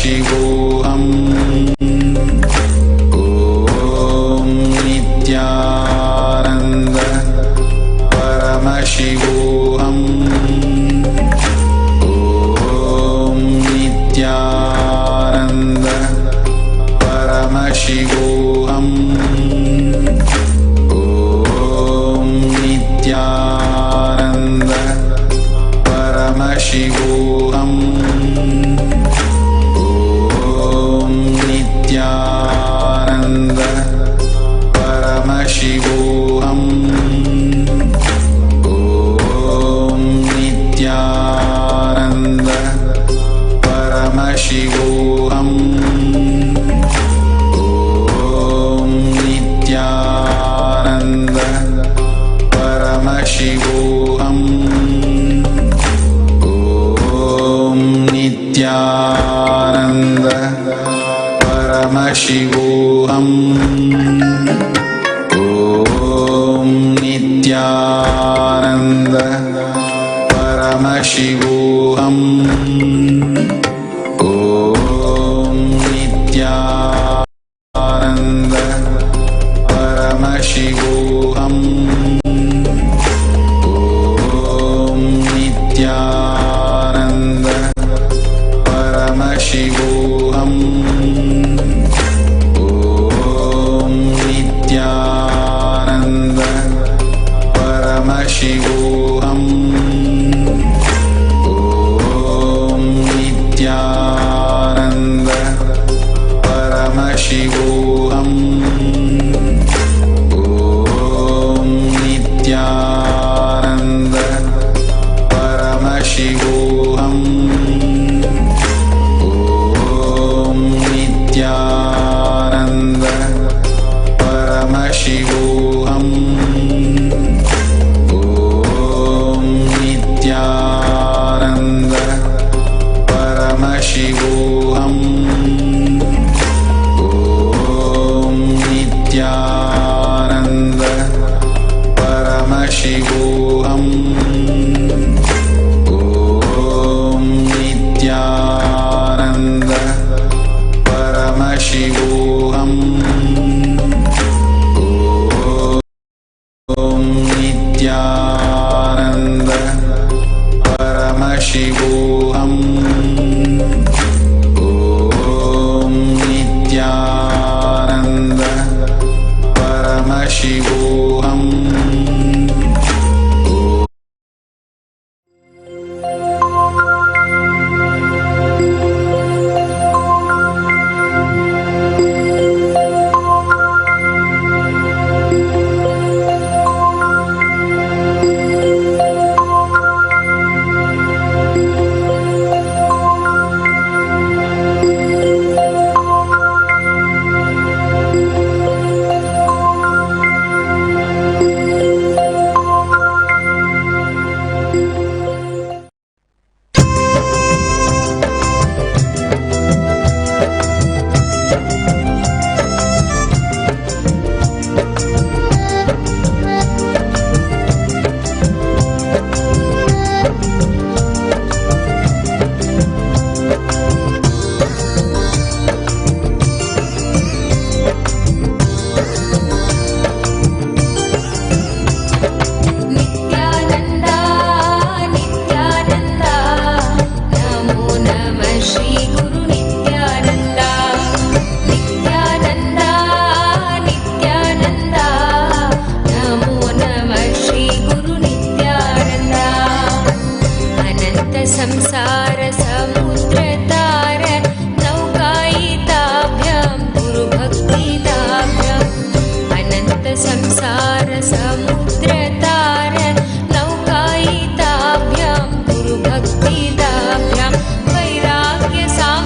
Paramashivam. Om Nithyananda Paramashivam. Om Nithyananda Paramashivam. Om Nithyananda Paramashivam. Om Nithyananda Paramashivam. Om Nithyananda Paramashivam. Om Nithyananda Paramashivam. Om Nithyananda Paramashivam. Om Nithyananda Paramashivam. Om Nithyananda Paramashivam. Om Nithyananda Paramashivam. Om Nithyananda Paramashivam. Om Nithyananda Paramashivam. Om Nithyananda Paramashivam. Om Nithyananda Paramashivam. Om Nithyananda Paramashivam. Om Nithyananda Paramashivam. Om Nithyananda Paramashivam. Om Nithyananda Paramashivam. Om Nithyananda Paramashivam. वैराग्य साम्राज्य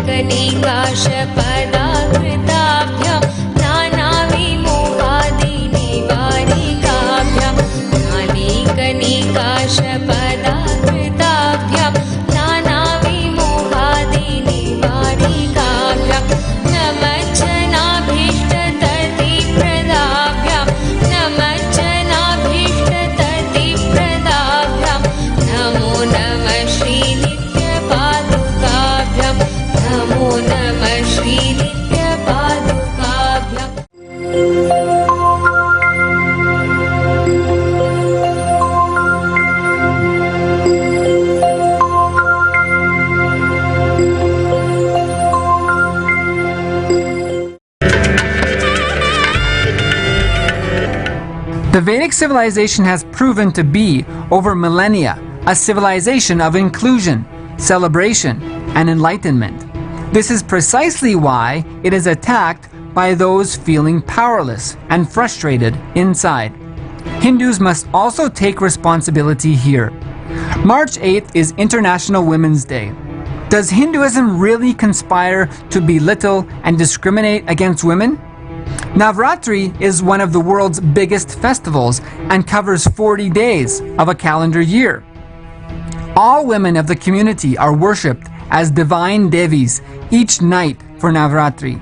ज्ञानानेकनिकाशपदाकृताभ्यां ज्ञानाविमोहादिनिवारिकाभ्यां ज्ञानेकनिकाशपदाकृताभ्यां ज्ञानाविमोहादिनिवारिकाभ्यां नमज्जनाभीष्टततिप्रदाभ्यां नमज्जनाभीष्टततिप्रदाभ्यां नमो नमः श्रीनित्यपादुकाभ्यां नमो नमः श्रीनित्यपादुकाभ्यां। The Vedic civilization has proven to be, over millennia, a civilization of inclusion, celebration, and enlightenment. This is precisely why it is attacked by those feeling powerless and frustrated inside. Hindus must also take responsibility here. March 8th is International Women's Day. Does Hinduism really conspire to belittle and discriminate against women? Navratri is one of the world's biggest festivals and covers 40 days of a calendar year. All women of the community are worshipped as divine devis each night for Navratri.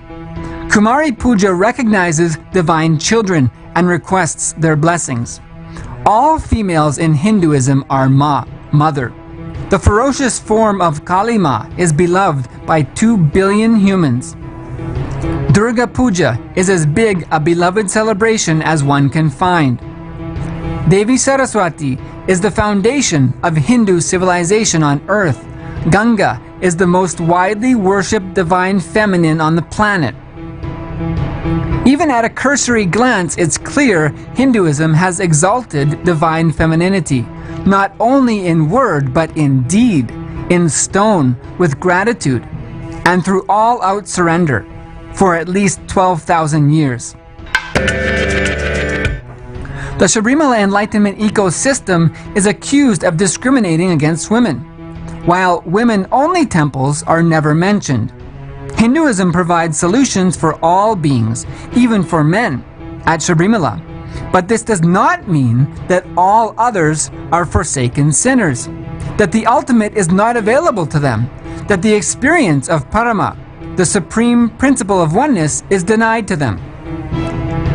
Kumari Puja recognizes divine children and requests their blessings. All females in Hinduism are Ma, mother. The ferocious form of Kali Ma is beloved by 2 billion humans. Durga Puja is as big a beloved celebration as one can find. Devi Saraswati is the foundation of Hindu civilization on earth. Ganga is the most widely worshipped divine feminine on the planet. Even at a cursory glance, it's clear Hinduism has exalted divine femininity, not only in word but in deed, in stone, with gratitude, and through all-out surrender, for at least 12,000 years. The Sabrimala Enlightenment ecosystem is accused of discriminating against women, while women-only temples are never mentioned. Hinduism provides solutions for all beings, even for men, at Sabrimala. But this does not mean that all others are forsaken sinners, that the ultimate is not available to them, that the experience of Parama, the supreme principle of oneness, is denied to them.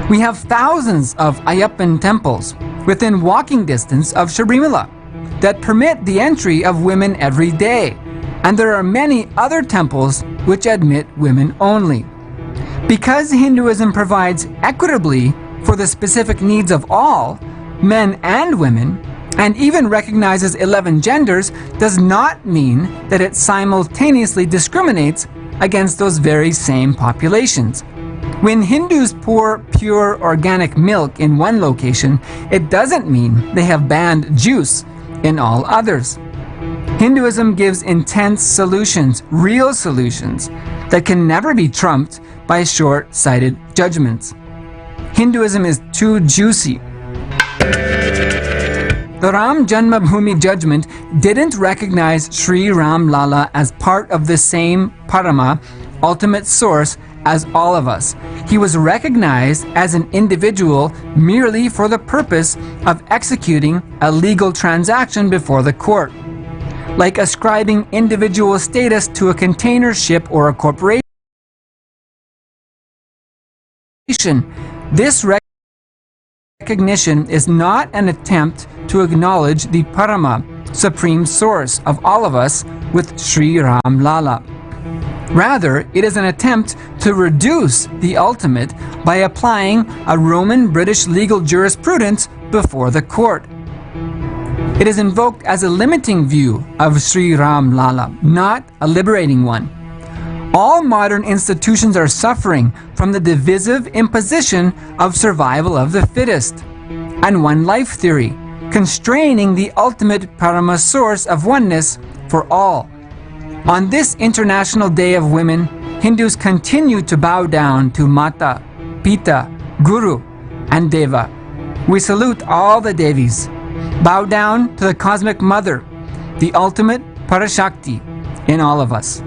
We have thousands of Ayyappan temples within walking distance of Sabrimala that permit the entry of women every day, and there are many other temples which admit women only. Because Hinduism provides equitably for the specific needs of all, men and women, and even recognizes 11 genders, does not mean that it simultaneously discriminates against those very same populations. When Hindus pour pure organic milk in one location, it doesn't mean they have banned juice in all others. Hinduism gives intense solutions, real solutions, that can never be trumped by short-sighted judgments. Hinduism is too juicy. The Ram Janmabhoomi judgment didn't recognize Sri Ram Lala as part of the same Parama, ultimate source, as all of us. He was recognized as an individual merely for the purpose of executing a legal transaction before the court, like ascribing individual status to a container ship or a corporation. This recognition is not an attempt to acknowledge the Parama, supreme source of all of us, with Sri Ram Lala. Rather, it is an attempt to reduce the ultimate by applying a Roman-British legal jurisprudence before the court. It is invoked as a limiting view of Sri Ram Lala, not a liberating one. All modern institutions are suffering from the divisive imposition of survival of the fittest and one life theory, constraining the ultimate Parama source of oneness for all. On this International Day of Women, Hindus continue to bow down to Mata, Pita, Guru, and Deva. We salute all the Devis. Bow down to the Cosmic Mother, the ultimate Parashakti in all of us.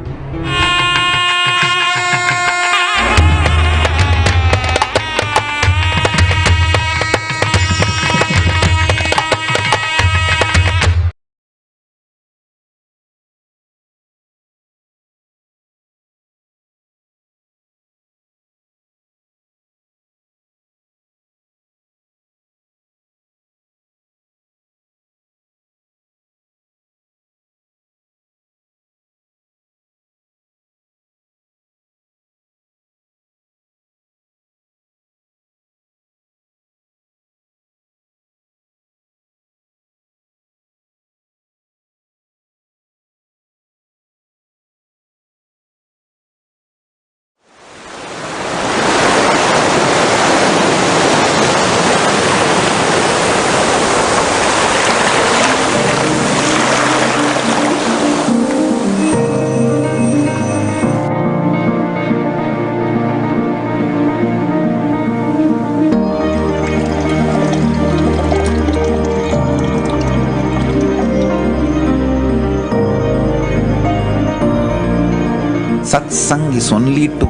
Satsang is only to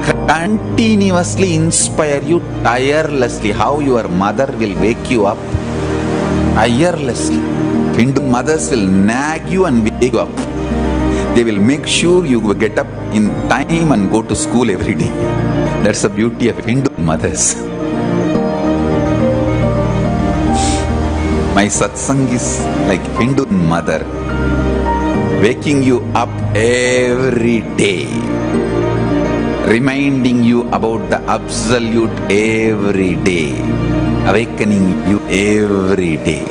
continuously inspire you tirelessly. How your mother will wake you up tirelessly. Hindu mothers will nag you and wake you up. They will make sure you get up in time and go to school every day. That's the beauty of Hindu mothers. My satsang is like Hindu mother, waking you up every day, reminding you about the absolute every day, awakening you every day.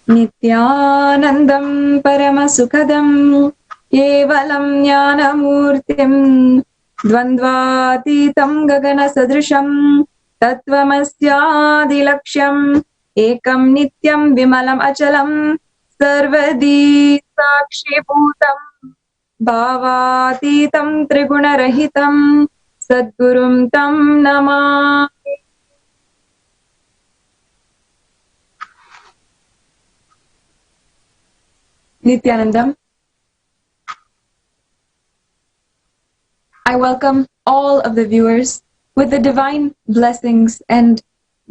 Nithyanandam Paramasukadam Kevalam Jnanamurtim Dvandvatitam Gagana Sadrisham Tattvamasyaadilaksham Ekam Nityam Vimalam Achalam Sarvadi Sakshi Bhutam Bhavatitam Trigunarahitam Sadgurum Tam Namah. Nithyanandam. I welcome all of the viewers with the divine blessings and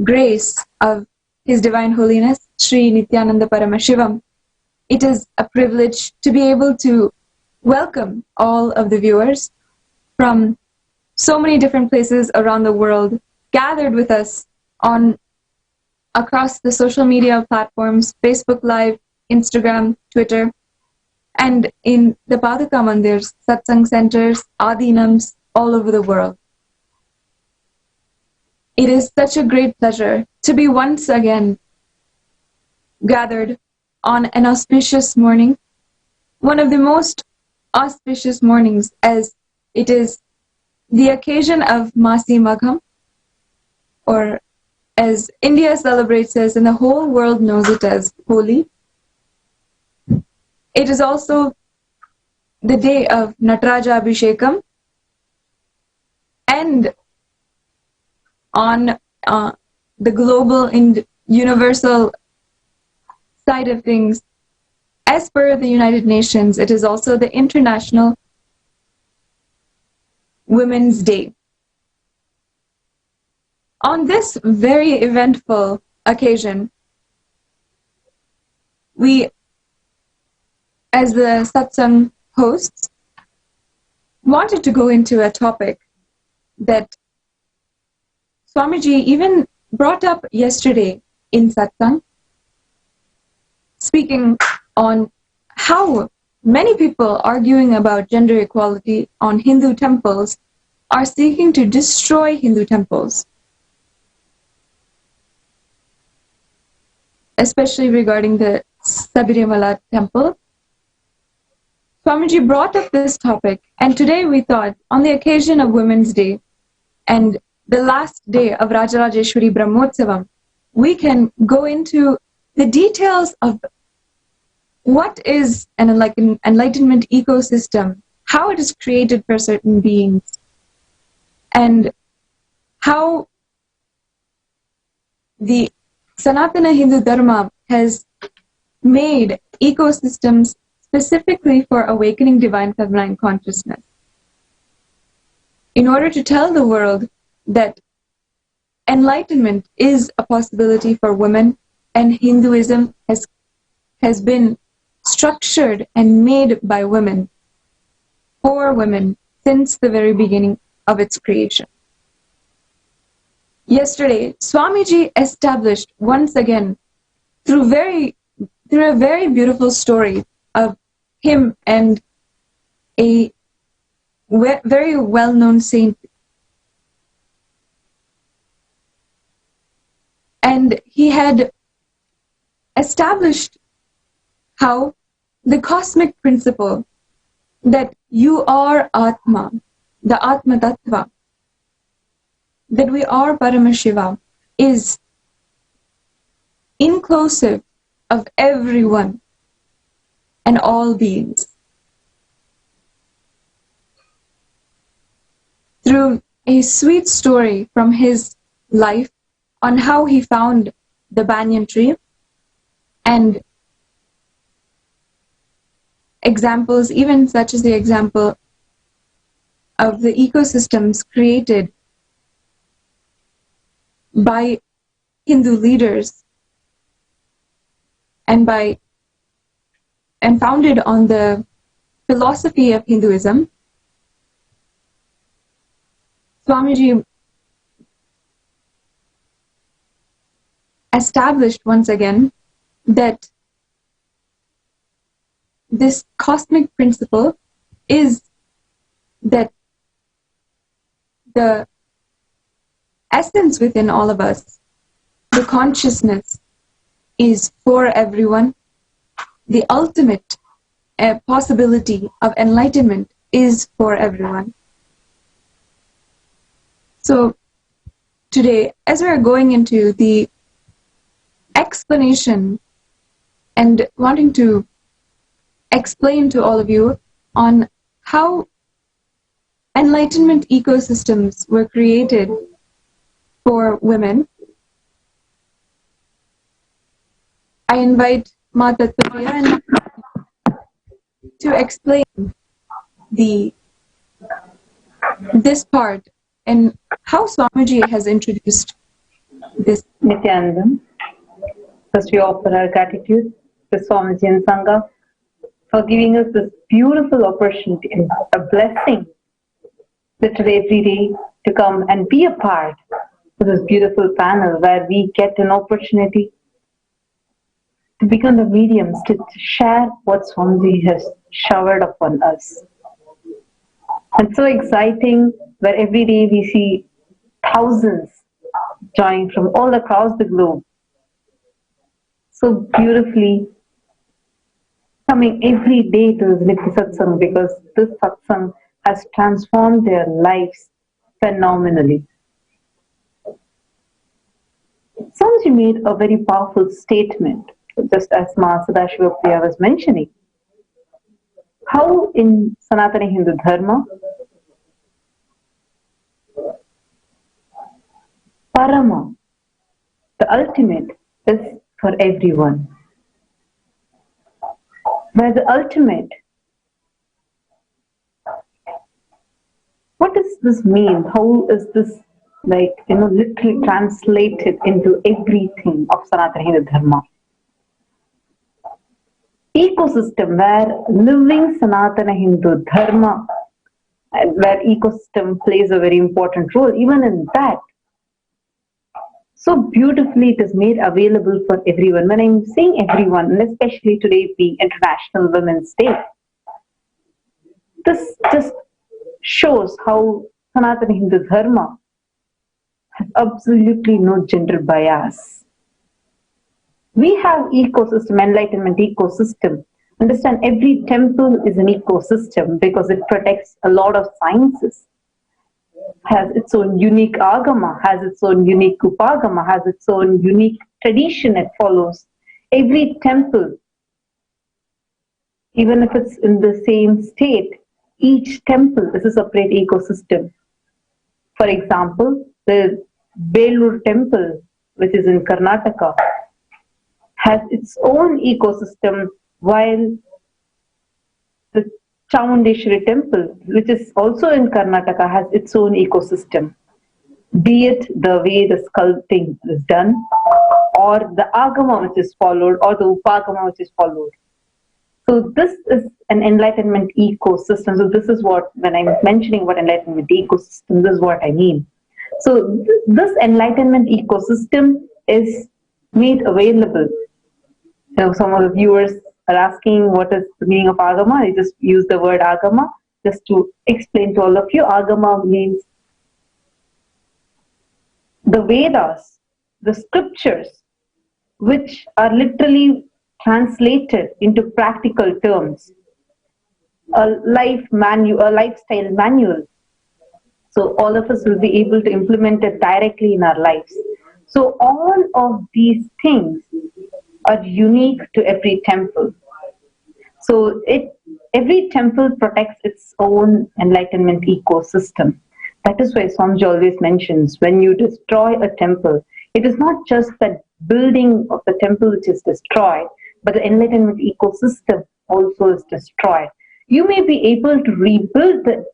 grace of His Divine Holiness, Sri Nithyananda Paramashivam. It is a privilege to be able to welcome all of the viewers from so many different places around the world, gathered with us across the social media platforms, Facebook Live, Instagram, Twitter, and in the Padaka Mandirs, Satsang centers, Adinams, all over the world. It is such a great pleasure to be once again gathered on an auspicious morning, one of the most auspicious mornings, as it is the occasion of Masi Magham, or as India celebrates as and the whole world knows it as Holi. It is also the day of Nataraja Abhishekam, and on the global and universal side of things, as per the United Nations, it is also the International Women's Day. On this very eventful occasion, we, as the satsang hosts, wanted to go into a topic that Swamiji even brought up yesterday in satsang, speaking on how many people arguing about gender equality on Hindu temples are seeking to destroy Hindu temples, especially regarding the Sabarimala temple. Swamiji brought up this topic, and today we thought, on the occasion of Women's Day and the last day of Rajarajeshwari Brahmotsavam, we can go into the details of what is an enlightenment ecosystem, how it is created for certain beings, and how the Sanatana Hindu Dharma has made ecosystems specifically for awakening divine feminine consciousness, in order to tell the world that enlightenment is a possibility for women and Hinduism has been structured and made by women, for women, since the very beginning of its creation. Yesterday, Swamiji established once again through a very beautiful story of him and a very well-known saint. And he had established how the cosmic principle that you are Atma, the Atma Tattva, that we are Paramashiva, is inclusive of everyone and all beings. Through a sweet story from his life on how he found the banyan tree, and examples, even such as the example of the ecosystems created by Hindu leaders and founded on the philosophy of Hinduism, Swamiji established once again that this cosmic principle is that the essence within all of us, the consciousness, is for everyone. The ultimate possibility of enlightenment is for everyone. So today, as we're going into the explanation and wanting to explain to all of you on how enlightenment ecosystems were created for women, I invite Mata Tyaga to explain this part and how Swamiji has introduced this. Nithyananda, first we offer our gratitude to Swamiji and Sangha for giving us this beautiful opportunity and a blessing literally every day to come and be a part of this beautiful panel where we get an opportunity to become the mediums to share what Swamiji has showered upon us. And so exciting where every day we see thousands joining from all across the globe. So beautifully coming every day to this Nithya Satsang, because this Satsang has transformed their lives phenomenally. Swamiji made a very powerful statement, just as Mahasannidhanam was mentioning, how in Sanatana Hindu Dharma, Parama, the ultimate, is for everyone. Where the ultimate, what does this mean? How is this literally translated into everything of Sanatana Hindu Dharma? Ecosystem, where living Sanatana Hindu Dharma, where ecosystem plays a very important role, even in that. So beautifully it is made available for everyone. When I'm saying everyone, and especially today being International Women's Day, this just shows how Sanatana Hindu Dharma has absolutely no gender bias. We have ecosystem, enlightenment ecosystem. Understand, every temple is an ecosystem because it protects a lot of sciences. Has its own unique agama, has its own unique upagama, has its own unique tradition it follows. Every temple, even if it's in the same state, each temple is a separate ecosystem. For example, the Belur temple, which is in Karnataka, has its own ecosystem, while the Chamundeshwari temple, which is also in Karnataka, has its own ecosystem. Be it the way the sculpting is done, or the agama which is followed, or the upagama which is followed. So this is an enlightenment ecosystem. So this is what, when I'm mentioning about enlightenment ecosystem, this is what I mean. So this enlightenment ecosystem is made available. Some of the viewers are asking what is the meaning of agama. I just use the word agama just to explain to all of you. Agama means the Vedas, the scriptures, which are literally translated into practical terms, a lifestyle manual. So all of us will be able to implement it directly in our lives. So all of these things are unique to every temple. So every temple protects its own enlightenment ecosystem. That is why Swamiji always mentions, when you destroy a temple, it is not just the building of the temple which is destroyed, but the enlightenment ecosystem also is destroyed. You may be able to rebuild the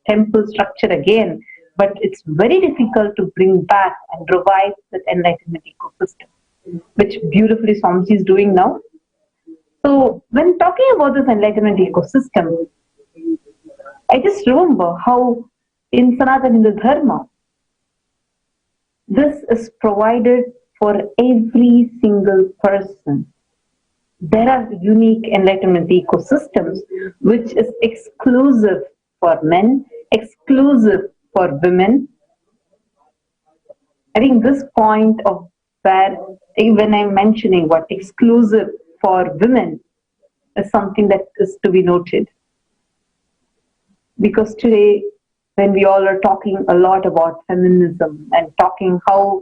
temple structure again, but it's very difficult to bring back and revive that enlightenment ecosystem, which beautifully Swamiji is doing now. So when talking about this enlightenment ecosystem, I just remember how in Sanatana Hindu Dharma, this is provided for every single person. There are unique enlightenment ecosystems which is exclusive for men, exclusive for women. I think this point of where, when I'm mentioning what exclusive for women, is something that is to be noted. Because today, when we all are talking a lot about feminism and talking how,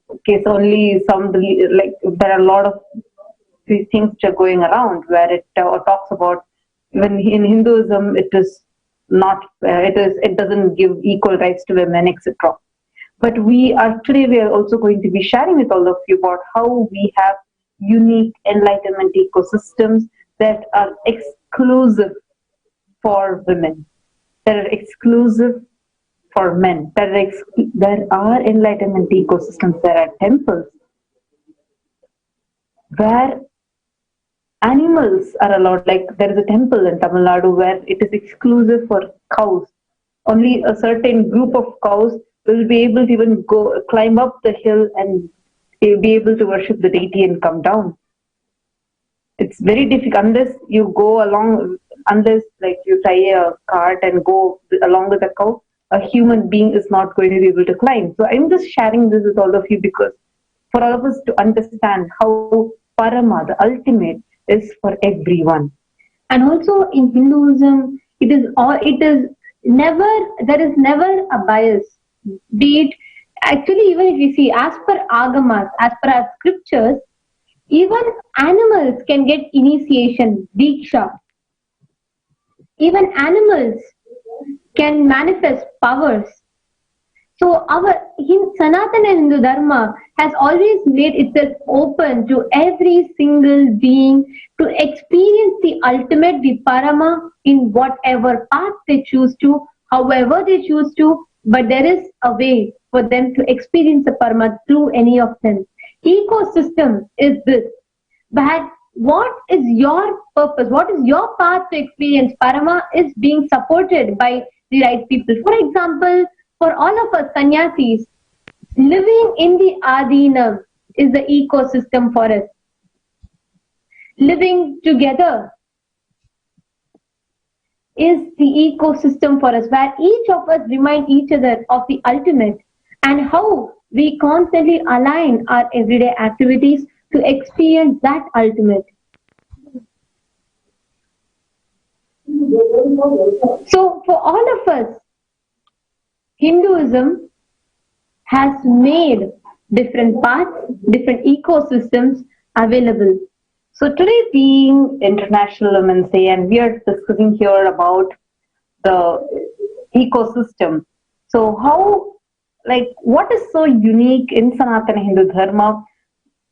okay, it's only somebody, like, there are a lot of these things which are going around where it talks about, even in Hinduism, it is not, it doesn't give equal rights to women, etc. But today we are also going to be sharing with all of you about how we have unique enlightenment ecosystems that are exclusive for women, that are exclusive for men. There are enlightenment ecosystems, there are temples where animals are allowed. Like there is a temple in Tamil Nadu where it is exclusive for cows. Only a certain group of cows will be able to even climb up the hill and be able to worship the deity and come down. It's very difficult unless you go along, unless like you tie a cart and go along with a cow, a human being is not going to be able to climb. So I'm just sharing this with all of you because for all of us to understand how Parama, the ultimate, is for everyone. And also in Hinduism, there is never a bias. Be it, actually, even if you see, as per agamas, as per our scriptures, even animals can get initiation, diksha. Even animals can manifest powers. So Sanatana Hindu Dharma has always made itself open to every single being to experience the ultimate, the Parama, in whatever path they choose to, however they choose to, but there is a way for them to experience the Parama through any of them. Ecosystem is this. But what is your purpose? What is your path to experience Parama is being supported by the right people. For example, for all of us sannyasis, living in the Adinam is the ecosystem for us. Living together is the ecosystem for us, where each of us remind each other of the ultimate and how we constantly align our everyday activities to experience that ultimate. So for all of us, Hinduism has made different paths, different ecosystems available. So today being International Women's Day, and we are discussing here about the ecosystem. So what is so unique in Sanatana Hindu Dharma,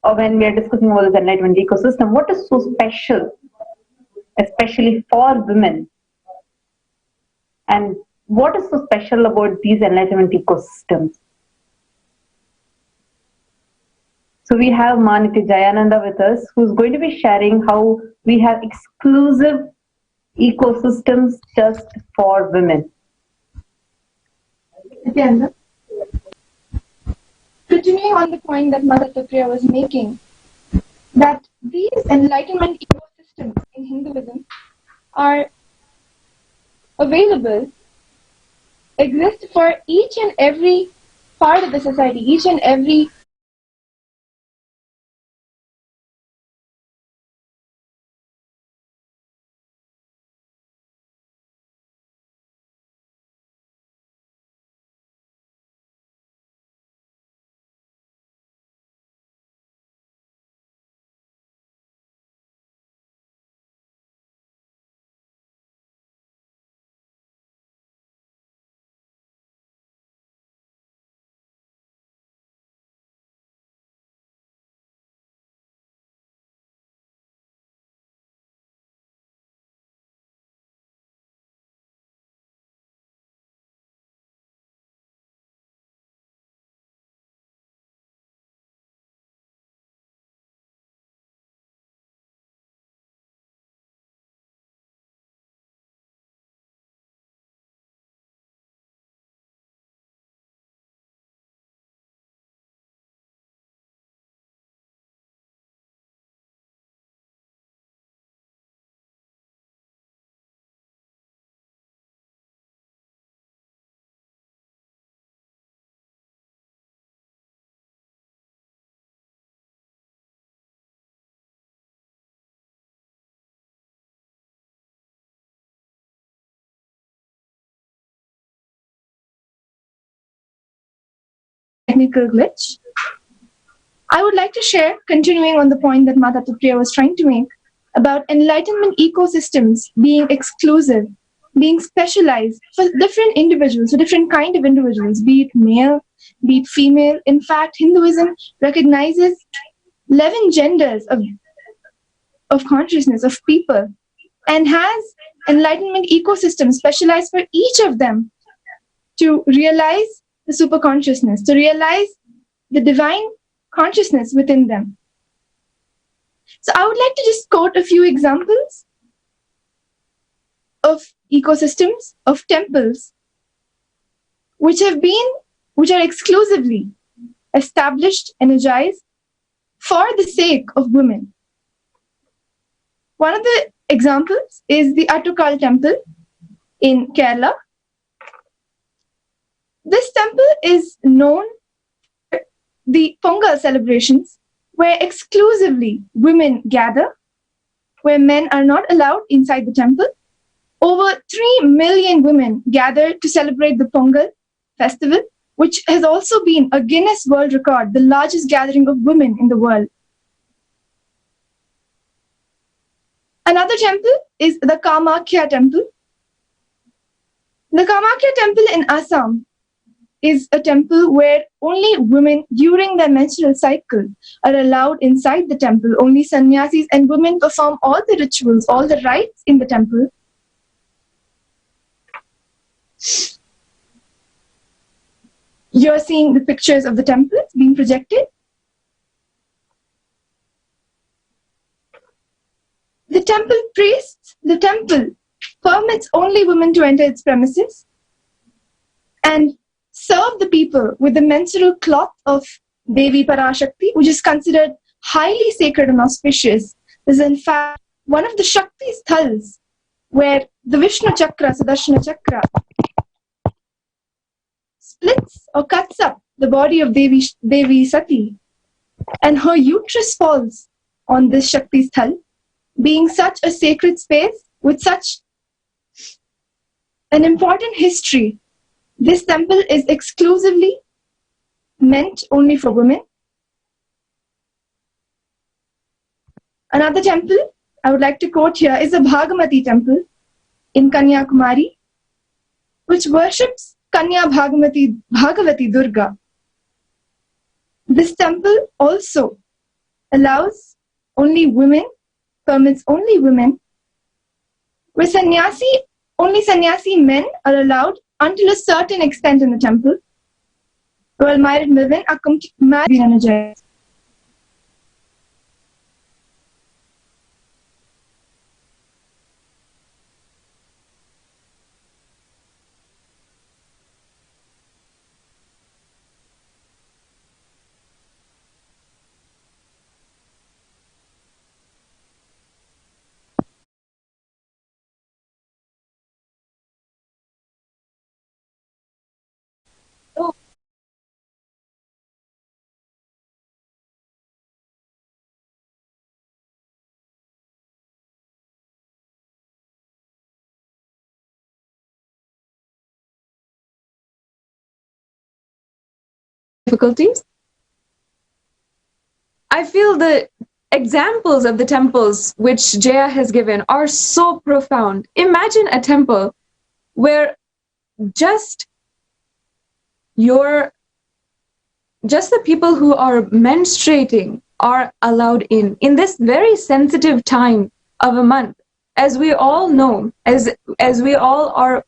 or when we are discussing all this enlightenment ecosystem, what is so special, especially for women? And what is so special about these enlightenment ecosystems? So we have Maniti Jayananda with us, who's going to be sharing how we have exclusive ecosystems just for women. Nithyananda. Continuing on the point that Mother Tapriya was making, that these enlightenment ecosystems in Hinduism are available, exist for each and every part of the society, each and every technical glitch. I would like to share, continuing on the point that Mata Tapriya was trying to make, about enlightenment ecosystems being exclusive, being specialized for different individuals, for different kind of individuals, be it male, be it female. In fact, Hinduism recognizes 11 genders of consciousness, of people, and has enlightenment ecosystems specialized for each of them to realize the super consciousness, to realize the divine consciousness within them. So I would like to just quote a few examples of ecosystems, of temples, which are exclusively established, energized for the sake of women. One of the examples is the Attukal temple in Kerala. This temple is known for the Pongal celebrations, where exclusively women gather, where men are not allowed inside the temple. Over 3 million women gather to celebrate the Pongal festival, which has also been a Guinness World Record, the largest gathering of women in the world. Another temple is the Kamakhya temple. The Kamakhya temple in Assam is a temple where only women during their menstrual cycle are allowed inside the temple. Only sannyasis and women perform all the rituals, all the rites in the temple. You're seeing the pictures of the temples being projected. The temple priests, the temple permits only women to enter its premises and serve the people with the menstrual cloth of Devi Parashakti, which is considered highly sacred and auspicious. This is in fact one of the Shakti sthals where the Vishnu Chakra, Sudarshana Chakra, splits or cuts up the body of Devi Sati, and her uterus falls on this Shakti sthal, being such a sacred space with such an important history. This temple is exclusively meant only for women. Another temple I would like to quote here is the Bhagamati temple in Kanyakumari, which worships Kanya Bhagavati Durga. This temple also allows only women, permits only women, where only sannyasi men are allowed until a certain extent in the temple, while married women are completely energized. difficulties. I feel the examples of the temples which Jaya has given are so profound. Imagine a temple where just the people who are menstruating are allowed in this very sensitive time of a month, as we all know, as we all are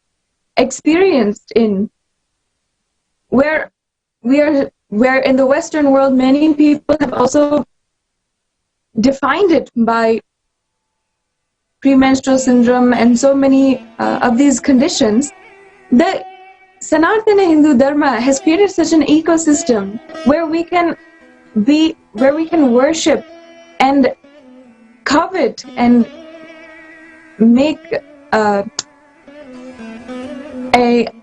experienced in, where in the Western world many people have also defined it by premenstrual syndrome and so many of these conditions. The Sanatana Hindu Dharma has created such an ecosystem where we can worship and covet and make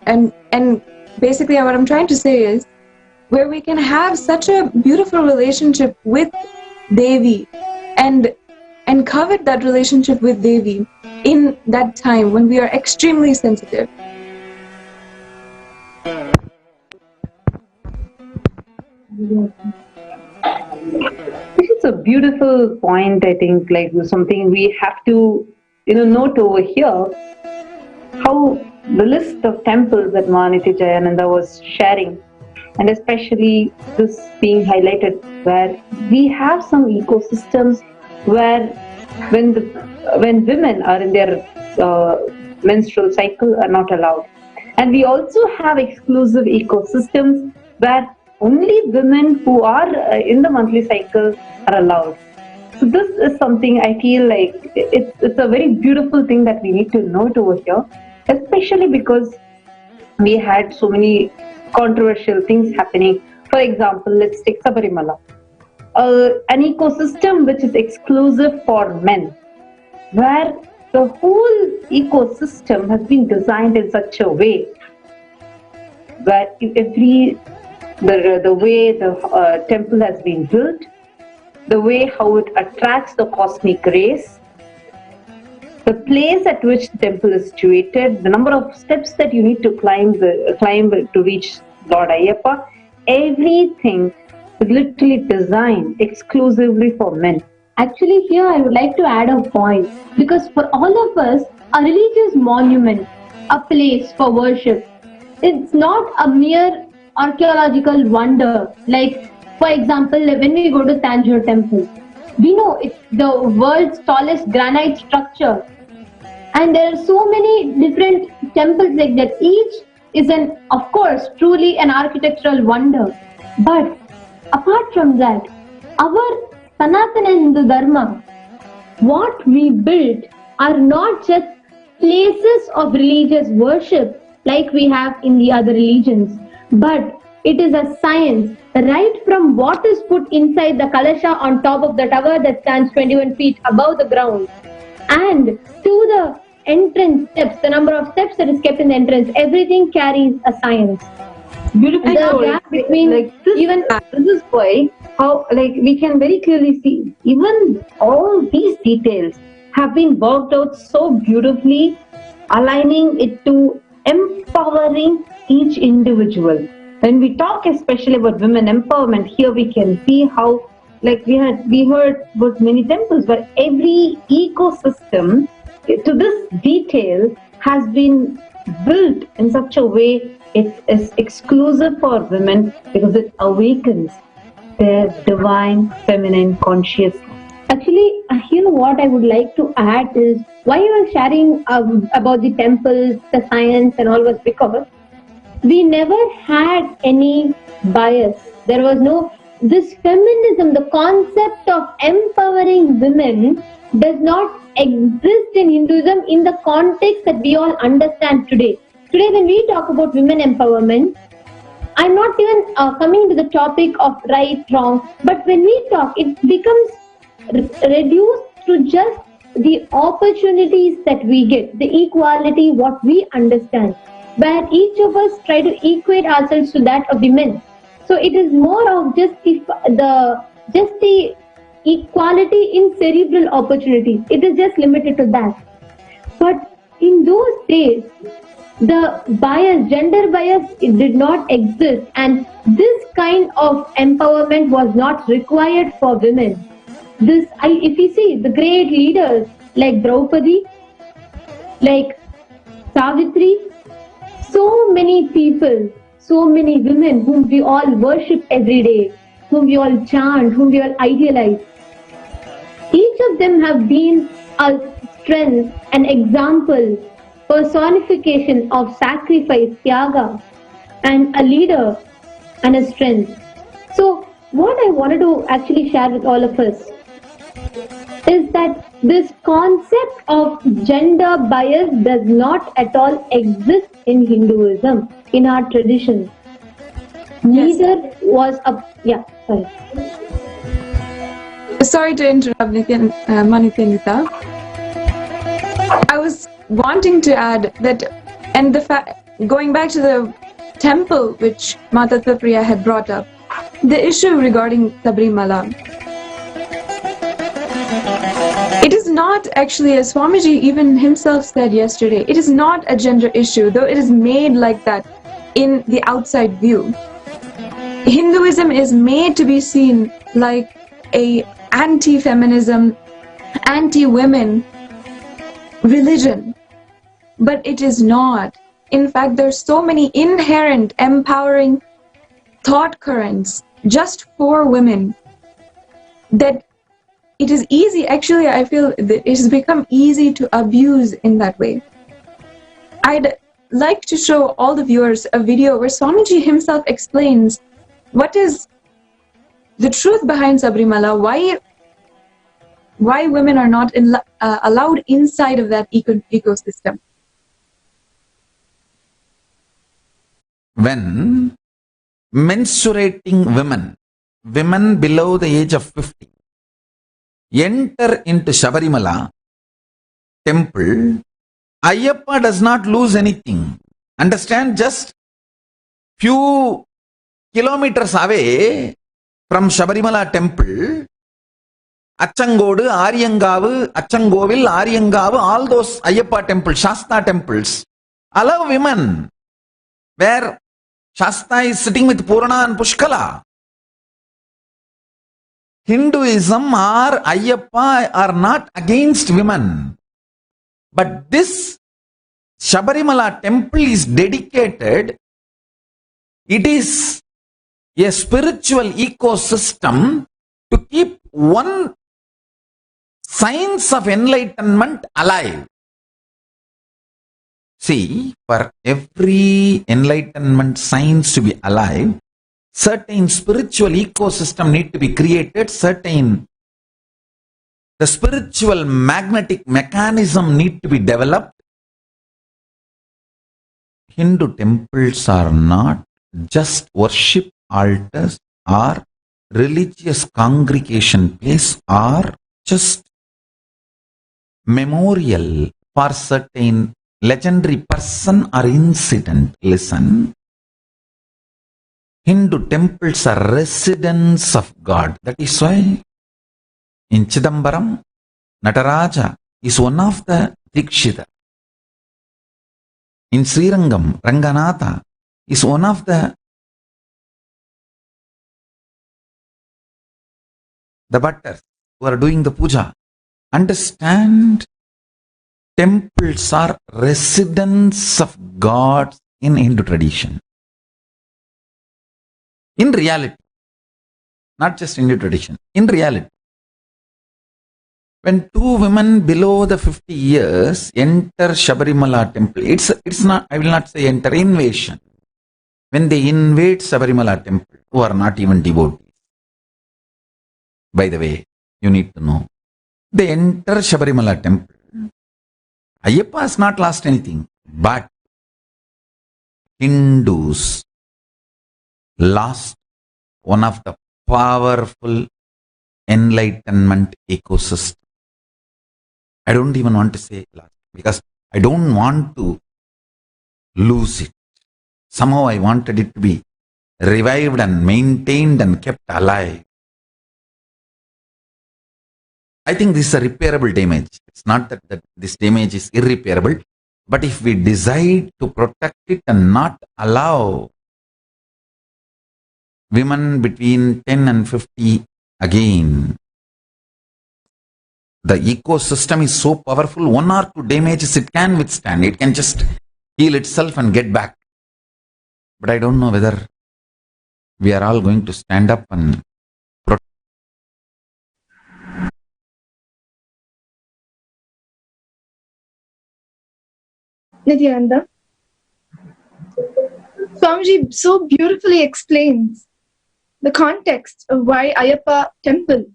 and basically what I'm trying to say is where we can have such a beautiful relationship with Devi and covet that relationship with Devi in that time when we are extremely sensitive. This is a beautiful point, I think, like something we have to, note over here, how the list of temples that Mahaniti Jayananda was sharing, and especially this being highlighted, where we have some ecosystems where when women are in their menstrual cycle are not allowed. And we also have exclusive ecosystems where only women who are in the monthly cycle are allowed. So this is something I feel like it's a very beautiful thing that we need to note over here, especially because we had so many controversial things happening. For example, let's take Sabarimala, an ecosystem which is exclusive for men, where the whole ecosystem has been designed in such a way where the way the temple has been built, the way how it attracts the cosmic rays, the place at which the temple is situated, the number of steps that you need to climb to reach Lord Ayyappa, everything is literally designed exclusively for men. Actually, here I would like to add a point, because for all of us, a religious monument, a place for worship, it's not a mere archaeological wonder. Like, for example, when we go to Tanjore Temple, we know it's the world's tallest granite structure, and there are so many different temples like that. Each is of course, truly an architectural wonder. But apart from that, our Sanatana Hindu Dharma, what we built are not just places of religious worship like we have in the other religions, but it is a science, right from what is put inside the Kailasa on top of the tower that stands 21 feet above the ground, and to the entrance steps, the number of steps that is kept in the entrance, everything carries a science. Beautifully told. Gap between this is why how we can very clearly see even all these details have been worked out so beautifully, aligning it to empowering each individual. When we talk especially about women empowerment, here we can see how we heard about many temples where every ecosystem to this detail has been built in such a way it is exclusive for women, because it awakens their divine feminine consciousness. Actually, here what I would like to add is why you were sharing about the temples, the science and all was because we never had any bias. There was no, this feminism, the concept of empowering women does not exist in Hinduism in the context that we all understand today. Today when we talk about women empowerment, I'm not even coming to the topic of right, wrong, but when we talk, it becomes reduced to just the opportunities that we get, the equality, what we understand, where each of us try to equate ourselves to that of the men. So it is more of just the equality in cerebral opportunities. It is just limited to that. But in those days, the bias, gender bias, it did not exist, and this kind of empowerment was not required for women. If you see the great leaders like Draupadi, like Savitri, so many people, so many women whom we all worship every day, whom we all chant, whom we all idealize. Each of them have been a strength, an example, personification of sacrifice, Tyaga, and a leader and a strength. So what I wanted to actually share with all of us is that this concept of gender bias does not at all exist in Hinduism, in our tradition. Neither was a, yeah, sorry. Sorry to interrupt, Nithyananda. I was wanting to add that, and going back to the temple which Mata Priya had brought up, the issue regarding Sabrimala. It is not actually, as Swamiji even himself said yesterday, it is not a gender issue, though it is made like that in the outside view. Hinduism is made to be seen like a anti-feminism, anti-women religion, but it is not. In fact, there's so many inherent empowering thought currents just for women that it is easy, actually I feel that it has become easy to abuse in that way. I'd like to show all the viewers a video where Swamiji himself explains what is the truth behind Sabrimala, why women are not allowed inside of that ecosystem. When menstruating women below the age of 50, enter into Shabarimala temple, Ayyappa does not lose anything. Understand? Just few kilometers away from Shabarimala temple, Achangodu, Aryangavu, Achangovil, Aryangavu, all those Ayyappa temples, Shasta temples, allow women, where Shasta is sitting with Purana and Pushkala. Hinduism or Ayyappa are not against women. But this Shabarimala temple is dedicated, it is a spiritual ecosystem to keep one science of enlightenment alive. See, for every enlightenment science to be alive, certain spiritual ecosystem need to be created, the spiritual magnetic mechanism need to be developed. Hindu temples are not just worship altars or religious congregation place or just memorial for certain legendary person or incident. Listen. Hindu temples are residents of God. That is why in Chidambaram, Nataraja is one of the Dikshita. In Srirangam, Ranganatha is one of the bhattars who are doing the puja. Understand, temples are residents of God in Hindu tradition. In reality, not just Hindu tradition, in reality, when two women below the 50 years enter Shabarimala temple, it's not, I will not say enter, invasion. When they invade Shabarimala temple, who are not even devotees. By the way, you need to know, they enter Shabarimala temple. Ayyappa has not lost anything, but Hindus lost one of the powerful enlightenment ecosystem. I don't even want to say lost because I don't want to lose it. Somehow I wanted it to be revived and maintained and kept alive. I think this is a repairable damage. It's not that this damage is irreparable. But if we decide to protect it and not allow women between 10 and 50 again, the ecosystem is so powerful, 1 or 2 damages it can withstand. It can just heal itself and get back. But I don't know whether we are all going to stand up and protect. Nithyananda, Swamiji so beautifully explains the context of why Ayyappa temple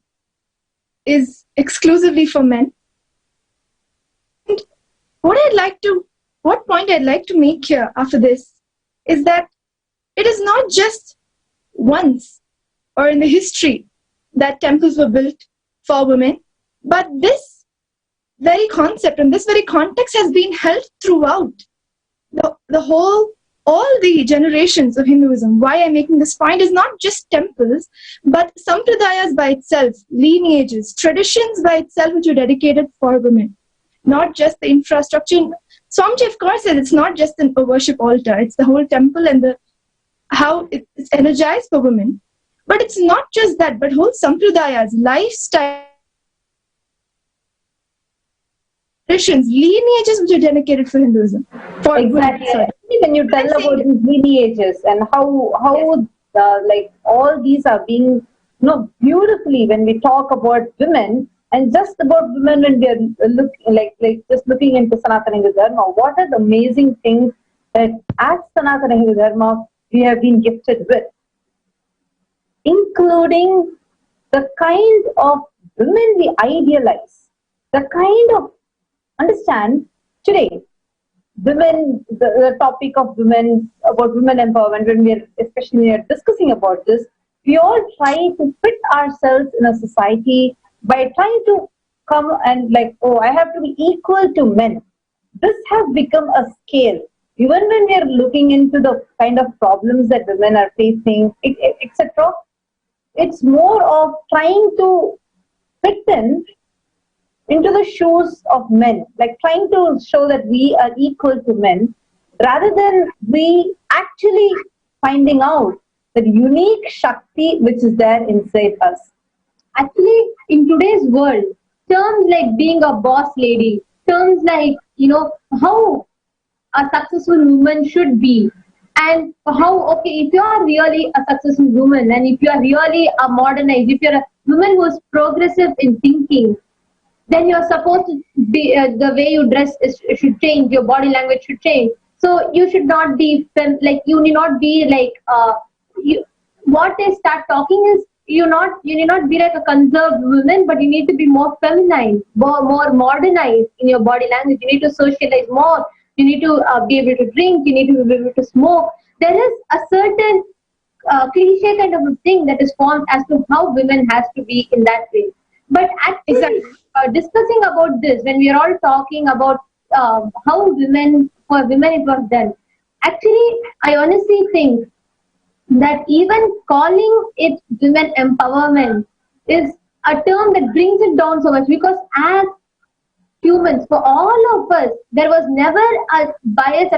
is exclusively for men. And what point I'd like to make here after this is that it is not just once or in the history that temples were built for women, but this very concept and this very context has been held throughout all the generations of Hinduism. Why I'm making this point is not just temples, but sampradayas by itself, lineages, traditions by itself which are dedicated for women. Not just the infrastructure. Swamiji, of course, says it's not just a worship altar, it's the whole temple and how it's energized for women. But it's not just that, but whole sampradayas, lifestyle, traditions, lineages which are dedicated for Hinduism. Exactly. When you tell about these lineages and how like all these are being beautifully when we talk about women and just about women when we are just looking into Sanatana Hindu Dharma, what are the amazing things that as Sanatana Hindu Dharma we have been gifted with, including the kind of women we idealize, the kind of understand today. Women, the topic of women, about women empowerment, especially when we are discussing about this, we all try to fit ourselves in a society by trying to come and I have to be equal to men. This has become a scale. Even when we are looking into the kind of problems that women are facing, etc., it's more of trying to fit into the shoes of men, like trying to show that we are equal to men, rather than we actually finding out the unique Shakti which is there inside us. Actually, in today's world, terms like being a boss lady, terms like, how a successful woman should be, and how, if you are really a successful woman, and if you are really a modernized, if you're a woman who is progressive in thinking, then you're supposed to be, the way you dress should change, your body language should change. So you should not be, you need not be what they start talking is, you need not be like a conserved woman, but you need to be more feminine, more modernized in your body language. You need to socialize more. You need to be able to drink. You need to be able to smoke. There is a certain cliche kind of a thing that is formed as to how women has to be in that way. But actually, discussing about this, when we are all talking about how for women it was done, actually, I honestly think that even calling it women empowerment is a term that brings it down so much, because as humans, for all of us, there was never a bias,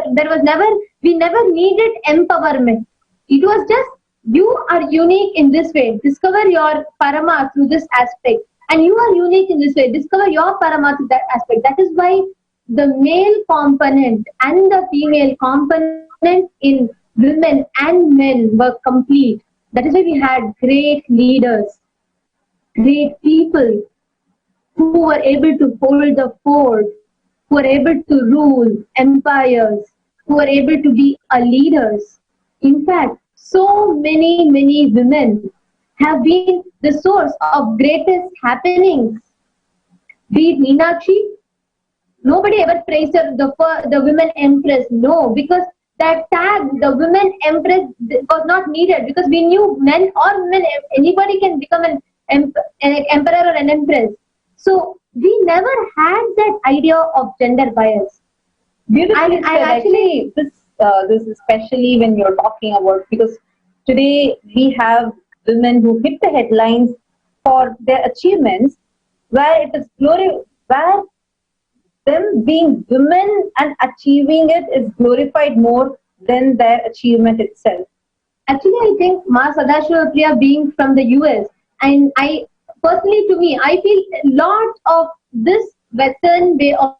we never needed empowerment. It was just, you are unique in this way, discover your parama through this aspect, and you are unique in this way, discover your parama through that aspect. That is why the male component and the female component in women and men were complete. That is why we had great leaders, great people who were able to hold the fort, who were able to rule empires, who were able to be leaders. In fact, so many women have been the source of greatest happenings. Be it Meenakshi, nobody ever praised her, the women empress. No, because that tag, the women empress, was not needed, because we knew men or women, anybody can become an emperor or an empress. So we never had that idea of gender bias. Beautifully said. Actually, this especially when you're talking about, because today we have women who hit the headlines for their achievements, where it is where them being women and achieving it is glorified more than their achievement itself. Actually, I think Ma Sadashiva Priya being from the US, and I personally, to me, I feel a lot of this Western way of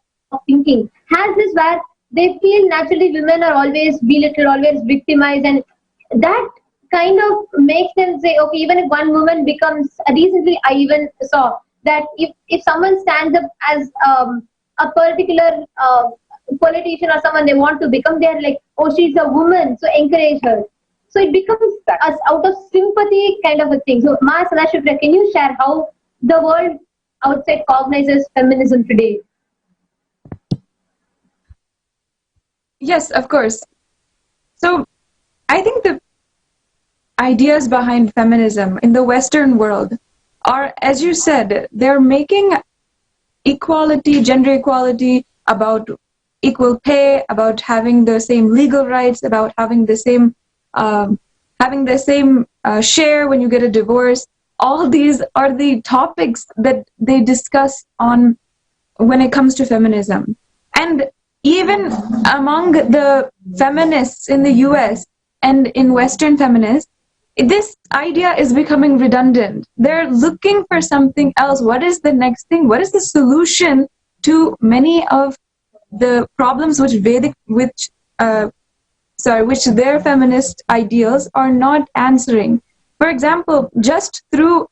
thinking has this where they feel naturally women are always belittled, always victimized, and that kind of makes them say, okay, even if one woman becomes, recently I even saw that if someone stands up as a particular politician or someone they want to become, they're like, oh, she's a woman, so encourage her. So it becomes us out of sympathy kind of a thing. So Ma Sadashiva, can you share how the world outside cognizes feminism today? Yes, of course. So I think the ideas behind feminism in the Western world are, as you said, they're making equality, gender equality, about equal pay, about having the same legal rights, about having the same share when you get a divorce. All these are the topics that they discuss on when it comes to feminism. And even among the feminists in the US and in Western feminists, this idea is becoming redundant. They're looking for something else. What is the next thing? What is the solution to many of the problems which their feminist ideals are not answering? For example, just through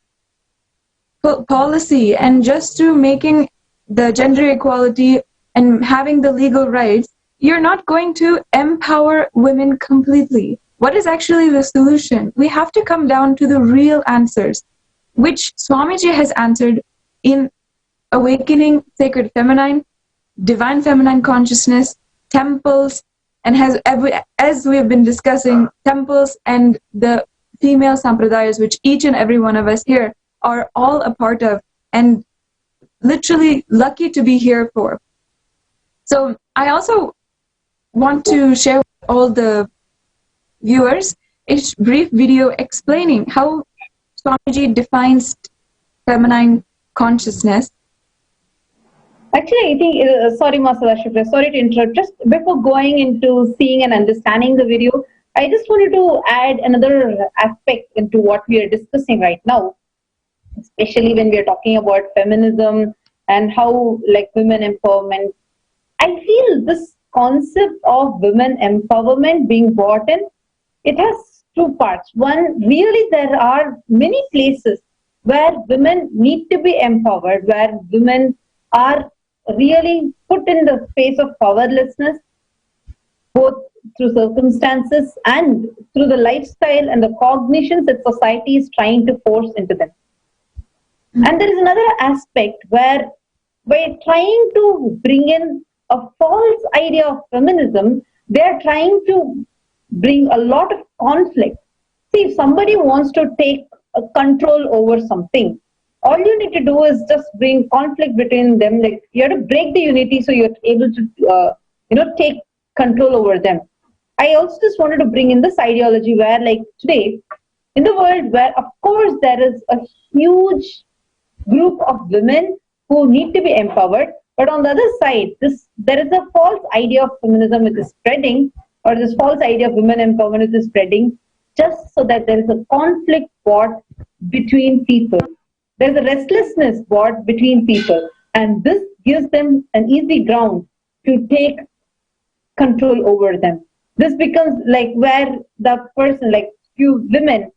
policy and just through making the gender equality and having the legal rights, you're not going to empower women completely. What is actually the solution? We have to come down to the real answers, which Swamiji has answered in Awakening Sacred Feminine, Divine Feminine Consciousness, temples, and as we have been discussing, temples and the female sampradayas, which each and every one of us here are all a part of and literally lucky to be here for. So I also want to share with all the viewers a brief video explaining how Swamiji defines feminine consciousness. Actually, I think, sorry, Mahasannidhanam, sorry to interrupt. Just before going into seeing and understanding the video, I just wanted to add another aspect into what we are discussing right now, especially when we are talking about feminism and how, like, women empowerment. I feel this concept of women empowerment being brought in, it has two parts. One, really there are many places where women need to be empowered, where women are really put in the face of powerlessness, both through circumstances and through the lifestyle and the cognitions that society is trying to force into them. And there is another aspect where by trying to bring in a false idea of feminism, they are trying to bring a lot of conflict. See, if somebody wants to take a control over something, all you need to do is just bring conflict between them. Like, you have to break the unity so you're able to, take control over them. I also just wanted to bring in this ideology where, like, today, in the world where, of course, there is a huge group of women who need to be empowered, but on the other side, there is a false idea of feminism which is spreading, or this false idea of women empowerment which is spreading, just so that there is a conflict brought between people. There is a restlessness brought between people, and this gives them an easy ground to take control over them. This becomes like where the person, like few women,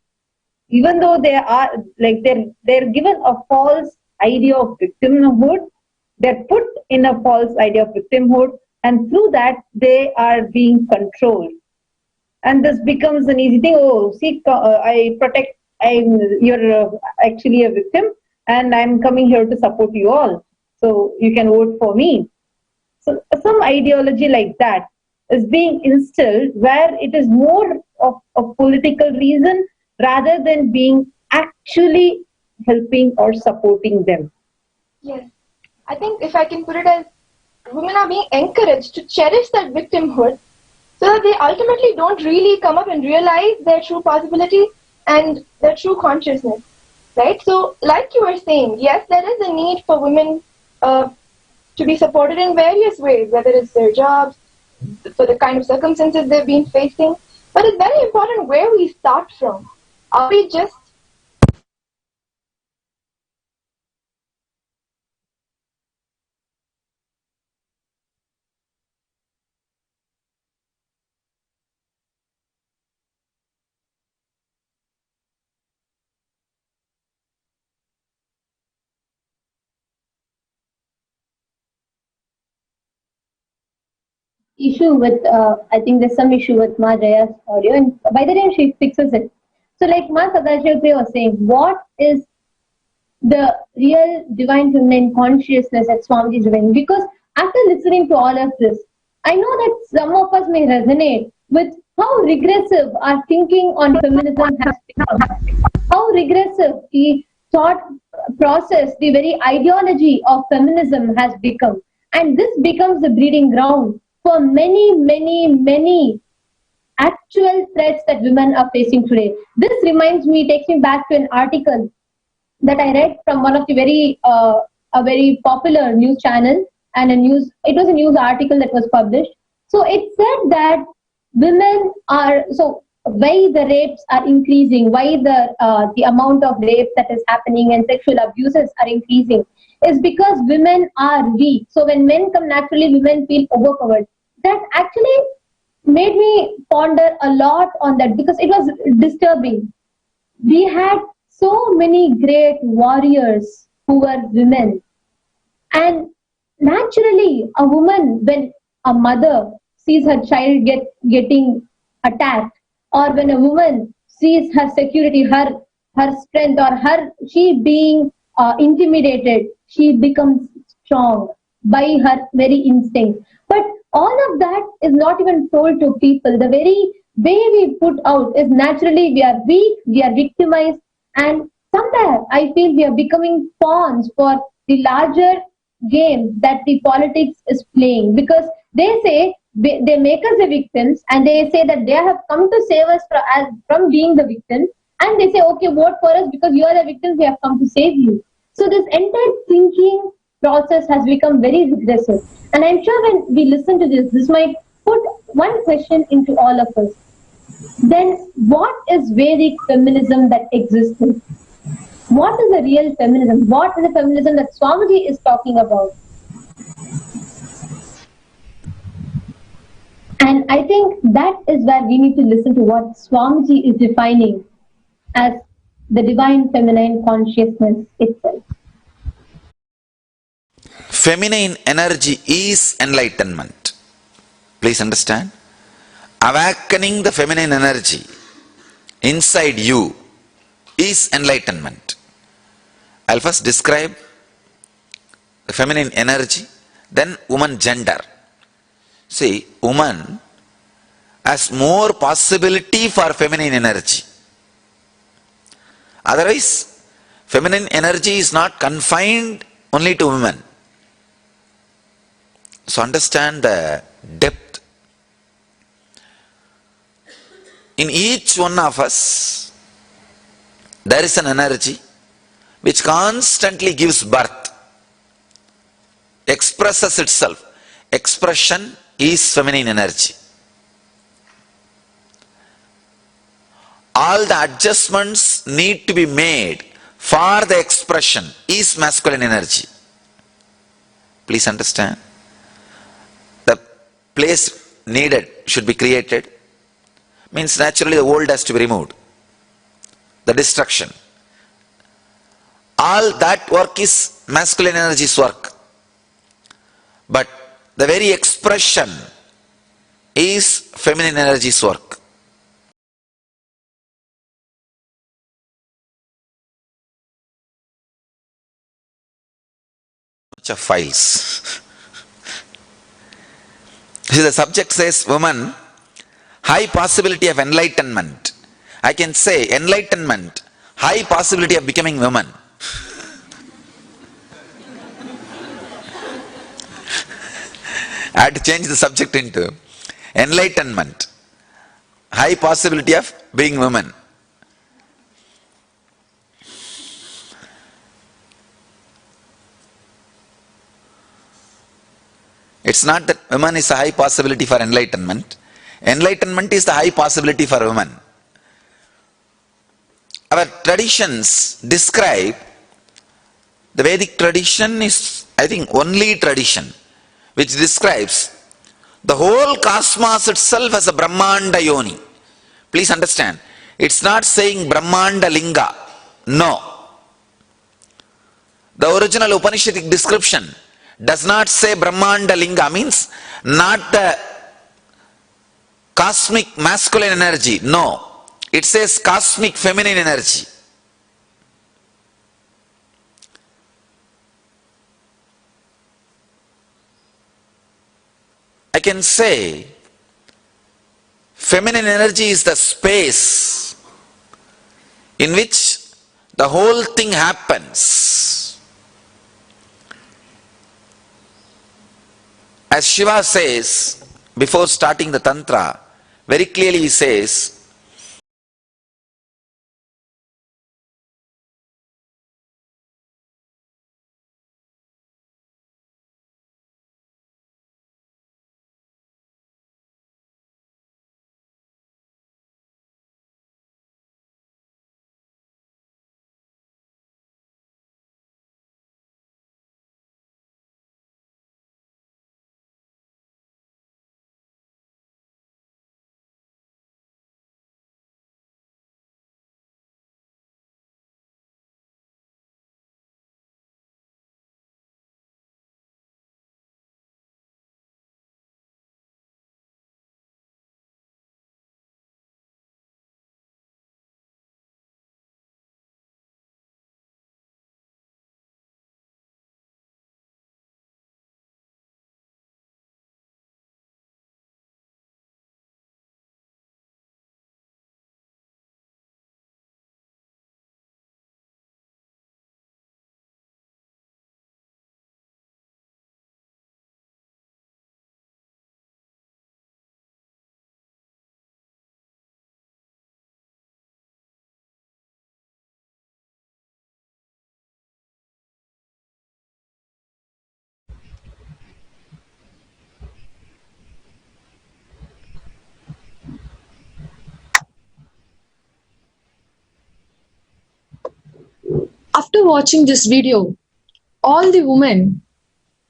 even though they are like they're given a false idea of victimhood, they're put in a false idea of victimhood, and through that they are being controlled. And this becomes an easy thing. Oh, see, you're actually a victim, and I'm coming here to support you all, so you can vote for me. So some ideology like that is being instilled, where it is more of a political reason rather than being actually helping or supporting them. Yes. I think if I can put it as, women are being encouraged to cherish that victimhood so that they ultimately don't really come up and realize their true possibility and their true consciousness, right? So like you were saying, yes, there is a need for women to to be supported in various ways, whether it's their jobs, for the kind of circumstances they've been facing. But it's very important where we start from. Are we just issue with I think there's some issue with Ma Jaya's audio, and by the time she fixes it. So like Ma Sadashiva was saying, what is the real divine feminine consciousness that Swamiji is doing? Because after listening to all of this, I know that some of us may resonate with how regressive our thinking on feminism has become, how regressive the thought process, the very ideology of feminism has become. And this becomes the breeding ground for many, many, many actual threats that women are facing today. This reminds me, takes me back to an article that I read from one of the a very popular news channel, and it was a news article that was published. So it said that women are, so why the rapes are increasing, why the amount of rape that is happening and sexual abuses are increasing, is because women are weak. So when men come naturally, women feel overpowered. That actually made me ponder a lot on that, because it was disturbing. We had so many great warriors who were women. And naturally, a woman, when a mother sees her child getting attacked, or when a woman sees her security, her strength, or she being intimidated, she becomes strong by her very instinct. But all of that is not even told to people. The very way we put out is naturally we are weak, we are victimized, and somewhere I feel we are becoming pawns for the larger game that the politics is playing, because they say they make us the victims, and they say that they have come to save us from being the victims, and they say, okay, vote for us because you are the victims, we have come to save you. So this entire thinking process has become very regressive. And I'm sure when we listen to this might put one question into all of us. Then what is Vedic feminism that existed? What is the real feminism? What is the feminism that Swamiji is talking about? And I think that is where we need to listen to what Swamiji is defining as the divine feminine consciousness itself. Feminine energy is enlightenment. Please understand. Awakening the feminine energy inside you is enlightenment. I'll first describe the feminine energy, then woman gender. See, woman has more possibility for feminine energy. Otherwise, feminine energy is not confined only to women. So understand the depth. In each one of us, there is an energy which constantly gives birth, expresses itself. Expression is feminine energy. All the adjustments need to be made for the expression is masculine energy. Please understand. The place needed should be created. Means naturally the old has to be removed. The destruction. All that work is masculine energy's work. But the very expression is feminine energy's work. Of files. See, the subject says woman, high possibility of enlightenment. I can say enlightenment, high possibility of becoming woman. I had to change the subject into enlightenment, high possibility of being woman. It's not that women is a high possibility for enlightenment. Enlightenment is the high possibility for women. Our traditions describe, the Vedic tradition is, I think, only tradition which describes the whole cosmos itself as a Brahmanda Yoni. Please understand, it's not saying Brahmanda Linga. No. The original Upanishadic description does not say Brahmanda Linga, means not the cosmic masculine energy. No. It says cosmic feminine energy. I can say feminine energy is the space in which the whole thing happens. As Shiva says, before starting the Tantra, very clearly he says, After watching this video, all the women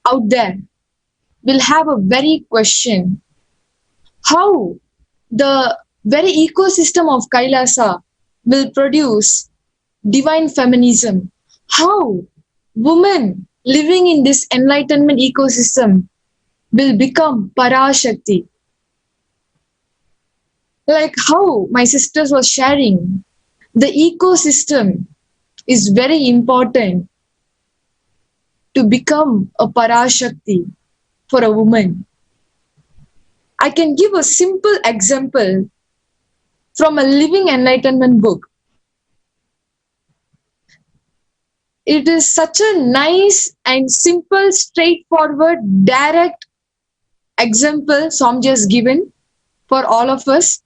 out there will have a very question: how the very ecosystem of Kailasa will produce divine feminism? How women living in this enlightenment ecosystem will become Parashakti? Like how my sisters was sharing, the ecosystem is very important to become a Parashakti for a woman. I can give a simple example from a living enlightenment book. It is such a nice and simple, straightforward, direct example Swamiji has given for all of us.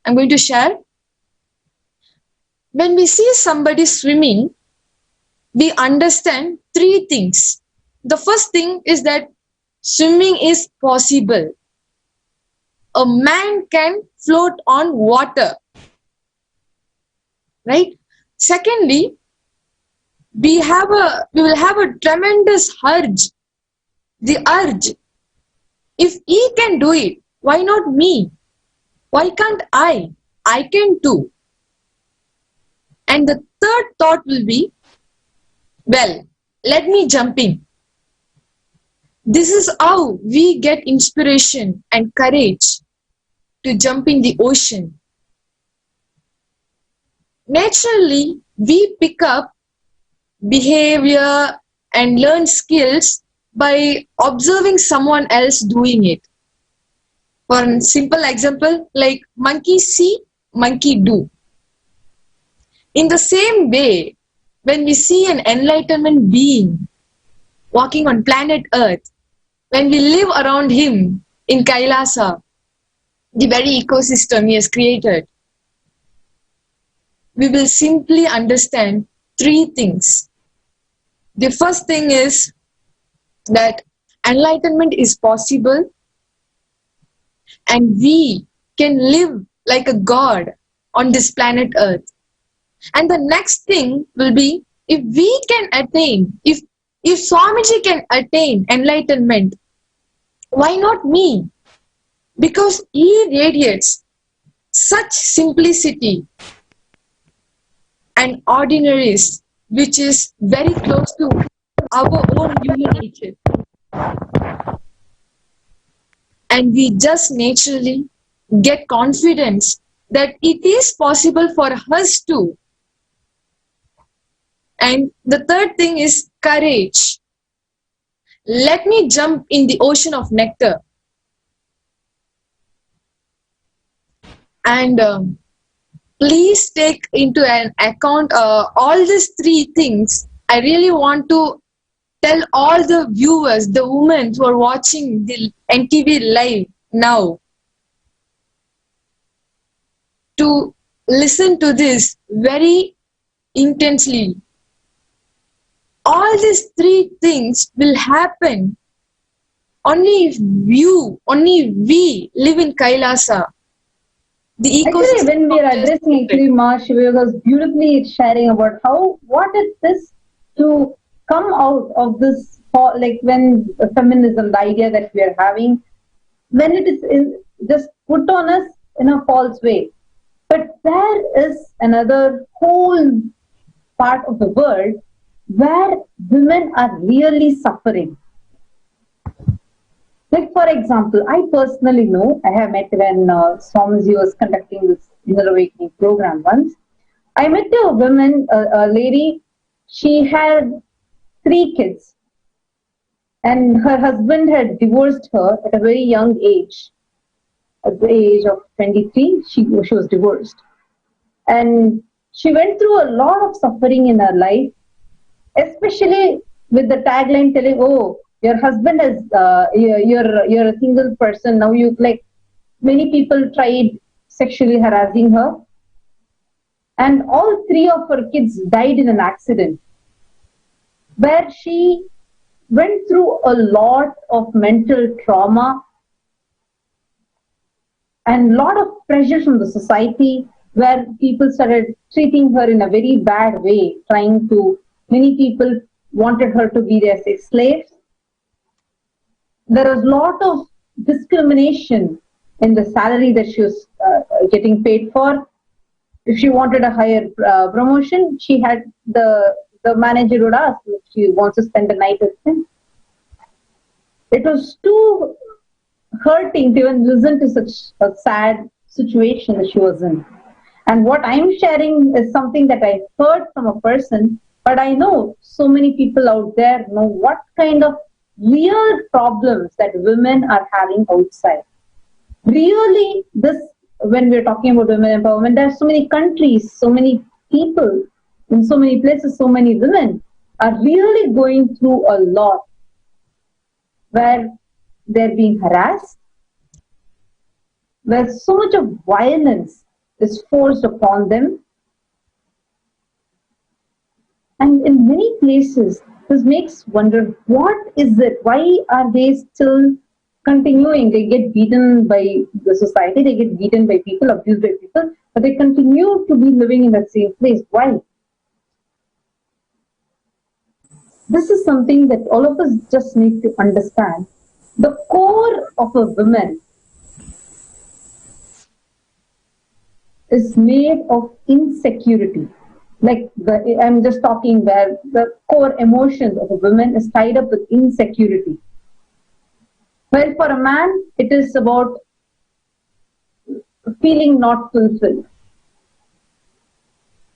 I'm going to share. When we see somebody swimming, we understand three things. The first thing is that swimming is possible. A man can float on water, right? Secondly, we will have a tremendous urge. The urge. If he can do it, why not me? Why can't I? I can too. And the third thought will be, well, let me jump in. This is how we get inspiration and courage to jump in the ocean. Naturally, we pick up behavior and learn skills by observing someone else doing it. For a simple example, like monkey see, monkey do. In the same way, when we see an enlightenment being walking on planet Earth, when we live around him in Kailasa, the very ecosystem he has created, we will simply understand three things. The first thing is that enlightenment is possible and we can live like a god on this planet Earth. And the next thing will be, if we can attain, if Swamiji can attain enlightenment, why not me? Because he radiates such simplicity and ordinaries, which is very close to our own human nature. And we just naturally get confidence that it is possible for us too. And the third thing is courage. Let me jump in the ocean of nectar. And please take into an account all these three things. I really want to tell all the viewers, the women who are watching the NTV live now, to listen to this very intensely. All these three things will happen only if we live in Kailasa. The ecosystem. Actually, when we are addressing Mahashiva was beautifully sharing about what is this to come out of this, like when feminism, the idea that we are having, when it is just put on us in a false way. But there is another whole part of the world where women are really suffering. Like, for example, I personally know, I have met when Swamiji was conducting this Inner Awakening program once. I met a woman, a lady, she had 3 kids. And her husband had divorced her at a very young age. At the age of 23, she was divorced. And she went through a lot of suffering in her life, especially with the tagline telling, oh, your husband is, you're a single person. Now you, like, many people tried sexually harassing her. And all 3 of her kids died in an accident, where she went through a lot of mental trauma and a lot of pressure from the society, where people started treating her in a very bad way, many people wanted her to be their sex slaves. There was a lot of discrimination in the salary that she was getting paid for. If she wanted a higher promotion, she had the manager would ask if she wants to spend the night with him. It was too hurting to even listen to such a sad situation that she was in. And what I'm sharing is something that I heard from a person, but I know so many people out there know what kind of real problems that women are having outside. Really, when we're talking about women empowerment, there are so many countries, so many people, in so many places, so many women are really going through a lot, where they're being harassed, where so much of violence is forced upon them. And in many places, this makes wonder, what is it? Why are they still continuing? They get beaten by the society, they get beaten by people, abused by people, but they continue to be living in that same place. Why? This is something that all of us just need to understand. The core of a woman is made of insecurity. Like, I'm just talking where the core emotions of a woman is tied up with insecurity. Well, for a man, it is about feeling not fulfilled.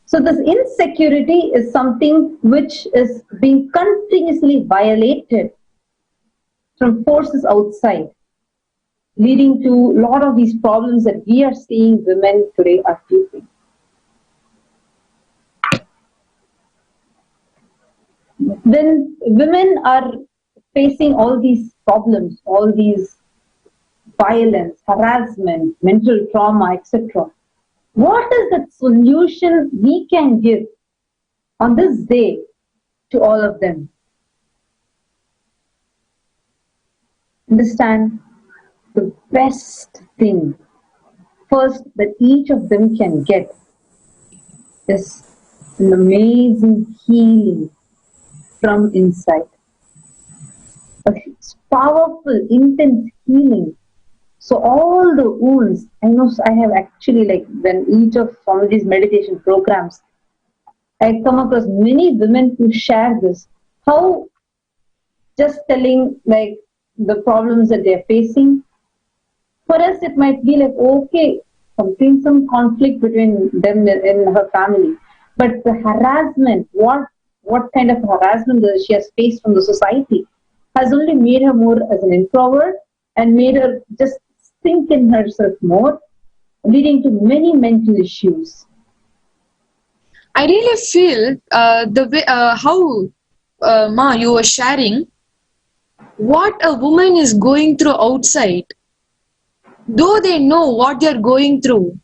So this insecurity is something which is being continuously violated from forces outside, leading to a lot of these problems that we are seeing women today are facing. When women are facing all these problems, all these violence, harassment, mental trauma, etc., what is the solution we can give on this day to all of them? understand the best thing first that each of them can get is an amazing healing from inside. A powerful, intense healing. So all the wounds, I know I have actually, like, when each of some of these meditation programs, I come across many women who share this, how just telling like the problems that they're facing. For us, it might be like, okay, some conflict between them in her family. But the harassment, what kind of harassment that she has faced from the society has only made her more as an introvert and made her just think in herself more, leading to many mental issues. I really feel the way how Ma you were sharing what a woman is going through outside, though they know what they're going through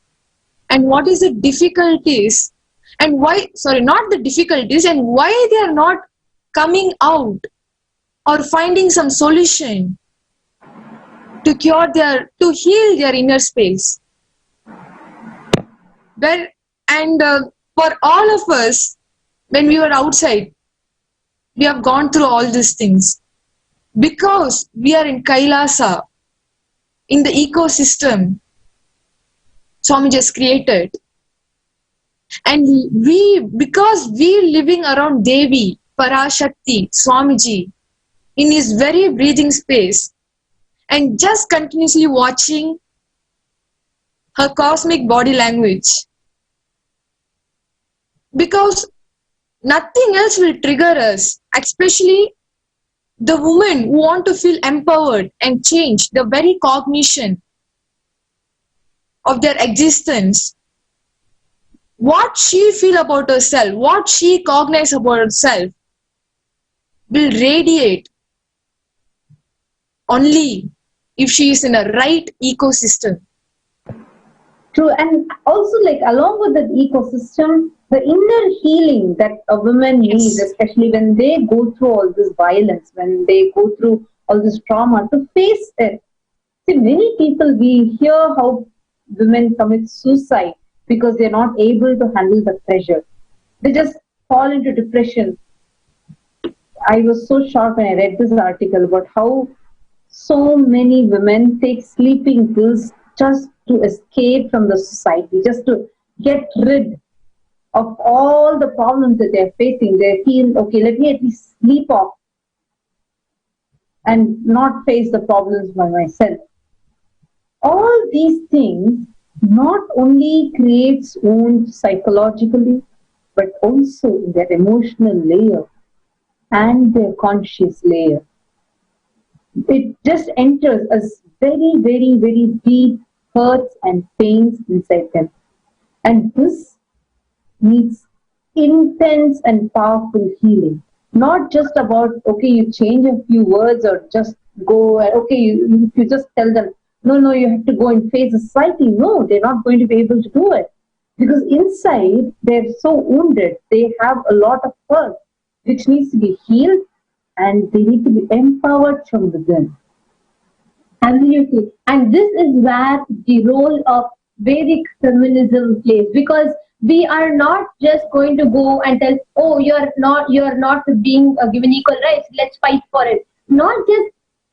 and what is the difficulties and why, sorry, not the difficulties, and why they are not coming out or finding some solution to cure to heal their inner space. Well, and for all of us, when we were outside, we have gone through all these things because we are in Kailasa, in the ecosystem Swami just created. And because we living around Devi, Parashakti, Swamiji, in his very breathing space, and just continuously watching her cosmic body language. Because nothing else will trigger us, especially the women who want to feel empowered and change the very cognition of their existence. What she feel about herself, what she cognize about herself will radiate only if she is in a right ecosystem. True, and also like along with the ecosystem, the inner healing that a woman needs, especially when they go through all this violence, when they go through all this trauma, to face it. See, many people, we hear how women commit suicide because they're not able to handle the pressure. They just fall into depression. I was so shocked when I read this article about how so many women take sleeping pills just to escape from the society, just to get rid of all the problems that they're facing. They feel, okay, let me at least sleep off and not face the problems by myself. All these things not only creates wounds psychologically, but also in their emotional layer and their conscious layer. It just enters as very, very, very deep hurts and pains inside them. And this needs intense and powerful healing. Not just about, okay, you change a few words or just go, okay, you just tell them, no, you have to go and face the society. No, they're not going to be able to do it. Because inside, they're so wounded. They have a lot of hurt, which needs to be healed, and they need to be empowered from within. Absolutely. And this is where the role of Vedic feminism plays, because we are not just going to go and tell, oh, you're not being given equal rights, let's fight for it. Not just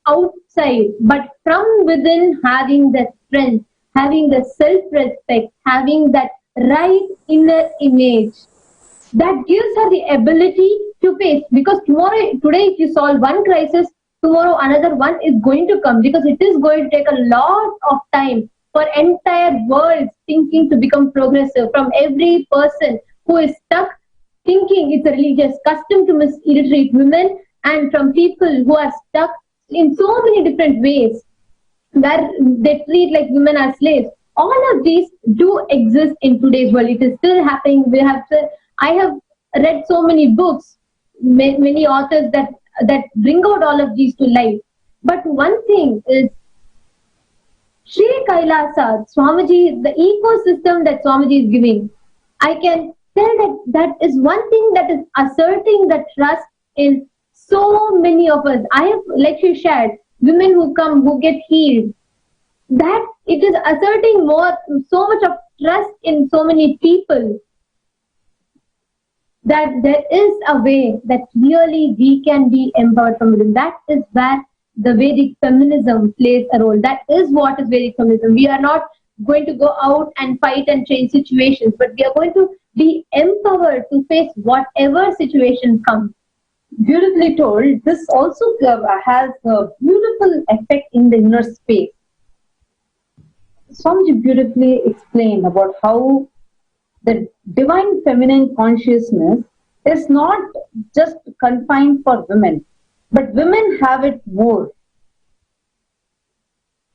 outside, but from within, having the strength, having the self-respect, having that right inner image that gives her the ability to face. Because today, if you solve one crisis, tomorrow another one is going to come, because it is going to take a lot of time for entire worlds thinking to become progressive, from every person who is stuck thinking it's a religious custom to illiterate women, and from people who are stuck in so many different ways where they treat like women as slaves. All of these do exist in today's world. It is still happening. I have read so many books, many authors that bring out all of these to life. But one thing is, Sri Kailasa, Swamiji, the ecosystem that Swamiji is giving, I can tell that is one thing that is asserting the trust in so many of us. I have, like she shared, women who come, who get healed, that it is asserting so much of trust in so many people, that there is a way that really we can be empowered from within. That is where the Vedic feminism plays a role. That is what is Vedic feminism. We are not going to go out and fight and change situations, but we are going to be empowered to face whatever situation comes. Beautifully told. This also has a beautiful effect in the inner space. Swamiji beautifully explained about how the divine feminine consciousness is not just confined for women, but women have it more.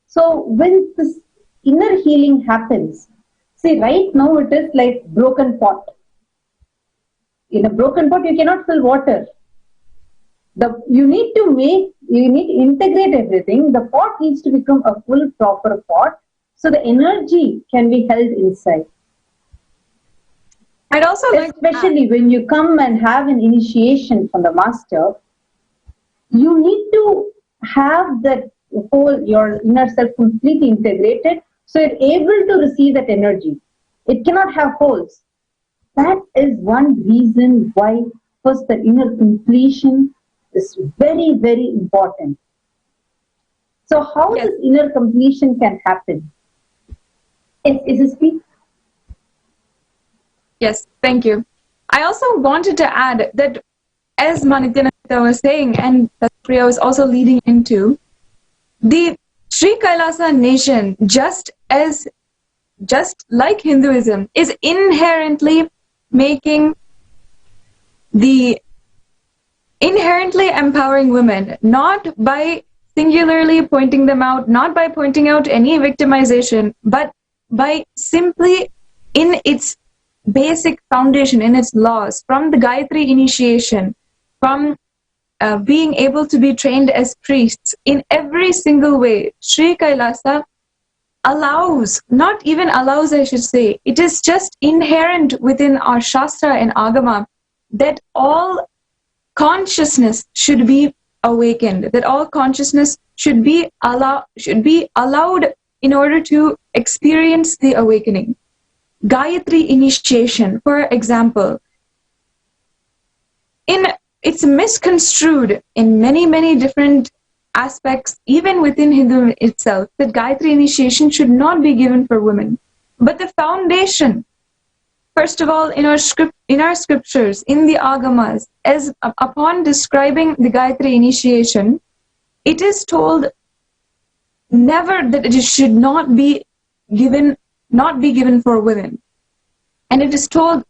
So when this inner healing happens, see, right now it is like broken pot. In a broken pot, you cannot fill water. You need to integrate everything. The pot needs to become a full proper pot, so the energy can be held inside. I'd also like to Especially when you come and have an initiation from the master, you need to have that whole, your inner self completely integrated, so you're able to receive that energy. It cannot have holes. That is one reason why first the inner completion is very, very important. So how this inner completion can happen? Is it speak? Yes, thank you. I also wanted to add that, as Nithyananda was saying, and that Priya was also leading into, the Sri Kailasa nation, just like Hinduism, is inherently empowering women, not by singularly pointing them out, not by pointing out any victimization, but by simply in its basic foundation, in its laws, from the Gayatri initiation, from being able to be trained as priests, in every single way, Sri Kailasa allows, not even allows, I should say, it is just inherent within our Shastra and Agama that all consciousness should be awakened, that all consciousness should be allowed in order to experience the awakening. Gayatri initiation, for example, it's misconstrued in many, many different aspects, even within Hinduism itself, that Gayatri initiation should not be given for women. But the foundation, first of all, in our scriptures, in the Agamas, as upon describing the Gayatri initiation, it is told never that it should not be given for women. And it is told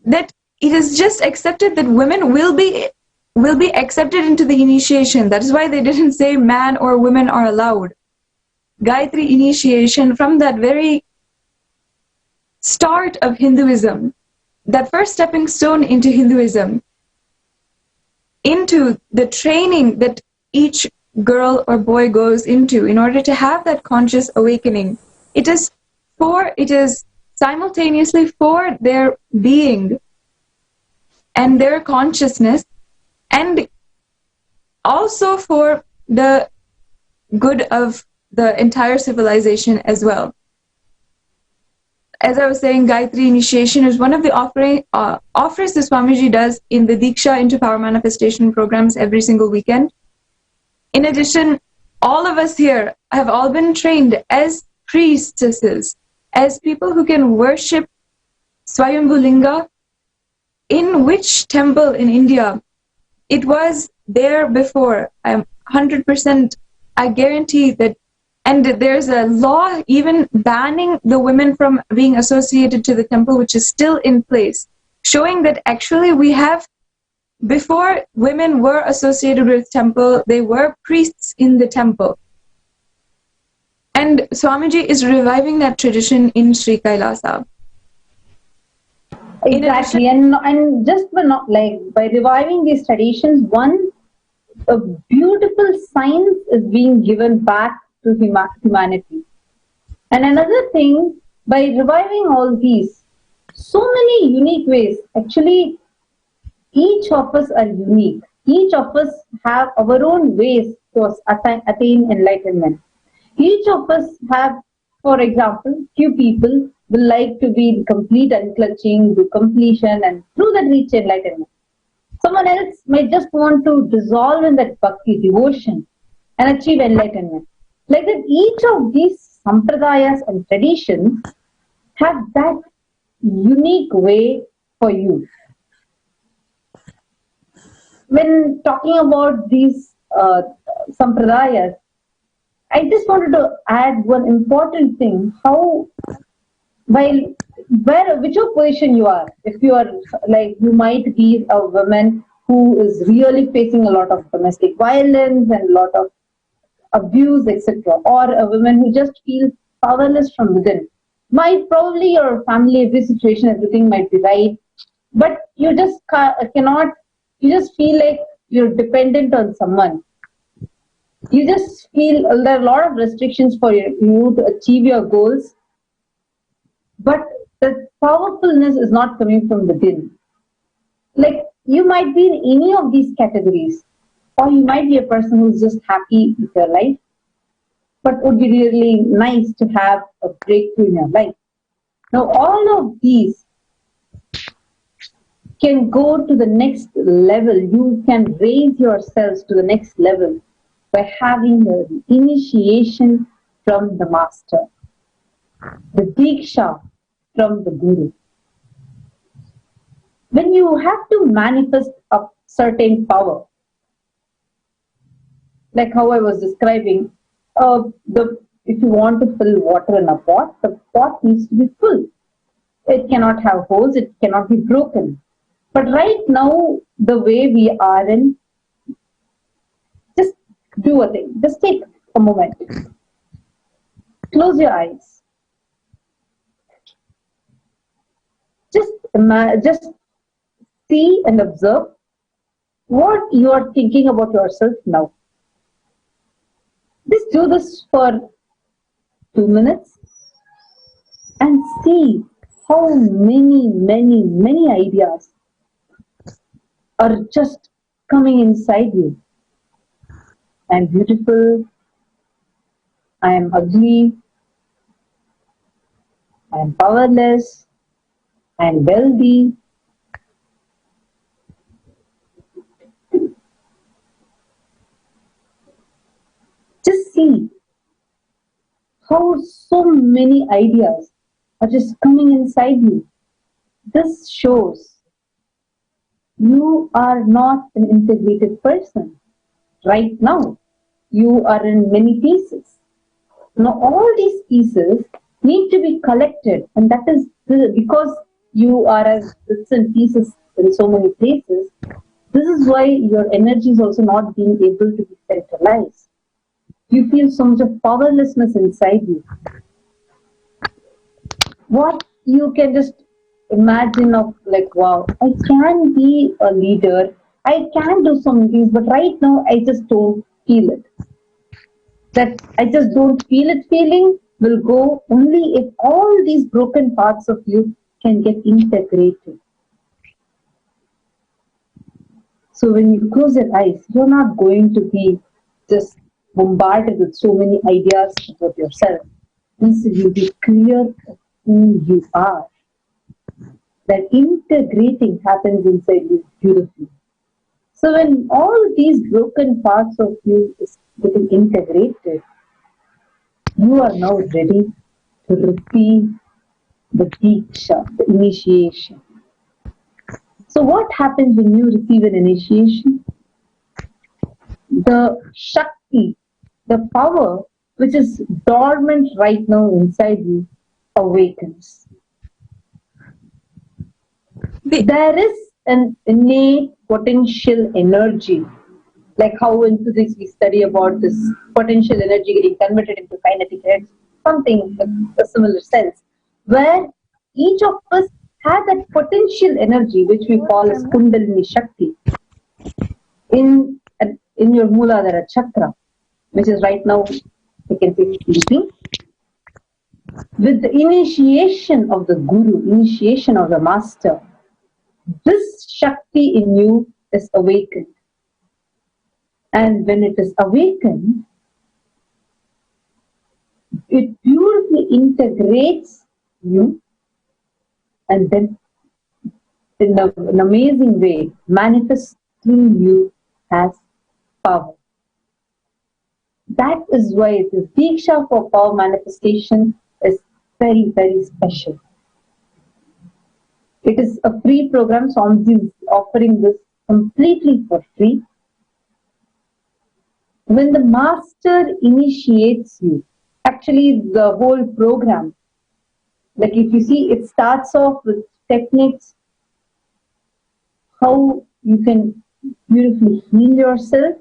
that it is just accepted that women will be accepted into the initiation. That is why they didn't say man or women are allowed. Gayatri initiation, from that very start of Hinduism, that first stepping stone into Hinduism, into the training that each girl or boy goes into in order to have that conscious awakening, it is simultaneously for their being and their consciousness, and also for the good of the entire civilization as well. As I was saying, Gayatri initiation is one of the offers the Swamiji does in the Diksha into Power Manifestation programs every single weekend. In addition, all of us here have all been trained as priestesses, as people who can worship Swayambhu Linga, in which temple in India it was there before. I'm 100%, I guarantee that. And there's a law even banning the women from being associated to the temple, which is still in place, showing that actually we have, before women were associated with temple, they were priests in the temple. And Swamiji is reviving that tradition in Sri Kailasa. Exactly, and just but not like by reviving these traditions, a beautiful science is being given back to humanity. And another thing, by reviving all these, so many unique ways, actually each of us are unique. Each of us have our own ways to attain enlightenment. Each of us have, for example, few people will like to be in complete unclutching, do completion, and through that reach enlightenment. Someone else may just want to dissolve in that bhakti, devotion, and achieve enlightenment. Like that, each of these sampradayas and traditions have that unique way for you. When talking about these sampradayas, I just wanted to add one important thing. How, whichever position you are, if you are like, you might be a woman who is really facing a lot of domestic violence and a lot of abuse, etc., or a woman who just feels powerless from within. Might probably your family, every situation, everything might be right, but you just cannot. You just feel like you're dependent on someone. You just feel there are a lot of restrictions for you to achieve your goals, but the powerfulness is not coming from within. Like, you might be in any of these categories, or you might be a person who's just happy with your life, but would be really nice to have a breakthrough in your life. Now, all of these can go to the next level. You can raise yourselves to the next level by having the initiation from the master, the diksha from the guru. When you have to manifest a certain power, like how I was describing, if you want to fill water in a pot, the pot needs to be full. It cannot have holes, it cannot be broken. But right now, the way we are in, just do a thing. Just take a moment. Close your eyes. Just see and observe what you are thinking about yourself now. Just do this for 2 minutes and see how many ideas are just coming inside you. I am beautiful. I am ugly. I am powerless. I am wealthy. Just see how so many ideas are just coming inside you. This shows you are not an integrated person. Right now, you are in many pieces. Now, all these pieces need to be collected, and that is because you are as bits and pieces in so many places. This is why your energy is also not being able to be centralized. You feel so much of powerlessness inside you. What you can just imagine of, like, wow, I can be a leader, I can do some things, but right now I just don't feel it. That I just don't feel it feeling will go only if all these broken parts of you can get integrated. So when you close your eyes, you're not going to be just bombarded with so many ideas about yourself. Instead, you'll be clear of who you are. That integrating happens inside you beautifully. So when all these broken parts of you is getting integrated, you are now ready to receive the diksha, the initiation. So what happens when you receive an initiation? The Shakti, the power which is dormant right now inside you, awakens. There is an innate potential energy, like how in physics we study about this potential energy getting converted into kinetic energy, something in a similar sense, where each of us has that potential energy which we call as Kundalini Shakti in your Mooladhara chakra, which is right now, you can say, sleeping. With the initiation of the Guru, initiation of the Master, this Shakti in you is awakened. And when it is awakened, it beautifully integrates you and then in an amazing way manifests through you as power. That is why the Diksha for power manifestation is very, very special. It is a free program, Swamiji is offering this completely for free. When the master initiates you, actually the whole program, like if you see, it starts off with techniques, how you can beautifully heal yourself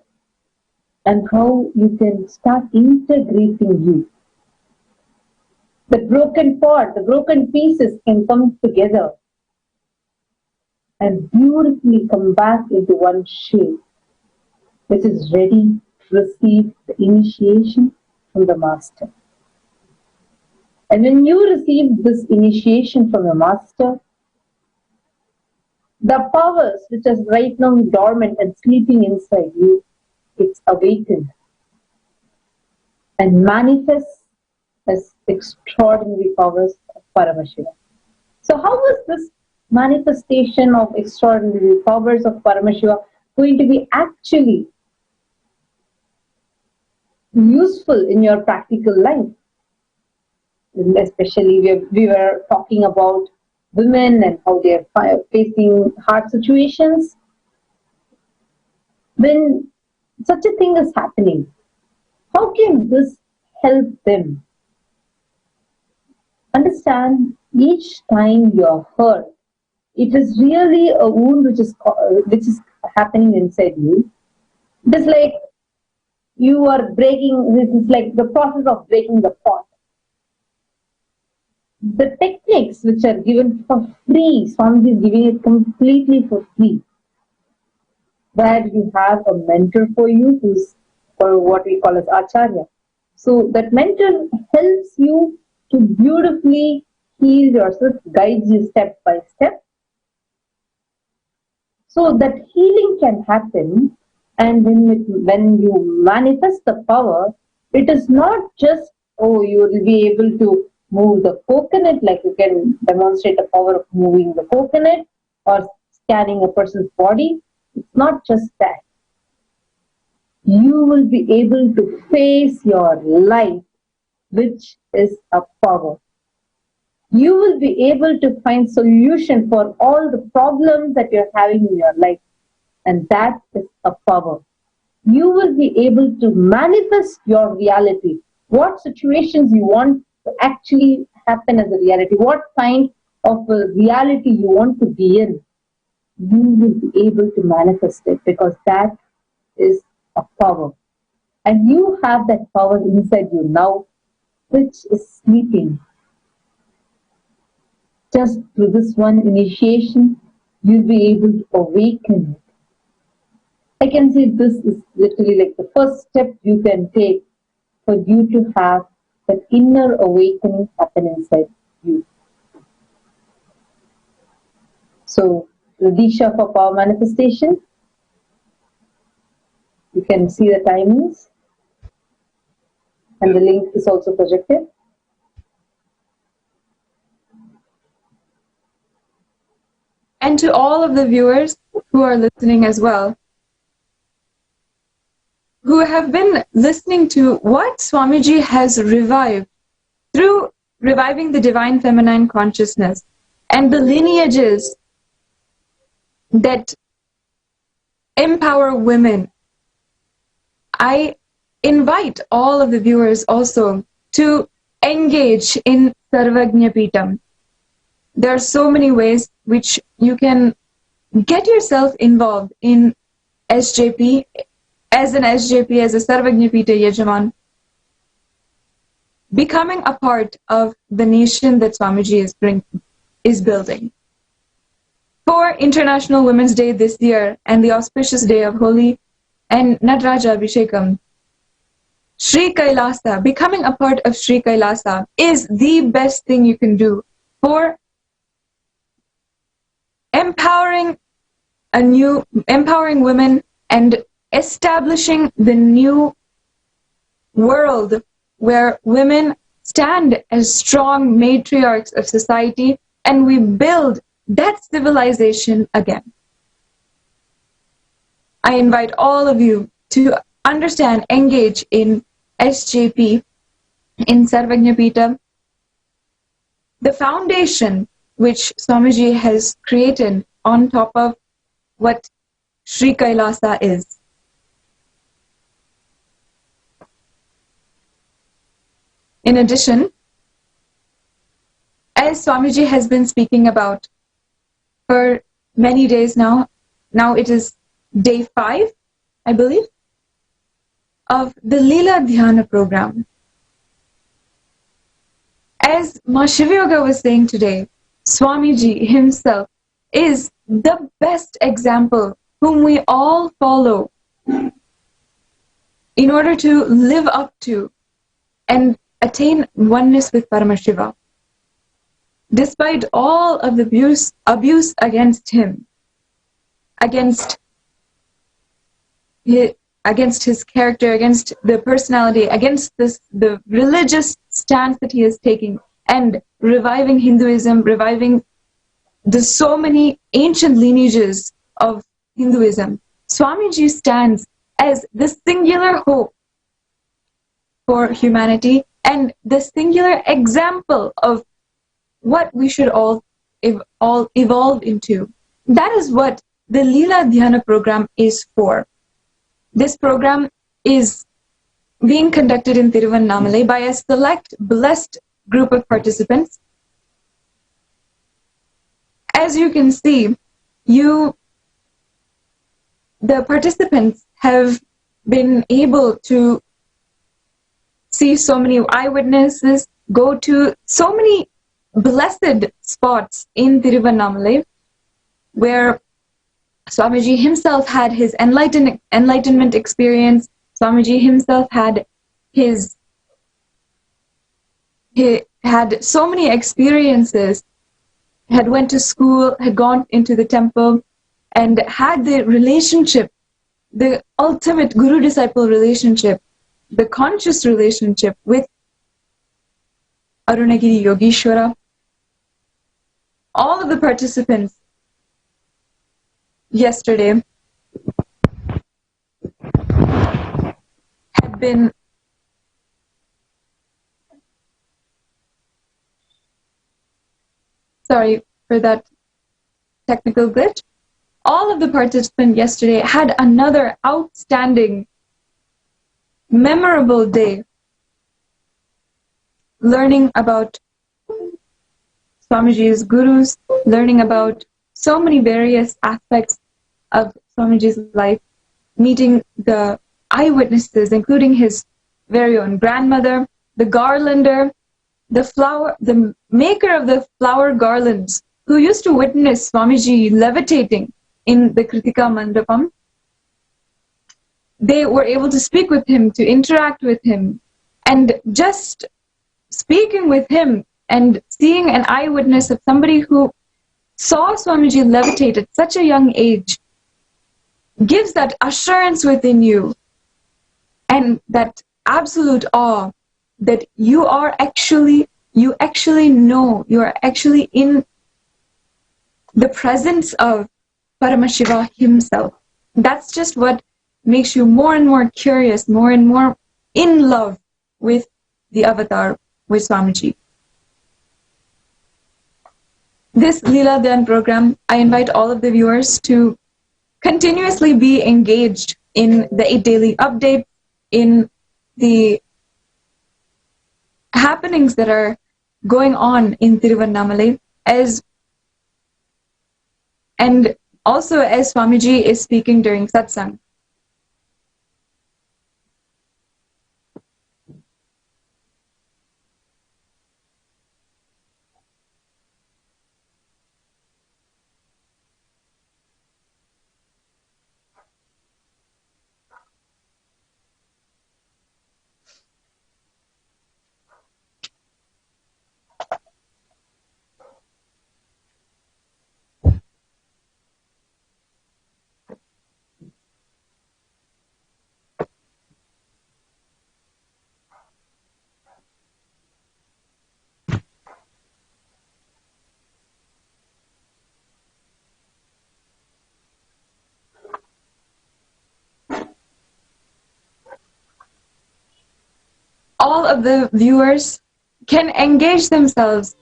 and how you can start integrating you. The broken part, the broken pieces can come together and beautifully come back into one shape, which is ready to receive the initiation from the master. And when you receive this initiation from the master, the powers which are right now dormant and sleeping inside you, it's awakened and manifests as extraordinary powers of Paramashiva. So how is this manifestation of extraordinary powers of Paramashiva going to be actually useful in your practical life? And especially we were talking about women and how they are facing hard situations. When such a thing is happening, how can this help them? Understand, each time you are hurt, it is really a wound which is happening inside you. It is like you are breaking, this is like the process of breaking the pot. The techniques which are given for free, Swamiji is giving it completely for free, where you have a mentor for you who's, or what we call as Acharya. So that mentor helps you to beautifully heal yourself, guides you step by step. So that healing can happen, and when you manifest the power, it is not just, oh, you will be able to move the coconut, like you can demonstrate the power of moving the coconut or scanning a person's body. It's not just that. You will be able to face your life, which is a power. You will be able to find solution for all the problems that you're having in your life, and that is a power. You will be able to manifest your reality. What situations you want to actually happen as a reality, what kind of a reality you want to be in, you will be able to manifest it, because that is a power. And you have that power inside you now, which is sleeping. Just through this one initiation, you'll be able to awaken it. I can say this is literally like the first step you can take for you to have that inner awakening happen inside you. So, the Diksha for power manifestation, you can see the timings, and the link is also projected. And to all of the viewers who are listening as well, who have been listening to what Swamiji has revived through reviving the divine feminine consciousness and the lineages that empower women, I invite all of the viewers also to engage in Sarvajna Pitam. There are so many ways which you can get yourself involved in SJP, as an SJP, as a Sarvajna Pita Yajaman, becoming a part of the nation that Swamiji is building. For International Women's Day this year and the auspicious day of Holi and Natraja Abhishekam, Sri Kailasa, becoming a part of Sri Kailasa is the best thing you can do for empowering women and establishing the new world where women stand as strong matriarchs of society, and we build that civilization again. I invite all of you to understand, engage in SJP, in Sarvajñapita, the foundation which Swamiji has created on top of what Sri Kailasa is. In addition, as Swamiji has been speaking about for many days now it is day 5, I believe, of the Leela Dhyana program. As Ma Shiva Yoga was saying today, Swamiji himself is the best example whom we all follow in order to live up to and attain oneness with Paramashiva. Despite all of the abuse against him, against his character, against the personality, against the religious stance that he is taking, and reviving Hinduism, reviving the so many ancient lineages of Hinduism, Swamiji stands as the singular hope for humanity and the singular example of what we should all evolve into. That is what the Leela Dhyana program is for. This program is being conducted in Tiruvannamalai by a select, blessed group of participants. As you can see, the participants have been able to see so many eyewitnesses, go to so many blessed spots in Tiruvannamalai, where Swamiji himself had his enlightenment experience. Swamiji himself he had so many experiences, had went to school, had gone into the temple, and had the relationship, the ultimate guru-disciple relationship, the conscious relationship with Arunagiri Yogeshwara. All of the participants yesterday had been sorry for that technical glitch. All of the participants yesterday had another outstanding, memorable day learning about Swamiji's gurus, learning about so many various aspects of Swamiji's life, meeting the eyewitnesses, including his very own grandmother, the garlander, the maker of the flower garlands, who used to witness Swamiji levitating in the Kritika Mandapam. They were able to speak with him, to interact with him, and just speaking with him and seeing an eyewitness of somebody who saw Swamiji levitate at such a young age gives that assurance within you and that absolute awe that you actually know, you are actually in the presence of Paramashiva himself. That's just what makes you more and more curious, more and more in love with the avatar, with Swamiji. This Leela Dhyan program, I invite all of the viewers to continuously be engaged in the 8 daily updates, in the happenings that are going on in Tiruvannamalai, and also as Swamiji is speaking during satsang. all of the viewers can engage themselves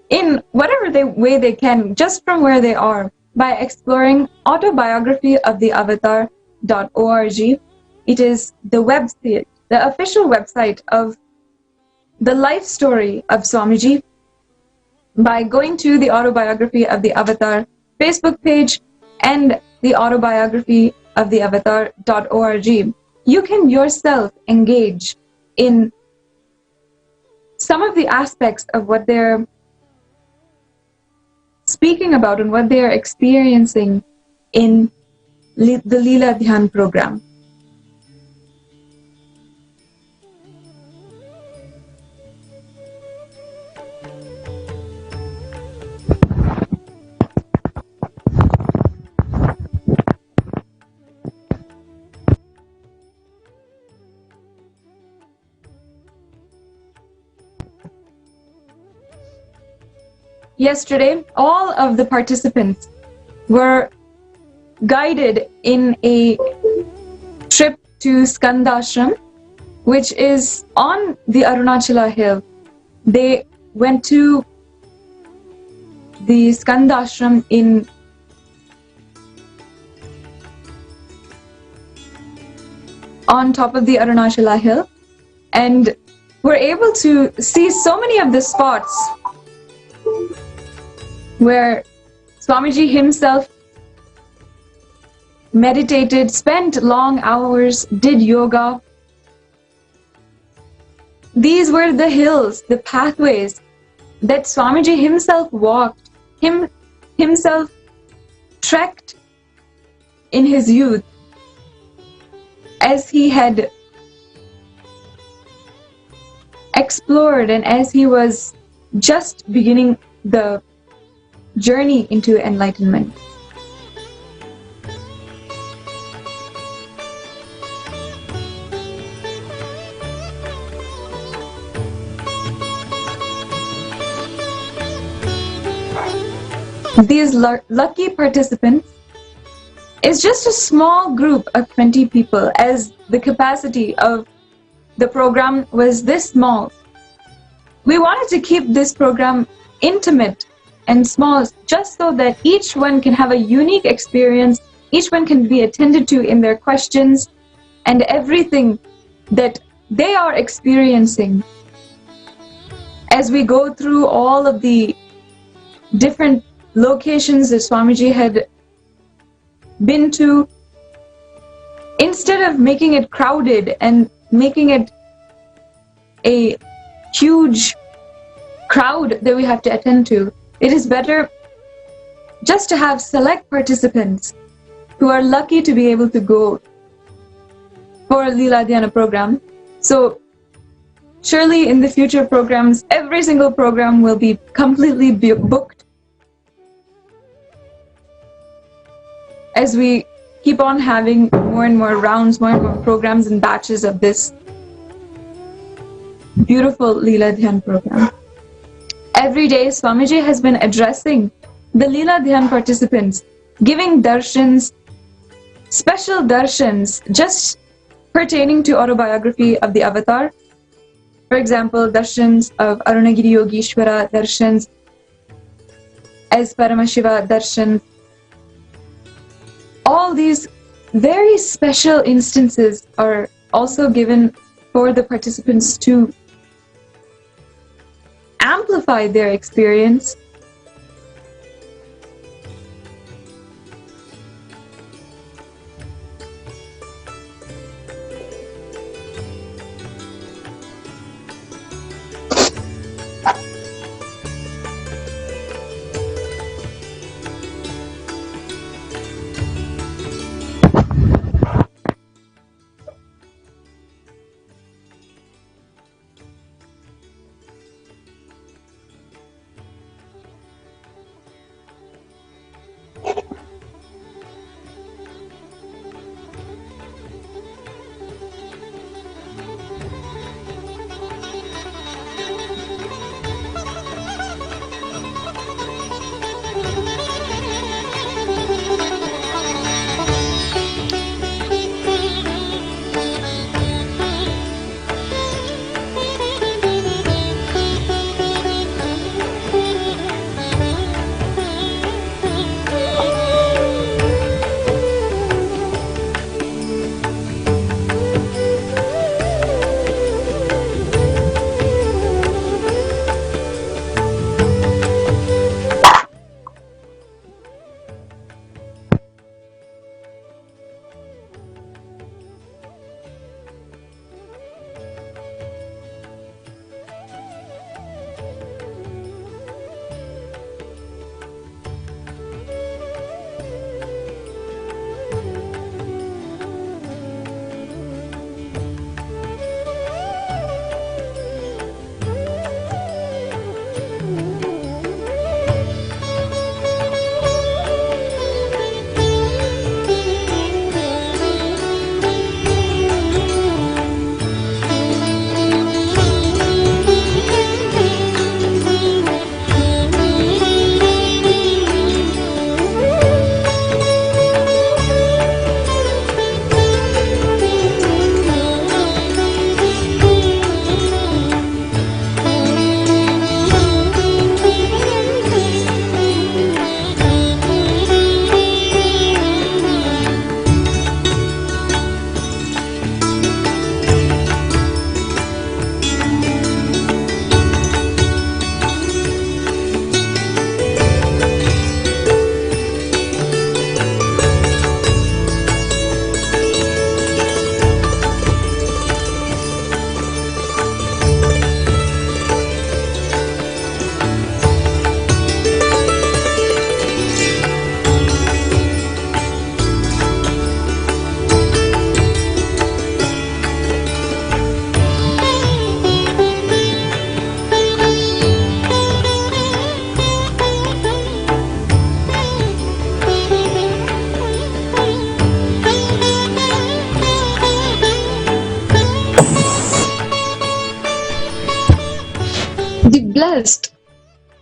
in whatever way they can, just from where they are, by exploring autobiographyoftheavatar.org. It is the website, the official website of the life story of Swamiji. By going to the Autobiography of the Avatar Facebook page and the Autobiography of the Avatar.org, you can yourself engage in some of the aspects of what they're speaking about and what they are experiencing in the Leela Dhyan program. Yesterday, all of the participants were guided in a trip to Skandashram, which is on the Arunachala hill. They went to the Skandashram on top of the Arunachala hill, and were able to see so many of the spots where Swamiji himself meditated, spent long hours, did yoga. These were the hills, the pathways that Swamiji himself walked, himself trekked in his youth, as he had explored and as he was just beginning the journey into enlightenment. These lucky participants is just a small group of 20 people, as the capacity of the program was this small. We wanted to keep this program intimate and small, just so that each one can have a unique experience, each one can be attended to in their questions and everything that they are experiencing. As we go through all of the different locations that Swamiji had been to, instead of making it crowded and making it a huge crowd that we have to attend to, it is better just to have select participants who are lucky to be able to go for a Leela Dhyana program. So surely in the future programs, every single program will be completely booked, as we keep on having more and more rounds, more and more programs and batches of this beautiful Leela Dhyan program. Every day, Swamiji has been addressing the Leela Dhyan participants, giving darshans, special darshans, just pertaining to autobiography of the Avatar. For example, darshans of Arunagiri Yogishwara, darshans as Paramashiva darshans. All these very special instances are also given for the participants to amplify their experience.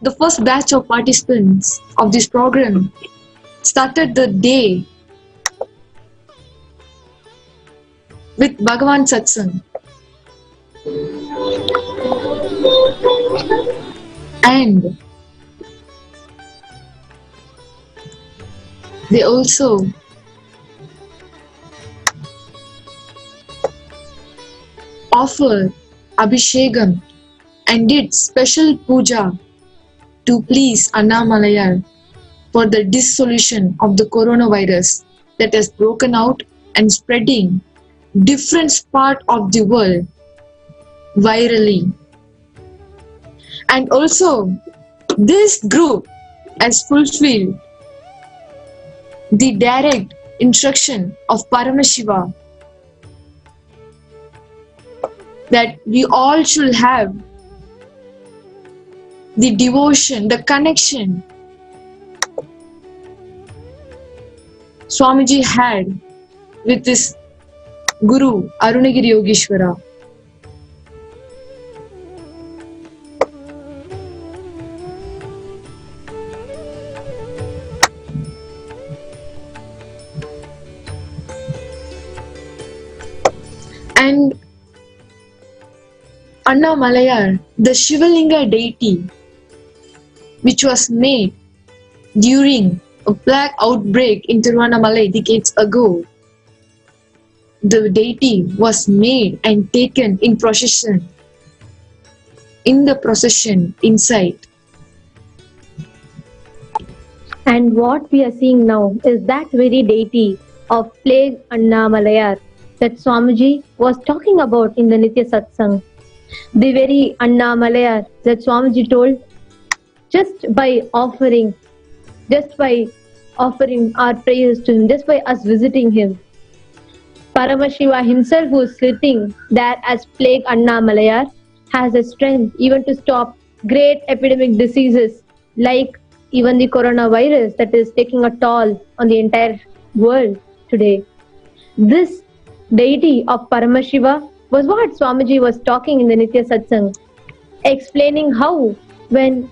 the first batch of participants of this program started the day with Bhagavan Satsang. And they also offered Abhishekam and did special puja to please Annamalaya for the dissolution of the coronavirus that has broken out and spreading different part of the world virally. And also, this group has fulfilled the direct instruction of Paramashiva that we all should have the devotion, the connection Swamiji had with his Guru Arunagiri Yogeshwara. And Annamalaya, the Shivalinga deity, which was made during a plague outbreak in Tiruvannamalai decades ago, the deity was made and taken in procession, inside. And what we are seeing now is that very deity of plague Annamalaya that Swamiji was talking about in the Nitya Satsang. The very Annamalaya that Swamiji told, just by offering our prayers to him, just by us visiting him, Paramashiva himself, who is sitting there as plague Annamalaya, has a strength even to stop great epidemic diseases like even the coronavirus that is taking a toll on the entire world today. This deity of Paramashiva was what Swamiji was talking in the Nitya Satsang, explaining how when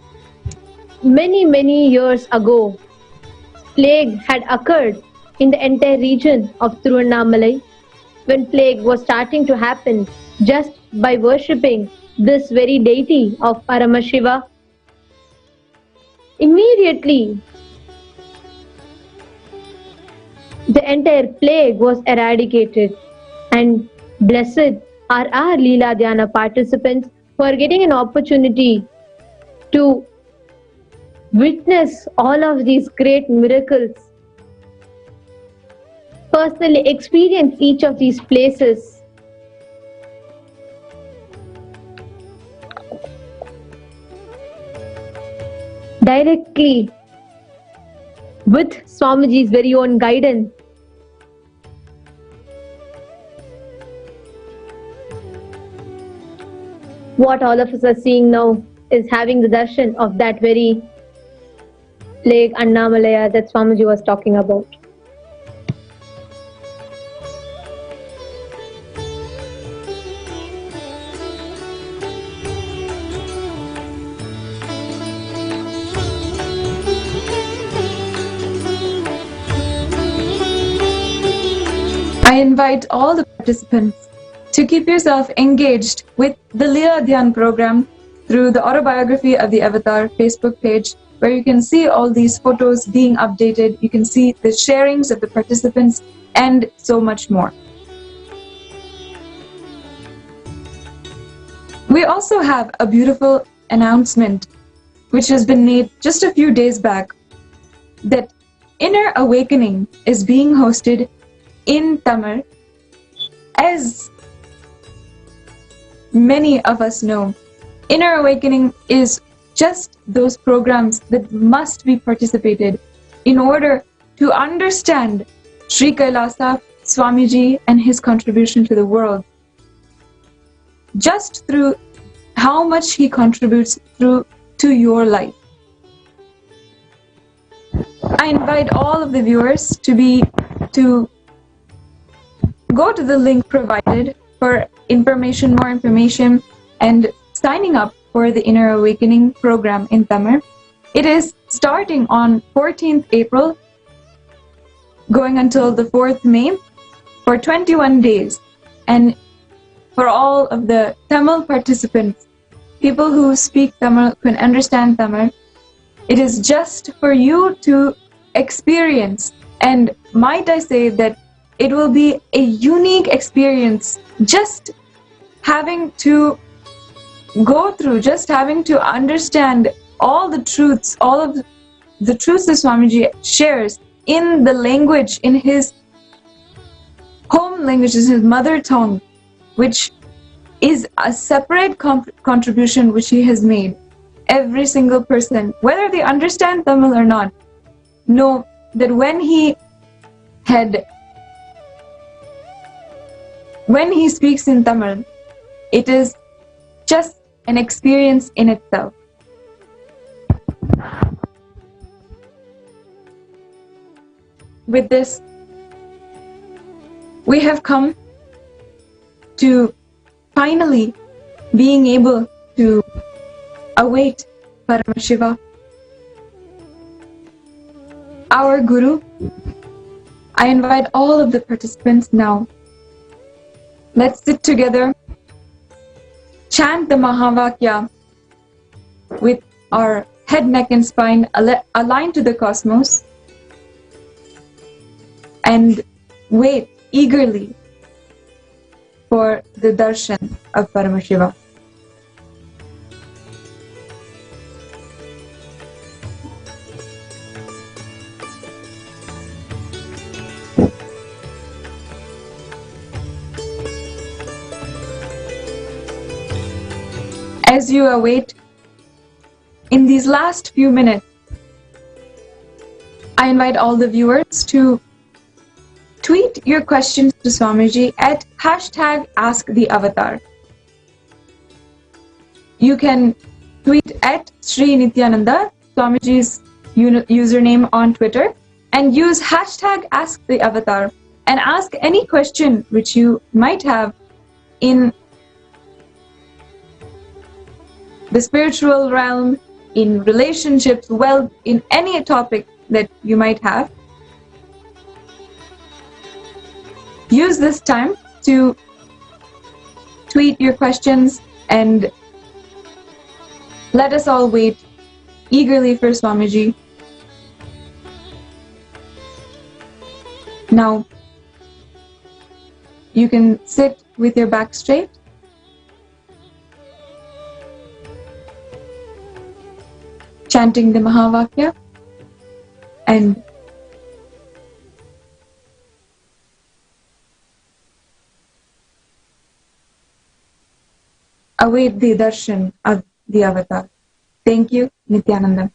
many years ago plague had occurred in the entire region of Tiruvannamalai, when plague was starting to happen just by worshipping this very deity of Paramashiva, immediately the entire plague was eradicated. And blessed are our Leela Dhyana participants who are getting an opportunity to witness all of these great miracles, personally experience each of these places. Directly with Swamiji's very own guidance. What all of us are seeing now is having the darshan of that very plague Annamalaya that Swamiji was talking about. I invite all the participants to keep yourself engaged with the Leela Dhyan program through the Autobiography of the Avatar Facebook page, where you can see all these photos being updated, you can see the sharings of the participants, and so much more. We also have a beautiful announcement which has been made just a few days back, that Inner Awakening is being hosted in Tamil. As many of us know, Inner Awakening is just those programs that must be participated in order to understand Sri Kailasa, Swamiji, and his contribution to the world. Just through how much he contributes to your life. I invite all of the viewers to go to the link provided for more information, and signing up for the Inner Awakening program in Tamil. It is starting on 14th April, going until the 4th May for 21 days. And for all of the Tamil participants, people who speak Tamil, can understand Tamil, it is just for you to experience. And might I say that it will be a unique experience, just having to go through, just having to understand all the truths, all of the truths that Swamiji shares in the language, in his home language, in his mother tongue, which is a separate contribution which he has made. Every single person, whether they understand Tamil or not, know that when he speaks in Tamil, it is just an experience in itself. With this, we have come to finally being able to await Paramashiva, our Guru. I invite all of the participants now. Let's sit together, chant the Mahavakya with our head, neck and spine aligned to the cosmos, and wait eagerly for the darshan of Paramashiva. As you await, in these last few minutes, I invite all the viewers to tweet your questions to Swamiji at #AskTheAvatar. You can tweet at Sri Nithyananda, Swamiji's username on Twitter, and use #AskTheAvatar and ask any question which you might have in the spiritual realm, in relationships, wealth, in any topic that you might have. Use this time to tweet your questions and let us all wait eagerly for Swamiji. Now, you can sit with your back straight, chanting the Mahavakya, and await the darshan of the Avatar. Thank you, Nithyananda.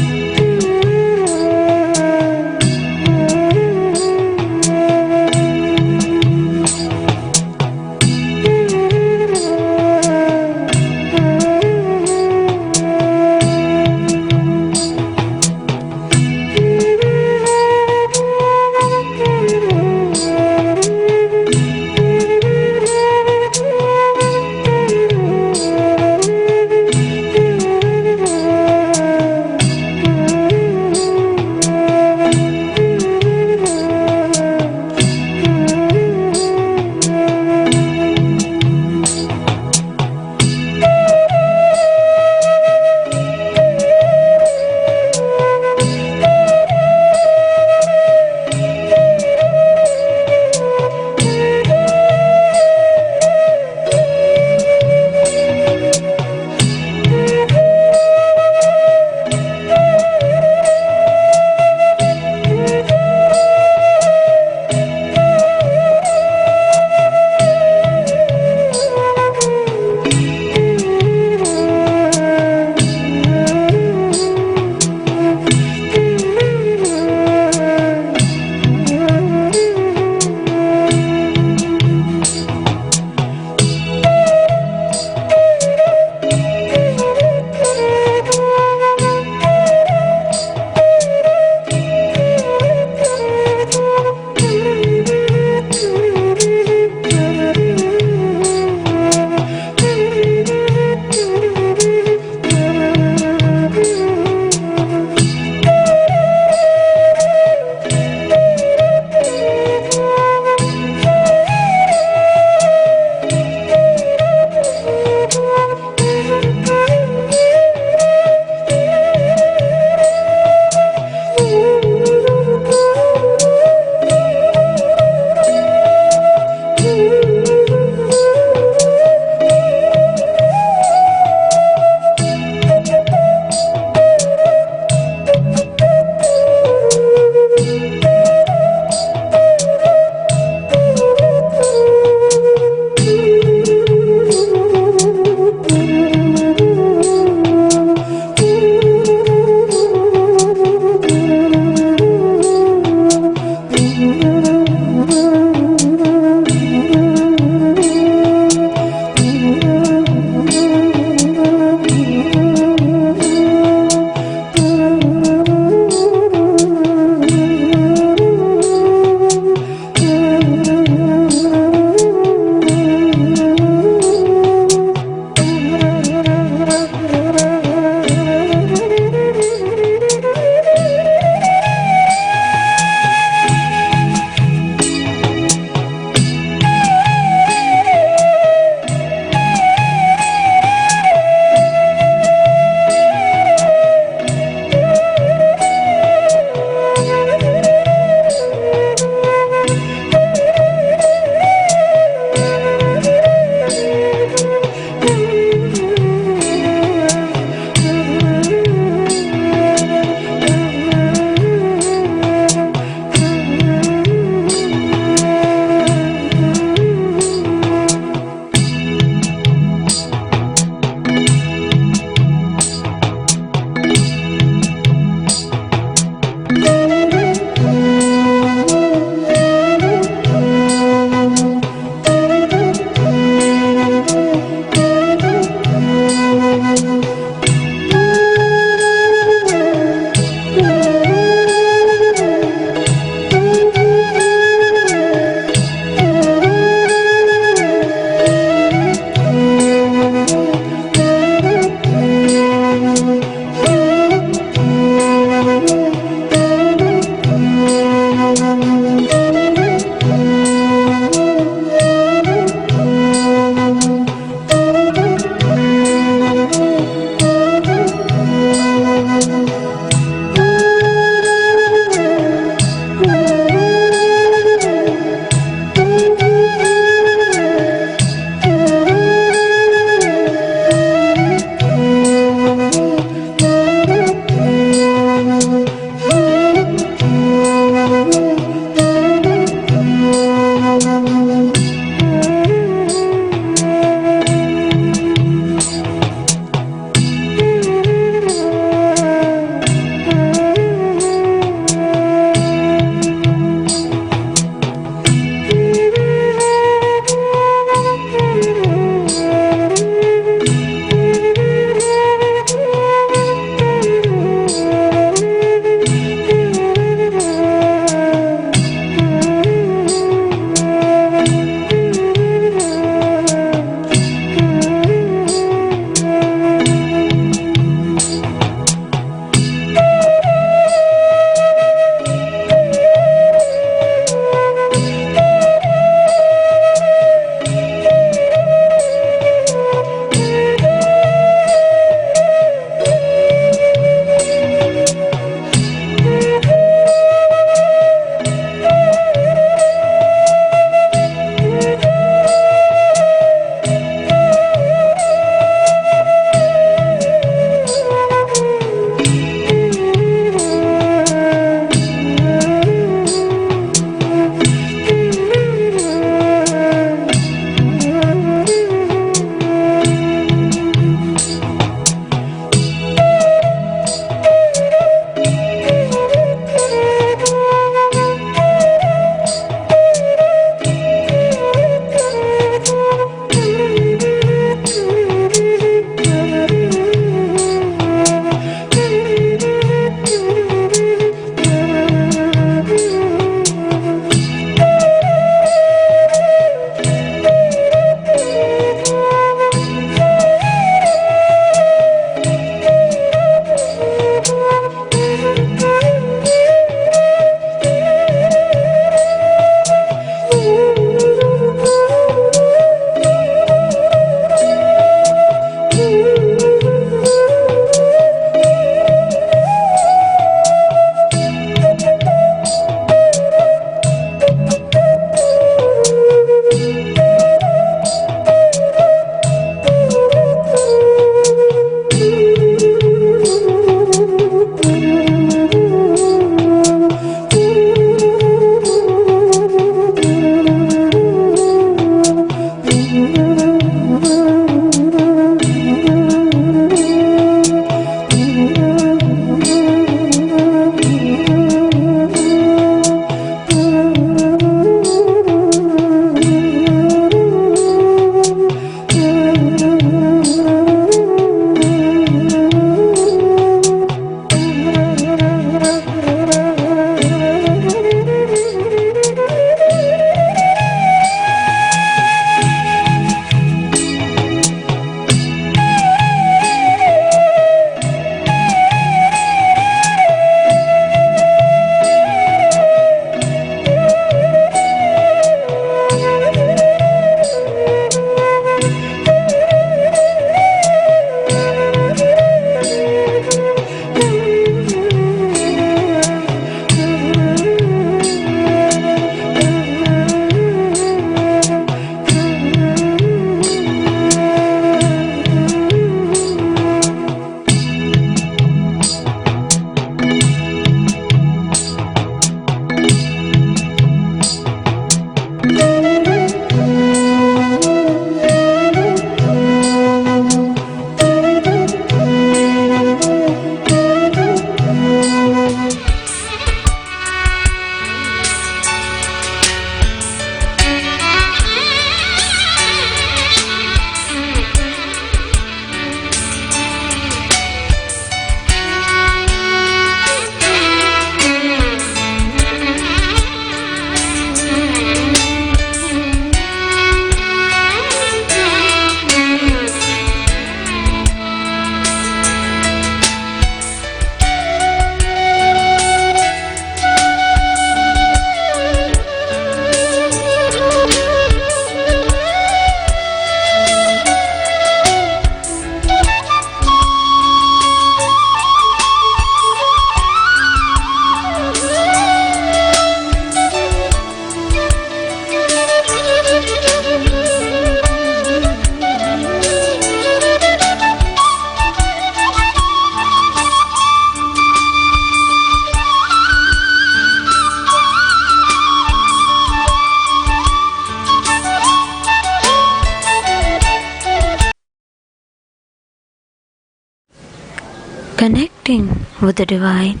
Connecting with the divine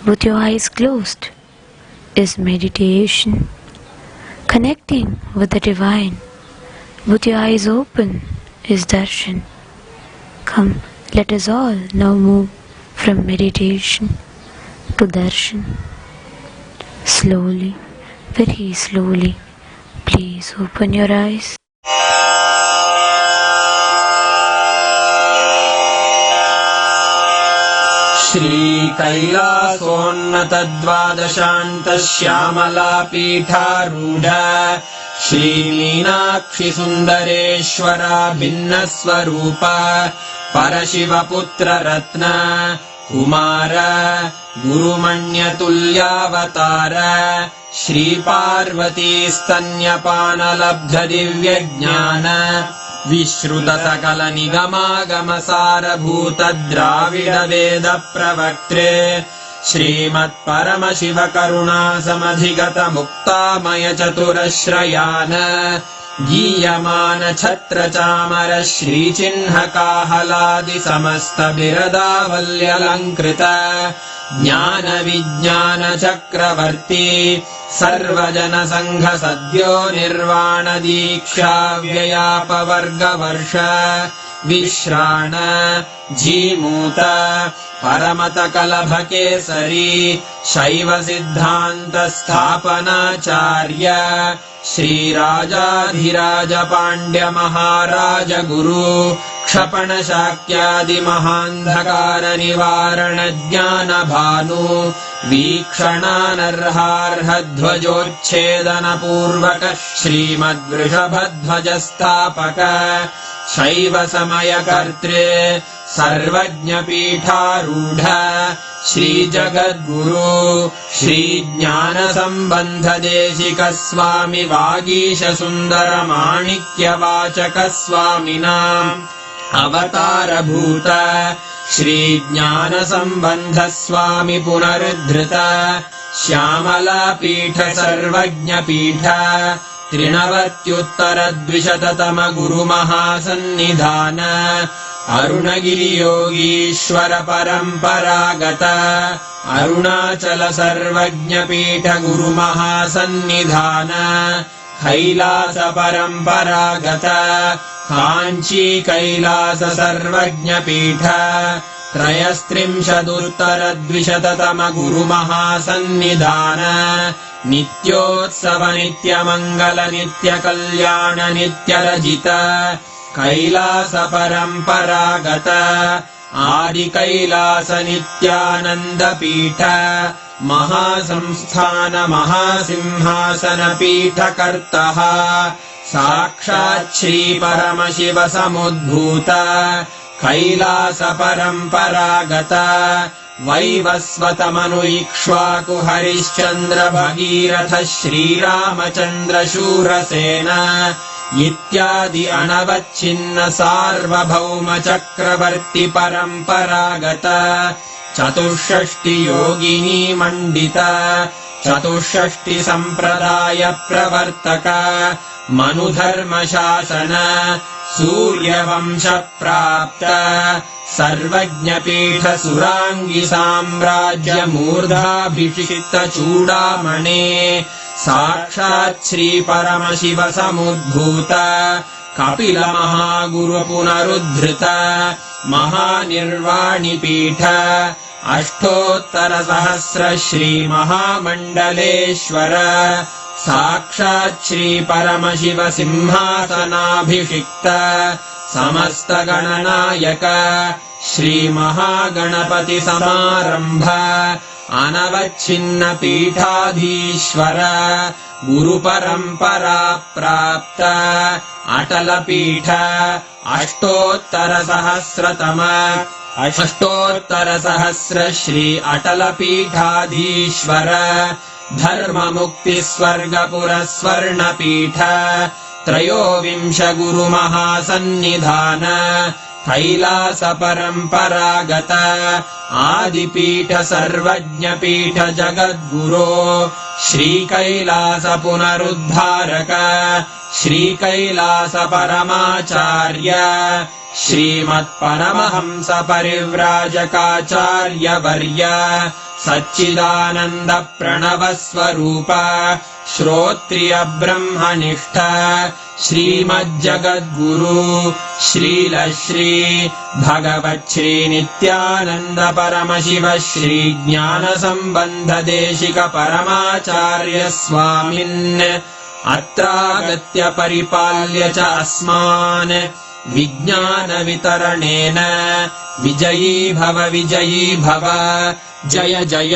with your eyes closed is meditation. Connecting with the divine with your eyes open is darshan. Come, let us all now move from meditation to darshan. Slowly, very slowly, please open your eyes. Shri कैलासोन्नतद्वादशान्तः श्यामलापीठारूढ Shri Meenakshi सुन्दरेश्वरा भिन्नस्वरूप परशिवपुत्र रत्न कुमार गुरुमण्यतुल्यावतार श्री पार्वती स्तन्यपानलब्ध दिव्यज्ञान विश्रुत सकल निगमागमसारभूत द्राविड वेद प्रवक्त्रे श्रीमत् परमशिव करुणा समधिगत मुक्तामय चतुरश्रयान गीयमान छत्र चामर श्रीचिह्न काहलादि समस्त बिरदावल्यलङ्कृत ज्ञान विज्ञान चक्रवर्ती सर्वजन संघ सद्यो निर्वाण दीक्षा व्ययापवर्गवर्ष विश्राण जीमूत परमत कलभ केसरी शैव सिद्धान्त स्थापनाचार्य श्रीराजाधिराज पाण्ड्य महाराज गुरु क्षपण शाक्यादि महान्धकार निवारण ज्ञान भानु वीक्षणानर्हार्ह ध्वजोच्छेदन पूर्वक श्रीमद्वृषभध्वज स्थापक शैव समय कर्त्रे सर्वज्ञ पीठारूढ़ श्री जगद्गुरु श्री ज्ञान संबंध देशिक स्वामी वागीश सुंदर माणिक्य वाचक स्वामिनां अवतार भूत श्री ज्ञान संबंध स्वामी पुनरुद्धृत श्यामला पीठ सर्वज्ञ पीठ त्रिनवत्युत्तर द्विशततम गुरु महासन्निधान अरुणगिरि योगीश्वर परंपरागत अरुणाचल सर्वज्ञ पीठ गुरु महासन्निधान कैलास परंपरागत कांची कैलास सर्वज्ञ पीठ त्रयस्त्रिंशदुत्तर द्विशततम गुरु महासन्निधान नित्योत्सव नित्य मंगल नित्य कल्याण नित्य रजित कैलास परंपरागत आदि कैलास नित्यानंद पीठ महासंस्थान महासिंहासन पीठ कर्तः साक्षात् श्री परमशिव समुद्भूत कैलास परंपरागत वैवस्वत मनु इक्ष्वाकु हरिश्चंद्र भगीरथ श्रीरामचंद्र शूरसेन इत्यादि अनवच्छिन्न सार्वभौम चक्रवर्ती परंपरागत चतुष्षष्टि योगिनी मंडित चतुष्षष्टि संप्रदाय प्रवर्तक मनुधर्म शासन सूर्यवंश प्राप्त सर्वज्ञ पीठ सुरांगी साम्राज्य मूर्धाभिषिक्त चूड़ामणे साक्षात् श्री परमशिव समुद्भूत कपिल महागुरु पुनरुद्धृत महानिर्वाणि पीठ अष्टोत्तर सहस्र श्री महामंडलेश्वर साक्षात् श्री परमशिव सिंहासनाभिषिक्त समस्त गणनायक श्री महागणपति समारंभ अनवच्छिन्न पीठाधीश्वर गुरु परंपरा प्राप्त अटल पीठ अष्टोत्तर सहस्र श्री अटल पीठाधीश्वर धर्म मुक्ति स्वर्गपुर स्वर्ण पीठ त्रयोविंश गुरु महासन्निधान कैलास परंपरागत आदिपीठ सर्वज्ञ पीठ जगद्गुरो श्री कैलास पुनरुद्धारक श्री कैलास परमाचार्य श्रीमत्परमहंस परिव्राजकाचार्यवर्य सच्चिदानन्द प्रणव स्वरूप श्रोत्रिय ब्रह्मनिष्ठ श्रीमज्जगद्गुरु श्रील श्री भगवत् श्री नित्यानंद परमशिव श्री ज्ञान संबंध देशिक परमाचार्य स्वामिन् अत्रागत्य परिपाल्य च अस्मान् विज्ञान वितरणेन विजयी भव जय जय।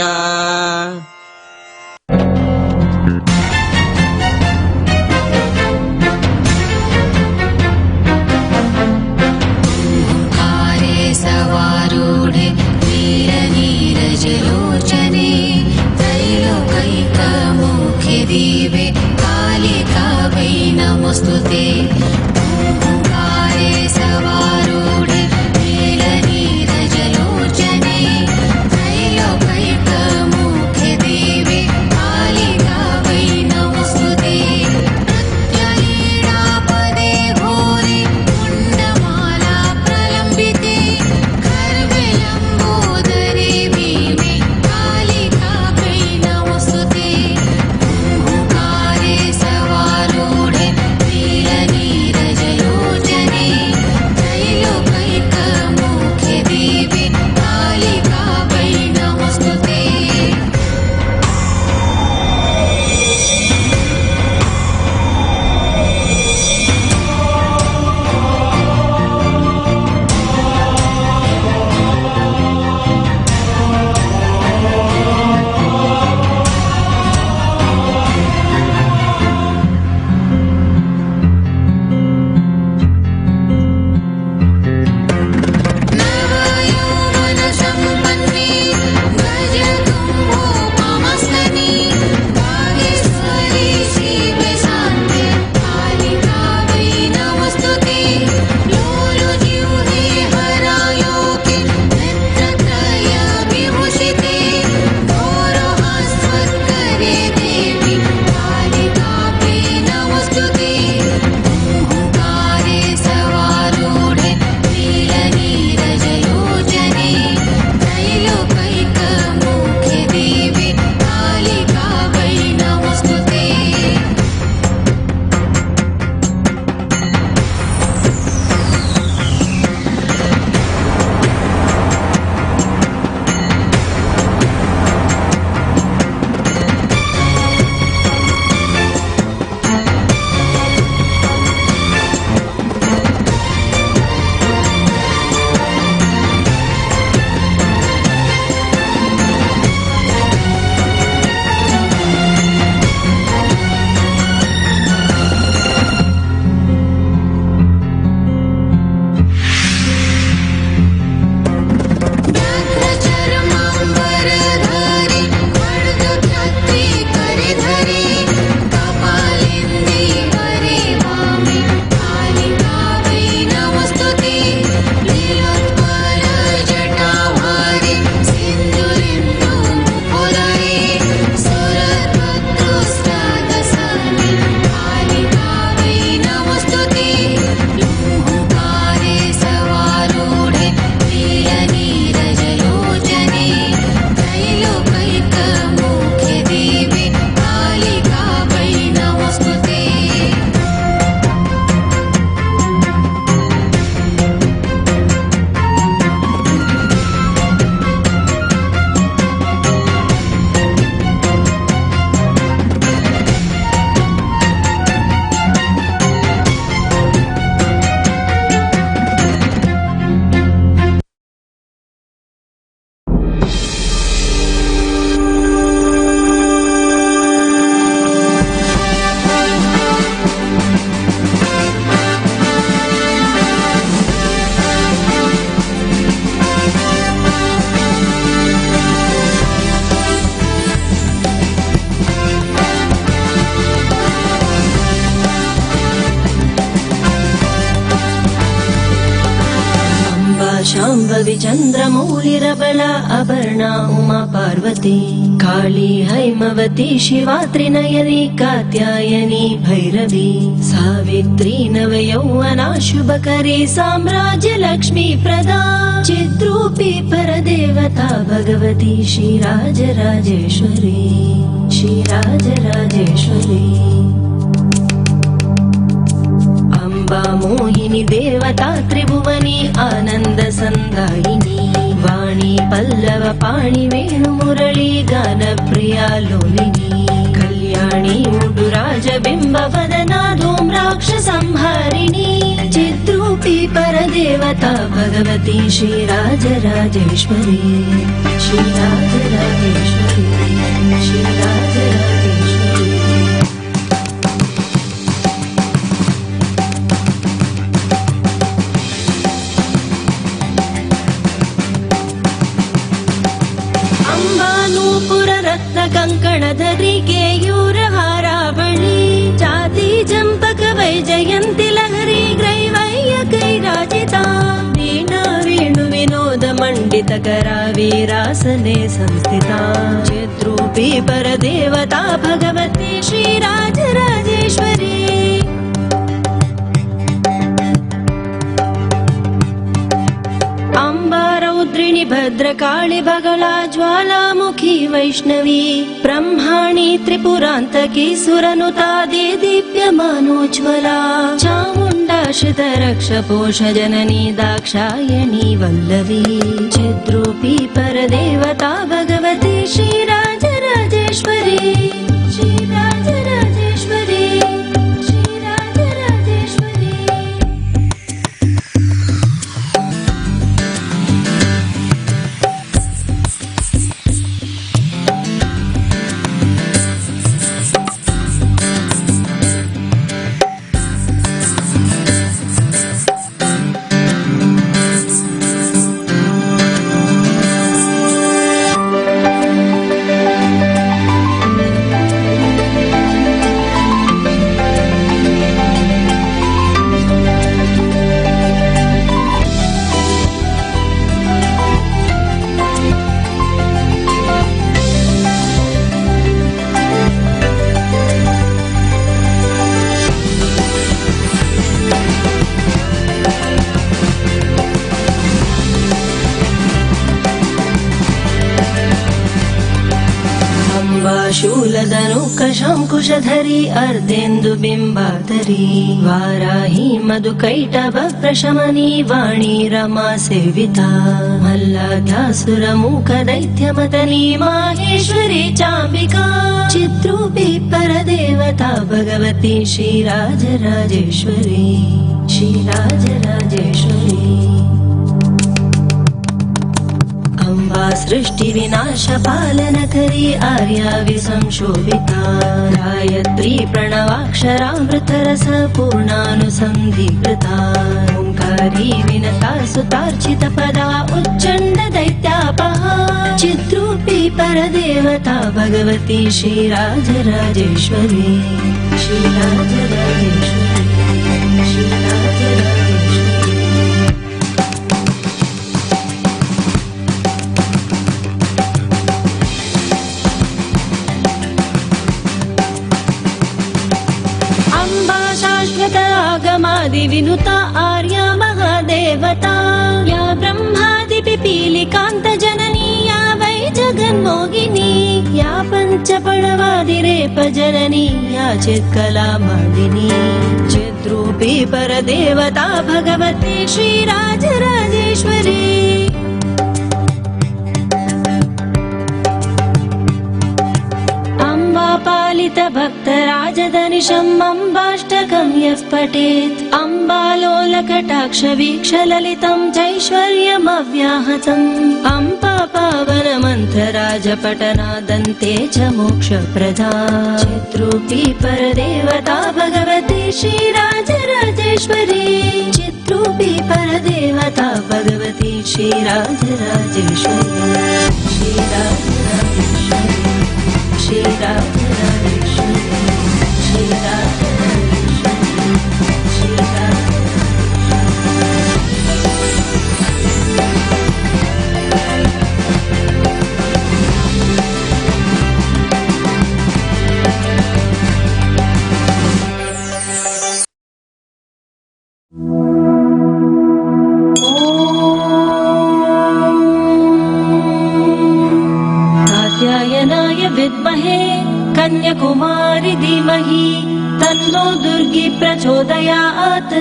सवारूढे नीरनीरजलोचने त्रैलोकैकमुखे दिवे कालिकावै नमोऽस्तुते। ओंकारे सवारूढे नीरनीरजलोचने त्रैलोकैकमुखे दिवे शाम्भवी चन्द्रमौलिरबला अपर्णा उमा पार्वती काली हैमवती शिवा त्रिनयनी कात्यायनी भैरवी सावित्री नवयौवना शुभकरी साम्राज्य लक्ष्मी प्रदा चिद्रूपी परदेवता भगवती श्रीराजराजेश्वरी श्रीराजराजेश्वरी अम्बा मोहिनी देवता त्रिभुवनी आनन्द सन्दायिनी वाणी पल्लव पाणि वेणु मुरली गान प्रिया लोलिनी कल्याणी मुडुराज बिम्ब वदना धूम्राक्ष संहारिणी चिद्रूपी परदेवता भगवती श्रीराजराजेश्वरी श्रीराजराजेश्वरी श्रीराजराजेश्वरी कंकणधरी केयूरहारावळी चाती चंपक वैजयन्ति लहरी ग्रैवय्य कैराजिता वीणा वेणु विनोद मंडितकरा वीरासने संस्थिता चिद्रूपी परदेवता भगवती श्रीराजराजेश्वरी अम्बा रौद्रिणी भद्रकाळि बगला ज्वालामुखी वैष्णवी ब्रह्माणि त्रिपुरान्तकी सुरनुता दीप्यमानोज्ज्वला चामुण्डा श्रितरक्षपोष जननी दाक्षायणी वल्लवी चिद्रूपी परदेवता भगवती श्रीराजराजेश्वरी श्रीराजराजेश्वरी श्रीराजराजेश्वरी शूलधनुकशङ्कुशधरी अर्धेन्दुबिम्बाधरी वाराही मधुकैटभ प्रशमनी वाणी रमा सेविता मल्लाध्यासुरमूकदैत्यमतनी माहेश्वरी चाम्बिका चिद्रूपी परदेवता भगवती श्रीराजराजेश्वरी श्रीराजराजेश्वरी अम्बा सृष्टि विनाश पालन करी आर्या विसंशोभिता गायत्री प्रणवाक्षरामृतरस पूर्णानुसन्धिकृता ओंकारी विनता सुतार्चित पदा उच्चण्ड दैत्यापहा चिद्रूपी परदेवता भगवती श्रीराजराजेश्वरी श्रीराजराजेश्वरी श्रीराजराजेश्वरी विनुता आर्या महादेवता या ब्रह्मादि पिपीलिकान्त जननी या वै जगन्मोगिनी या पञ्चपणवादिरेप जननी या चित्कला मालिनी चिद्रूपी परदेवता भगवती श्रीराजराजेश्वरी पालित भक्तराजधनिशम् अम्बाष्टकं यः पठेत् अम्बालोलकटाक्ष वीक्ष ललितं जैश्वर्यमव्याहतम् अम्बा पावनमन्थराजपटनादन्ते च मोक्षप्रदा चिद्रूपी परदेवता भगवती श्रीराजराजेश्वरी चिद्रूपी परदेवता भगवती श्रीराजराजेश्वरी श्रीराजराजेश्वरी श्रीराजराजेश्वरी श्रीराजराजेश्वरी श्रीराजराजेश्वरी कन्याकुमारी धीमहि तन्नो दुर्गी प्रचोदयात्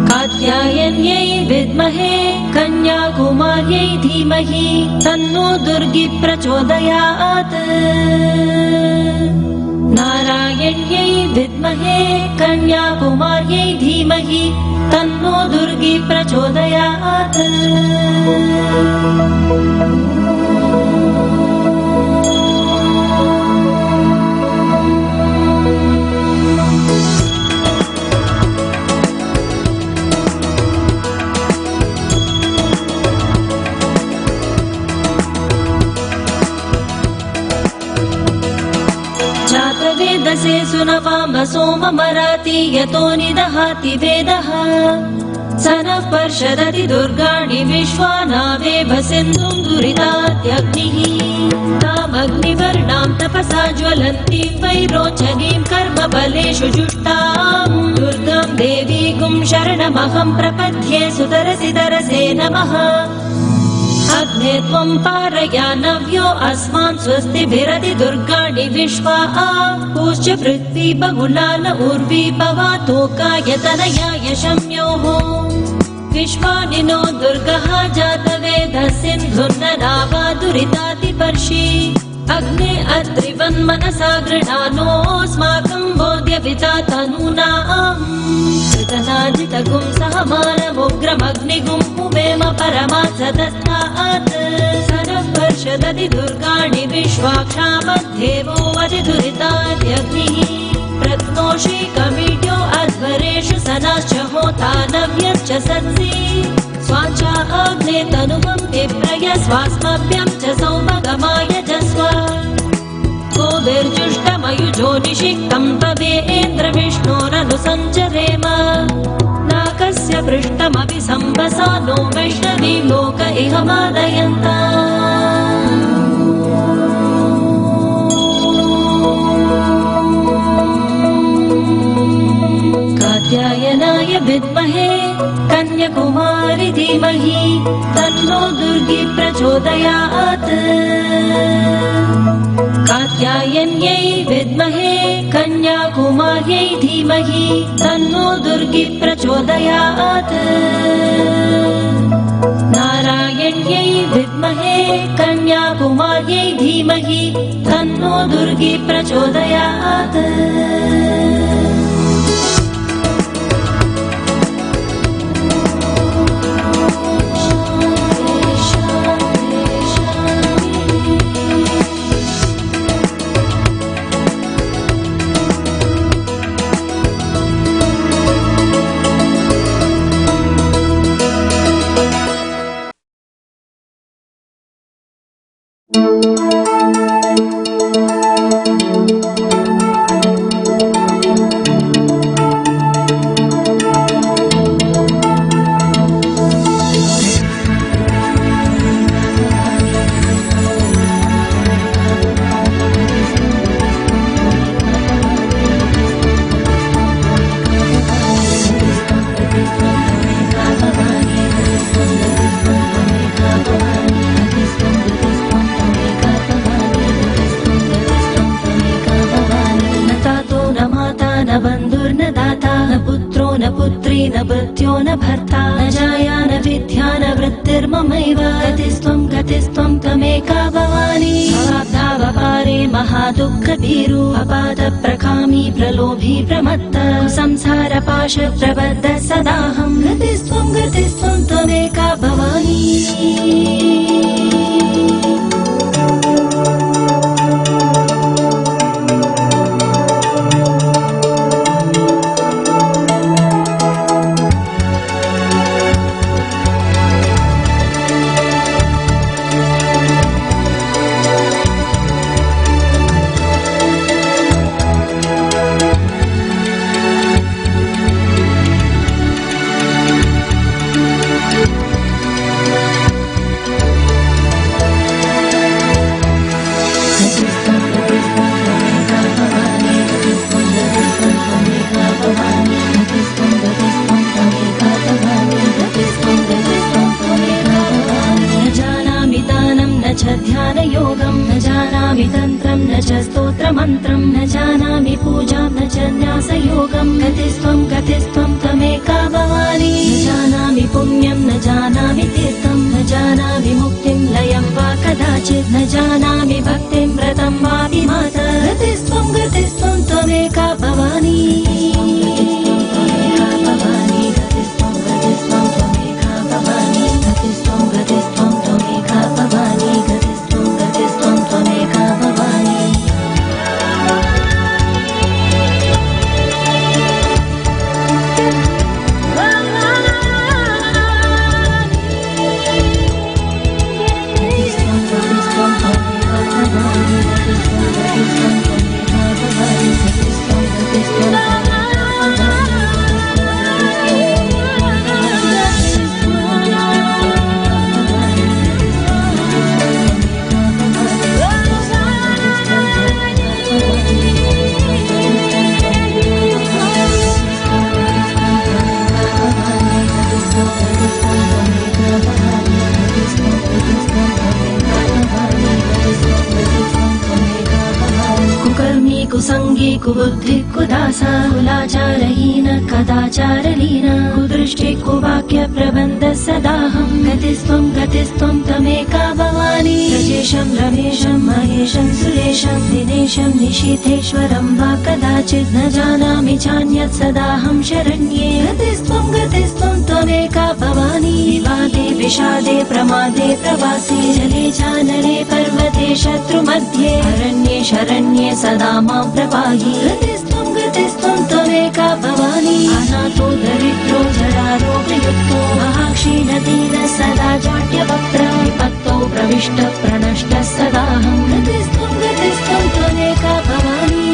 कात्यायन्यै विद्महे कन्याकुमार्यै धीमहि तन्नो दुर्गी प्रचोदयात् नारायण्यै विद्महे कन्याकुमार्यै धीमहि तन्नो दुर्गी प्रचोदयात् जातवेदसे सुनवाम सोममराति यतो निदहाति वेदः स नः पर्षदति दुर्गाणि विश्वानावेव सिन्धुं दुरितात्यग्निः तामग्निवर्णां तपसा ज्वलन्तीं वैरोचनीं कर्मबलेषु जुष्टां दुर्गां देवीगुं शरणमहं प्रपद्ये सुतरसि तरसे नमः अग्ने त्वं पारयानव्यो अस्मान् स्वस्तिभिरति दुर्गाणि विश्वा पूश्च पृथ्वी बहुला न उर्वी भवातोकायतनयाय शम्योः विश्वानि नो दुर्गः जातवेदः सिन्धुर्ननावा दुरितातिपर्षि अग्ने अत्रिवन्मनसा गृणानोऽस्माकं बोध्यविता तनूनाम् कृतनाजितगुं सहमानमुग्रमग्निगुं पुवेम परमात्सदस्तात् स नः पर्षदति दुर्गाणि विश्वाक्षामध्येवो अधिदुरिताद्यग्निः प्रत्नोषि कमीड्यो अध्वरेषु सनाश्च होता नव्यश्च सत्सि स्वाचा अग्ने तनुमं विप्रय स्वास्मभ्यं च सौमगमाय जस्व गोभिर्जुष्टमयुजो निषिक्तं तवेन्द्रविष्णोरनुसञ्चरेम नाकस्य पृष्ठमपि सम्बसा नो वैष्णवीं लोक इह मादयन्ता कात्यायनाय विद्महे कन्याकुमारी धीमहि तन्नो दुर्गी प्रचोदयात् कात्यायन्यै विद्महे कन्याकुमार्यै धीमहि तन्नो दुर्गी प्रचोदयात् नारायण्यै विद्महे कन्याकुमार्यै धीमहि तन्नो दुर्गी प्रचोदयात् न भृत्यो न भर्ता न जाया न विद्या न वृत्तिर्ममैव गतिस्त्वं त्वमेका भवानी भवाब्धावपारे महादुःखभीरु अपादप्रकामी प्रलोभी प्रमत्त संसारपाश प्रबद्ध सदाहं गतिस्त्वं त्वमेका भवानी कुबुद्धि कुदासा कुलाचारहीन कदाचारलीन कुदृष्टि कुवाक्य प्रबन्ध सदाहं गतिस्त्वं तमेका भवानी रजेशं रमेशं महेशं सुरेशं दिनेशं निशीथेश्वरं वा कदाचित् न जानामि चान्यत् सदाहं शरण्ये गतिस्त्वं त्वमेका भवानी विवादे विषादे प्रमादे प्रवासे जले चानले पर्वते शत्रुमध्ये अरण्ये शरण्ये सदा मां प्रपाहि गतिस्त्वं त्वमेका भवानी अनाथो दरिद्रो जरारोगयुक्तो महाक्षीणदीन सदा जाड्यवक्त्र विपत्तो प्रविष्ट प्रणष्ट सदाहं गतिस्त्वं त्वमेका भवानी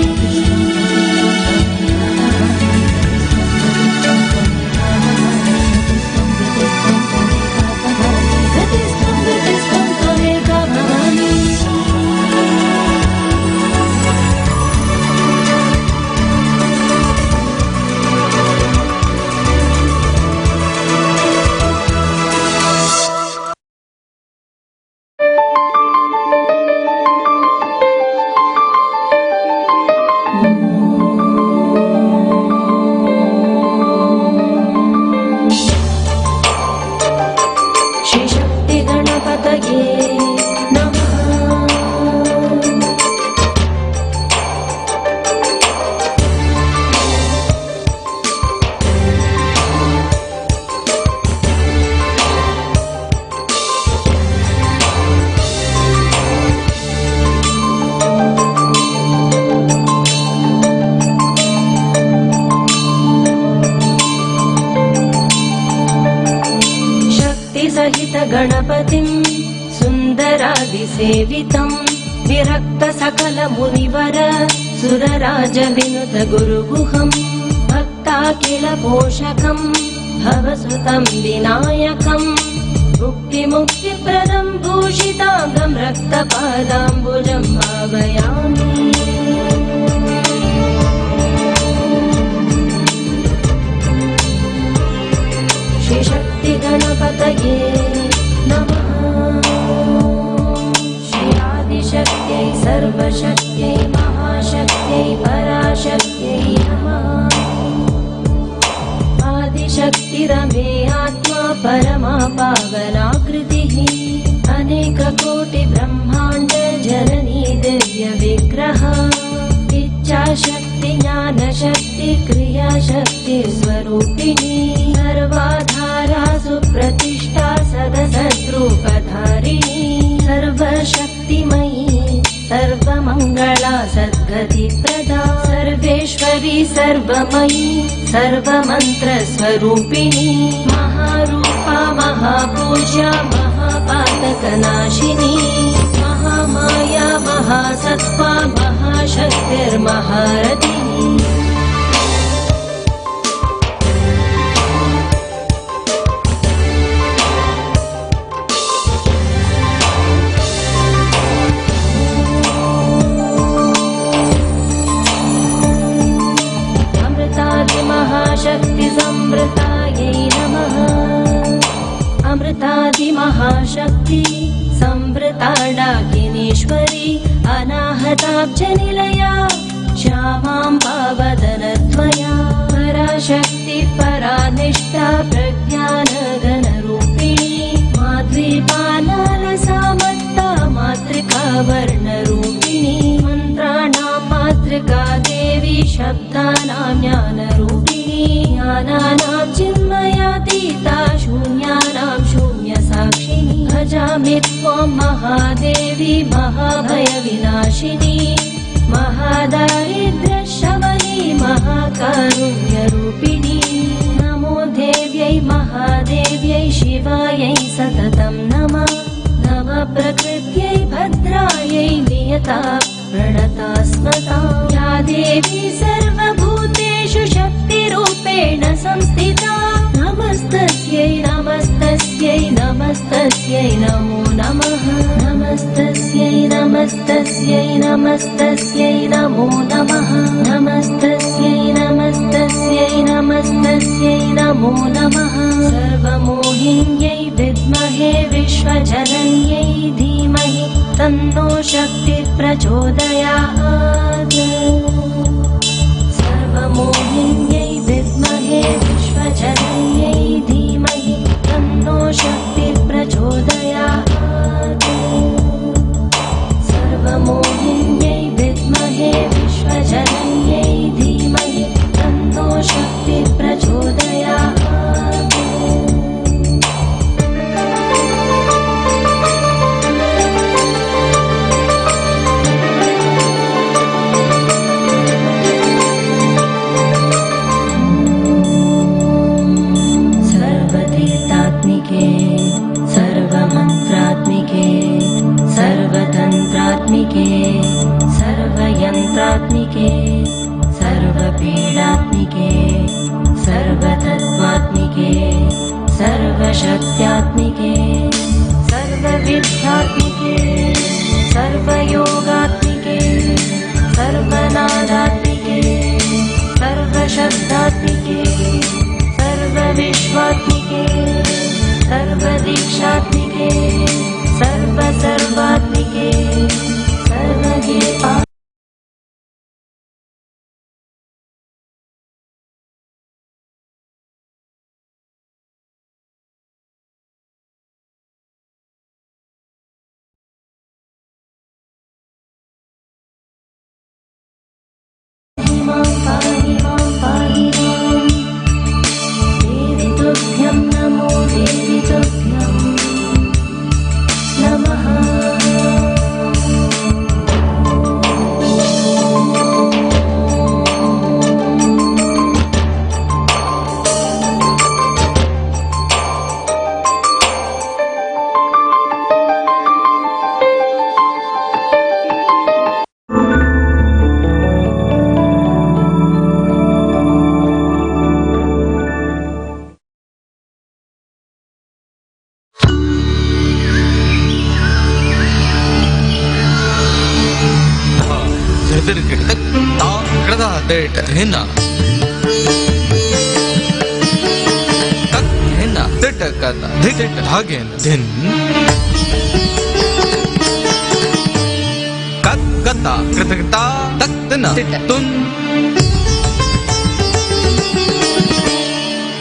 गणपतिं सुन्दरादिसेवितं विरक्त सकल मुनिवर सुरराज विनुत गुरुगुहं भक्ताखिल पोषकं भवसुतं विनायकं मुक्तिप्रदं भूषिताङ्गं रक्तपादाम्बुजं भावयामि श्रीशक्ति गणपतये नमः श्री आदिशक्त्यै सर्वशक्त्यै महाशक्त्यै पराशक्त्यै नमः आदिशक्तिरमे आत्मा परमा पावनाकृतिः अनेककोटि ब्रह्माण्ड जननी दिव्य विग्रह इच्छाशक्ति ज्ञानशक्ति क्रियाशक्ति स्वरूपिणी सर्वाधारा सुप्रतिष्ठा सदसद्रूपधारिणी सर्वशक्तिमयी सर्वमङ्गला सद्गतिप्रदा सर्वेश्वरी सर्वमयी सर्वमन्त्रस्वरूपिणी महारूपा महापूज्या महापातकनाशिनी महामाया महासत्त्वा महाशक्तिर्महारथिनी अमृतादिमहाशक्तिसंवृतायै नमः अमृतादिमहाशक्ति संवृताडाकिनीश्वरी अनाहताब्जनिलया श्यामां पावदनत्वया पराशक्ति परानिष्ठा प्रज्ञानगणरूपिणी माद्रीपानालसामत्ता मातृका वर्णरूपिणी मन्त्राणां मातृका देवी शब्दानां ज्ञानरूपिणी ज्ञानानां चिन्मयातीता शून्यानां शून्यसाक्षिणी भजामि त्वां महादेवी महाभयविनाशिनी महादारिद्र्यशमनी महाकारुण्यरूपिणी नमो देव्यै महादेव्यै शिवायै सततं नमः नमः प्रकृत्यै भद्रायै नियता प्रणता स्मता या देवी सर्वभूतेषु शक्तिरूपेण संस्थिता नमस्तस्यै नमस्तस्यै नमस्तस्यै नमो नमः नमस्तस्यै नमस्तस्यै नमस्तस्यै नमो नमः नमस्तस्यै नमस्तस्यै नमस्तस्यै नमो नमः सर्वमोहिन्यै विद्महे विश्वजनन्यै धीमहि तन्नो शक्तिः प्रचोदयात् सर्वसत्यात्मिके सर्वविद्यात्मिके सर्वयोगात्मिके सर्वनादात्मिके सर्वशब्दात्मिके सर्वविश्वात्मिके सर्वदीक्षात्मिके सर्वसर्वात्मिके सर्वगीता पाहि मां देवी तुभ्यं नमो देवी तुभ्यं नमः Hinna tak hinna tit kada dik dhagen din kat gata kritakta tak dina tun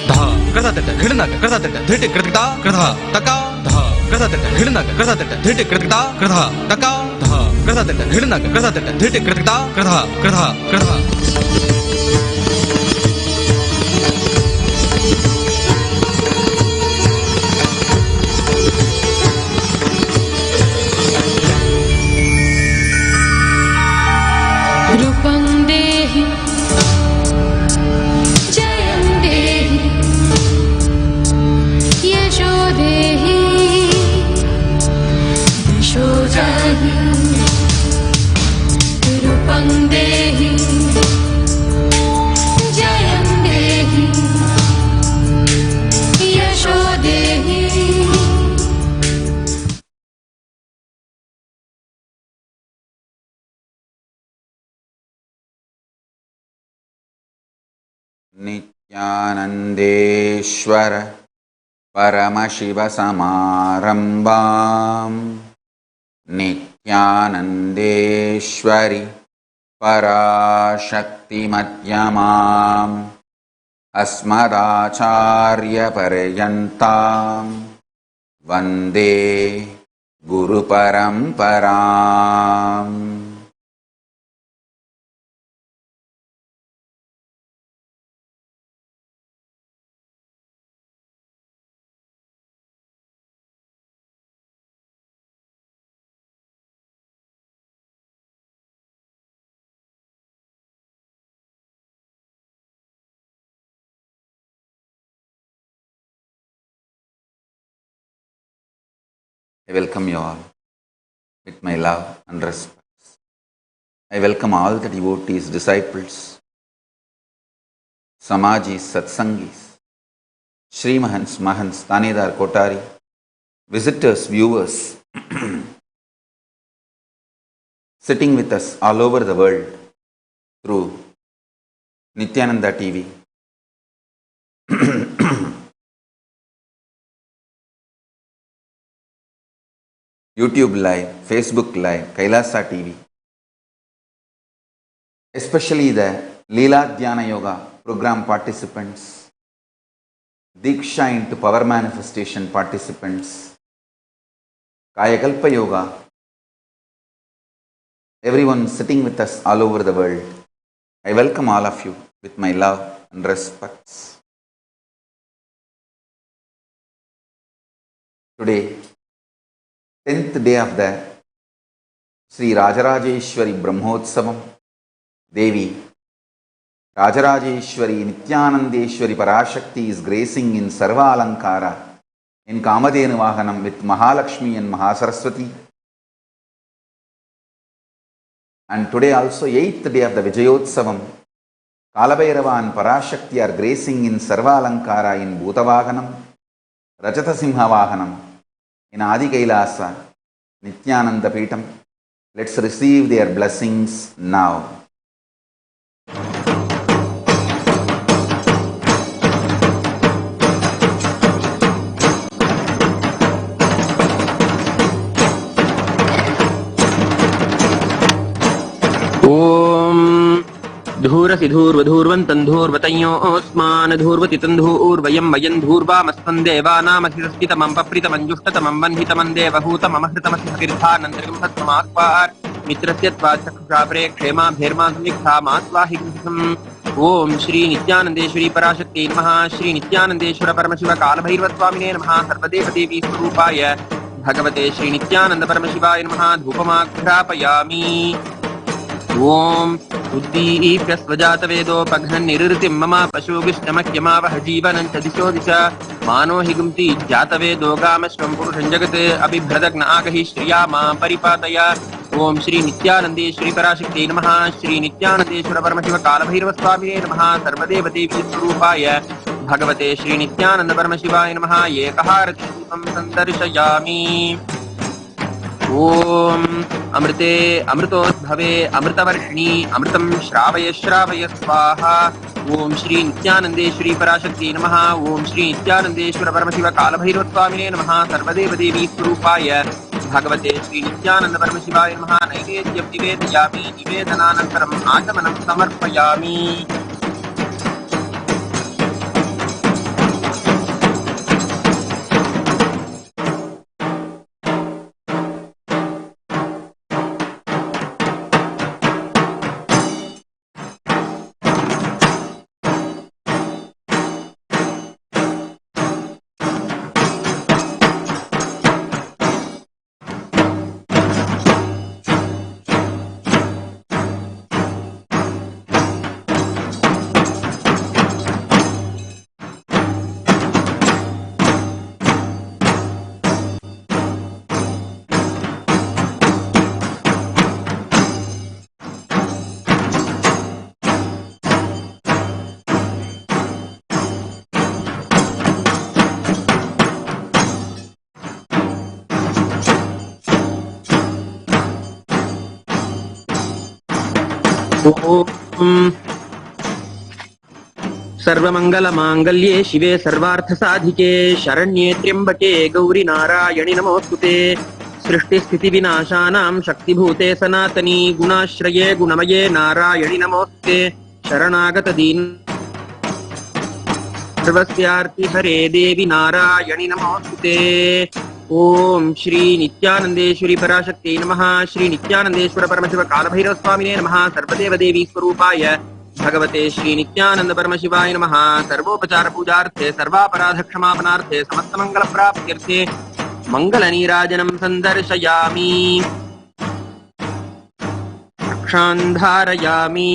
dha kada tit hidna kada tit dhit kritakta kradha taka dha kada tit hidna kada tit dhit kritakta kradha taka dha kada tit hidna kada tit dhit kritakta kradha kradha kradha रूपं देहि जयं देहि यशो देहि दिशो जहि रूपं देहि जयं देहि यशो देहि नित्यानन्देश्वर परमशिवसमारम्भाम् नित्यानन्देश्वरि पराशक्तिमध्यमाम् अस्मदाचार्यपर्यन्ताम् वन्दे गुरुपरम्पराम् I welcome you all with my love and respect. I welcome all the devotees, disciples, Samajis, Satsangis, Shri Mahants, Mahants, Tanedar, Kotari, visitors, viewers, sitting with us all over the world through Nithyananda TV, YouTube Live, Facebook Live, Kailasa TV, especially the Leela Dhyana Yoga program participants, Diksha into Power Manifestation participants, Kayakalpa Yoga, everyone sitting with us all over the world. I welcome all of you with my love and respects. Today, 10th day of the Sri Rajarajeshwari Brahmotsavam, Devi Rajarajeshwari Nithyanandeshwari Parashakti is gracing in Sarva Alankara in Kamadhenu Vahanam with Mahalakshmi and Mahasaraswati. And today also 8th day of the Vijayotsavam, Kalabhairava and Parashakti are gracing in Sarva Alankara in Bhutavahanam, Rajata Simha Vahanam in Adi Kailasa, Nithyananda Peetam. Let's receive their blessings now. धूरसिधूर्वधूर्वन्तन्धूर्वतयोऽस्मान् धूर्वतितन्धूर्वयं वयं धूर्वामस्मन् देवानामधिरस्थितमं पप्रितमञ्जुष्टतमं वह्नितमं देवहूतममहृतमस्तीर्थानन्तरिकं भस्ममाक्वार् मित्रस्य त्वाचक्षुषा प्रेक्षेमाभेर्मा संविक्थामास्वाहि ओम श्री नित्यानंदेश्वरी पराशक्ति नमः। श्री नित्यानंदेश्वर परमशिव कालभैरवस्वामिने नमः। सर्वदेवदेवी स्वरूपाय भगवते श्री नित्यानंद परमशिवाय नमः। धूपमाघ्रापयामि। ओम उद्दीप्यस्वजातवेदोपघ्नन्निरृतिं मम पशुगिष्टमह्यमावह जीवनं च दिशो दिश मानो हि गुंति जातवेदो गामश्वं पुरुषं जगत् अबिभ्रदग्न आगहि श्रिया मां परिपातय। ओम श्री नित्यानंदेश्वरी पराशक्ति नमः। श्री नित्यानंदेश्वर परमशिव कालभैरवस्वामिने नमः। सर्वदेवदेवी स्वरूपाय भगवते श्री नित्यानंद परमशिवाय नमः। एकहारतीपं सन्दर्शयामि। ओम अमृते अमृतोद्भवे अमृतवर्षिणी अमृतं श्रावय श्रावय स्वाहा। ओम श्री नित्यानंदेश्वरी पराशक्ति नमः। ओम श्री नित्यानंदेश्वर परमशिव कालभैरवस्वामिने नमः। सर्वदेवदेवी स्वरूपाय भगवते श्री नित्यानंद परमशिवाय नमः। नैवेद्यं निवेदयामि। निवेदनानन्तरम् आचमनं समर्पयामि। सर्वमंगलमांगल्ये शिवे सर्वार्थसाधिके शरण्ये त्र्यंबके गौरी नारायणि नमोस्तुते। सृष्टिस्थितिविनाशानां शक्तिभूते सनातनी गुणाश्रये गुणमये नारायणि नमोस्तुते। शरणागतदीन सर्वस्यार्ति हरे देवी नारायणि नमोस्तुते। ओम श्री नित्यानंदेश्वरी पराशक्ति नमः। श्री नित्यानंदेश्वर परमशिव कालभैरवस्वामिने नमः। सर्वदेवदेवी स्वरूपाय भगवते श्री नित्यानंद परमशिवाय नमः। सर्वोपचार पूजार्थे सर्वापराध क्षमापनार्थे समस्त मंगल प्राप्त्यर्थे मंगल नीराजनं संदर्शयामि। रक्षान्धारयामि।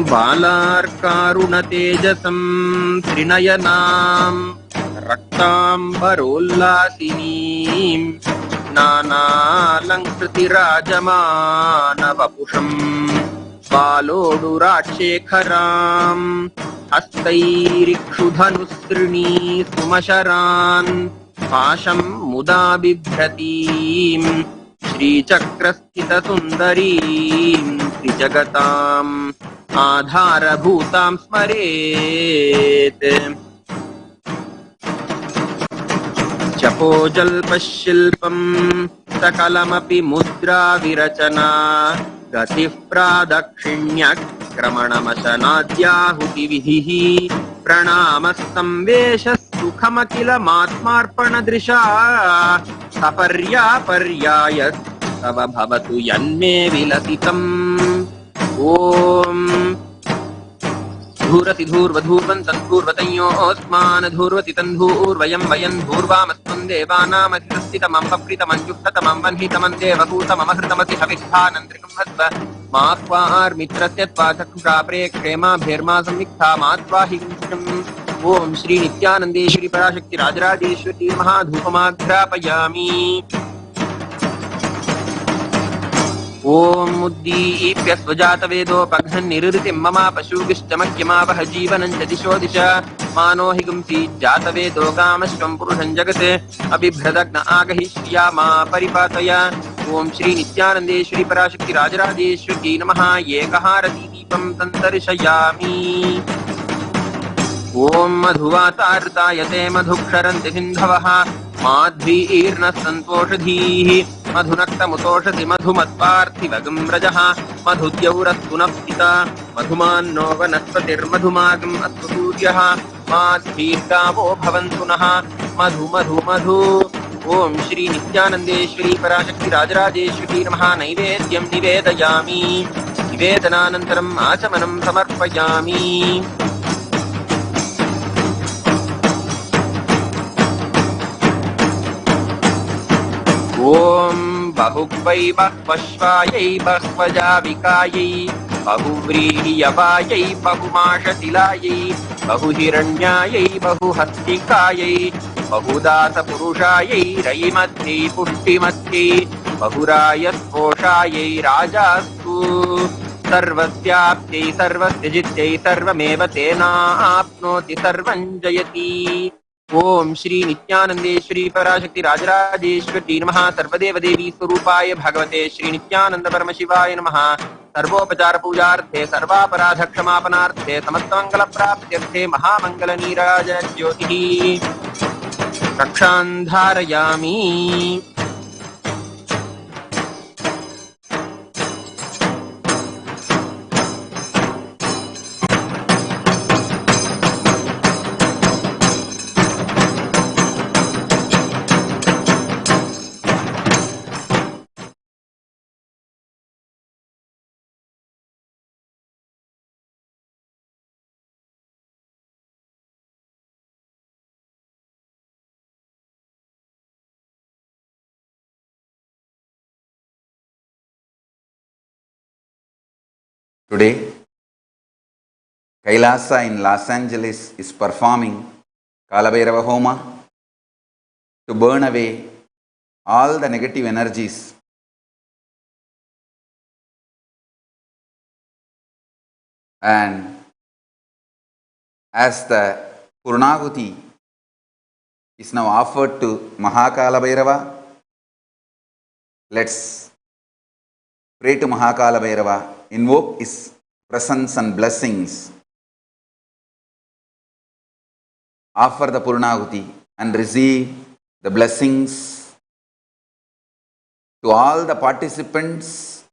बालार्कारुणतेजसं त्रिनयनां रक्ताम्बरोल्लासिनीं नानालङ्कृतिराजमानवपुषं बालोडुराक्षेखरां हस्तैरिक्षुधनुसृणी सुमशरान् पाशं मुदा बिभ्रतीं श्रीचक्रस्थितसुन्दरीं त्रिजगताम् आधारभूतां स्मरेत्। जपोजल्पशिल्पं सकलमपि मुद्रा विरचना गतिः प्रादक्षिण्यक्रमणमशनाद्याहुतिविधिः प्रणामस्संवेशः सुखमखिलमात्मार्पणदृशा सपर्यापर्याय तव भवतु यन्मे विलसितम्। ओम धूरसिधूर्वधूर्वन्तन्धूर्वतयोऽस्मान् धूर्वतितन्धूर्वयं वयं धूर्वामस्मन् देवानामधिरस्थितमं पप्रितमञ्जुष्टतमं वह्नितमं देवहूतममहृतमसि हविष्ठानन्तरिकं भस्म माक्वार्मित्रस्य त्वाचक्षुषा प्रेक्षेमाभेर्मा संविक्था मात्वाहि ओम श्री नित्यानंदेश्वरी पराशक्ति राजराजेश्वरी महाधूपमाघ्रापयामि। ओम उद्दीप्य स्वजातवेदोपघ्नन्निरृतिं मम पशुभिश्चमक्यमावह जीवनं च दिशो दिश मानो हि गुंसि जातवेदो कामश्वं पुरुषं जगत् अबिभ्रदग्न आगहि श्रियामा परिपातय। ओम श्री नित्यानंदेश्वरी पराशक्ति राजराजेश्वरी नमः। एकहारति दीपं तन्तर्शयामि। ओम मधुवातार्तायते मधुक्षरन्ति सिन्धवः माध्वीर्नः सन्तोषधीः मधुनक्तमुतोषधि मधुमत्पार्थिवगं रजः मधुद्यौरस्तु नः पिता मधुमान्नो वनस्पतिर्मधुमागम् अस्तु सूर्यः माध्वीर्गावो भवन्तु नः मधु मधु मधु। ओम श्री नित्यानंदेश्वरी पराशक्ति राजराजेश्वरी नमः। नैवेद्यं निवेदयामि। निवेदनानन्तरम् आचमनं समर्पयामि। ओम बहुवै बह्वश्वायै बह्वजाविकायै बहुव्रीहियवायै बहुमाशतिलायै बहुहिरण्यायै बहुहस्तिकायै बहुदासपुरुषायै रयिमध्ये पुष्टिमध्ये बहुरायस्पोषायै राजास्तु सर्वस्याप्त्यै सर्वस्य जित्यै सर्वमेव तेनाप्नोति सर्वं जयति। ओम श्री नित्यानंदेश्वरी पराशक्ति राजराजेश्वरी नमः। सर्वदेव देवी स्वरूपाय भगवते श्री नित्यानंद परमशिवाय नमः। सर्वोपचार पूजार्थे सर्वापराध क्षमापनार्थे समस्तमंगल प्राप्त्यर्थे महामंगल नीराज ज्योतिः रक्षां धारयामि। Today, Kailasa in Los Angeles is performing Kalabhairava Homa to burn away all the negative energies. And as the Purnahuti is now offered to Mahakalabhairava, let's pray to Mahakalabhairava, invoke his presence and blessings, offer the Purnahuti and receive the blessings to all the participants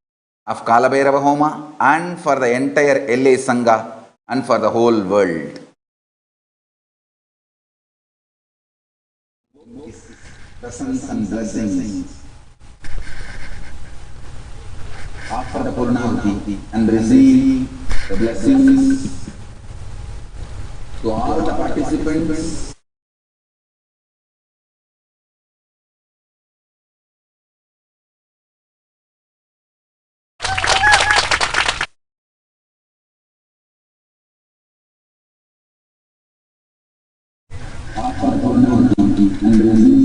of Kalabhairava Homa and for the entire LA Sangha and for the whole world. His presence and blessings, offer the Purnahuti and receive the blessings to all the participants. Offer the Purnahuti and receive.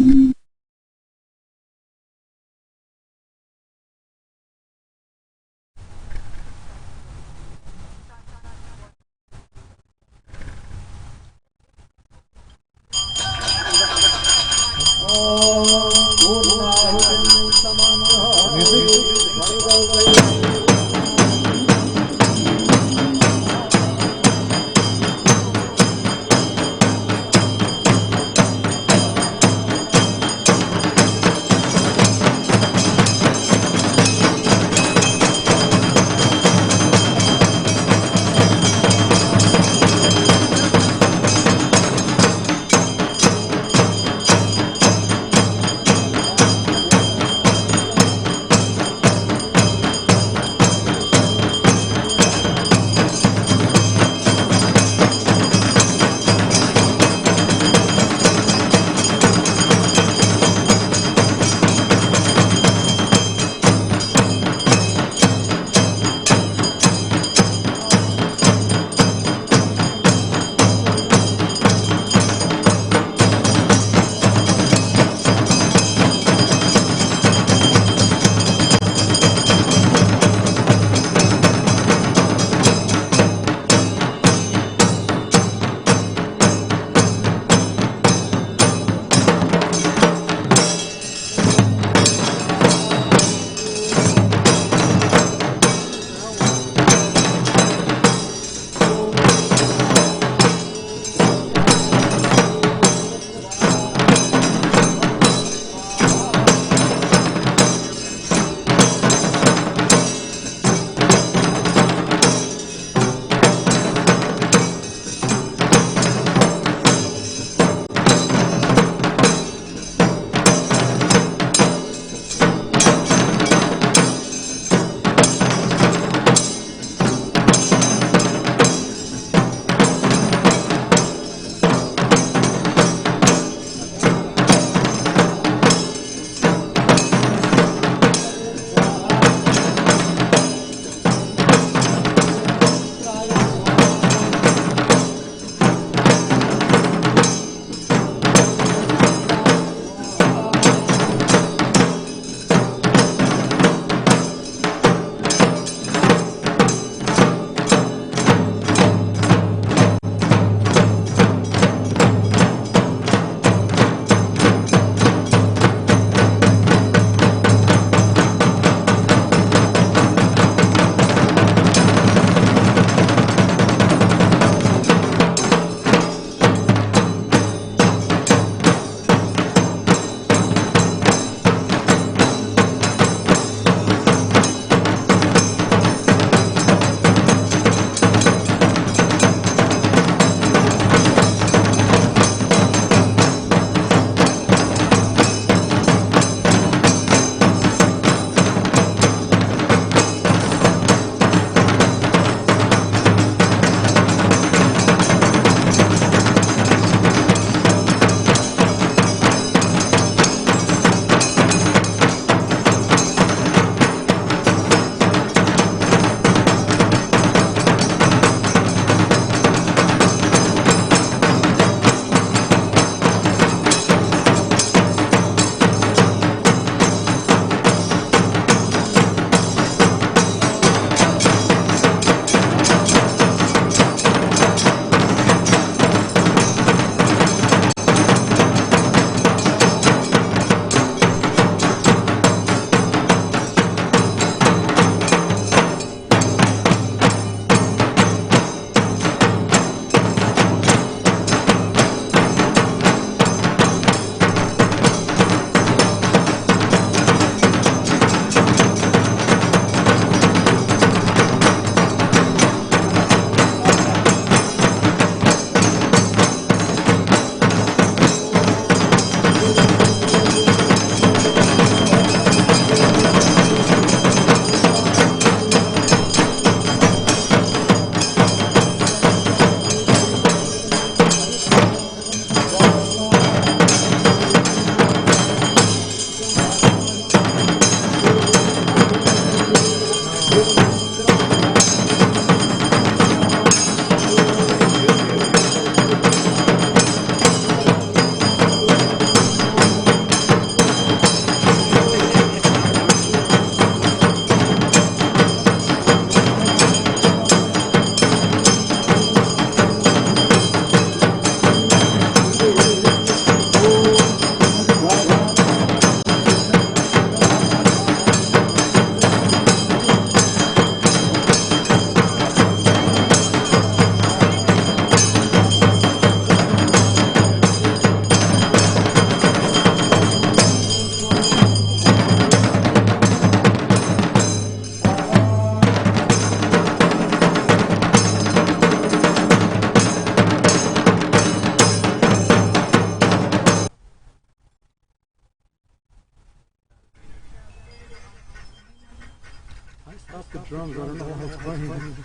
drums. I don't know what's playing.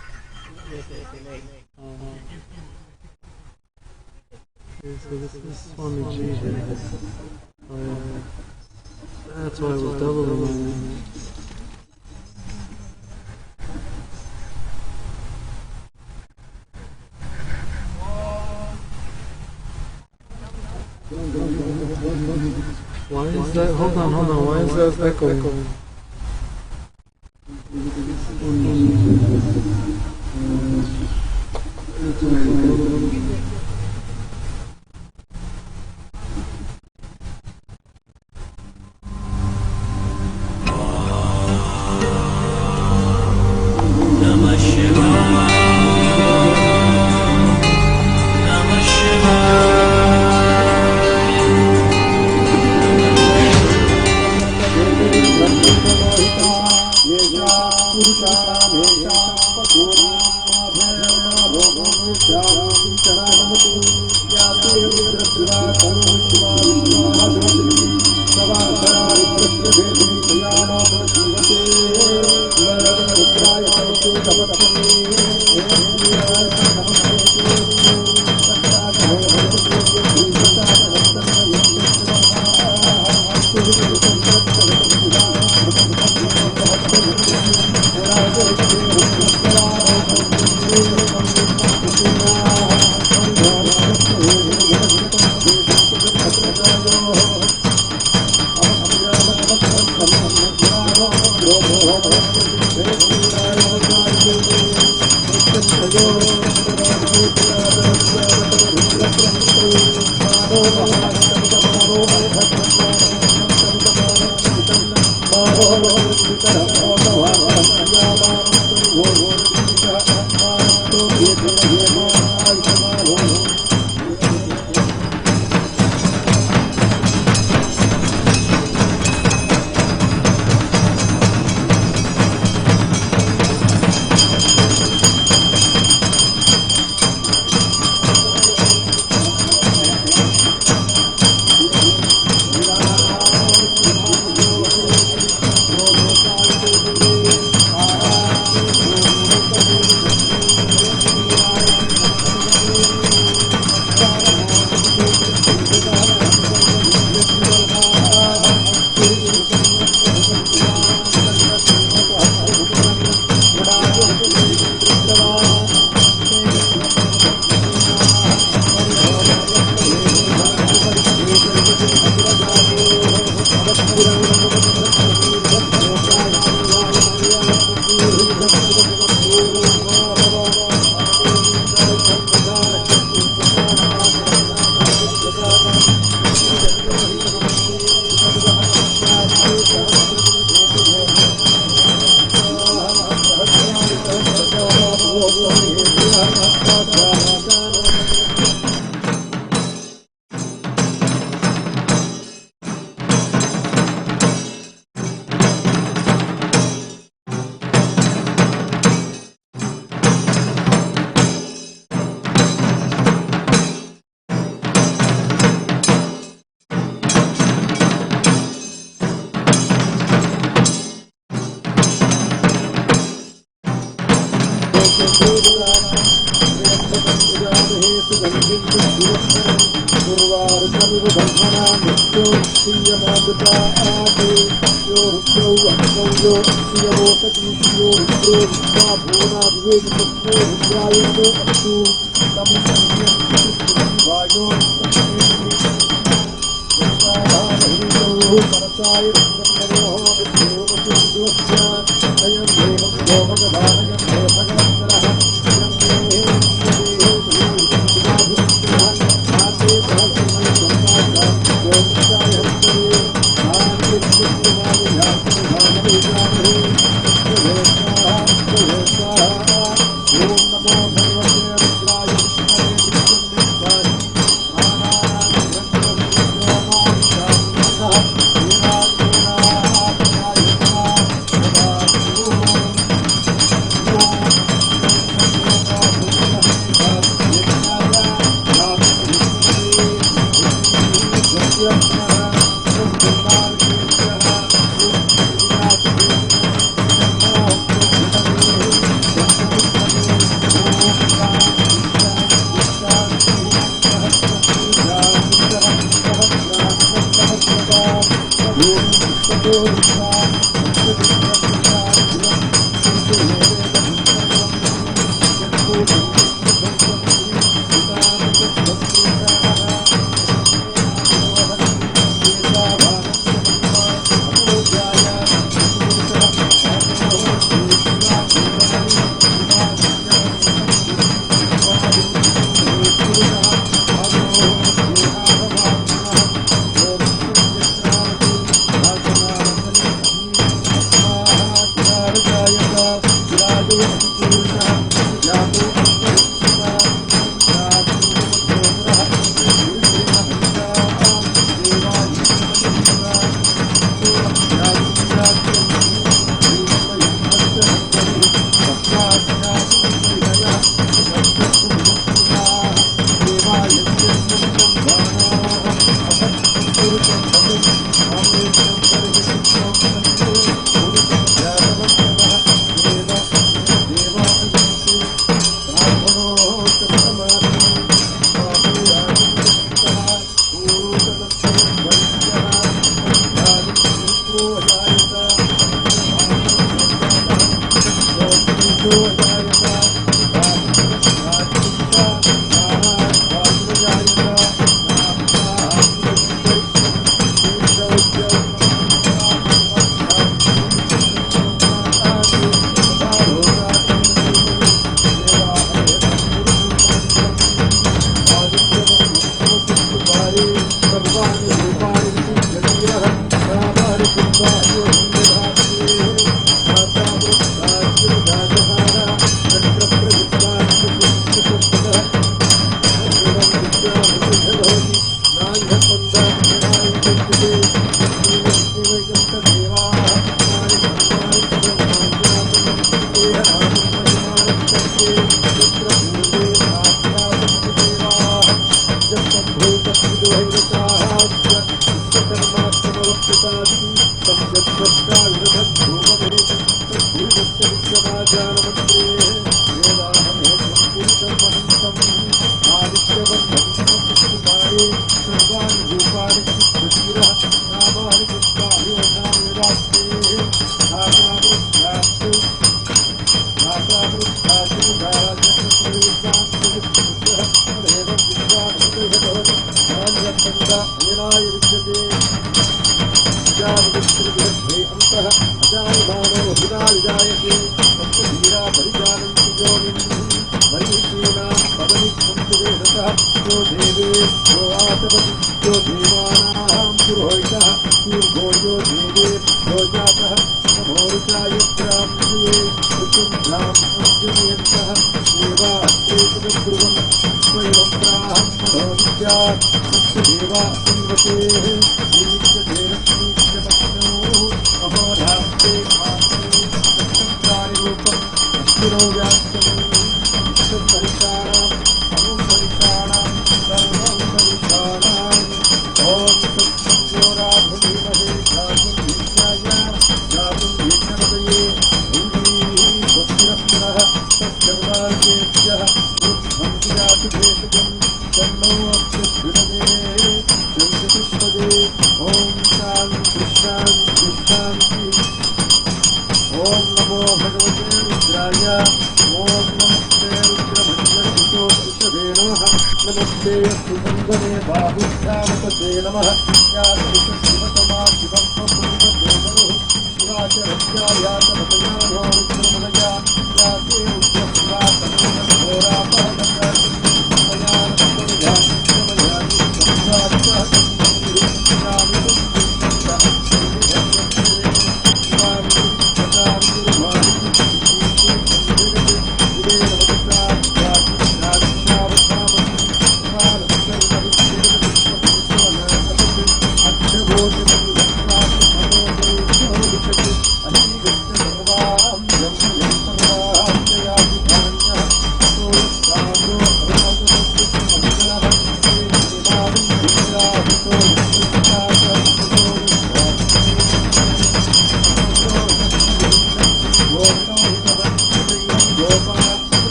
So this is Swamiji here. Oh yeah. That's why it was doubling. Why is that? Hold on. Why is that echoing?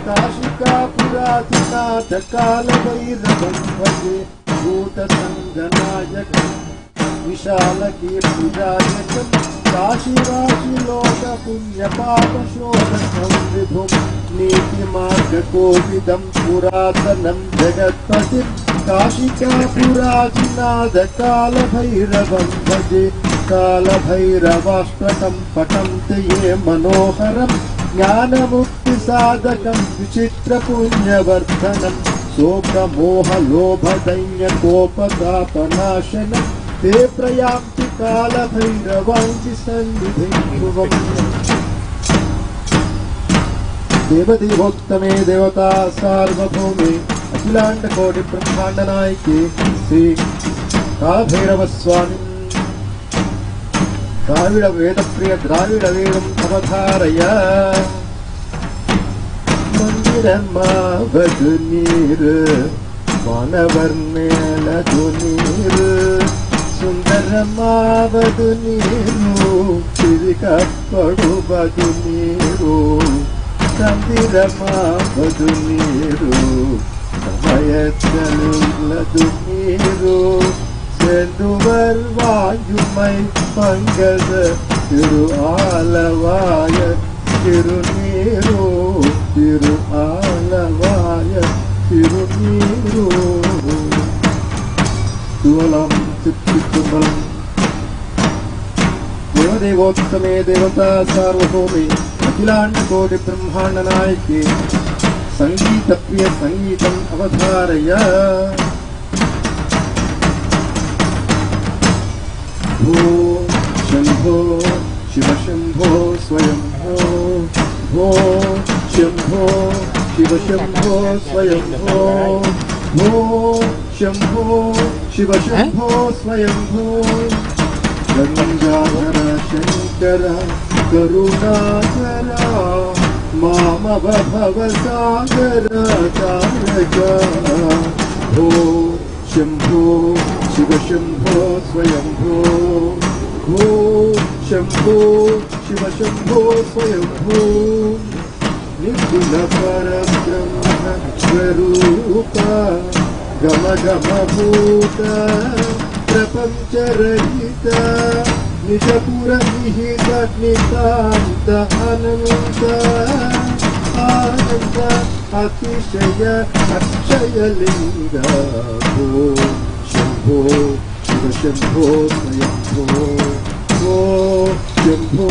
काशिकापुराधिनाथकालभैरवं भजे भूतसङ्गनायकं विशालकीर्तिदायकं काशीवासिलोकपुण्यपापशोधकं विभुं नीतिमार्गकोविदं पुरातनं जगत्पतिं काशिकापुराधिनाथकालभैरवं भजे कालभैरवाष्टकं पठन्ति ये मनोहरं ज्ञानमुक्तिसाधकं विचित्रपुण्यवर्धनं शोकमोहलोभदैन्यकोपतापनाशनं ते प्रयान्ति कालभैरवाङ्गि सन्निधिं ध्रुवम् देवदेवोत्तमे देवता सार्वभौमे अखिलाण्डकोटिब्रह्माण्डनायके श्री कालभैरवस्वामी द्राविड वेदप्रिय द्राविड वेदं अवधारय मंदिरमावदु नीरु वानवर्णेलदु नीरु सुंदरमावदु नीरु तिरिकप्पडुवदु नीरु मंदिरमावदु नीरु समयत्तलुलदु नीरु செல்லுவர் வாயுமை பங்கத திரு ஆலவாய திருநீரோ திரு ஆலவாய திருநீரோ துவலம் சித்திக்கும்பலம் தேவதேவோத்தமே தேவதா சார்வபௌமே அகிலாண்ட கோடி பிரம்மாண்ட நாயகே சங்கீத பிரிய சங்கீதம் அவதாரய शंभो शिव शंभो स्वयंभो भो शंभो शिव शंभो स्वयंभो भो शंभो शिव शंभो स्वयंभो गंगाधर शंकर करुणाकर मामव भवसागर तारक भो शंभो शिव शंभो स्वयंभो भो शंभो शिव शंभो स्वयंभो निर्गुण परब्रह्म स्वरूप गम गम भूत प्रपंच रहित निजपुर निहित नितांत अनंत आनंद अतिशय अक्षय लिंग भो शंभो शिव शंभो स्वयंभो भो शंभो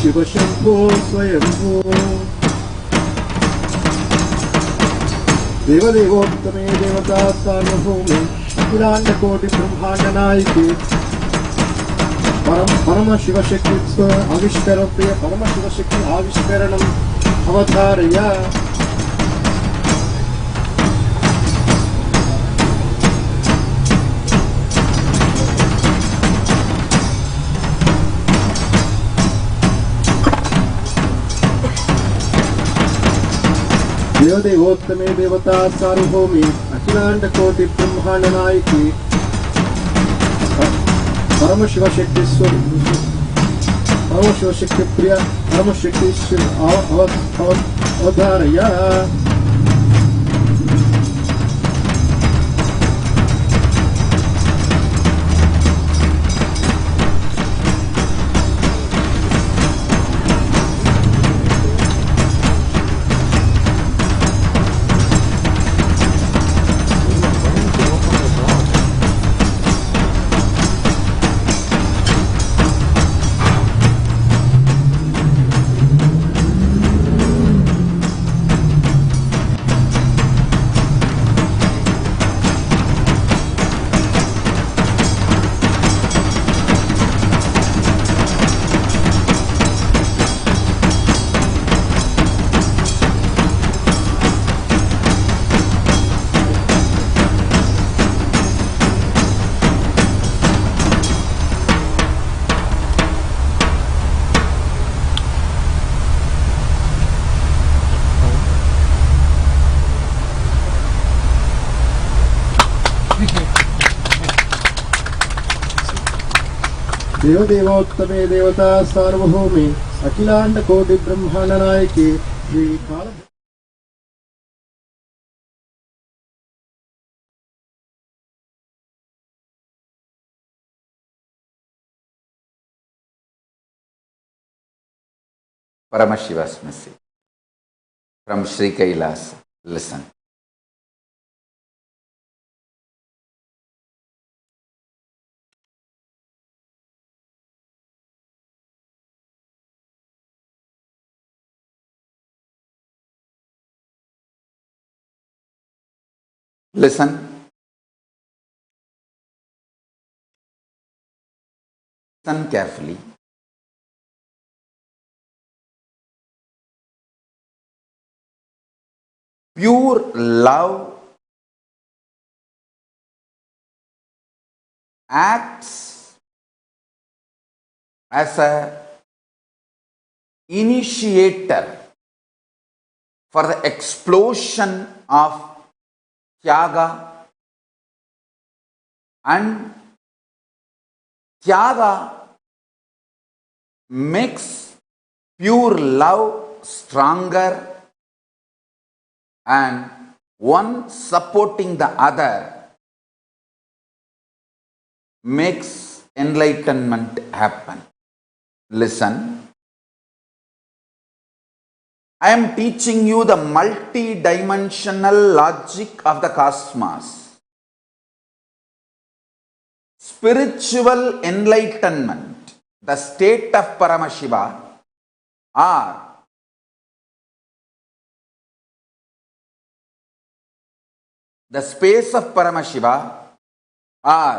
शिव शंभो स्वयंभो देवदेवोत्तमे देवता सार्वभौमे अखिलाण्डकोटि ब्रह्माण्ड नायके परम शिवशक्ति आविष्कार प्रिय परम शिवशक्ति आविष्करणम् अवतारय देवदेवोत्तमे देवता सार्वभौमे अखिलांड कोटि ब्रह्मांड नायकी परम शिवशक्ति परम शिवशक्ति प्रिय परम शक्ति अवधारय देवदेवोत्तमे देवता सार्वभौमे అఖిలాండ కోటి బ్రహ్మాండ నాయకి శ్రీ కాల Paramashiva's message from Sri Kailasa. Listen. Listen. Listen carefully. Pure love acts as a initiator for the explosion of Tyaga, and Tyaga makes pure love stronger, and one supporting the other makes enlightenment happen. Listen. I am teaching you the multi-dimensional logic of the cosmos. Spiritual enlightenment, the state of Paramashiva, or the space of Paramashiva, or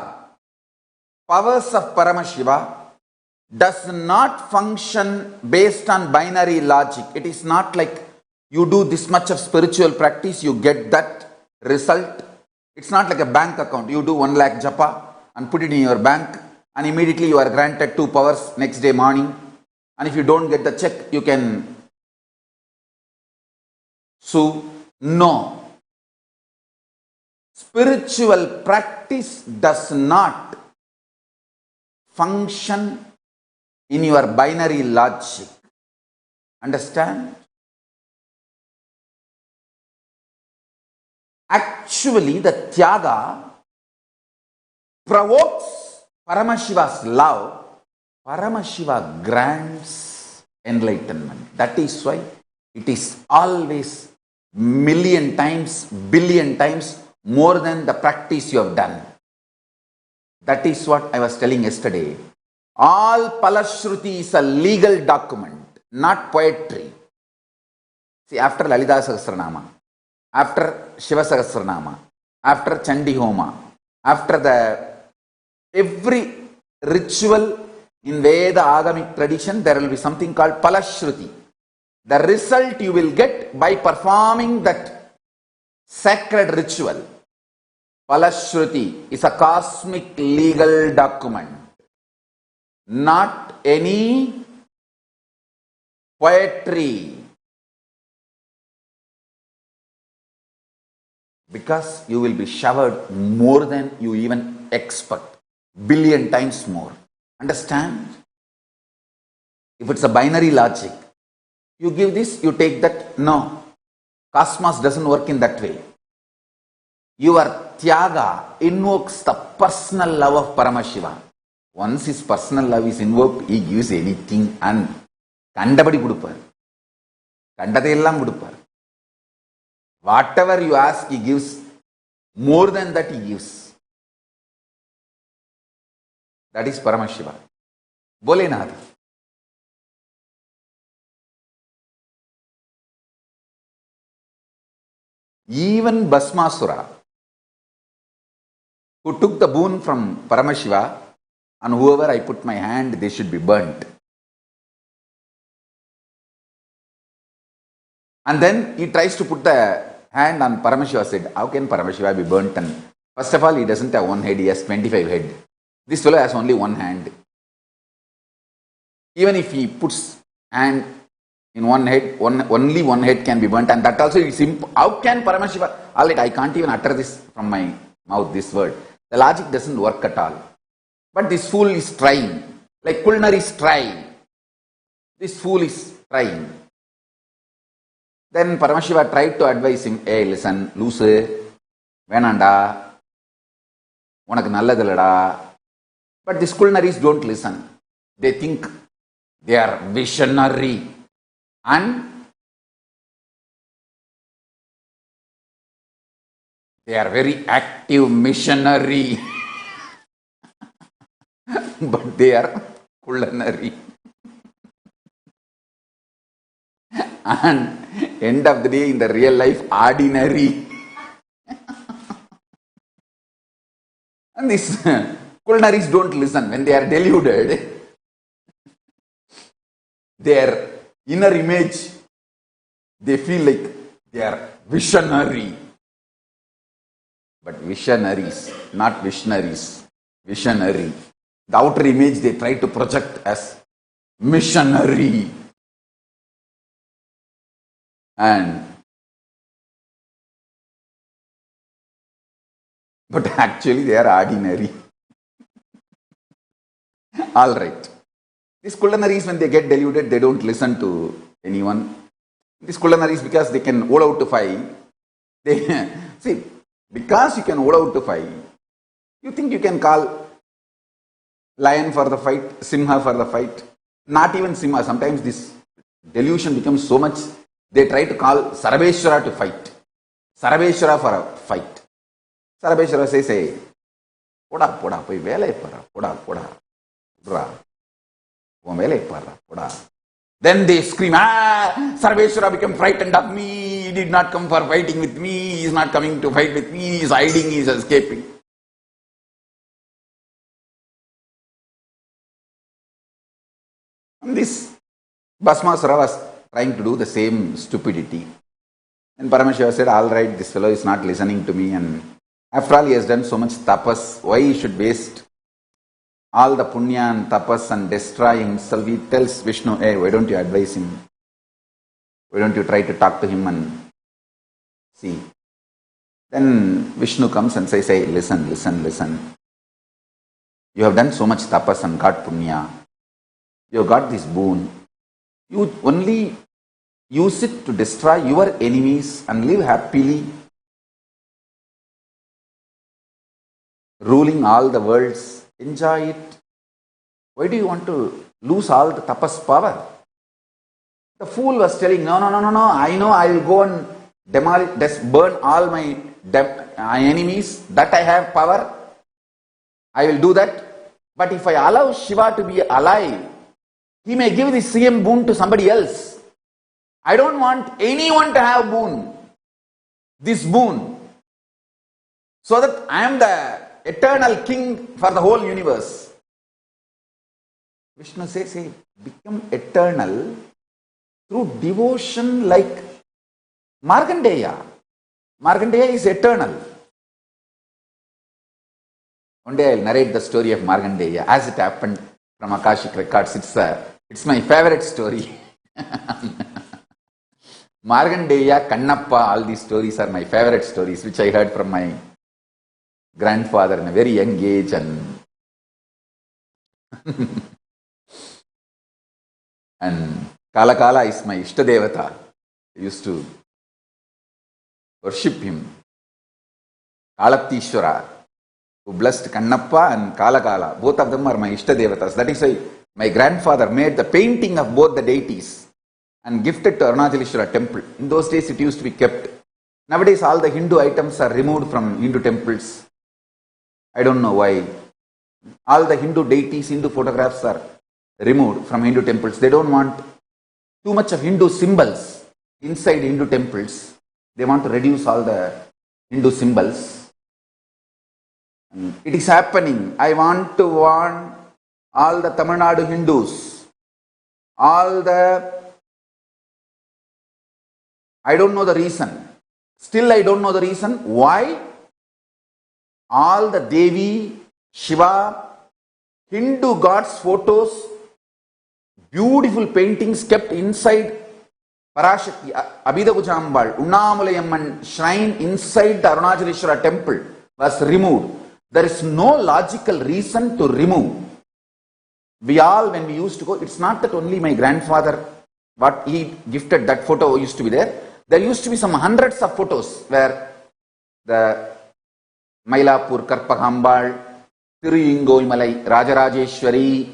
powers of Paramashiva, does not function based on binary logic. It is not like you do this much of spiritual practice, you get that result. It's not like a bank account. You do 1 lakh japa and put it in your bank, and immediately you are granted 2 powers next day morning. And if you don't get the check, you can sue. No. Spiritual practice does not function in your binary logic. Understand? Actually, the Tyaga provokes Paramashiva's love. Paramashiva grants enlightenment. That is why it is always million times, billion times more than the practice you have done. That is what I was telling yesterday. All Palashruti is a legal document, not poetry. See, after Lalita Sahasranama, after Shiva Sahasranama, after Chandi Homa, after every ritual in Veda Agamic tradition, there will be something called Palashruti. The result you will get by performing that sacred ritual. Palashruti is a cosmic legal document, not any poetry. Because you will be showered more than you even expect, billion times more. Understand? If it's a binary logic, you give this, you take that. No. Cosmos doesn't work in that way. Your Tyaga invokes the personal love of Paramashiva. Once his personal love is invoked, he gives anything and kandabadi kudupar. Kandadellam kudupar. Whatever you ask, he gives. More than that, he gives. That is Paramashiva. Bolenath. Even Bhasmasura, who took the boon from Paramashiva, and whoever I put my hand, they should be burnt. And then he tries to put the hand on Paramashiva, said, how can Paramashiva be burnt? And first of all, he doesn't have 1 head, he has 25 head. This fellow has only 1 hand. Even if he puts hand in 1 head, only 1 head can be burnt, and that also is simple. How can Paramashiva? Alright, I can't even utter this from my mouth, this word. The logic doesn't work at all. But this fool is trying, like culinary is trying. This fool is trying. Then Paramashiva tried to advise him, hey, listen, loose, venanda, unak nalladillada. But these culinaries don't listen. They think they are visionary and they are very active missionary. But they are culinary. And end of the day, in the real life, ordinary. And these culinaries don't listen. When they are deluded, their inner image, they feel like they are visionary. But visionaries, not visionaries. Visionary. The outer image they try to project as missionary. But actually they are ordinary. All right. These culinaries, when they get deluded, they don't listen to anyone. These culinaries, because they can hold out to five, they see, because you can hold out to five, you think you can call lion for the fight, simha for the fight. Not even simha. Sometimes this delusion becomes so much, they try to call Sarveshwara to fight. Sarveshwara for a fight. Sarveshwara says, hey, poda, poda, poi velai para, poda, poda, poda, velai para, poda. Then they scream, Sarveshwara became frightened of me, he did not come for fighting with me, he is not coming to fight with me, he is hiding, he is escaping. And this Bhasmasura was trying to do the same stupidity. And Paramashiva said, all right, this fellow is not listening to me, and after all he has done so much tapas, why he should waste all the punya and tapas and destroy himself? He tells Vishnu, hey, why don't you advise him? Why don't you try to talk to him and see? Then Vishnu comes and says, hey, listen, listen, listen. You have done so much tapas and got punya. You have got this boon. You only use it to destroy your enemies and live happily, ruling all the worlds. Enjoy it. Why do you want to lose all the tapas power? The fool was telling, no, I know I will go and burn all my enemies, that I have power. I will do that. But if I allow Shiva to be alive, he may give the same boon to somebody else. I don't want anyone to have boon. This boon. So that I am the eternal king for the whole universe. Vishnu says, hey, become eternal through devotion like Markandeya. Markandeya is eternal. One day I will narrate the story of Markandeya as it happened from Akashic records. It's my favorite story. Markandeya, Kannappa, all these stories are my favorite stories, which I heard from my grandfather in a very young age. And Kala is my Ishtadevata. I used to worship him. Kalaptishwara, who blessed Kannappa and Kala. Both of them are my Ishtadevatas. That is why my grandfather made the painting of both the deities and gifted to Arunachaleshwara temple. In those days it used to be kept. Nowadays all the Hindu items are removed from Hindu temples. I don't know why. All the Hindu deities, Hindu photographs are removed from Hindu temples. They don't want too much of Hindu symbols inside Hindu temples. They want to reduce all the Hindu symbols. And it is happening. I want to warn all the Tamil Nadu Hindus, I don't know the reason. Still I don't know the reason why all the Devi, Shiva, Hindu gods photos, beautiful paintings kept inside Parashakti, Abhidagujambal, Unnamulayamman shrine inside the Arunachaleshwara temple was removed. There is no logical reason to remove. we all, when we used to go, it's not that only my grandfather, what he gifted, that photo used to be there. There used to be some hundreds of photos where the Mailapur Karpagambal, Tiruyingoimalai, Rajarajeshwari,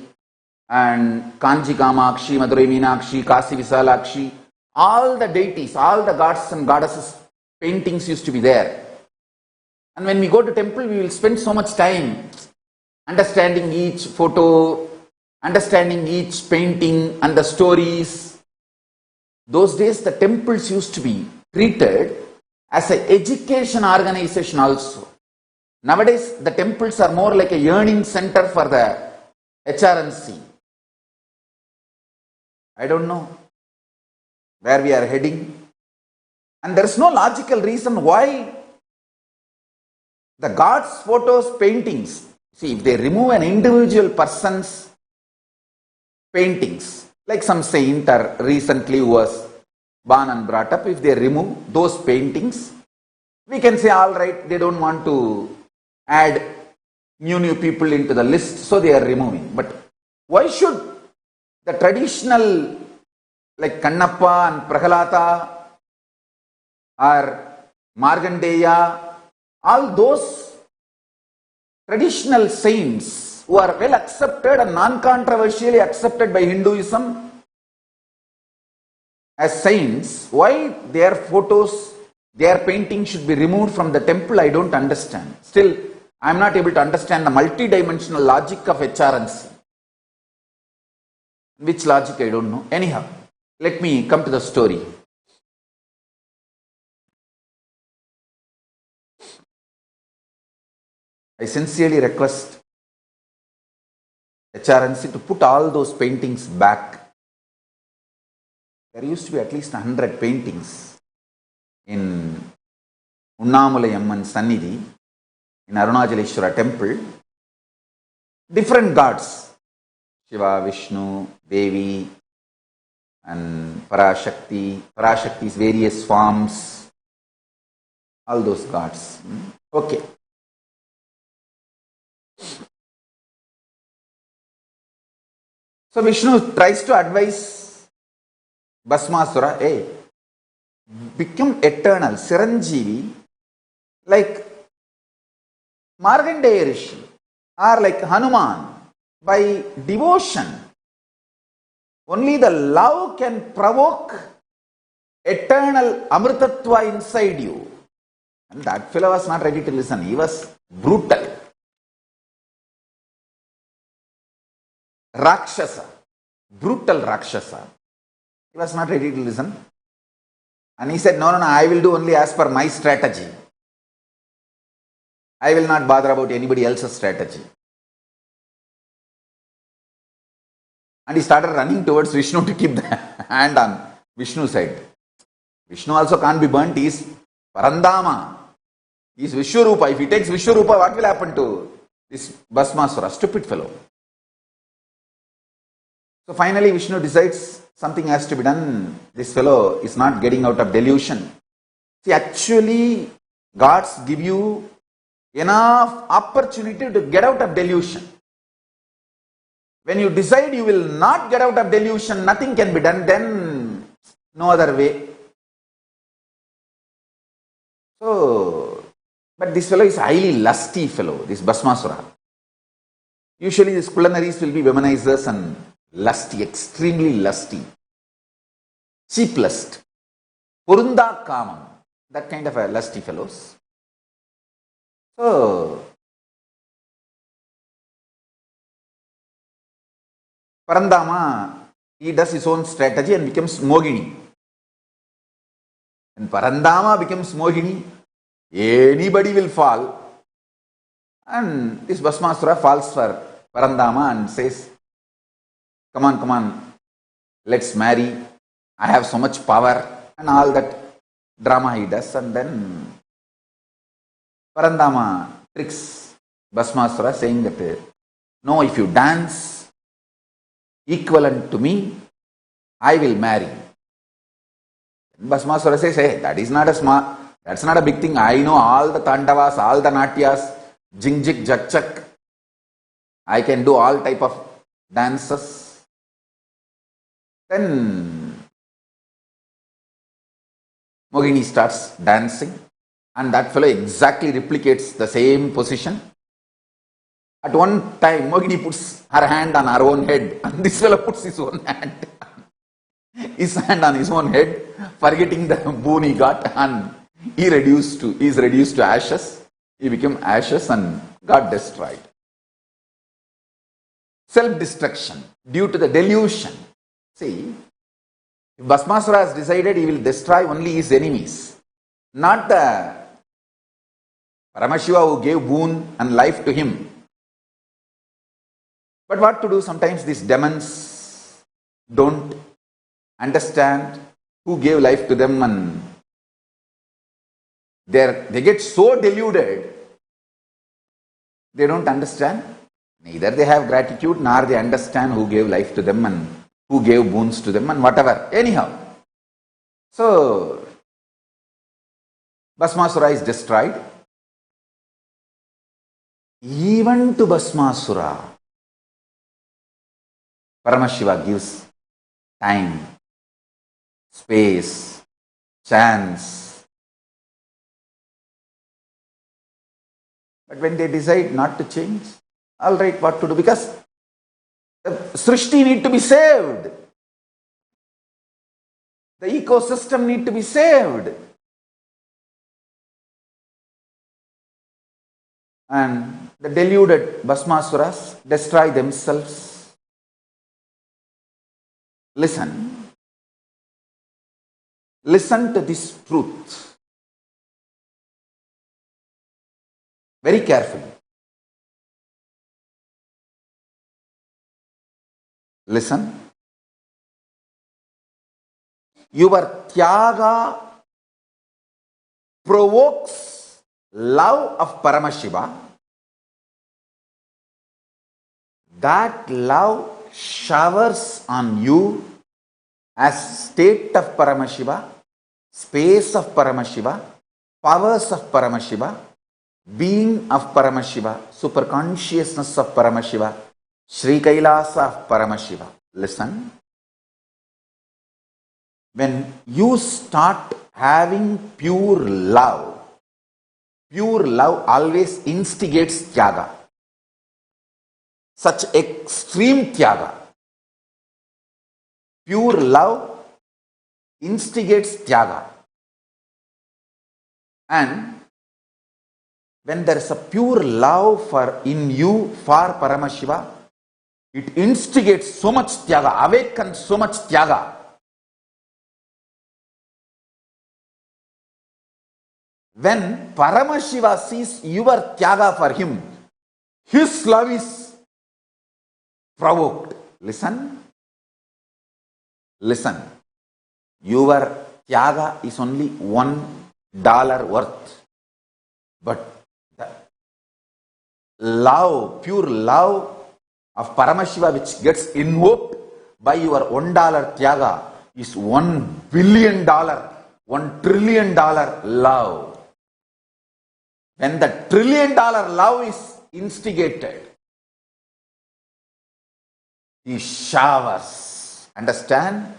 and Kanji Kamakshi, Madurai Meenakshi, Kasi Visalakshi, all the deities, all the gods and goddesses paintings used to be there. And when we go to temple, we will spend so much time understanding each photo, understanding each painting and the stories. Those days the temples used to be treated as an education organization also. Nowadays the temples are more like a yearning center for the HRNC. I don't know where we are heading. And there is no logical reason why the gods' photos, paintings, see, if they remove an individual person's paintings, like some saint or recently who was born and brought up, if they remove those paintings, we can say, all right, they don't want to add new people into the list, so they are removing. But why should the traditional, like Kannappa and Prahalata or Margandeya, all those traditional saints who are well accepted and non-controversially accepted by Hinduism as saints, why their photos, their paintings should be removed from the temple, I don't understand. Still, I am not able to understand the multi-dimensional logic of HRNC. Which logic, I don't know. Anyhow, let me come to the story. I sincerely request HRNC to put all those paintings back. There used to be at least 100 paintings in Unnamalai Amman Sannidhi, in Arunachaleshwara temple. Different gods, Shiva, Vishnu, Devi, and Parashakti, Parashakti's various forms, all those gods. Okay. So Vishnu tries to advise Bhasmasura, hey, become eternal, Siranjeevi, like Markandeya Rishi, or like Hanuman, by devotion. Only the love can provoke eternal Amritattva inside you. And that fellow was not ready to listen. He was brutal. Rakshasa, brutal Rakshasa. He was not ready to listen. And he said, no, I will do only as per my strategy. I will not bother about anybody else's strategy. And he started running towards Vishnu to keep the hand on Vishnu's side. Vishnu also can't be burnt. He is Parandama. He is Vishwarupa. If he takes Vishwarupa, what will happen to this Bhasmasura? Stupid fellow. So finally Vishnu decides something has to be done. This fellow is not getting out of delusion. See, actually gods give you enough opportunity to get out of delusion. When you decide you will not get out of delusion, nothing can be done, then no other way. So, but this fellow is a highly lusty fellow, this Bhasmasura. Usually these culinaries will be womanizers and lusty, extremely lusty. Cheap lust. Purunda Kamam. That kind of a lusty fellows. So, Parandama, he does his own strategy and becomes Mohini. When Parandama becomes Mohini, anybody will fall. And this Bhasmasura falls for Parandama and says, come on, let's marry. I have so much power, and all that drama he does. And then Parandama tricks Bhasmasura saying that, no, if you dance equivalent to me, I will marry. Bhasmasura says, hey, that's not a big thing. I know all the Tandavas, all the Natyas, Jingjik, Jakchak. I can do all type of dances. Then Mohini starts dancing, and that fellow exactly replicates the same position. At one time, Mohini puts her hand on her own head, and this fellow puts his hand on his own head, forgetting the boon he got, and he is reduced to ashes. He became ashes and got destroyed. Self-destruction due to the delusion. See, if Bhasmasura has decided he will destroy only his enemies, not the Paramashiva who gave boon and life to him. But what to do? Sometimes these demons don't understand who gave life to them, and they get so deluded, they don't understand. Neither they have gratitude, nor they understand who gave life to them and who gave boons to them and whatever. Anyhow, so Bhasmasura is destroyed. Even to Bhasmasura, Paramashiva gives time, space, chance. But when they decide not to change, all right, what to do? Because the Srishti need to be saved. The ecosystem need to be saved. And the deluded Bhasmasuras destroy themselves. Listen to this truth very carefully. Listen. Your Tyaga provokes love of Paramashiva. That love showers on you as state of Paramashiva, space of Paramashiva, powers of Paramashiva, being of Paramashiva, superconsciousness of Paramashiva, Sri Kailasa of Paramashiva. Listen. When you start having pure love always instigates Tyaga. Such extreme Tyaga. Pure love instigates Tyaga. And when there is a pure love in you for Paramashiva, it instigates so much Tyaga, awakens so much Tyaga. When Paramashiva sees your Tyaga for him, his love is provoked. Listen. Your Tyaga is only $1 worth. But the love, pure love of Paramashiva which gets invoked by your $1 Tyaga is $1 billion, $1 trillion love. When the $1 trillion love is instigated, he showers. Understand?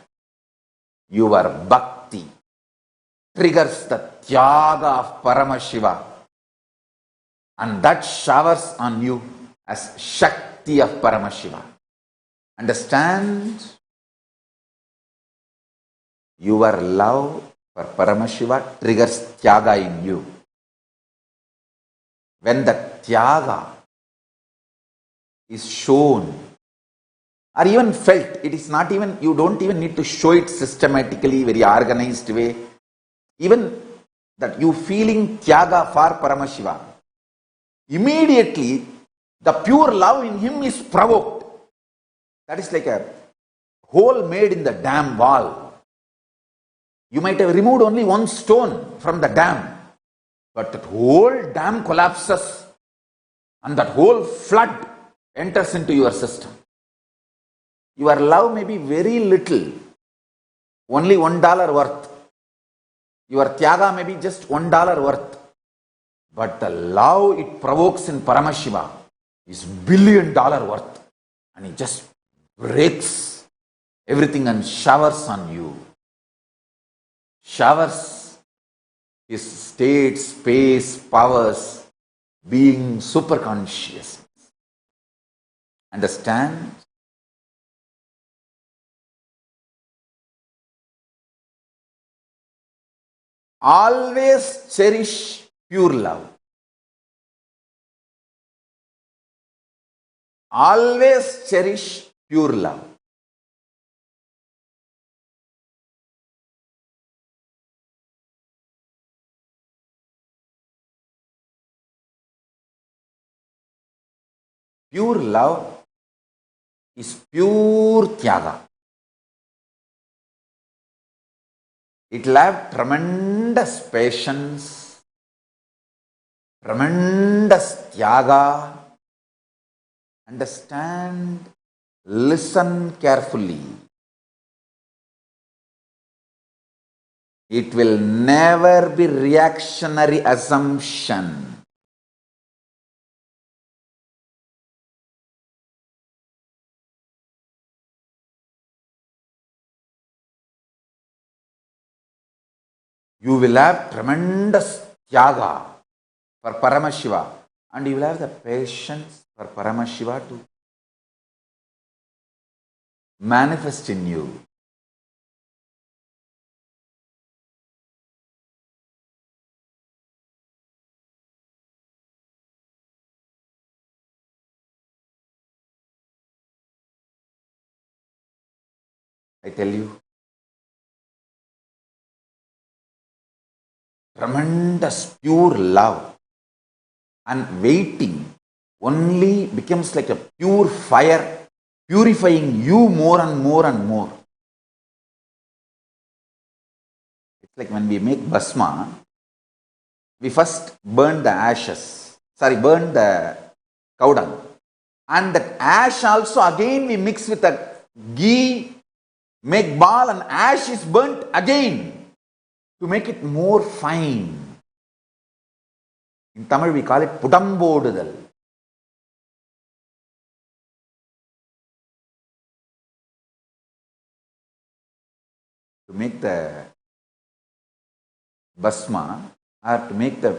Your bhakti triggers the Tyaga of Paramashiva, and that showers on you as Shakti of Paramashiva. Understand? Your love for Paramashiva triggers Tyaga in you. When the Tyaga is shown or even felt, it is not even, you don't even need to show it systematically, very organized way. Even that you feeling Tyaga for Paramashiva, immediately the pure love in him is provoked. That is like a hole made in the dam wall. You might have removed only one stone from the dam, but that whole dam collapses and that whole flood enters into your system. Your love may be very little, only $1 worth. Your Tyaga may be just $1 worth. But the love it provokes in Paramashiva is $1 billion worth. And it just breaks everything and showers on you. Showers his state, space, powers, being super conscious. Understand? Always cherish pure love. Always cherish pure love. Pure love is pure Tyaga. It will have tremendous patience, tremendous Tyaga. Understand, listen carefully. It will never be reactionary assumption. You will have tremendous Tyaga for Paramashiva, and you will have the patience for Paramashiva to manifest in you. I tell you, tremendous pure love and waiting only becomes like a pure fire, purifying you more and more and more. It's like when we make bhasma, we first burn the cow dung. And that ash also again we mix with the ghee, make ball, and ash is burnt again to make it more fine. In Tamil we call it pudambodudal. To make the bhasma or to make the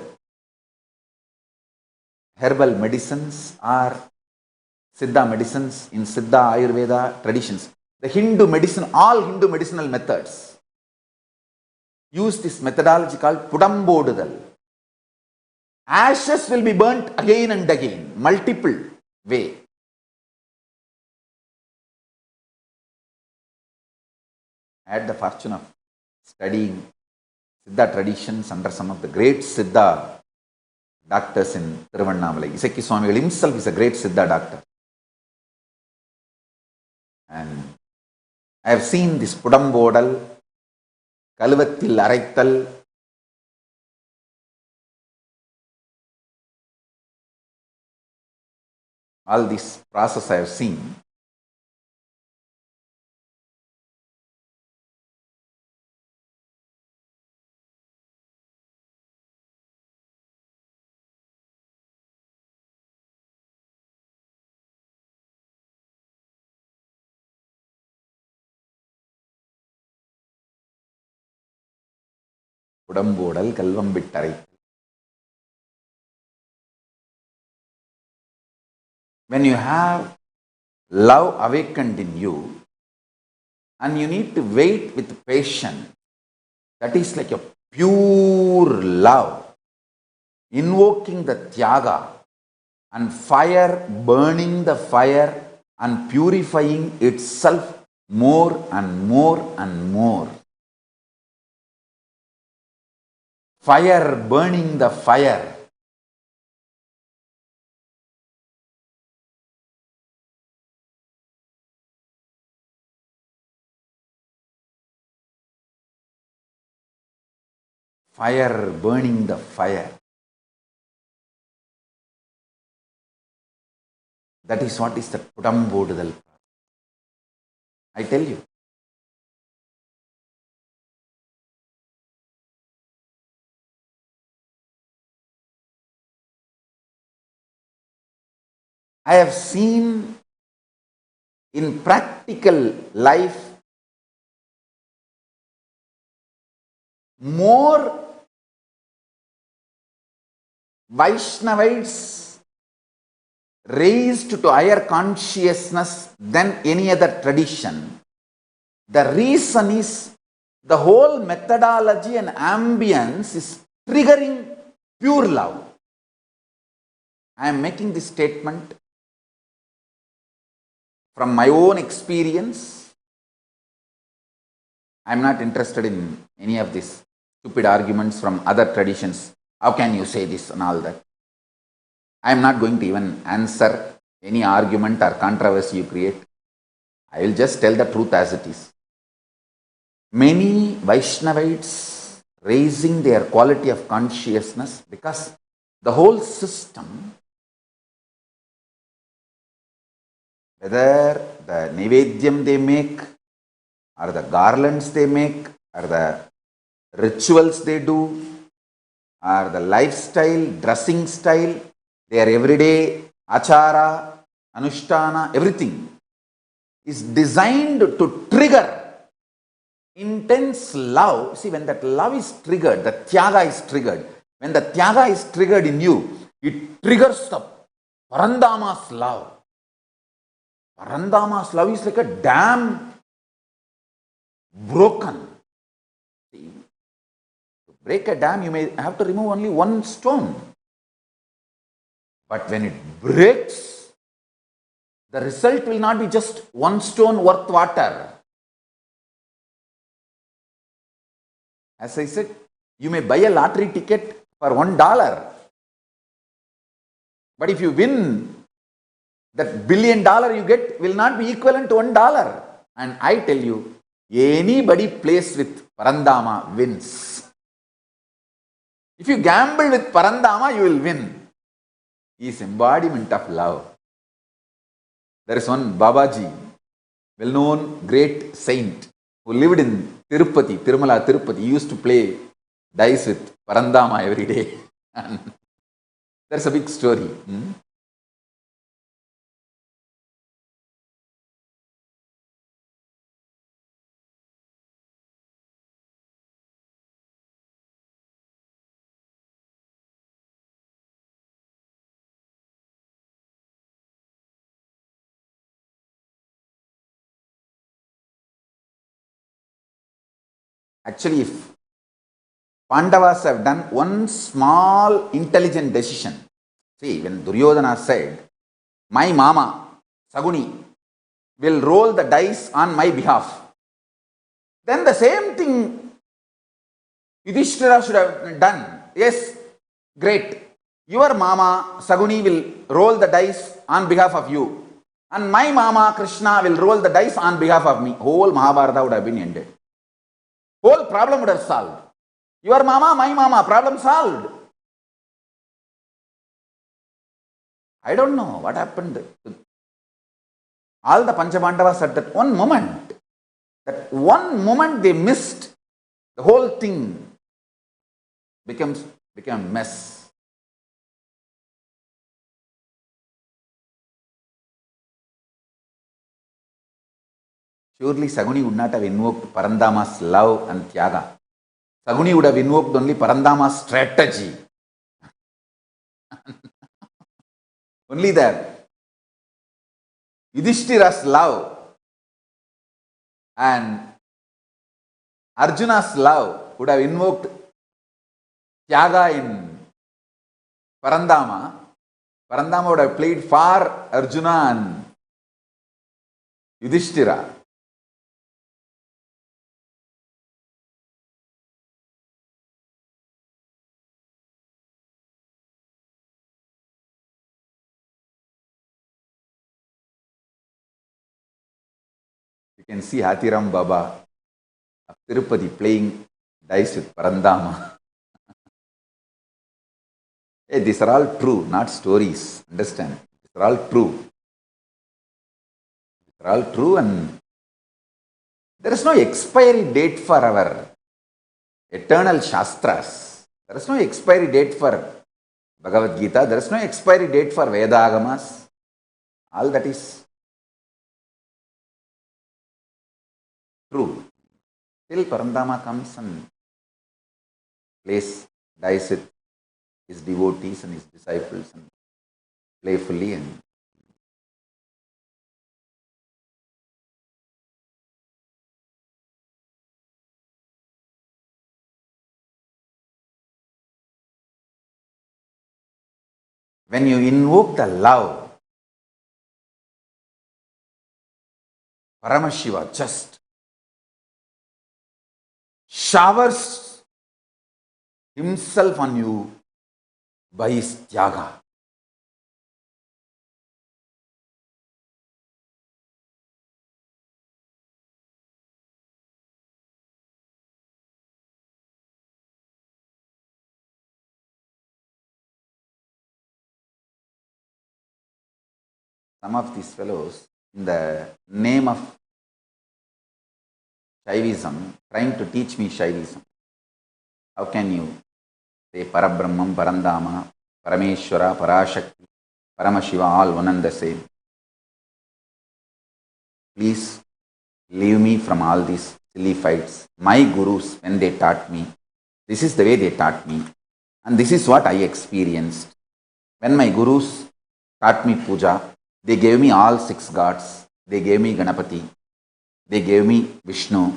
herbal medicines or Siddha medicines in Siddha Ayurveda traditions. The Hindu medicine, all Hindu medicinal methods use this methodology called pudambodudal. Ashes will be burnt again and again, multiple way. I had the fortune of studying Siddha traditions under some of the great Siddha doctors in Thiruvannamalai. Isaki Swamigal himself is a great Siddha doctor. And I have seen this pudambodal, kaluvattil araithal, all this process I have seen. Pudambodal, kalvambittai. When you have love awakened in you and you need to wait with patience, that is like a pure love, invoking the Tyaga and fire, burning the fire and purifying itself more and more and more. Fire burning the fire. Fire burning the fire. That is what is the pudambodudal. I tell you. I have seen in practical life, more Vaishnavites raised to higher consciousness than any other tradition. The reason is the whole methodology and ambience is triggering pure love. I am making this statement from my own experience. I am not interested in any of these stupid arguments from other traditions. How can you say this and all that? I am not going to even answer any argument or controversy you create. I will just tell the truth as it is. Many Vaishnavites raising their quality of consciousness because the whole system, whether the Nivedyam they make, or the garlands they make, or the rituals they do, or the lifestyle, dressing style, their everyday achara, anushtana, everything is designed to trigger intense love. See, when that love is triggered, the Tyaga is triggered. When the Tyaga is triggered in you, it triggers the Parandama's love. Parandama's love is like a dam broken. See, to break a dam, you may have to remove only one stone. But when it breaks, the result will not be just one stone worth water. As I said, you may buy a lottery ticket for $1. But if you win, that $1 billion you get will not be equivalent to $1. And I tell you, anybody plays with Parandama wins. If you gamble with Parandama, you will win. He is embodiment of love. There is one Babaji, well-known great saint, who lived in Tirupati, Tirumala, Tirupati. He used to play dice with Parandama every day. That's a big story. Actually, if Pandavas have done one small intelligent decision, see, when Duryodhana said, my mama, Saguni, will roll the dice on my behalf, then the same thing Yudhishthira should have done. Yes, great. Your mama, Saguni, will roll the dice on behalf of you. And my mama, Krishna, will roll the dice on behalf of me. Whole Mahabharata would have been ended. Whole problem would have solved. Your mama, my mama, problem solved. I don't know what happened to all the Panchabandavas at that one moment. That one moment they missed, the whole thing became a mess. Surely Saguni would not have invoked Parandama's love and Tyaga. Saguni would have invoked only Parandama's strategy. Only that Yudhishthira's love and Arjuna's love would have invoked Tyaga in Parandama. Parandama would have played for Arjuna and Yudhishthira. You can see Hathiram Baba of Tirupati playing dice with Parandama. Hey, these are all true, not stories. Understand? These are all true. These are all true, and there is no expiry date for our eternal Shastras. There is no expiry date for Bhagavad Gita. There is no expiry date for Vedagamas. All that is true. Till Parandama comes and dies with his devotees and his disciples and playfully and when you invoke the love, Paramashiva just showers himself on you by his Tyaga. Some of these fellows, in the name of Shaivism, trying to teach me Shaivism. How can you say Parabrahmam, Parandama, Parameshwara, Parashakti, Paramashiva, all one and the same? Please leave me from all these silly fights. My gurus, when they taught me, this is the way they taught me, and this is what I experienced. When my gurus taught me puja, they gave me all 6 gods. They gave me Ganapati. They gave me Vishnu.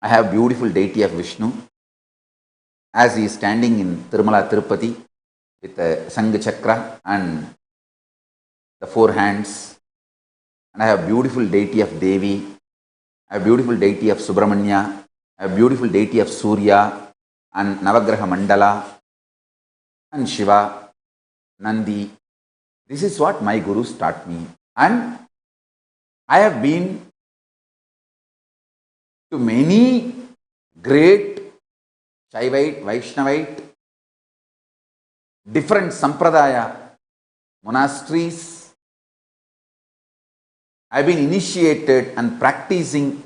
I have beautiful deity of Vishnu. As he is standing in Tirumala Tirupati with a Sangha Chakra and the 4 hands. And I have beautiful deity of Devi. I have beautiful deity of Subramanya. I have beautiful deity of Surya and Navagraha Mandala and Shiva, Nandi. This is what my gurus taught me. And I have been to many great Shaivite, Vaishnavite, different Sampradaya monasteries. I have been initiated and practicing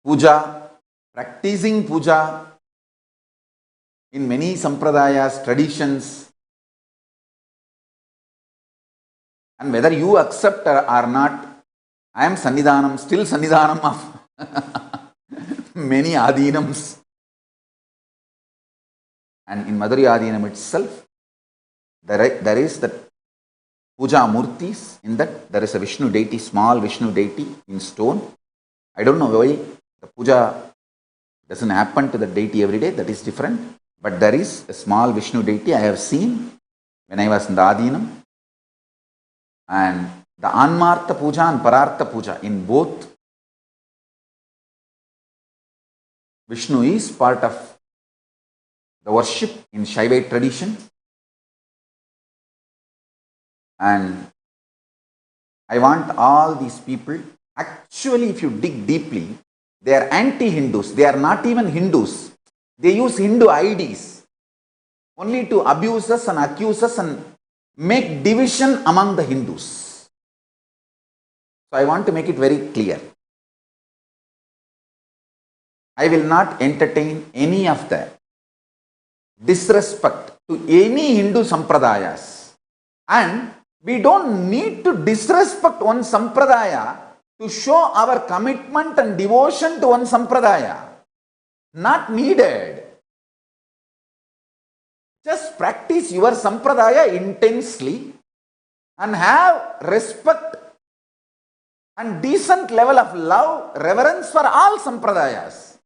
puja in many Sampradayas, traditions. And whether you accept or not, I am Sannidhanam, still Sannidhanam of many Adinams. And in Madhuri Adinam itself, there is that puja murtis. In that, there is a Vishnu deity, small Vishnu deity in stone. I don't know why the puja doesn't happen to the deity every day, that is different. But there is a small Vishnu deity I have seen when I was in the Adinam. And the Anmartha puja and Parartha puja, in both, Vishnu is part of the worship in Shaivite tradition. And I want all these people, actually if you dig deeply, they are anti-Hindus. They are not even Hindus. They use Hindu IDs only to abuse us and accuse us and make division among the Hindus. So I want to make it very clear. I will not entertain any of the disrespect to any Hindu sampradayas. And we don't need to disrespect one sampradaya to show our commitment and devotion to one sampradaya. Not needed. Just practice your sampradaya intensely and have respect and decent level of love, reverence for all sampradayas.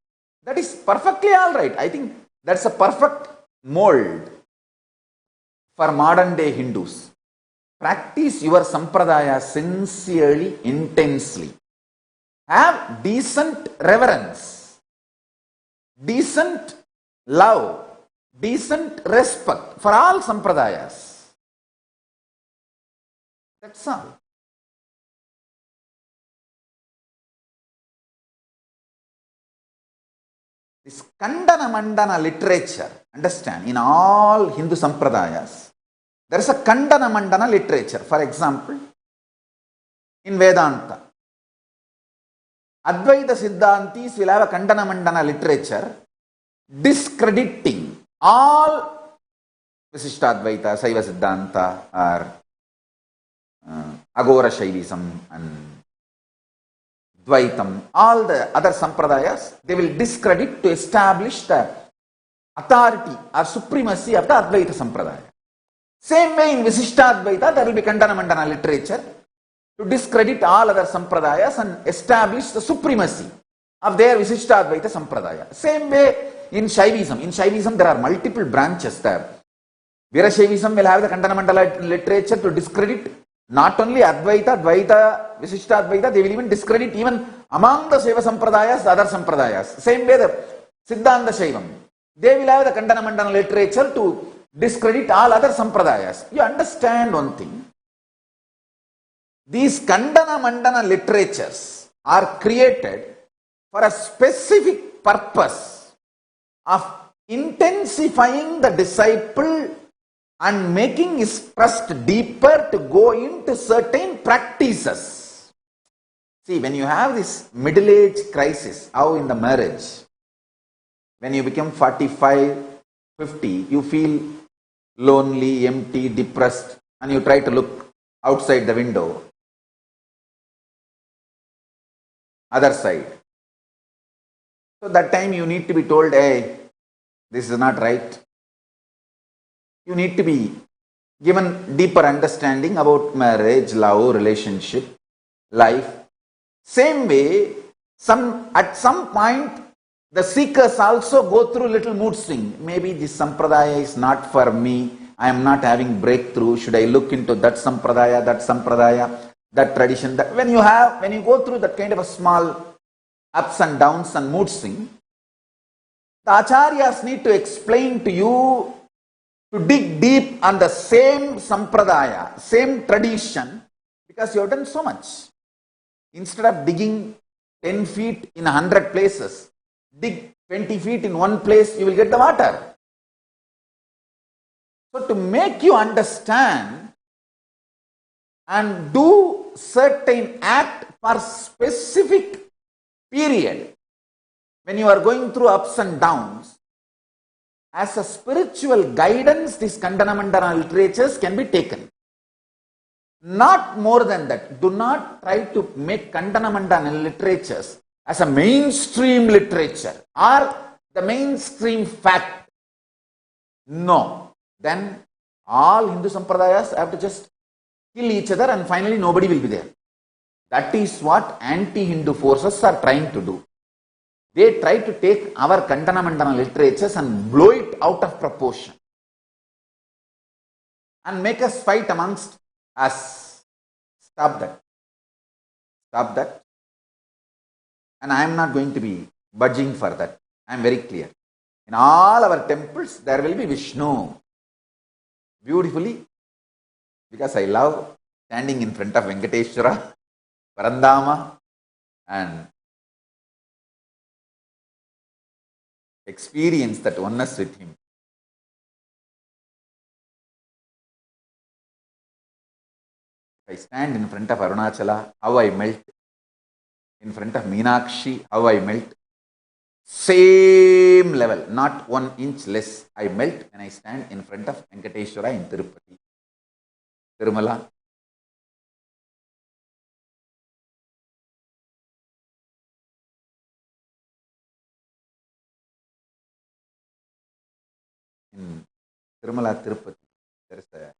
That is perfectly all right. I think that's a perfect mold for modern day Hindus. Practice your sampradaya sincerely, intensely. Have decent reverence, decent love, decent respect for all sampradayas. That's all. This Kandana Mandana literature, understand, in all Hindu sampradayas, there is a Kandana Mandana literature. For example, in Vedanta, Advaita Siddhantis will have a Kandana Mandana literature discrediting all Visishtadvaita, Saiva Siddhanta, or Agora Shaivism and Dvaitam, all the other sampradayas, they will discredit to establish the authority or supremacy of the Advaita sampradaya. Same way in Visishtadvaita, there will be Kandana Mandana literature to discredit all other sampradayas and establish the supremacy of their Visishtadvaita sampradaya. Same way in Shaivism. In Shaivism, there are multiple branches there. Virashaivism will have the Kandana Mandala literature to discredit not only Advaita, Dvaita, Visishtadvaita, they will even discredit even among the Shaiva sampradayas, the other sampradayas. Same way the Siddhanta Shaivam. They will have the Kandana Mandana literature to discredit all other sampradayas. You understand one thing. These Kandana Mandana literatures are created for a specific purpose of intensifying the disciple and making his trust deeper to go into certain practices. See, when you have this middle-age crisis, how in the marriage, when you become 45, 50, you feel lonely, empty, depressed, and you try to look outside the window, other side. So that time you need to be told, hey, this is not right. You need to be given deeper understanding about marriage, love, relationship, life. Same way, at some point, the seekers also go through little mood swing. Maybe this sampradaya is not for me. I am not having breakthrough. Should I look into that sampradaya, that tradition? When you go through that kind of a small ups and downs and mood swing, the acharyas need to explain to you to dig deep on the same sampradaya, same tradition, because you have done so much. Instead of digging 10 feet in 100 places, dig 20 feet in one place, you will get the water. So to make you understand and do certain act for specific period, when you are going through ups and downs, as a spiritual guidance, these Kandana Mandana literatures can be taken. Not more than that. Do not try to make Kandana Mandana literatures as a mainstream literature or the mainstream fact. No. Then all Hindu sampradayas have to just kill each other and finally nobody will be there. That is what anti-Hindu forces are trying to do. They try to take our Kandana Mandana literatures and blow it out of proportion and make us fight amongst us. Stop that. Stop that. And I am not going to be budging for that. I am very clear. In all our temples, there will be Vishnu. Beautifully, because I love standing in front of Venkateshwara, Parandama, and experience that oneness with him. If I stand in front of Arunachala, how I melt. In front of Meenakshi, how I melt. Same level, not 1 inch less. I melt when I stand in front of Venkateshwara in Tirupati, Tirumala. In Tirumala, Tirupati, there is a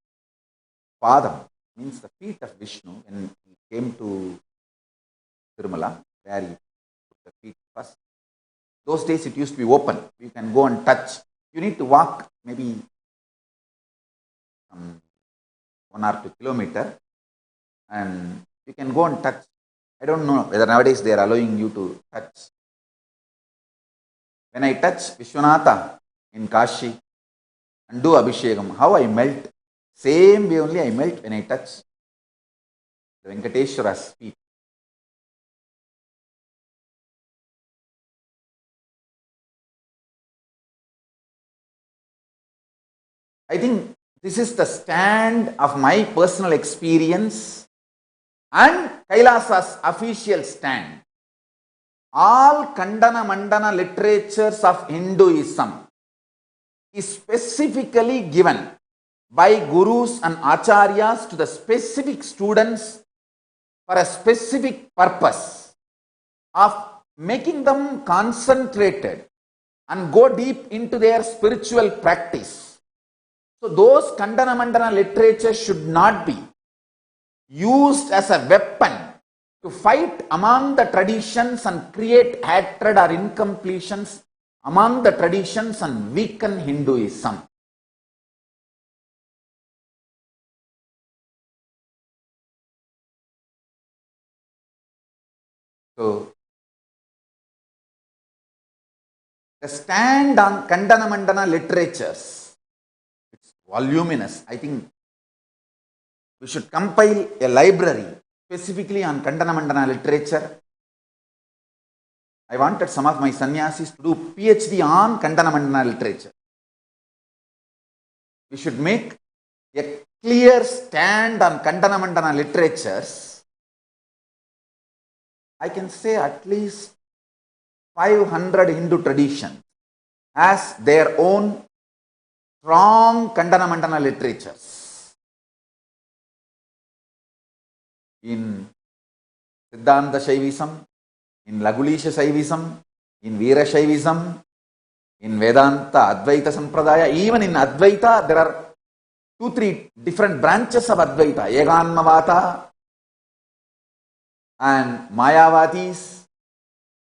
Padam, means the feet of Vishnu. When he came to Tirumala, where he put the feet first. Those days it used to be open. You can go and touch. You need to walk maybe 1 or 2 kilometers and you can go and touch. I don't know whether nowadays they are allowing you to touch. When I touch Vishwanatha in Kashi and do Abhishekam, how I melt. Same way only I melt when I touch the Venkateshwara's feet. I think this is the stand of my personal experience and Kailasa's official stand. All Kandana Mandana literatures of Hinduism is specifically given by gurus and acharyas to the specific students for a specific purpose. of making them concentrated and go deep into their spiritual practice. So those Kandana Mandana literature should not be used as a weapon to fight among the traditions and create hatred or incompletions among the traditions and weaken Hinduism. So, the stand on Kandana Mandana literatures, it's voluminous. I think we should compile a library specifically on Kandana Mandana literature. I wanted some of my sannyasis to do PhD on Kandana Mandana literature. We should make a clear stand on Kandana Mandana literatures. I can say at least 500 Hindu traditions has their own strong Kandana Mandana literatures. In Siddhanta Shaivism, in Lagulisha Shaivism, in Veera Shaivism, in Vedanta Advaita Sampradaya, even in Advaita, there are 2-3 different branches of Advaita, Eganmavata and Mayavatis.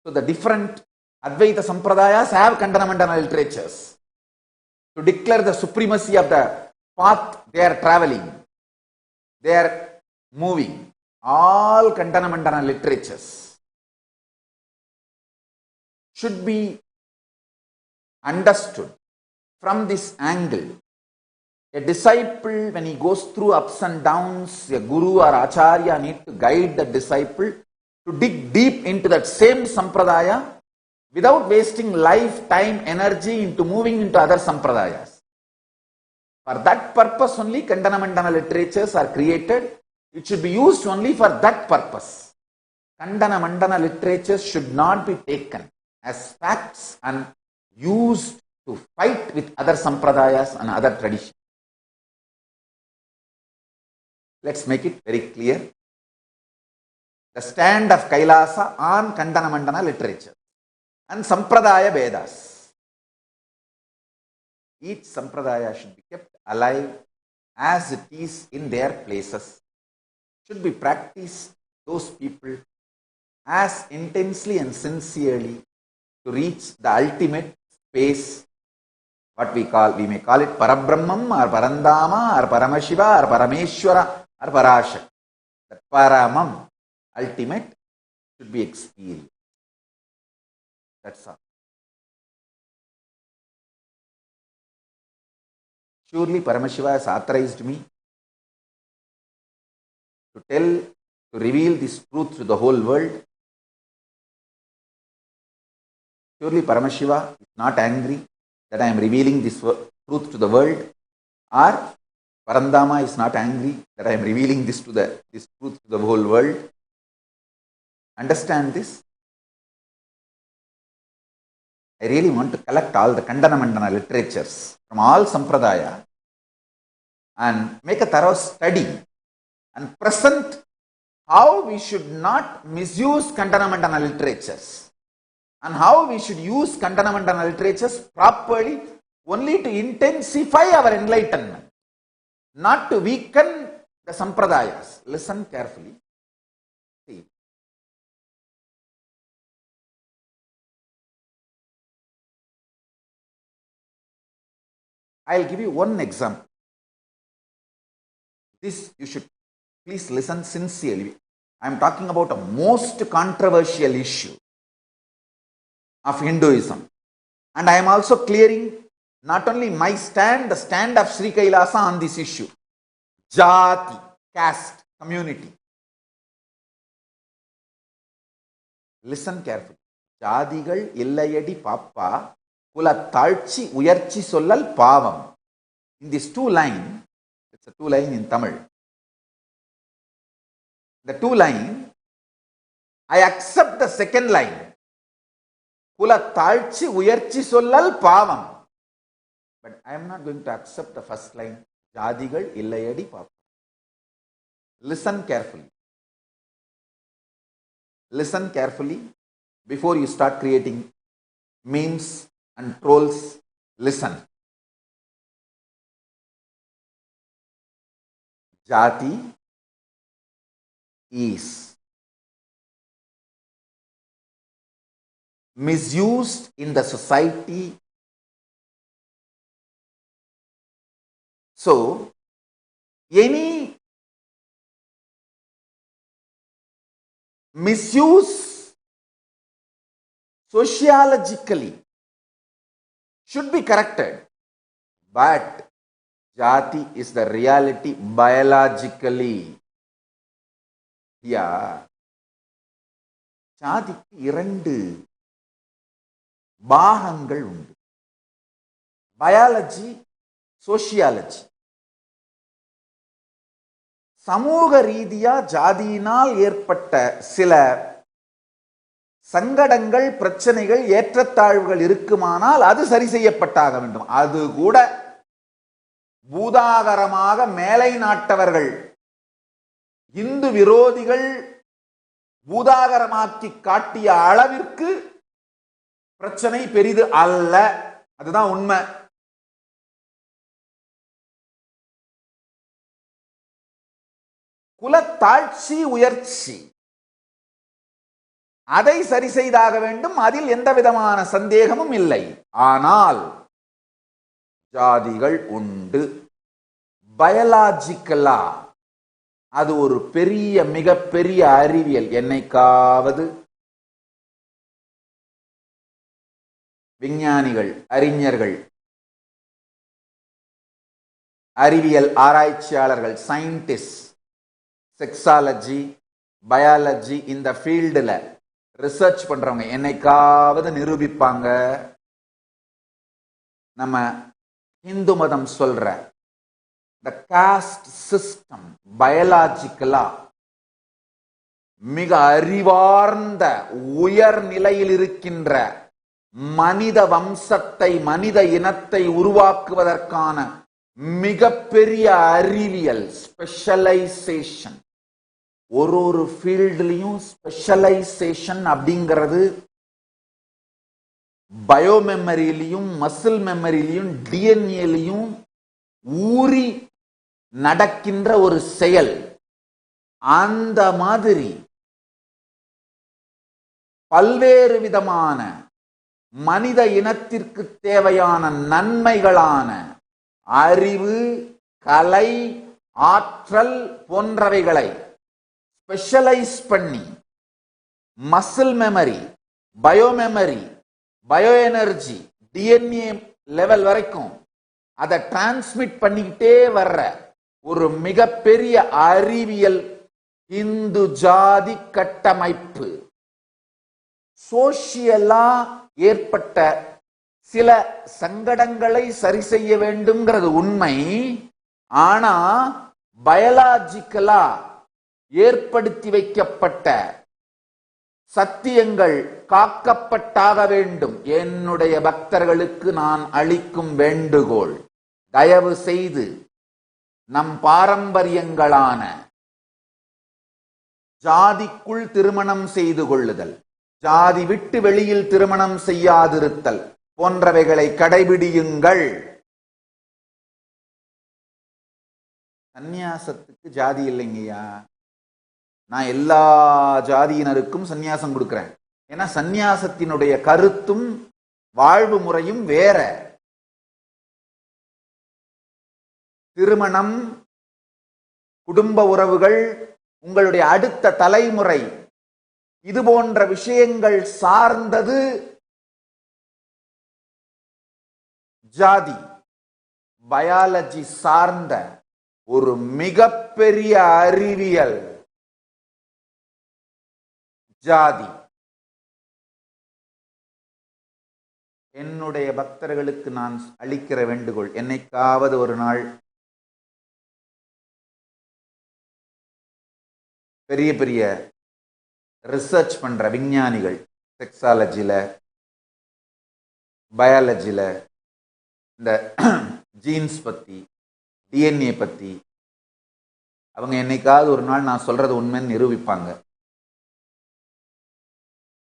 So the different Advaita Sampradayas have Kandana Mandana literatures to declare the supremacy of the path they are traveling, they are moving. All Kandana Mandana literatures should be understood from this angle. A disciple, when he goes through ups and downs, a guru or acharya need to guide the disciple to dig deep into that same sampradaya without wasting life, time, energy into moving into other sampradayas. For that purpose only Kandana Mandana literatures are created. It should be used only for that purpose. Kandana Mandana literatures should not be taken as facts and used to fight with other sampradayas and other traditions. Let's make it very clear. The stand of Kailasa on Kandana Mandana literature and Sampradaya Vedas. Each Sampradaya should be kept alive as it is in their places. Should be practiced, those people, as intensely and sincerely to reach the ultimate space, what we may call it Parabrahmam or Parandama or Paramashiva or Parameshwara or Parashak. The Paramam, ultimate, should be experienced. That's all. Surely Paramashiva has authorized me to reveal this truth to the whole world. Surely Paramashiva is not angry that I am revealing this truth to the world, or Parandama is not angry that I am revealing this truth to the whole world. Understand this. I really want to collect all the Kandana Mandana literatures from all Sampradaya and make a thorough study and present how we should not misuse Kandana Mandana literatures and how we should use Kandana Mandana literatures properly only to intensify our enlightenment, not to weaken the Sampradayas. Listen carefully. See. I'll give you one example. This you should please listen sincerely. I am talking about a most controversial issue of Hinduism. And I am also clearing not only my stand, the stand of Sri Kailasa on this issue. Jati, caste, community. Listen carefully. Jadigal illayadi pappa kula talchi uyarchi sollal pavam. In these two lines, it's a two line in Tamil. The two line, I accept the second line. Kula talchi uyarchi sollal pavam. But I am not going to accept the first line. Jadigal illayadi papa. Listen carefully. Listen carefully. before you start creating memes and trolls, listen. Jati is misused in the society. So, any misuse sociologically should be corrected, but jati is the reality biologically. Yeah. ஜாதிக்கு 2 பாகங்கள் உண்டு. Biology, sociology. சமூக ரீதியா ஜாதியினால் ஏற்பட்ட சில சங்கடங்கள், பிரச்சனைகள், ஏற்றத்தாழ்வுகள் இருக்குமானால் அது சரி செய்யப்பட்டாக வேண்டும். அது கூட பூதாகரமாக மேலை நாட்டவர்கள், இந்து விரோதிகள் பூதாகரமாக்கி காட்டிய அளவிற்கு பிரச்சனை பெரிது அல்ல. அதுதான் உண்மை. குலத்தாழ்ச்சி, உயர்ச்சி, அதை சரி செய்தாக வேண்டும். அதில் எந்த விதமான சந்தேகமும் இல்லை. ஆனால் ஜாதிகள் உண்டு. பயாலஜிக்கலா அது ஒரு பெரிய, மிகப்பெரிய அறிவியல். என்னைக்காவது விஞ்ஞானிகள், அறிஞர்கள், அறிவியல் ஆராய்ச்சியாளர்கள், சயின்டிஸ்ட், செக்ஸாலஜி, பயாலஜி, இந்த ஃபீல்டுல ரிசர்ச் பண்றவங்க என்னைக்காவது நிரூபிப்பாங்க நம்ம இந்து மதம் சொல்ற the caste system பயாலஜிக்கலா மிக அறிவார்ந்த உயர் நிலையில் இருக்கின்ற மனித வம்சத்தை, மனித இனத்தை உருவாக்குவதற்கான மிகப்பெரிய அறிவியல், ஸ்பெஷலைசேஷன். ஒரு ஃபீல்ட்லயும் ஸ்பெஷலைசேஷன் அப்படிங்கிறது பயோ மெமரியிலையும், மசில் மெமரியிலையும், டிஎன்ஏலையும் ஊறி நடக்கின்ற ஒரு செயல். அந்த மாதிரி பல்வேறு விதமான மனித இனத்திற்கு தேவையான நன்மைகளான அறிவு, கலை, ஆற்றல் போன்றவைகளை ஸ்பெஷலைஸ் பண்ணி muscle memory, bio memory, bio energy, DNA level வரைக்கும் அதை டிரான்ஸ்மிட் பண்ணிக்கிட்டே வர்ற ஒரு மிகப்பெரிய அறிவியல் இந்து ஜாதி கட்டமைப்பு. சோசியலா ஏற்பட்ட சில சங்கடங்களை சரி செய்ய வேண்டும்ங்கிறது உண்மை. ஆனா பயாலஜிக்கலா ஏற்படுத்தி வைக்கப்பட்ட சத்தியங்கள் காக்கப்பட்டாக வேண்டும். என்னுடைய பக்தர்களுக்கு நான் அளிக்கும் வேண்டுகோள், தயவு செய்து நம் பாரம்பரியங்களான ஜாதிக்குள் திருமணம் செய்து கொள்ளுதல், ஜாதி விட்டு வெளியில் திருமணம் செய்யாதிருத்தல் போன்றவைகளை கடைபிடியுங்கள். சந்நியாசத்துக்கு ஜாதி இல்லைங்கய்யா. நான் எல்லா ஜாதியினருக்கும் சந்நியாசம் கொடுக்கிறேன். ஏன்னா சந்நியாசத்தினுடைய கருத்தும் வாழ்வு முறையும் வேற. திருமணம், குடும்ப உறவுகள், உங்களுடைய அடுத்த தலைமுறை, இது போன்ற விஷயங்கள் சார்ந்தது ஜாதி. பயாலஜி சார்ந்த ஒரு மிகப்பெரிய அறிவியல் ஜாதி. என்னுடைய பக்தர்களுக்கு நான் அளிக்கிற வேண்டுகோள், என்னைக்காவது ஒரு நாள் பெரிய பெரிய ரிசர்ச் பண்ற விஞ்ஞானிகள், செக்ஸாலஜில, பயாலஜில, இந்த ஜீன்ஸ் பத்தி, டிஎன்ஏ பத்தி, அவங்க என்னைக்காவது ஒரு நாள் நான் சொல்றது உண்மைன்னு நிரூபிப்பாங்க.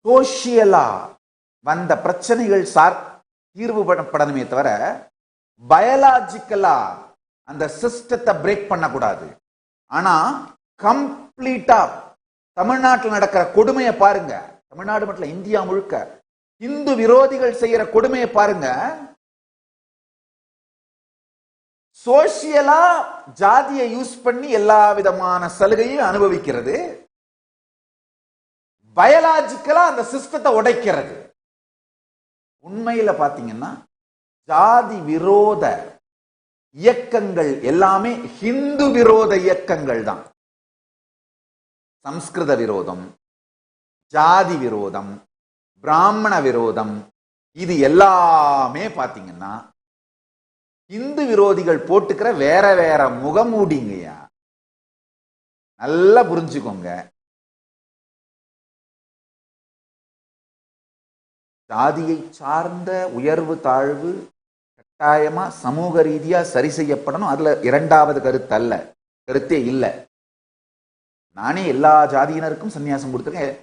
சோசியலா வந்த பிரச்சனைகள் தீர்வு படணுமே தவிர பயாலாஜிக்கலா அந்த சிஸ்டத்தை பிரேக் பண்ணக்கூடாது. ஆனா கம்ப்ளீட்டா தமிழ்நாட்டில் நடக்கிற கொடுமையை பாருங்க. தமிழ்நாடு மட்டும் இந்தியா முழுக்க இந்து விரோதிகள் செய்யற கொடுமையை பாருங்க. சோசியலா ஜாதியை யூஸ் பண்ணி எல்லா விதமான சலுகையும் அனுபவிக்கிறது, பயாலாஜிக்கலா அந்த சிஸ்டத்தை உடைக்கிறது. உண்மையில பாத்தீங்கன்னா ஜாதி விரோத இயக்கங்கள் எல்லாமே ஹிந்து விரோத இயக்கங்கள் தான். சம்ஸ்கிருத விரோதம், ஜாதி விரோதம், பிராமண விரோதம், இது எல்லாமே பாத்தீங்கன்னா இந்து விரோதிகள் போட்டுக்கிற வேற வேற முகமூடிங்கய்யா. நல்லா புரிஞ்சுக்கோங்க. ஜாதியை சார்ந்த உயர்வு தாழ்வு கட்டாயமா சமூக ரீதியா சரி செய்யப்படணும். அதுல இரண்டாவது கருத்து அல்ல, கருத்தே இல்லை. நானே எல்லா ஜாதியினருக்கும் சன்னியாசம் கொடுத்துருக்கேன்.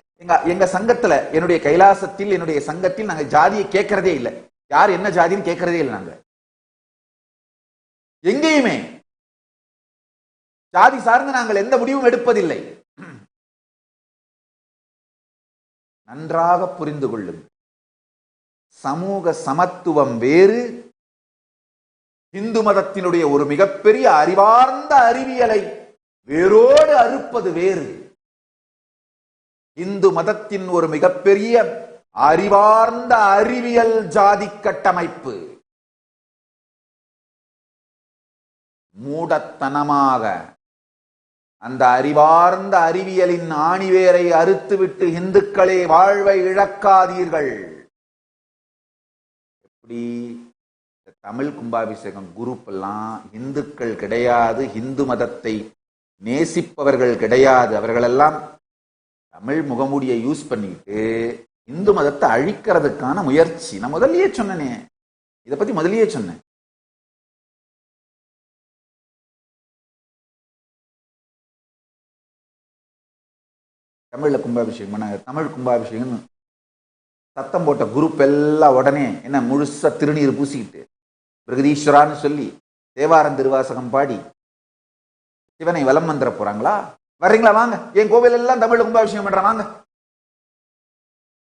எங்க சங்கத்துல, என்னுடைய கைலாசத்தில், என்னுடைய சங்கத்தில் நாங்க ஜாதியை கேட்கறதே இல்லை. யார் என்ன ஜாதின்னு கேட்கறதே இல்லை. நாங்க எங்கேயுமே ஜாதி சார்ந்து நாங்கள் எந்த முடிவும் எடுப்பதில்லை. நன்றாக புரிந்து கொள்ளுங்கள். சமூக சமத்துவம் வேறு, இந்து மதத்தினுடைய ஒரு மிகப்பெரிய அறிவார்ந்த அறிவியலை வேரோடு அறுப்பது வேறு. இந்து மதத்தின் ஒரு மிகப்பெரிய அறிவார்ந்த அறிவியல் ஜாதி கட்டமைப்பு. மூடத்தனமாக அந்த அறிவார்ந்த அறிவியலின் ஆணிவேரை அறுத்துவிட்டு இந்துக்களே வாழ்வை இழக்காதீர்கள். எப்படி தமிழ் கும்பாபிஷேகம் குரூப் எல்லாம் இந்துக்கள் கிடையாது, இந்து மதத்தை நேசிப்பவர்கள் கிடையாது. அவர்களெல்லாம் தமிழ் முகமூடியை யூஸ் பண்ணிட்டு இந்து மதத்தை அழிக்கிறதுக்கான முயற்சி. நான் முதல்லயே சொன்னேனே, இதை பத்தி முதல்லயே சொன்னேன். தமிழ்ல கும்பாபிஷேகம் பண்ணாங்க. தமிழ் கும்பாபிஷேகம் சத்தம் போட்ட குரூப் எல்லாம் உடனே என்ன முழுசா திருநீர் பூசிக்கிட்டு பிரகதீஸ்வரான்னு சொல்லி தேவாரம் திருவாசகம் பாடி சிவனை வலம் வந்துட போறாங்களா? வர்றீங்களா? வாங்க, என் கோவில் எல்லாம் தமிழ்ல கும்பாபிஷேகம் பண்றேன், வாங்க.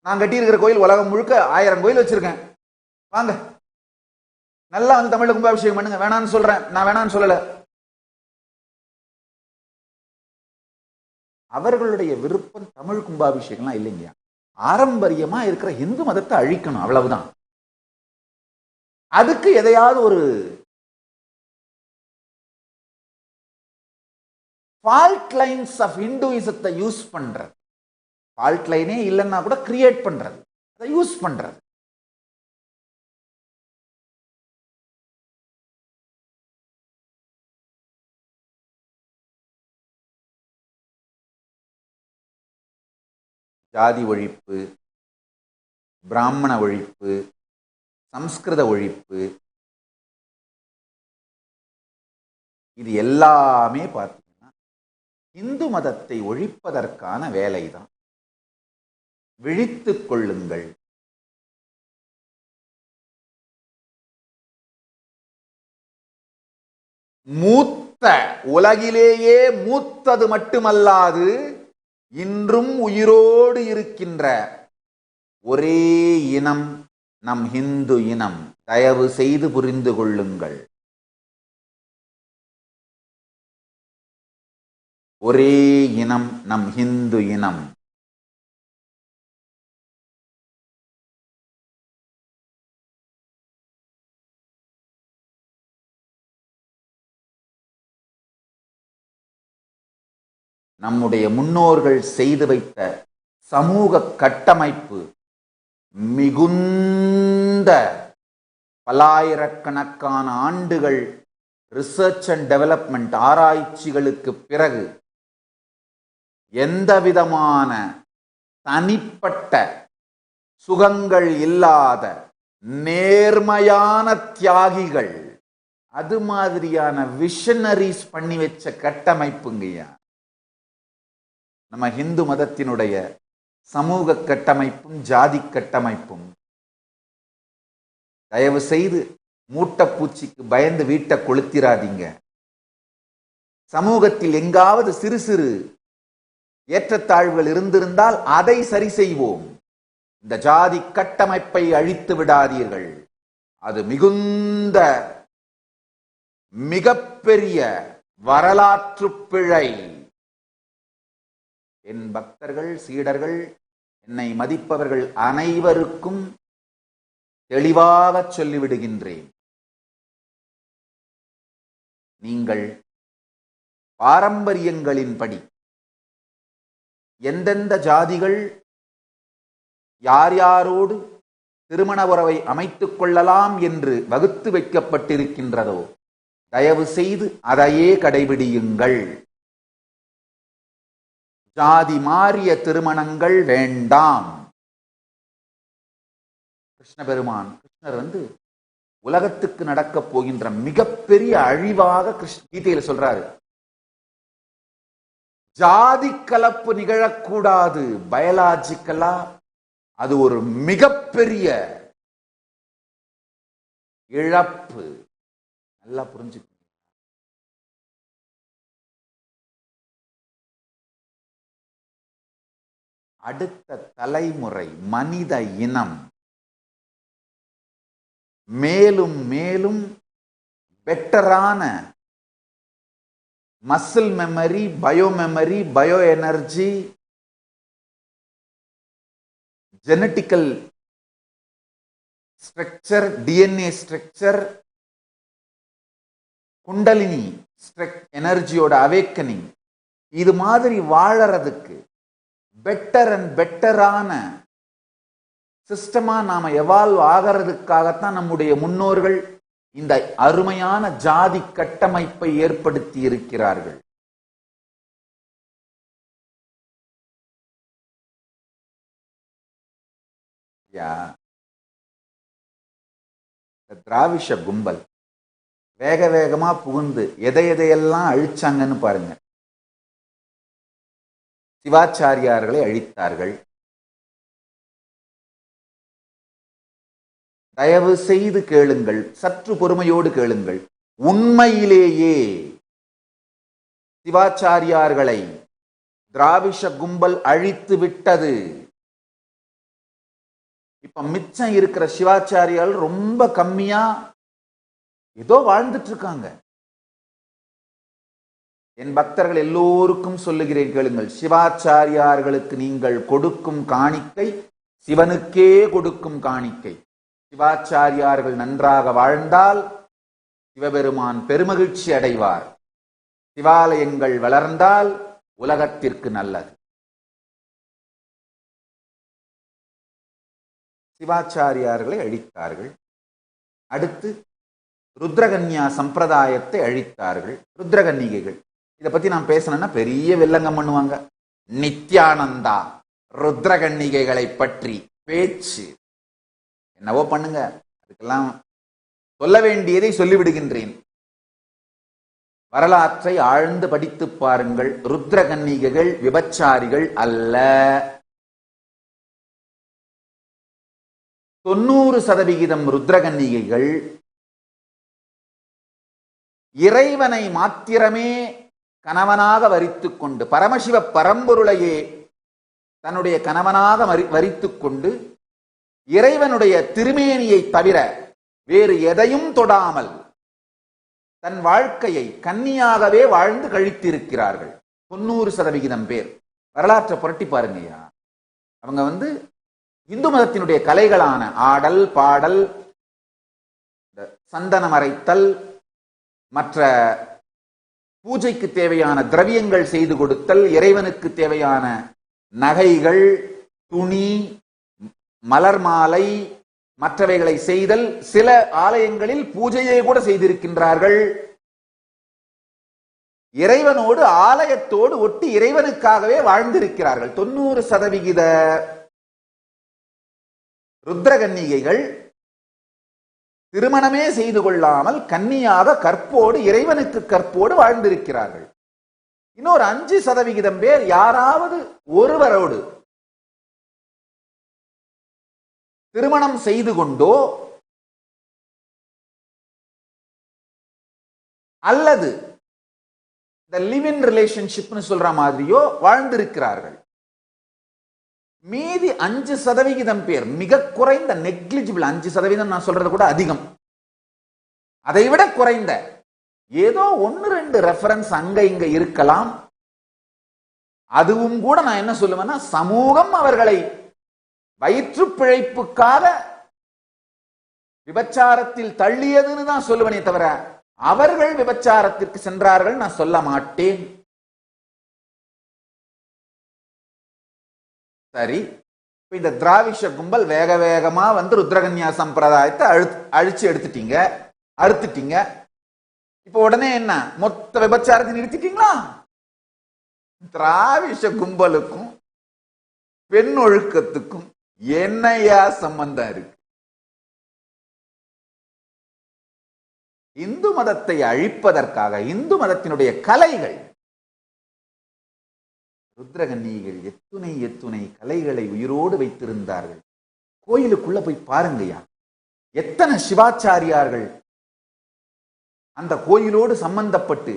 நான் கட்டி இருக்கிற கோயில் உலகம் முழுக்க 1000 கோயில் வச்சிருக்கேன், வாங்க, நல்லா வந்து தமிழ்ல கும்பாபிஷேகம் பண்ணுங்க. வேணான்னு சொல்றேன், நான் வேணான்னு சொல்லல. அவர்களுடைய விருப்பம் தமிழ் கும்பாபிஷேகம்லாம் இல்லைங்க. ஆரம்பரியமா இருக்கிற இந்து மதத்தை அழிக்கணும், அவ்வளவுதான். அதுக்கு எதையாவது ஒரு ஃபால்ட் லைன்ஸ் ஆஃப் ஹிந்துயிசத்தை யூஸ் பண்றது, ஃபால்ட் லைனே இல்லைன்னா கூட கிரியேட் பண்றது, அதை யூஸ் பண்றது. ஜாதி ஒழிப்பு, பிராமண ஒழிப்பு, சம்ஸ்கிருத ஒழிப்பு, இது எல்லாமே பார்த்தீங்கன்னா இந்து மதத்தை ஒழிப்பதற்கான வேலைதான். விழித்துக் கொள்ளுங்கள். மூத்த, உலகிலேயே மூத்தது மட்டுமல்லாது இன்றும் உயிரோடு இருக்கின்ற ஒரே இனம் நம் ஹிந்து இனம். தயவு செய்து புரிந்து கொள்ளுங்கள். ஒரே இனம் நம் ஹிந்து இனம். நம்முடைய முன்னோர்கள் செய்து வைத்த சமூக கட்டமைப்பு மிகுந்த பல்லாயிரக்கணக்கான ஆண்டுகள் ரிசர்ச் அண்ட் டெவலப்மெண்ட் ஆராய்ச்சிகளுக்கு பிறகு எந்த விதமான தனிப்பட்ட சுகங்கள் இல்லாத நேர்மையான தியாகிகள், அது மாதிரியான விஷனரிஸ் பண்ணி வச்ச கட்டமைப்புங்கய்யா நம்ம ஹிந்து மதத்தினுடைய சமூக கட்டமைப்பும் ஜாதி கட்டமைப்பும். தயவு செய்து மூட்டைப்பூச்சிக்கு பயந்து வீட்டை கொளுத்திராதீங்க. சமூகத்தில் எங்காவது சிறு சிறு ஏற்றத்தாழ்வுகள் இருந்திருந்தால் அதை சரி செய்வோம். இந்த ஜாதி கட்டமைப்பை அழித்து விடாதீர்கள். அது மிகுந்த மிகப்பெரிய வரலாற்று பிழை. என் பக்தர்கள், சீடர்கள், என்னை மதிப்பவர்கள் அனைவருக்கும் தெளிவாக சொல்லிவிடுகின்றேன். நீங்கள் பாரம்பரியங்களின்படி எந்தெந்த ஜாதிகள் யார் யாரோடு திருமண உறவை அமைத்துக் கொள்ளலாம் என்று வகுத்து வைக்கப்பட்டிருக்கின்றதோ தயவு செய்து அதையே கடைபிடியுங்கள். ஜாதி மாறிய திருமணங்கள் வேண்டாம். கிருஷ்ணர் உலகத்துக்கு நடக்க போகின்ற மிகப்பெரிய அழிவாக கீதையில சொல்றாரு. ஜாதி கலப்பு நிகழக்கூடாது. பயாலாஜிக்கலா அது ஒரு மிகப்பெரிய இழப்பு. நல்லா புரிஞ்சுக்க. அடுத்த தலைமுறை மனித இனம் மேலும் மேலும் பெட்டரான muscle memory, bio memory, bio energy, genetical structure, DNA structure, kundalini எனர்ஜியோட அவேக்கனிங், இது மாதிரி வாழறதுக்கு பெட்டர் அண்ட் பெட்டரான சிஸ்டமா நாம எவால்வ் ஆகிறதுக்காகத்தான் நம்முடைய முன்னோர்கள் இந்த அருமையான ஜாதி கட்டமைப்பை ஏற்படுத்தி இருக்கிறார்கள். திராவிஷ கும்பல் வேக வேகமா புகுந்து எதையெல்லாம் அழிச்சாங்கன்னு பாருங்க. சிவாச்சாரியார்களை அழித்தார்கள். தயவு செய்து கேளுங்கள், சற்று பொறுமையோடு கேளுங்கள். உண்மையிலேயே சிவாச்சாரியார்களை திராவிஷ கும்பல் அழித்து விட்டது. இப்ப மிச்சம் இருக்கிற சிவாச்சாரியால் ரொம்ப கம்மியா ஏதோ வாழ்ந்துட்டு இருக்காங்க. என் பக்தர்கள் எல்லோருக்கும் சொல்லுகிறேன், கேளுங்கள். சிவாச்சாரியார்களுக்கு நீங்கள் கொடுக்கும் காணிக்கை சிவனுக்கே கொடுக்கும் காணிக்கை. சிவாச்சாரியார்கள் நன்றாக வாழ்ந்தால் சிவபெருமான் பெருமகிழ்ச்சி அடைவார். சிவாலயங்கள் வளர்ந்தால் உலகத்திற்கு நல்லது. சிவாச்சாரியார்களை அழித்தார்கள். அடுத்து ருத்ரகன்யா சம்பிரதாயத்தை அழித்தார்கள். ருத்ரகன்னிகைகள், இதை பத்தி நான் பேசணும்னா பெரிய வெள்ளங்கம் பண்ணுவாங்க. நித்யானந்தா ருத்ரகன்னிகைகளை பற்றி பேச்சு என்னவோ பண்ணுங்க, அதுக்கெல்லாம் சொல்ல வேண்டியதை சொல்லிவிடுகின்றேன். வரலாற்றை ஆழ்ந்து படித்து பாருங்கள். ருத்ரகன்னிகைகள் விபச்சாரிகள் அல்ல. 90% ருத்ரகன்னிகைகள் இறைவனை மாத்திரமே கணவனாக வரித்துக் கொண்டு, பரமசிவ பரம்பொருளையே தன்னுடைய கணவனாக வரித்துக் கொண்டு, இறைவனுடைய திருமேனியை தவிர வேறு எதையும் தொடாமல் தன் வாழ்க்கையை கன்னியாகவே வாழ்ந்து கழித்திருக்கிறார்கள் 90% பேர். வரலாற்றை புரட்டி பாருங்கய்யா. அவங்க இந்து மதத்தினுடைய கலைகளான ஆடல், பாடல், சந்தனம் அரைத்தல், மற்ற பூஜைக்கு தேவையான திரவியங்கள் செய்து கொடுத்தல், இறைவனுக்கு தேவையான நகைகள், துணி, மலர் மாலை, மற்றவைகளை செய்தல், சில ஆலயங்களில் பூஜையை கூட செய்திருக்கின்றார்கள். இறைவனோடு ஆலயத்தோடு ஒட்டி இறைவனுக்காகவே வாழ்ந்திருக்கிறார்கள். 90% ருத்ரகன்னிகைகள் திருமணமே செய்து கொள்ளாமல் கன்னியாக கற்போடு, இறைவனுக்கு கற்போடு வாழ்ந்திருக்கிறார்கள். இன்னொரு 5% பேர் யாராவது ஒருவரோடு திருமணம் செய்து கொண்டோ அல்லது இந்த லிவ் இன் ரிலேஷன்ஷிப்னு சொல்ற மாதிரியோ வாழ்ந்திருக்கிறார்கள். மீதி 5% பேர், மிக குறைந்த நெக்லிஜிபிள், 5% நான் சொல்றது கூட அதிகம், அதை விட குறைந்த ஏதோ 1-2 ரெஃபரன்ஸ் அங்க இங்க இருக்கலாம். அதுவும் கூட நான் என்ன சொல்லுவேன்னா, சமூகம் அவர்களை வயிற்று பிழைப்புக்காக விபச்சாரத்தில் தள்ளியதுன்னு தான் சொல்லுவனே தவிர அவர்கள் விபச்சாரத்திற்கு சென்றார்கள் நான் சொல்ல மாட்டேன். சரி, இந்த திராவிஷ கும்பல் வேக வேகமா வந்து ருத்ரகன்யா சம்பிரதாயத்தை அழிச்சு எடுத்துட்டீங்க, அறுத்துட்டீங்க. இப்ப உடனே என்ன, மொத்த விபச்சாரத்தை நிறுத்திட்டீங்களா? திராவிஷ கும்பலுக்கும் பெண் ஒழுக்கத்துக்கும் என்னையா சம்பந்தம் இருக்கு? இந்து மதத்தை அழிப்பதற்காக இந்து மதத்தினுடைய கலைகள், ருத்ரகன்னிகள் எத்துணை எத்துணை கலைகளை உயிரோடு வைத்திருந்தார்கள். கோயிலுக்குள்ள போய் பாருங்கய்யா, எத்தனை சிவாச்சாரியார்கள் அந்த கோயிலோடு சம்பந்தப்பட்டு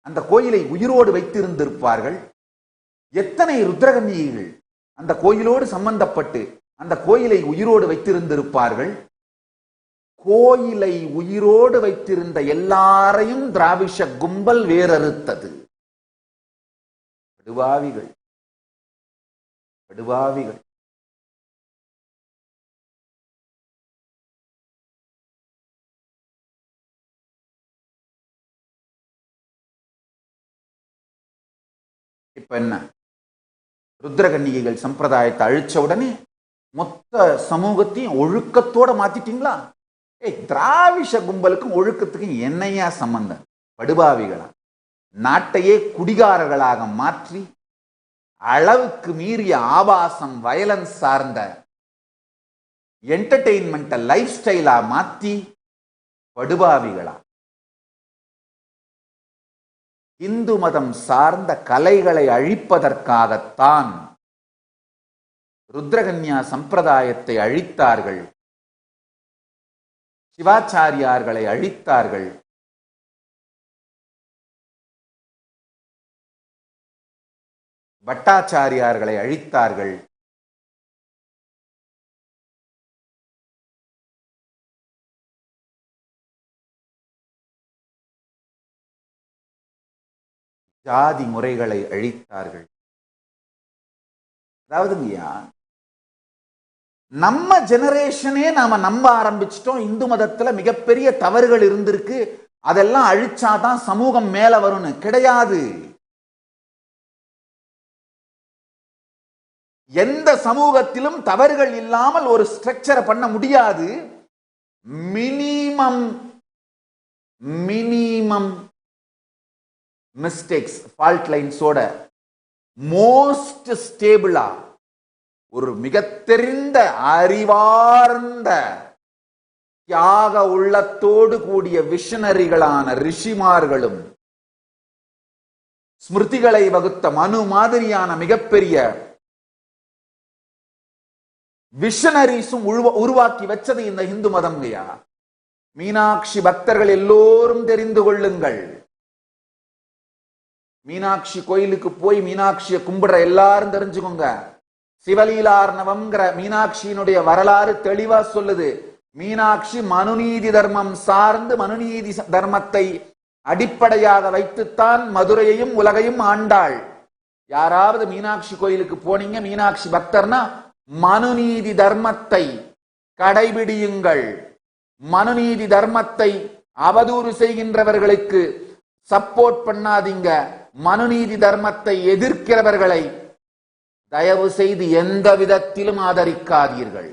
அந்த கோயிலை உயிரோடு வைத்திருந்திருப்பார்கள். எத்தனை ருத்ரகன்னிகள் அந்த கோயிலோடு சம்பந்தப்பட்டு அந்த கோயிலை உயிரோடு வைத்திருந்திருப்பார்கள். கோயிலை உயிரோடு வைத்திருந்த எல்லாரையும் திராவிஷ கும்பல் வேறறுத்தது. படுபாவிகள், படுபாவிகள். இப்ப என்ன, ருத்ரகன்னிகைகள் சம்பிரதாயத்தை அழிச்ச உடனே மொத்த சமூகத்தையும் ஒழுக்கத்தோட மாத்திட்டீங்களா? திராவிஷ கும்பலுக்கும் ஒழுக்கத்துக்கும் என்னையா சம்பந்தம்? படுபாவிகளா? நாட்டையே குடிகாரர்களாக மாற்றி அளவுக்கு மீறிய ஆபாசம், வயலன்ஸ் சார்ந்த என்டர்டெயின்மெண்ட்டை லைஃப் ஸ்டைலா மாத்தி படுபாவிகளா? இந்து மதம் சார்ந்த கலைகளை அழிப்பதற்காகத்தான் ருத்ரகன்யா சம்பிரதாயத்தை அழித்தார்கள், சிவாச்சாரியார்களை அழித்தார்கள். பட்டாச்சாரியார்களை அழித்தார்கள். ஜாதி முறைகளை அழித்தார்கள். அதாவதுங்கய்யா, நம்ம ஜெனரேஷனே நாம நம்ப ஆரம்பிச்சிட்டோம் இந்து மதத்துல மிகப்பெரிய தவறுகள் இருந்திருக்கு, அதெல்லாம் அழிச்சாதான் சமூகம் மேல வரும்னு. கிடையாது. எந்த சமூகத்திலும் தவறுகள் இல்லாமல் ஒரு ஸ்ட்ரக்சரை பண்ண முடியாது. மினிமம் மிஸ்டேக்ஸ், ஃபால்ட் லைன்ஸோட மோஸ்ட் ஸ்டேபிளா ஒரு மிக தெரிந்த அறிவார்ந்த தியாக உள்ளத்தோடு கூடிய விஷனரிகளான ரிஷிமார்களும் ஸ்மிருதிகளை வகுத்த மனு மாதிரியான மிகப்பெரிய விஷனரிஸும் உருவாக்கி வச்சது இந்த இந்து மதம். மீனாட்சி பக்தர்கள் எல்லோரும் தெரிந்து கொள்ளுங்கள். மீனாட்சி கோயிலுக்கு போய் மீனாட்சியை கும்பிடுற எல்லாரும் தெரிஞ்சுக்கோங்க. சிவலீலார்ணவம்ங்கிற மீனாட்சியினுடைய வரலாறு தெளிவா சொல்லுது. மீனாட்சி மனுநீதி தர்மம் சார்ந்து மனுநீதி தர்மத்தை அடிப்படையாக வைத்துத்தான் மதுரையையும் உலகையும் ஆண்டாள். யாராவது மீனாட்சி கோயிலுக்கு போனீங்க, மீனாட்சி பக்தர்னா மனுநீதி தர்மத்தை கடைபிடியுங்கள். மனுநீதி தர்மத்தை அவதூறு செய்கின்றவர்களுக்கு சப்போர்ட் பண்ணாதீங்க. மனுநீதி தர்மத்தை எதிர்க்கிறவர்களை தயவு செய்து எந்த விதத்திலும் ஆதரிக்காதீர்கள்.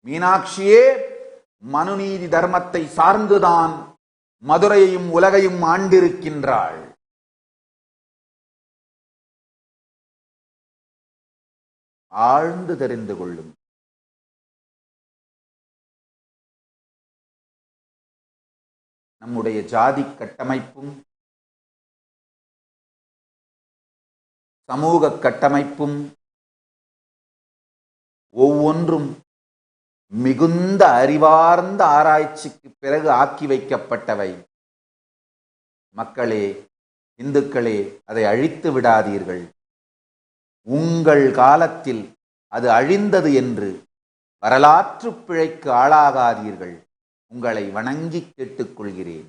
மீனாட்சியே மனுநீதி தர்மத்தை சார்ந்துதான் மதுரையையும் உலகையும் ஆண்டிருக்கின்றாள். ஆழ்ந்து தெரிந்து கொள்ளும். நம்முடைய ஜாதி கட்டமைப்பும் சமூக கட்டமைப்பும் ஒவ்வொன்றும் மிகுந்த அறிவார்ந்த ஆராய்ச்சிக்கு பிறகு ஆக்கி வைக்கப்பட்டவை. மக்களே, இந்துக்களே, அதை அழித்து விடாதீர்கள். உங்கள் காலத்தில் அது அழிந்தது என்று வரலாற்று பிழைக்கு ஆளாகாதீர்கள். உங்களை வணங்கி கேட்டுக்கொள்கிறேன்.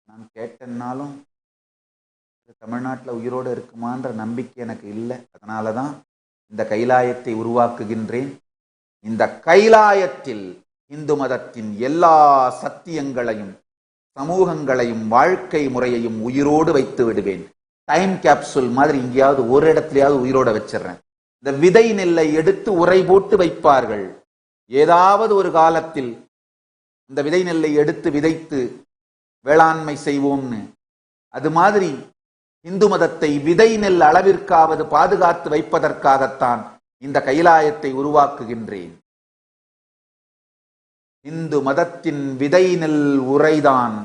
நான் கேட்டேன்னாலும் தமிழ்நாட்டில் உயிரோடு இருக்குமான்ற நம்பிக்கை எனக்கு இல்லை. அதனால தான் இந்த கைலாயத்தை உருவாக்குகின்றேன். இந்த கைலாயத்தில் இந்து மதத்தின் எல்லா சத்தியங்களையும் சமூகங்களையும் வாழ்க்கை முறையையும் உயிரோடு வைத்து விடுவேன். டைம் கேப்சூல் மாதிரி எங்கேயாவது ஒரு இடத்துலயாவது உயிரோட வச்சிடறேன். இந்த விதை நெல்லை எடுத்து உரை போட்டு வைப்பார்கள். ஏதாவது ஒரு காலத்தில் இந்த விதை நெல்லை எடுத்து விதைத்து வேளாண்மை செய்வோம்னு, அது மாதிரி இந்து மதத்தை விதை நெல் அளவிற்காவது பாதுகாத்து வைப்பதற்காகத்தான் இந்த கைலாயத்தை உருவாக்குகின்றேன். இந்து மதத்தின் விதை நெல் உரைதான்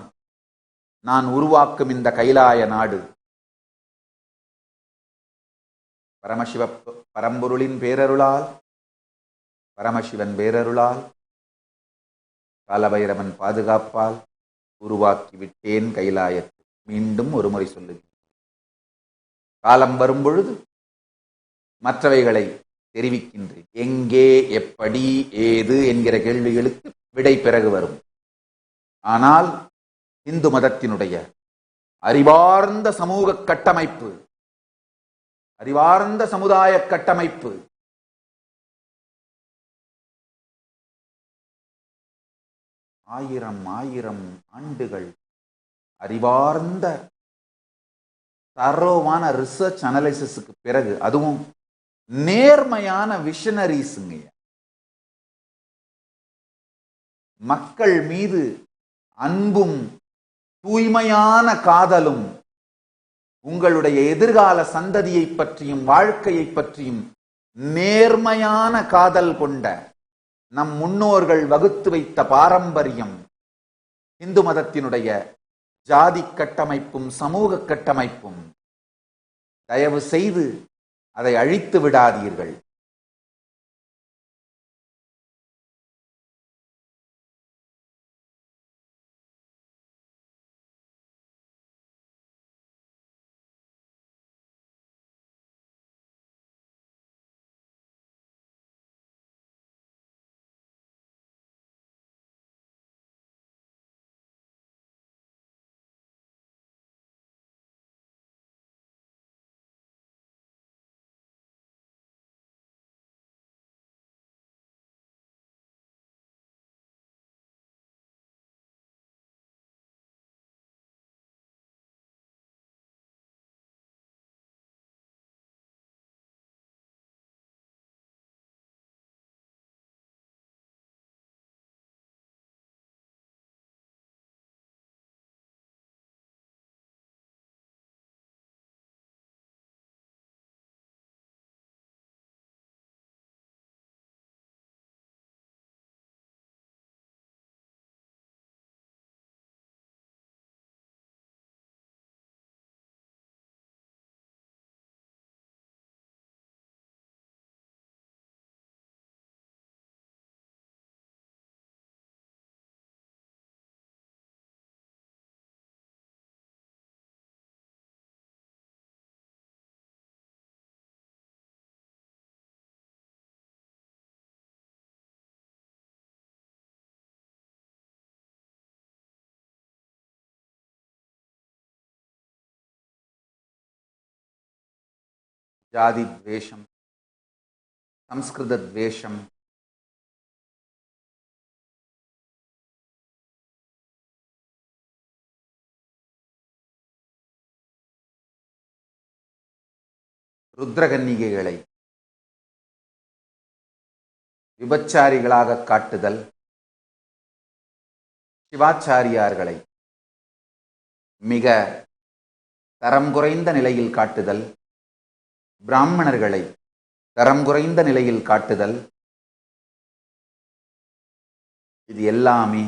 நான் உருவாக்கும் இந்த கைலாய நாடு. பரமசிவ பரம்பொருளின் பேரருளால், பரமசிவன் பேரருளால், காலபைரவன் பாதுகாப்பால் உருவாக்கி விட்டேன் கைலாயத்தை. மீண்டும் ஒரு முறை சொல்லுகிறேன். காலம் வரும் பொழுது மற்றவைகளை தெரிவிக்கின்றேன். எங்கே, எப்படி, ஏது என்கிற கேள்விகளுக்கு விடை பிறகு வரும். ஆனால் இந்து மதத்தினுடைய அறிவார்ந்த சமூக கட்டமைப்பு, அறிவார்ந்த சமுதாய கட்டமைப்பு, ஆயிரம் ஆயிரம் ஆண்டுகள் அறிவார்ந்த தரோவான ரிசர்ச் அனலைசிஸுக்கு பிறகு, அதுவும் நேர்மையான விஷனரிஸுங்க, மக்கள் மீது அன்பும் தூய்மையான காதலும் உங்களுடைய எதிர்கால சந்ததியை பற்றியும் வாழ்க்கையை பற்றியும் நேர்மையான காதல் கொண்ட நம் முன்னோர்கள் வகுத்து வைத்த பாரம்பரியம் இந்து மதத்தினுடைய ஜாதி கட்டமைப்பும் சமூக கட்டமைப்பும். தயவு செய்து அதை அழித்து விடாதீர்கள். ஜாதி துவேஷம், சம்ஸ்கிருத துவேஷம், ருத்ரகன்னிகைகளை விபச்சாரிகளாக காட்டுதல், சிவாச்சாரியார்களை மிக தரம் குறைந்த நிலையில் காட்டுதல், பிராமணர்களை தரம் குறைந்த நிலையில் காட்டுதல், இது எல்லாமே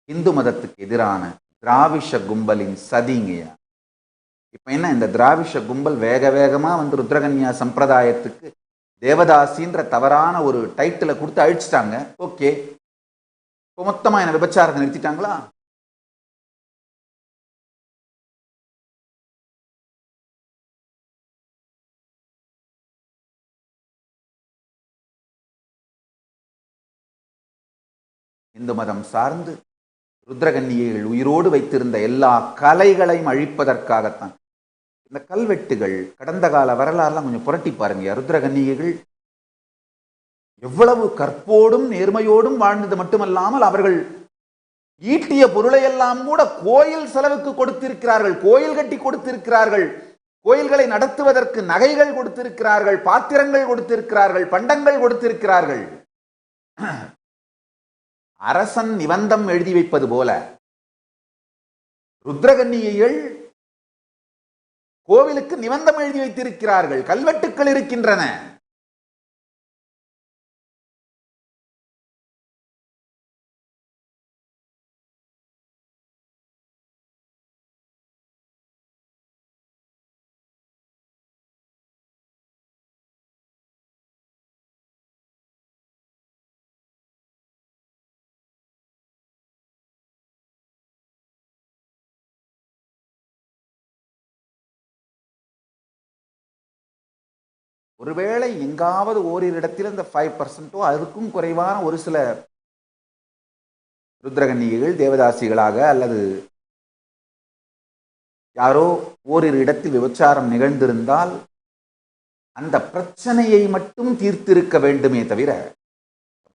இந்து மதத்துக்கு எதிரான திராவிஷ கும்பலின் சதிங்கயா. இப்ப என்ன, இந்த திராவிஷ கும்பல் வேக வேகமா வந்து ருத்ரகன்யா சம்பிரதாயத்துக்கு தேவதாசின்ற தவறான ஒரு டைட்டிலை கொடுத்து அழிச்சிட்டாங்க. ஓகே, இப்போ மொத்தமா என்ன விபச்சாரத்தை நிறுத்திட்டாங்களா? இந்து மதம் சார்ந்து ருத்ரகன்னியைகள் உயிரோடு வைத்திருந்த எல்லா கலைகளையும் அழிப்பதற்காகத்தான் இந்த கல்வெட்டுகள். கடந்த கால வரலாறுலாம் கொஞ்சம் புரட்டி பாருங்க. ருத்ரகன்னியைகள் எவ்வளவு கற்போடும் நேர்மையோடும் வாழ்ந்தது மட்டுமல்லாமல் அவர்கள் ஈட்டிய பொருளையெல்லாம் கூட கோயில் செலவுக்கு கொடுத்திருக்கிறார்கள், கோயில் கட்டி கொடுத்திருக்கிறார்கள், கோயில்களை நடத்துவதற்கு நகைகள் கொடுத்திருக்கிறார்கள், பாத்திரங்கள் கொடுத்திருக்கிறார்கள், பண்டங்கள் கொடுத்திருக்கிறார்கள். அரசன் நிபந்தம் எழுதி வைப்பது போல ருத்ரகன்னியைகள் கோவிலுக்கு நிபந்தம் எழுதி வைத்திருக்கிறார்கள். கல்வெட்டுக்கள் இருக்கின்றன. ஒருவேளை எங்காவது ஓரிரு இடத்தில் இந்த 5%ஓ அதுக்கும் குறைவான ஒரு சில ருத்ரகன்னிகைகள் தேவதாசிகளாக அல்லது யாரோ ஓரிரு இடத்தில் விபச்சாரம் நிகழ்ந்திருந்தால் அந்த பிரச்சனையை மட்டும் தீர்த்திருக்க வேண்டுமே தவிர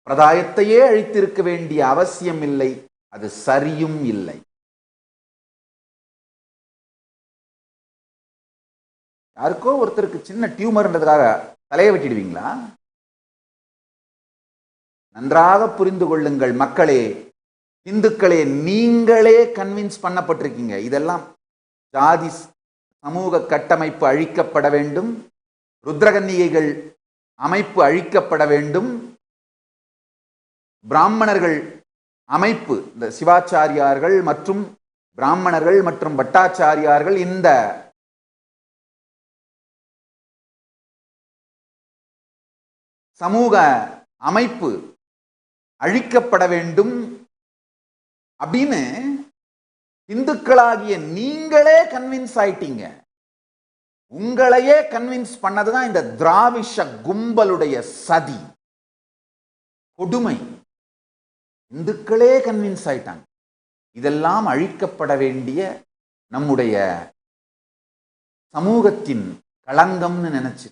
பிரதாயத்தையே அழித்திருக்க வேண்டிய அவசியம் இல்லை. அது சரியும் இல்லை. யாருக்கோ ஒருத்தருக்கு சின்ன டியூமர்ன்றதுக்காக தலையை வெட்டிடுவீங்களா? நன்றாக புரிந்து கொள்ளுங்கள் மக்களே, இந்துக்களே, நீங்களே கன்வின்ஸ் பண்ணப்பட்டிருக்கீங்க. இதெல்லாம் ஜாதி சமூக கட்டமைப்பு அழிக்கப்பட வேண்டும், ருத்ரகன்னிகைகள் அமைப்பு அழிக்கப்பட வேண்டும், பிராமணர்கள் அமைப்பு, இந்த சிவாச்சாரியார்கள் மற்றும் பிராமணர்கள் மற்றும் பட்டாச்சாரியார்கள் இந்த சமூக அமைப்பு அழிக்கப்பட வேண்டும் அப்படின்னு இந்துக்களாகிய நீங்களே கன்வின்ஸ் ஆயிட்டீங்க. உங்களையே கன்வின்ஸ் பண்ணதுதான் இந்த திராவிஷ கும்பலுடைய சதி, கொடுமை. இந்துக்களே கன்வின்ஸ் ஆயிட்டாங்க. இதெல்லாம் அழிக்கப்பட வேண்டிய நம்முடைய சமூகத்தின் களங்கம்னு நினைச்சு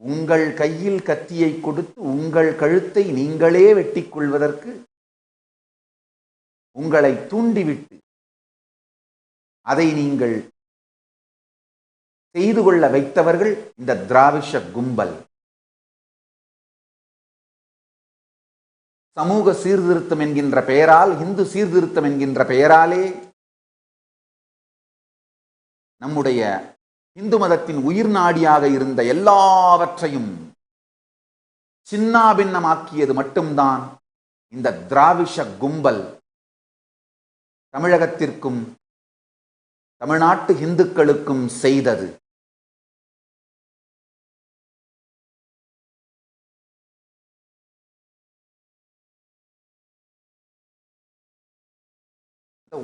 உங்கள் கையில் கத்தியை கொடுத்து உங்கள் கழுத்தை நீங்களே வெட்டிக் கொள்வதற்கு உங்களை தூண்டிவிட்டு அதை நீங்கள் செய்து கொள்ள வைத்தவர்கள் இந்த திராவிஷ கும்பல். சமூக சீர்திருத்தம் என்கின்ற பெயரால், இந்து சீர்திருத்தம் என்கின்ற பெயராலே நம்முடைய இந்து மதத்தின் உயிர் நாடியாக இருந்த எல்லாவற்றையும் சின்னாபின்னமாக்கியது மட்டும்தான் இந்த திராவிஷ கும்பல். தமிழகத்திற்கும் தமிழ்நாட்டு இந்துக்களுக்கும் செய்தது.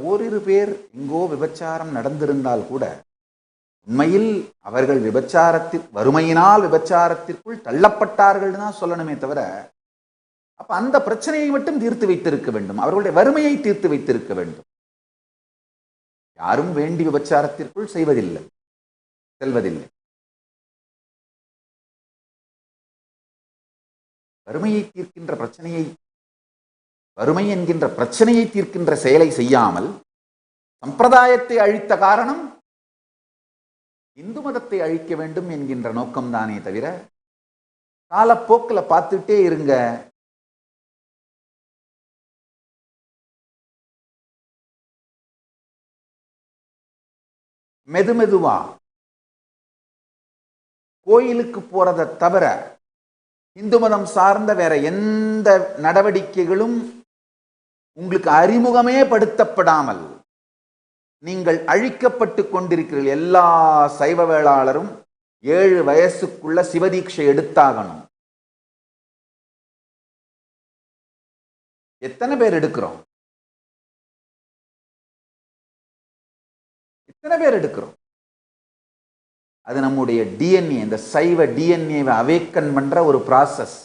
ஓரிரு பேர் எங்கோ விபச்சாரம் நடந்திருந்தால் கூட உண்மையில் அவர்கள் வறுமையினால் விபச்சாரத்திற்குள் தள்ளப்பட்டார்கள் தான் சொல்லணுமே தவிர, அப்ப அந்த பிரச்சனையை மட்டும் தீர்த்து வைத்திருக்க வேண்டும், அவர்களுடைய வறுமையை தீர்த்து வைத்திருக்க வேண்டும். யாரும் வேண்டி விபச்சாரத்திற்குள் செல்வதில்லை. வறுமையை தீர்க்கின்ற பிரச்சனையை, வறுமை என்கின்ற பிரச்சனையை தீர்க்கின்ற செயலை செய்யாமல் சம்பிரதாயத்தை அழித்த காரணம் இந்து மதத்தை அழிக்க வேண்டும் என்கின்ற நோக்கம்தானே தவிர, காலப்போக்கில் பார்த்துட்டே இருங்க, மெதுவா கோயிலுக்கு போறதை தவிர இந்து மதம் சார்ந்த வேற எந்த நடவடிக்கைகளும் உங்களுக்கு அறிமுகமே படுத்தப்படாமல் நீங்கள் அழிக்கப்பட்டு கொண்டிருக்கிறீர்கள். எல்லா சைவ வேளாளரும் 7 வயசுக்குள்ள சிவதீட்சை எடுத்தாகணும். எத்தனை பேர் எடுக்கிறோம்? எத்தனை பேர் எடுக்கிறோம்? அது நம்முடைய டிஎன்ஏ, இந்த சைவ டிஎன்ஏவை அவேக்கன் பண்ற ஒரு ப்ராசஸ்.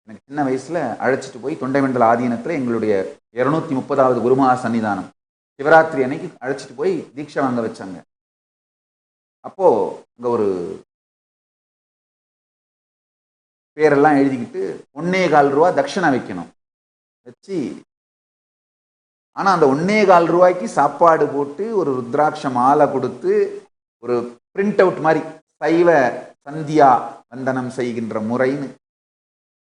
எனக்கு சின்ன வயசுல அழைச்சிட்டு போய் தொண்டைமண்டல ஆதீனத்துல எங்களுடைய 230வது குரு மகாசன்னிதானம் சிவராத்திரி அன்னைக்கு அழைச்சிட்டு போய் தீட்சை வாங்க வச்சாங்க. அப்போ அங்க ஒரு பேரெல்லாம் எழுதிக்கிட்டு 1.25 ரூபா தட்சணை வைக்கணும் வச்சு, ஆனா அந்த 1.25 ரூபாய்க்கு சாப்பாடு போட்டு ஒரு ருத்ராட்ச மாலை கொடுத்து ஒரு பிரிண்ட் அவுட் மாதிரி சைவ சந்தியா வந்தனம் செய்கின்ற முறைன்னு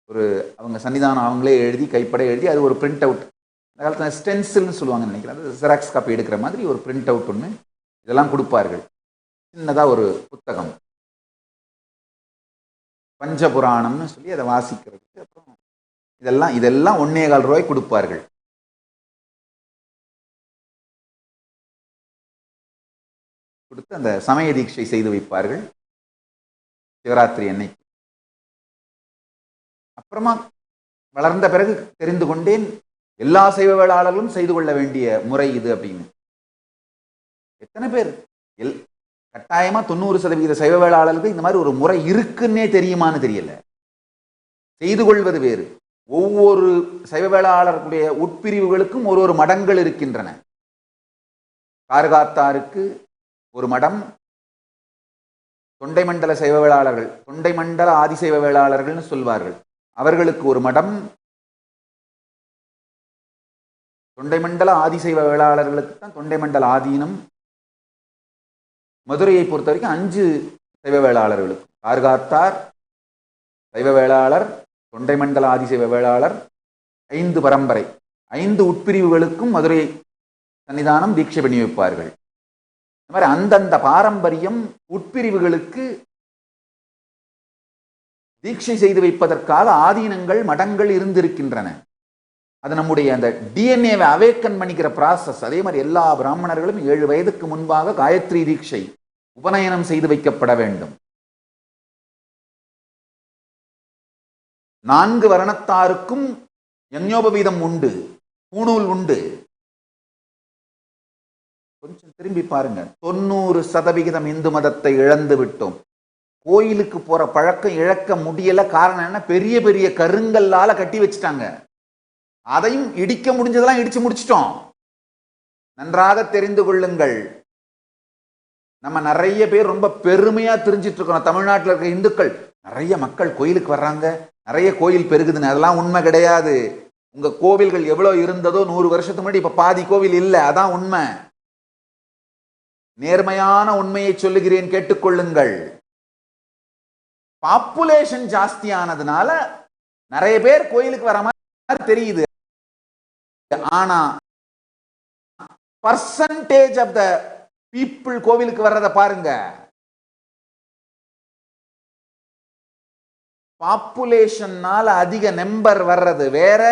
ஒரு அவங்க சன்னிதானம் அவங்களே எழுதி கைப்பட எழுதி அது ஒரு பிரிண்ட் அவுட். அந்த காலத்தில் ஸ்டென்சில்னு சொல்லுவாங்கன்னு நினைக்கிறேன். அது ஜெராக்ஸ் காப்பி எடுக்கிற மாதிரி ஒரு பிரிண்ட் அவுட் ஒன்று இதெல்லாம் கொடுப்பார்கள். சின்னதாக ஒரு புத்தகம் பஞ்சபுராணம்னு சொல்லி அதை வாசிக்கிறதுக்கு. அப்புறம் இதெல்லாம் 1.25 ரூபாய்க்கு கொடுப்பார்கள். கொடுத்து அந்த சமய தீட்சை செய்து வைப்பார்கள் சிவராத்திரி அன்னைக்கு. அப்புறமா வளர்ந்த பிறகு தெரிந்து கொண்டேன் எல்லா சைவ வேளாளர்களும் செய்து கொள்ள வேண்டிய முறை இது அப்படின்னு. எத்தனை பேர் கட்டாயமா 90% சைவ வேளாளர்களுக்கு இந்த மாதிரி ஒரு முறை இருக்குன்னே தெரியுமான்னு தெரியல. செய்து கொள்வது வேறு. ஒவ்வொரு சைவ வேளாளர்களுடைய உட்பிரிவுகளுக்கும் ஒரு மடங்கள் இருக்கின்றன. கார்காத்தாருக்கு ஒரு மடம், தொண்டைமண்டல சைவ வேளாளர்கள், தொண்டைமண்டல ஆதிசைவ வேளாளர்கள்னு சொல்வார்கள், அவர்களுக்கு ஒரு மடம். தொண்டைமண்டல ஆதிசைவ வேளாளர்களுக்கு தான் தொண்டைமண்டல ஆதீனம். மதுரையை பொறுத்த வரைக்கும் 5 சைவ வேளாளர்களுக்கு, கார்காத்தார் சைவ வேளாளர், தொண்டைமண்டல ஆதிசைவ வேளாளர், 5 பரம்பரை, 5 உட்பிரிவுகளுக்கும் மதுரை சன்னிதானம் தீட்சை பண்ணி வைப்பார்கள். இந்த மாதிரி அந்தந்த பாரம்பரியம் உட்பிரிவுகளுக்கு தீட்சை செய்து வைப்பதற்காக ஆதீனங்கள் மடங்கள் இருந்திருக்கின்றன. அது நம்முடைய அந்த டிஎன்ஏவை அவேக்கன் பண்ணிக்கிற ப்ராசஸ். அதே மாதிரி எல்லா பிராமணர்களும் 7 வயதுக்கு முன்பாக காயத்ரி தீட்சை உபநயனம் செய்து வைக்கப்பட வேண்டும். 4 வர்ணத்தாருக்கும் யஞ்ஞோபவீதம் உண்டு, பூணூல் உண்டு. கொஞ்சம் திரும்பி பாருங்க, 90% இந்து மதத்தை இழந்து விட்டோம். கோயிலுக்கு போற பழக்கம் இழக்க முடியல. காரணம் என்ன? பெரிய பெரிய கருங்கல்லால கட்டி வச்சுட்டாங்க. அதையும் இடிக்க முடிஞ்சதெல்லாம் இடிச்சு முடிச்சிட்டோம். நன்றாக தெரிந்து கொள்ளுங்கள், நம்ம நிறைய பேர் ரொம்ப பெருமையா தெரிஞ்சிட்டு இருக்கோம். தமிழ்நாட்டில் இருக்க இந்துக்கள் நிறைய மக்கள் கோயிலுக்கு வர்றாங்க, நிறைய கோயில் பெருகுதுன்னு. அதெல்லாம் உண்மை கிடையாது. உங்க கோவில்கள் எவ்வளவு இருந்ததோ 100 வருஷத்துக்கு முன்னாடி இப்ப பாதி கோவில் இல்லை. அதான் உண்மை. நேர்மையான உண்மையை சொல்லுகிறேன், கேட்டுக்கொள்ளுங்கள். பாப்புலேஷன் ஜாஸ்தியானதுனால நிறைய பேர் கோயிலுக்கு வர மாதிரி தெரியுது. ஆனா பர்சன்டேஜ் ஆஃப் த பீப்புள் கோவிலுக்கு வர்றத பாருங்க. பாப்புலேஷன்னால அதிக நம்பர் வர்றது வேற,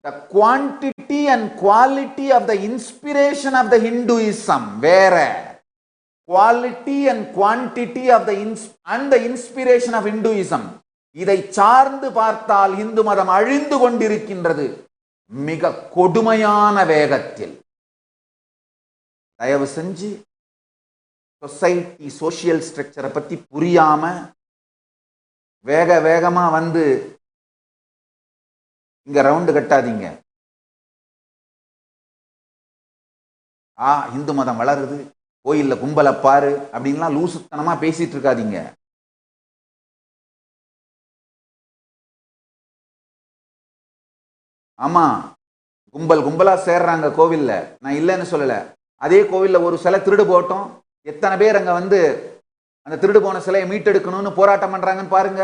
the quantity and quality of the inspiration of the Hinduism வேற. quality and quantity of the inspiration of Hinduism, இதை சார்ந்து பார்த்தால் இந்து மதம் அழிந்து கொண்டிருக்கின்றது மிக கொடுமையான வேகத்தில். தயவு செஞ்சு சொசைட்டி சோசியல் ஸ்ட்ரக்சரை பத்தி புரியாம வேகமா வந்து இங்க ரவுண்டு கட்டாதீங்க. இந்து மதம் வளருது, கோயில்ல கும்பலை பாரு அப்படின்லாம் லூசுத்தனமா பேசிட்டு இருக்காதீங்க. ஆமா, கும்பலா சேர்றாங்க கோவில்ல, நான் இல்லைன்னு சொல்லல. அதே கோவில்ல ஒரு சிலை திருடு போட்டோம், எத்தனை பேர் அங்க வந்து அந்த திருடு போன சிலையை மீட்டெடுக்கணும்னு போராட்டம் பண்றாங்கன்னு பாருங்க.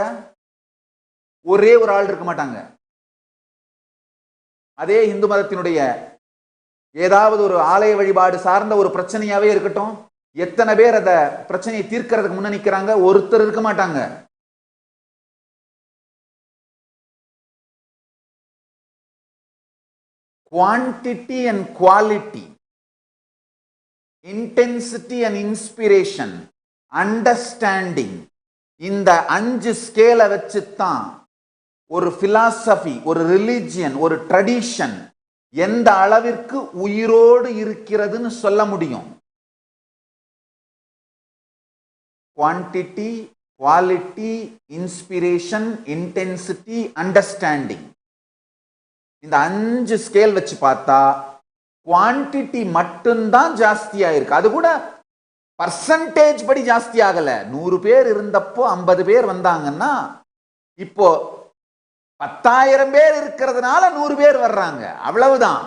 ஒரே ஒரு ஆள் இருக்க மாட்டாங்க. அதே இந்து மதத்தினுடைய ஏதாவது ஒரு ஆலய வழிபாடு சார்ந்த ஒரு பிரச்சனையாவே இருக்கட்டும், எத்தனை பேர் அத பிரச்சனையை தீர்க்கிறதுக்கு முன்ன நிக்கிறாங்க? ஒருத்தர் இருக்க மாட்டாங்க. Quantity and quality, intensity and inspiration, understanding, இந்த 5 ஸ்கேலை வச்சுத்தான் ஒரு பிலாசபி, ஒரு ரிலிஜியன், ஒரு ட்ரெடிஷன் எந்த அளவிற்கு உயிரோடு இருக்கிறதுன்னு சொல்ல முடியும். Quantity, quality, inspiration, intensity, understanding, இந்த 5 ஸ்கேல் வச்சு பார்த்தா குவான்டிட்டி மட்டும்தான் ஜாஸ்தியா இருக்கு. அது கூட பர்சன்டேஜ் படி ஜாஸ்தி ஆகல. 100 பேர் இருந்தப்போ 50 பேர் வந்தாங்கன்னா இப்போ 10,000 பேர் இருக்கிறதுனால 100 பேர் வர்றாங்க, அவ்வளவுதான்.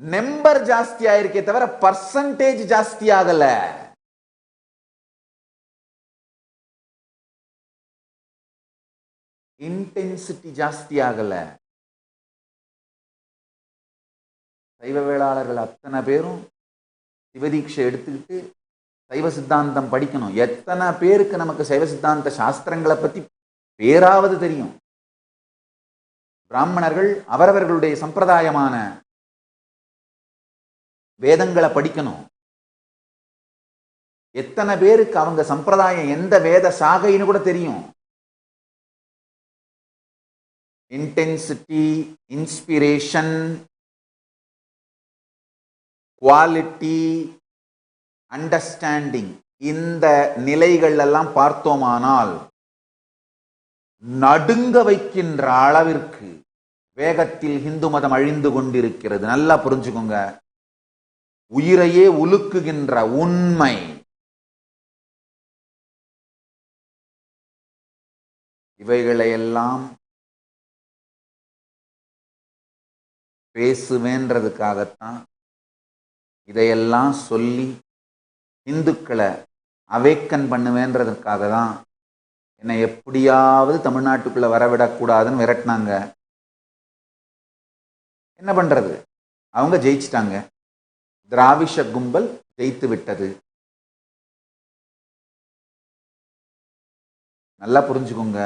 நம்பர் ஜாஸ்தி ஆயிருக்கே தவிர பர்சன்டேஜ் ஜாஸ்தி ஆகல. இன்டென்சிட்டி ஜாஸ்தி ஆகல. சைவ வேளாளர்கள் அத்தனை பேரும் சிவதீட்சை எடுத்துக்கிட்டு சைவ சித்தாந்தம் படிக்கணும். எத்தனை பேருக்கு நமக்கு சைவ சித்தாந்த சாஸ்திரங்களை பத்தி பேராவது தெரியும்? பிராமணர்கள் அவரவர்களுடைய சம்பிரதாயமான வேதங்களை படிக்கணும். எத்தனை பேருக்கு அவங்க சம்பிரதாயம் எந்த வேத சாகைன்னு கூட தெரியும்? இன்டென்சிட்டி, இன்ஸ்பிரேஷன், குவாலிட்டி, அண்டர்ஸ்டாண்டிங், இந்த நிலைகள் எல்லாம் பார்த்தோமானால் நடுங்க வைக்கின்ற அளவிற்கு வேகத்தில் இந்து மதம் அழிந்து கொண்டிருக்கிறது. நல்லா புரிஞ்சுக்கோங்க. உயிரையே உலுக்குகின்ற உண்மை. இவைகளையெல்லாம் பேசுவேன்றதுக்காகத்தான், இதையெல்லாம் சொல்லி இந்துக்களை அவேக்கன் பண்ணுவேன்றதுக்காக தான் என்னை எப்படியாவது தமிழ்நாட்டுக்குள்ள வரவிடக்கூடாதுன்னு விரட்டினாங்க. என்ன பண்றது? அவங்க ஜெயிச்சிட்டாங்க. திராவிஷ கும்பல் ஜெயித்து விட்டது. நல்லா புரிஞ்சுக்கோங்க.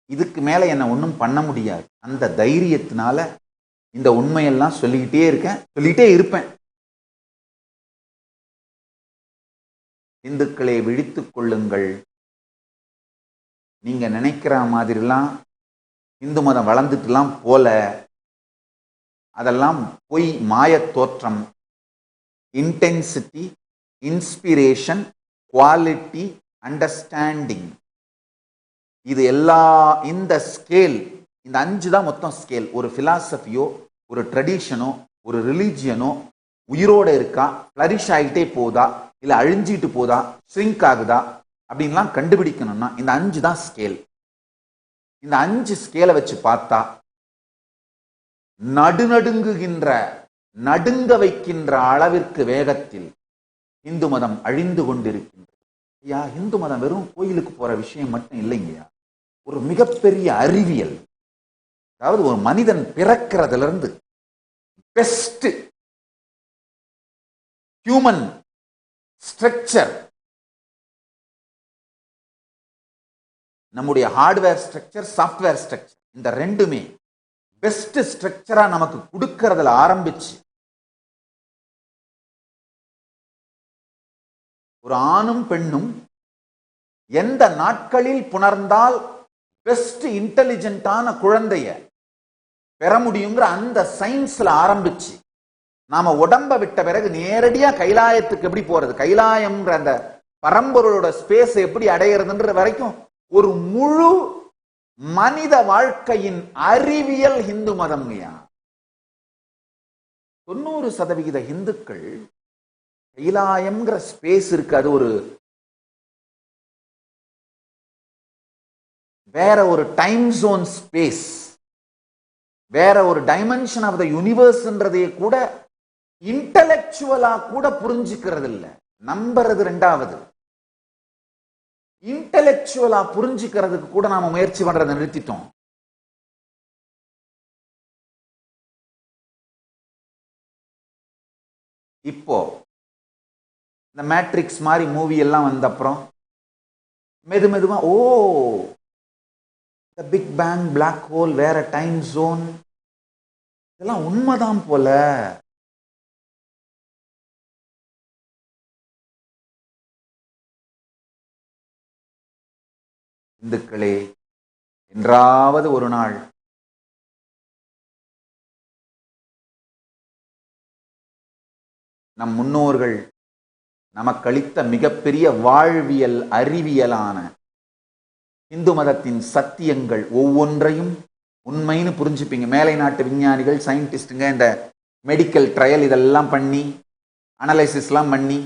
இதுக்கு மேல என்ன ஒன்றும் பண்ண முடியாது. அந்த தைரியத்தினால இந்த உண்மையெல்லாம் சொல்லிக்கிட்டே இருக்கேன், சொல்லிக்கிட்டே இருப்பேன். இந்துக்களை விழித்துக் கொள்ளுங்கள். நீங்க நினைக்கிற மாதிரிலாம் இந்து மதம் வளர்ந்துட்டுலாம் போல. அதெல்லாம் பொய், மாய தோற்றம். இன்டென்சிட்டி, இன்ஸ்பிரேஷன், குவாலிட்டி, அண்டர்ஸ்டாண்டிங், இது எல்லா இந்த ஸ்கேல், இந்த 5 தான் மொத்தம் ஸ்கேல். ஒரு பிலாசபியோ, ஒரு ட்ரெடிஷனோ, ஒரு ரிலீஜியனோ உயிரோட இருக்கா, ஃப்ளரிஷ் ஆகிட்டே போதா, இல்லை அழிஞ்சிட்டு போதா, ஷ்ரிங்க் ஆகுதா அப்படின்லாம் கண்டுபிடிக்கணும்னா இந்த 5 தான் ஸ்கேல். இந்த 5 ஸ்கேலை வச்சு பார்த்தா நடுநடுங்குகின்ற, நடுங்க வைக்கின்ற அளவிற்கு வேகத்தில் இந்து மதம் அழிந்து கொண்டிருக்கின்றது. ஐயா, இந்து மதம் வெறும் கோயிலுக்கு போற விஷயம் மட்டும் இல்லைங்கய்யா, ஒரு மிகப்பெரிய அறிவியல். அதாவது ஒரு மனிதன் பிறக்கிறதுல இருந்து பெஸ்ட் ஹியூமன் ஸ்ட்ரக்சர், நம்முடைய ஹார்ட்வேர் ஸ்ட்ரக்சர், சாஃப்ட்வேர் ஸ்ட்ரக்சர், இந்த ரெண்டுமே பெஸ்ட் ஸ்ட்ரக்சரா நமக்கு கொடுக்கறதுல ஆரம்பிச்சு ஒரு ஆணும் பெண்ணும் எந்த நாட்களில் புணர்ந்தால் பெஸ்ட் இன்டெலிஜென்டான குழந்தைய பெற முடியுங்கிற அந்த சயின்ஸ்ல ஆரம்பிச்சு நாம உடம்ப விட்ட பிறகு நேரடியா கைலாயத்துக்கு எப்படி போறது, கைலாயம்ன்ற அந்த பரம்பொருளோட ஸ்பேஸ் எப்படி அடையிறதுன்ற வரைக்கும் ஒரு முழு மனித வாழ்க்கையின் அறிவியல் இந்து மதம். 90% இந்துக்கள் கைலாயம்ங்கிற ஸ்பேஸ் இருக்கு, அது ஒரு வேற ஒரு டைம் ஜோன் ஸ்பேஸ், வேற ஒரு டைமென்ஷன் ஆஃப் த யூனிவர்ஸ்ன்றதையே கூட இன்டலெக்சுவலா கூட புரிஞ்சுக்கிறது இல்லை, நம்புறது ரெண்டாவது. இன்டெலெக்சுவலா புரிஞ்சுக்கிறதுக்கு கூட நாம முயற்சி பண்றதை நிறுத்திட்டோம். இப்போ இந்த மேட்ரிக்ஸ் மாதிரி மூவி எல்லாம் வந்த அப்புறம் மெதுவா ஓ பிக் பேங், பிளாக் ஹோல், வேற டைம் ஜோன், இதெல்லாம் உண்மைதான் போல. இந்துக்களே, என்றாவது ஒரு நாள் நம் முன்னோர்கள் நமக்களித்த மிகப்பெரிய வாழ்வியல் அறிவியலான இந்து மதத்தின் சத்தியங்கள் ஒவ்வொன்றையும் உண்மைன்னு புரிஞ்சுப்பீங்க. மேலை நாட்டு விஞ்ஞானிகள், சயின்டிஸ்டுங்க இந்த மெடிக்கல் ட்ரையல் இதெல்லாம் பண்ணி அனலைசிஸ்லாம் பண்ணி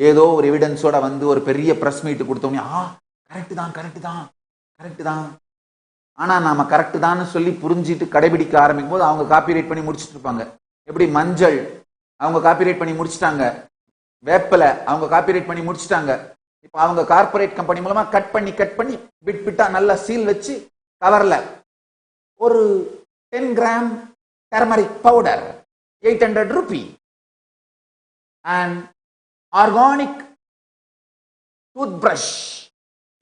ஏதோ ஒரு எவிடன்ஸோட வந்து ஒரு பெரிய ப்ரெஸ் மீட் கொடுத்தோம்னா கரெக்டு தான். ஆனால் நாம கரெக்டு தான் சொல்லி புரிஞ்சிட்டு கடைபிடிக்க ஆரம்பிக்கும் போது அவங்க காப்பிரைட் பண்ணி முடிச்சுட்டு இருப்பாங்க. எப்படி மஞ்சள் அவங்க காப்பிரைட் பண்ணி முடிச்சுட்டாங்க, வேப்பலை அவங்க காப்பிரைட் பண்ணி முடிச்சுட்டாங்க. இப்போ அவங்க கார்பரேட் கம்பெனி மூலமா கட் பண்ணி பிட்டா நல்லா சீல் வச்சு கவர்ல ஒரு 10 gram turmeric powder 800 Ruby and organic tooth brush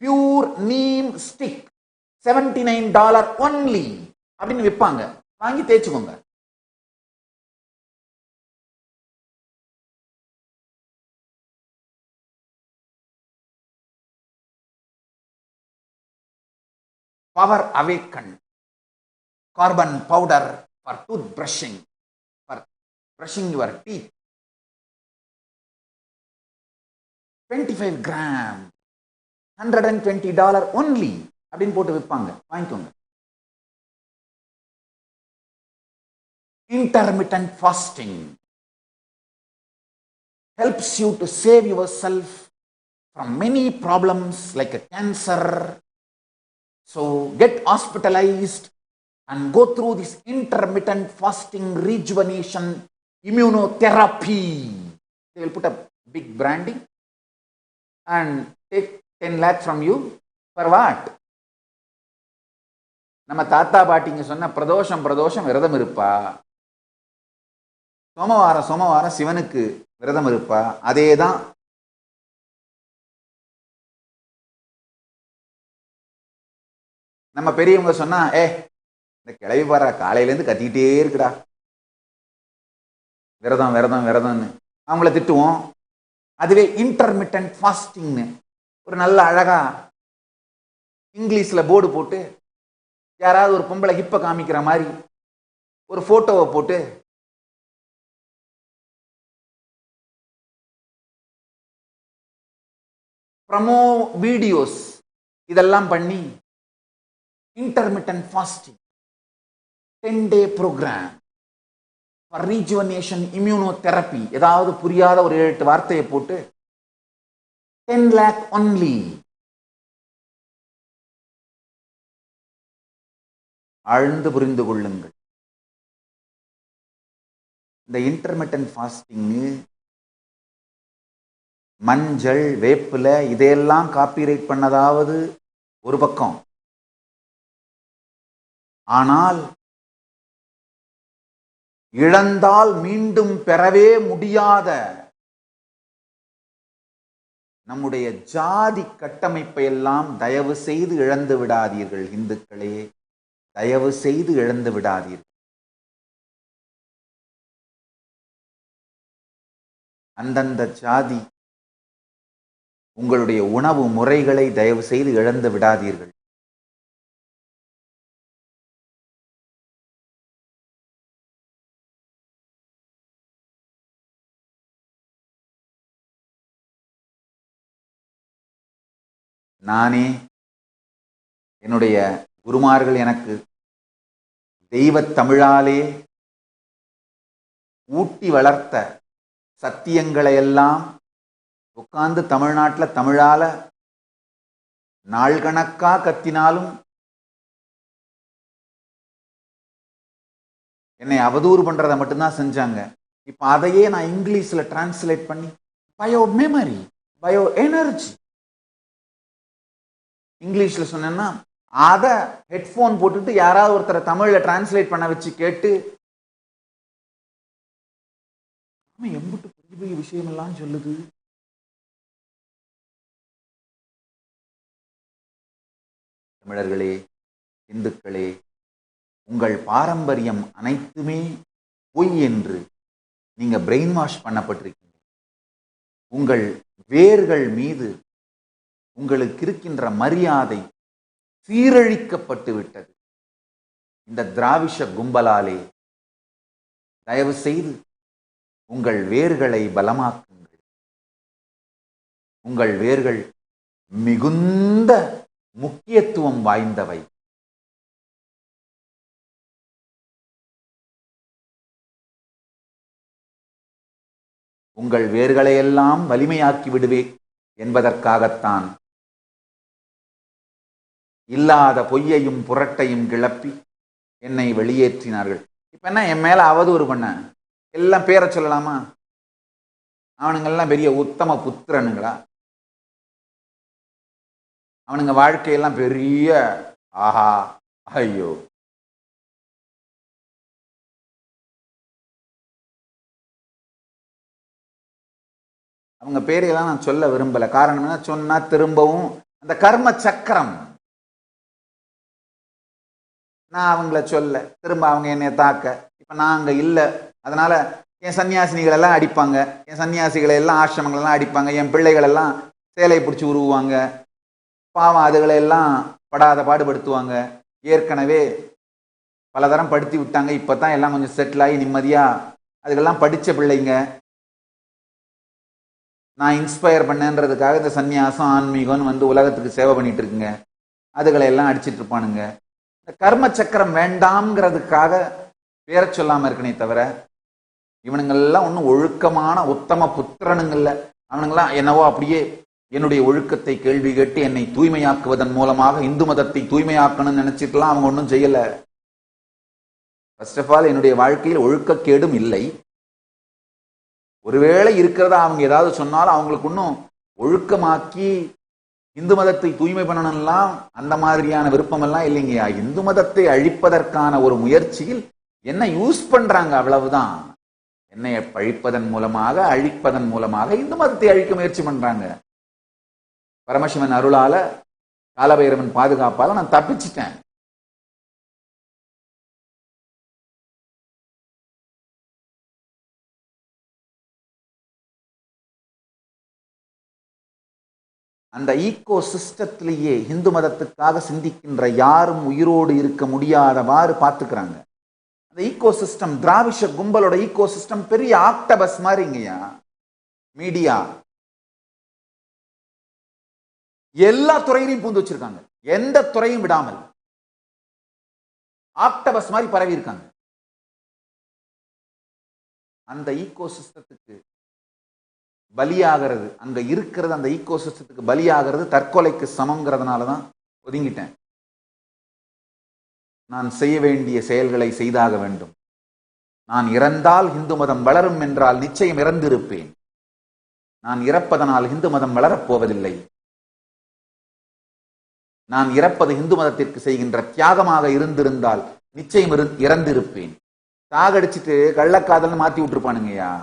pure neem stick $79 only அப்படின்னு விற்பாங்க. வாங்கி தேய்ச்சுக்கோங்க. Power awakened carbon powder for toothbrushing, for brushing your teeth. 25 gram, $120 only அப்படின்னு போட்டு விற்பாங்க. வாங்கிக்கோங்க. Intermittent fasting helps you to save yourself from many problems like a cancer. So get hospitalized and go through this intermittent fasting rejuvenation immunotherapy. They will put a big branding and take 10 lakh from you for what? நம்ம தாத்தா பாட்டிங்க சொன்ன பிரதோஷம் விரதம் இருப்பா, சோமவாரம் சிவனுக்கு விரதம் இருப்பா. அதேதான் நம்ம பெரியவங்க சொன்னா, இந்த கிளவி பாரு காலையிலேருந்து கத்திக்கிட்டே இருக்குடா விரதம்னு அவங்கள திட்டுவோம். அதுவே இன்டர்மிட்டன்ட் ஃபாஸ்டிங்னு ஒரு நல்ல அழகா இங்கிலீஷ்ல போர்டு போட்டு யாராவது ஒரு பொம்பளை ஹிப்பை காமிக்கிற மாதிரி ஒரு போட்டோவை போட்டு ப்ரமோ வீடியோஸ் இதெல்லாம் பண்ணி intermittent fasting 10-day program for rejuvenation immunotherapy ஏதாவது புரியாத ஒரு 7-8 வார்த்தையை போட்டு 10 lakh only. ஆழ்ந்து புரிந்து கொள்ளுங்கள். இந்த இன்டர்மிட்டன்ட் ஃபாஸ்டிங் மஞ்சள் வேப்பில இதையெல்லாம் காப்பிரைட் பண்ணதாவது ஒரு பக்கம், ஆனால் இழந்தால் மீண்டும் பெறவே முடியாத நம்முடைய ஜாதி கட்டமைப்பை எல்லாம் தயவு செய்து இழந்து விடாதீர்கள். இந்துக்களே, தயவு செய்து இழந்து விடாதீர்கள். அந்தந்த ஜாதி உங்களுடைய உணவு முறைகளை தயவு செய்து இழந்து விடாதீர்கள். நானே என்னுடைய குருமார்கள் எனக்கு தெய்வத் தமிழாலே ஊட்டி வளர்த்த சத்தியங்களை எல்லாம் உட்கார்ந்து தமிழ்நாட்டில் தமிழால நாள் கணக்கா கத்தினாலும் என்னை அவதூறு பண்றதை மட்டும்தான் செஞ்சாங்க. இப்ப அதையே நான் இங்கிலீஷ்ல டிரான்ஸ்லேட் பண்ணி பயோ மெமரி, பயோ எனர்ஜி, இங்கிலீஷ்ல சொன்னேன்னா அதை ஹெட்ஃபோன் போட்டுட்டு யாராவது ஒருத்தரை தமிழ்ல டிரான்ஸ்லேட் பண்ண வச்சு கேட்டு எம்பிட்டு பெரிய பெரிய விஷயம் எல்லாம் சொல்லுது. தமிழர்களே, இந்துக்களே, உங்கள் பாரம்பரியம் அனைத்துமே பொய் என்று நீங்க பிரெயின் வாஷ் பண்ணப்பட்டிருக்கீங்க. உங்கள் வேர்கள் மீது உங்களுக்கு இருக்கின்ற மரியாதை சீரழிக்கப்பட்டு விட்டது இந்த திராவிஷ கும்பலாலே. தயவு செய்து உங்கள் வேர்களை பலமாக்குங்கள். உங்கள் வேர்கள் மிகுந்த முக்கியத்துவம் வாய்ந்தவை. உங்கள் வேர்களையெல்லாம் வலிமையாக்கி விடுவேன் என்பதற்காகத்தான் இல்லாத பொய்யையும் புரட்டையும் கிளப்பி என்னை வெளியேற்றினார்கள். இப்ப என்ன என் மேல அவதூறு பண்ண எல்லாம் பேரை சொல்லலாமா? அவனுங்கெல்லாம் பெரிய உத்தம புத்திரனுங்களா? அவனுங்க வாழ்க்கையெல்லாம் பெரிய ஆஹா ஐயோ. அவங்க பேரையெல்லாம் நான் சொல்ல விரும்பல. காரணம் என்ன? சொன்னா திரும்பவும் அந்த கர்ம சக்கரம். நான் அவங்கள சொல்ல திரும்ப அவங்க என்னை தாக்க. இப்ப நான் அங்க இல்லை. அதனால என் சன்னியாசினிகள் எல்லாம் அடிப்பாங்க, என் சன்னியாசிகளை எல்லாம் ஆசிரமங்கள் எல்லாம் அடிப்பாங்க, என் பிள்ளைகள் எல்லாம் சேலை பிடிச்சி உருவாங்க, பாவம் அதுகளை எல்லாம் படாத பாடுபடுத்துவாங்க. ஏற்கனவே பலதரம் படுத்தி விட்டாங்க, இப்பதான் எல்லாம் கொஞ்சம் செட்டில் ஆகி நிம்மதியா அதுக்கெல்லாம் படிச்ச பிள்ளைங்க. நான் இன்ஸ்பயர் பண்ணேன்றதுக்காக இந்த சன்னியாசம் ஆன்மீகம்னு வந்து உலகத்துக்கு சேவை பண்ணிட்டு இருக்குங்க. அதுகளை எல்லாம் அடிச்சிட்டு இருப்பானுங்க. இந்த கர்ம சக்கரம் வேண்டாம்ங்கிறதுக்காக பேரை சொல்லாம இருக்கனே தவிர இவனுங்கெல்லாம் ஒன்றும் ஒழுக்கமான உத்தம புத்திரனுங்கள்ல. அவனுங்கெல்லாம் என்னவோ அப்படியே என்னுடைய ஒழுக்கத்தை கேள்வி கேட்டு என்னை தூய்மையாக்குவதன் மூலமாக இந்து மதத்தை தூய்மையாக்கணும்னு நினைச்சிட்டுலாம் அவங்க ஒன்றும் செய்யல. ஃபர்ஸ்ட் ஆஃப் ஆல் என்னுடைய வாழ்க்கையில் ஒழுக்கக்கேடும் இல்லை. ஒருவேளை இருக்கிறதா அவங்க ஏதாவது சொன்னாலும் அவங்களுக்கு இன்னும் ஒழுக்கமாக்கி இந்து மதத்தை தூய்மை பண்ணணும்லாம் அந்த மாதிரியான விருப்பம் எல்லாம் இல்லைங்கய்யா. இந்து மதத்தை அழிப்பதற்கான ஒரு முயற்சியில் என்ன யூஸ் பண்றாங்க, அவ்வளவுதான். என்னை பழிப்பதன் மூலமாக அழிப்பதன் மூலமாக இந்து மதத்தை அழிக்க முயற்சி பண்றாங்க. பரமசிவன் அருளால காலபைரவன் பாதுகாப்பால நான் தப்பிச்சிட்டேன். அந்த ஈகோ சிஸ்டத்திலேயே இந்து மதத்துக்காக சிந்திக்கின்ற யாரும் உயிரோடு இருக்க முடியாதவாறு பார்த்துக்கிறாங்க. அந்த ஈகோ சிஸ்டம், திராவிஷ கும்பலோட ஈகோ சிஸ்டம் பெரிய ஆக்டபஸ் மாதிரிங்கய்யா. மீடியா எல்லா துறையிலையும் பூந்து வச்சிருக்காங்க, எந்த துறையும் விடாமல் ஆக்டபஸ் மாதிரி பரவி இருக்காங்க. அந்த ஈகோ சிஸ்டத்துக்கு பலியாகிறது, அங்க இருக்கிறது, அந்த ஈகோ சிஸ்டத்துக்கு பலியாகிறது தற்கொலைக்கு சமங்கிறதுனாலதான் ஒதுங்கிட்டேன். நான் செய்ய வேண்டிய செயல்களை செய்தாக வேண்டும். நான் இறந்தால் இந்து மதம் வளரும் என்றால் நிச்சயம் இறந்திருப்பேன். நான் இறப்பதனால் இந்து மதம் வளரப்போவதில்லை. நான் இறப்பது இந்து மதத்திற்கு செய்கின்ற தியாகமாக இருந்திருந்தால் நிச்சயம் இறந்திருப்பேன். சாகடிச்சிட்டு கள்ளக்காதல்னு மாத்தி விட்டுருப்பானுங்கய்யா.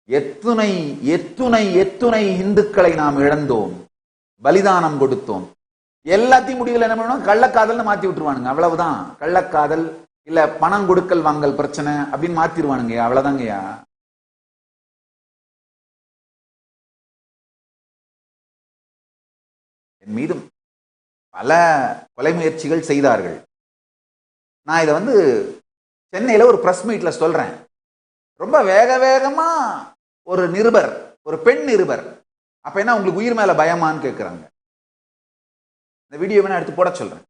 எத்துணை எத்துணை எத்துணை இந்துக்களை நாம் இழந்தோம், பலிதானம் கொடுத்தோம். எல்லாத்தையும் முடிவில் என்ன பண்ணுவோம், கள்ளக்காதல்னு மாத்தி விட்டுருவானுங்க. அவ்வளவுதான். கள்ளக்காதல் இல்ல பணம் கொடுக்கல் வாங்கல் பிரச்சனை அப்படின்னு மாத்திருவானுங்க. அவ்வளவுதாங்கய்யா. என் மீதும் பல கொலை முயற்சிகள் செய்தார்கள். நான் இதை சென்னையில ஒரு பிரஸ் மீட்ல சொல்றேன். ரொம்ப வேக வேகமா ஒரு நிருபர், ஒரு பெண் நிருபர், அப்ப என்ன உங்களுக்கு உயிர் மேல பயமான்னு கேட்கிறாங்க. இந்த வீடியோ வேணா எடுத்து போட சொல்றேன்.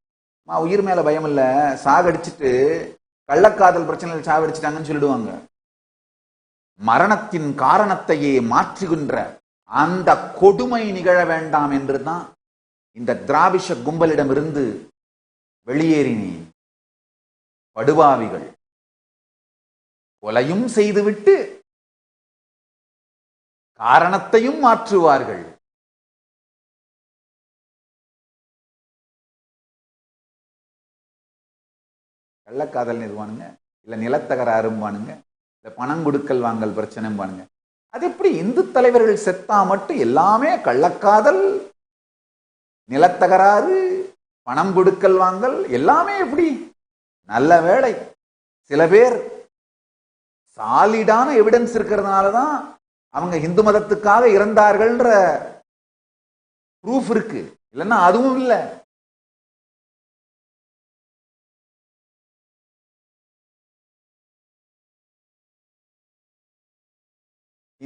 உயிர் மேல பயம் இல்ல, சாகடிச்சிட்டு கள்ளக்காதல் பிரச்சனையில் சாகடிச்சிட்டாங்கன்னு சொல்லிடுவாங்க. மரணத்தின் காரணத்தையே மாற்றுகின்ற அந்த கொடுமை நிகழ வேண்டாம் என்றுதான் இந்த திராவிஷ கும்பலிடமிருந்து வெளியேறினேன். படுபாவிகள் கொலையும் செய்துவிட்டு காரணத்தையும் மாற்றுவார்கள். கள்ளக்காதல் நிறுவானுங்க, இல்லை நிலத்தகராறும்பானுங்க, இல்லை பணம் கொடுக்கல் வாங்கல் பிரச்சனைம்பானுங்க. அது எப்படி இந்து தலைவர்கள் செத்தா மட்டும் எல்லாமே கள்ளக்காதல், நிலத்தகராறு, பணம் கொடுக்கல் வாங்கல் எல்லாமே எப்படி? நல்ல வேளை சில பேர் சாலிடான எவிடன்ஸ் இருக்கிறதுனால தான் அவங்க இந்து மதத்துக்காக இறந்தார்கள்ன்ற ப்ரூஃப் இருக்கு, இல்லைன்னா அதுவும் இல்லை.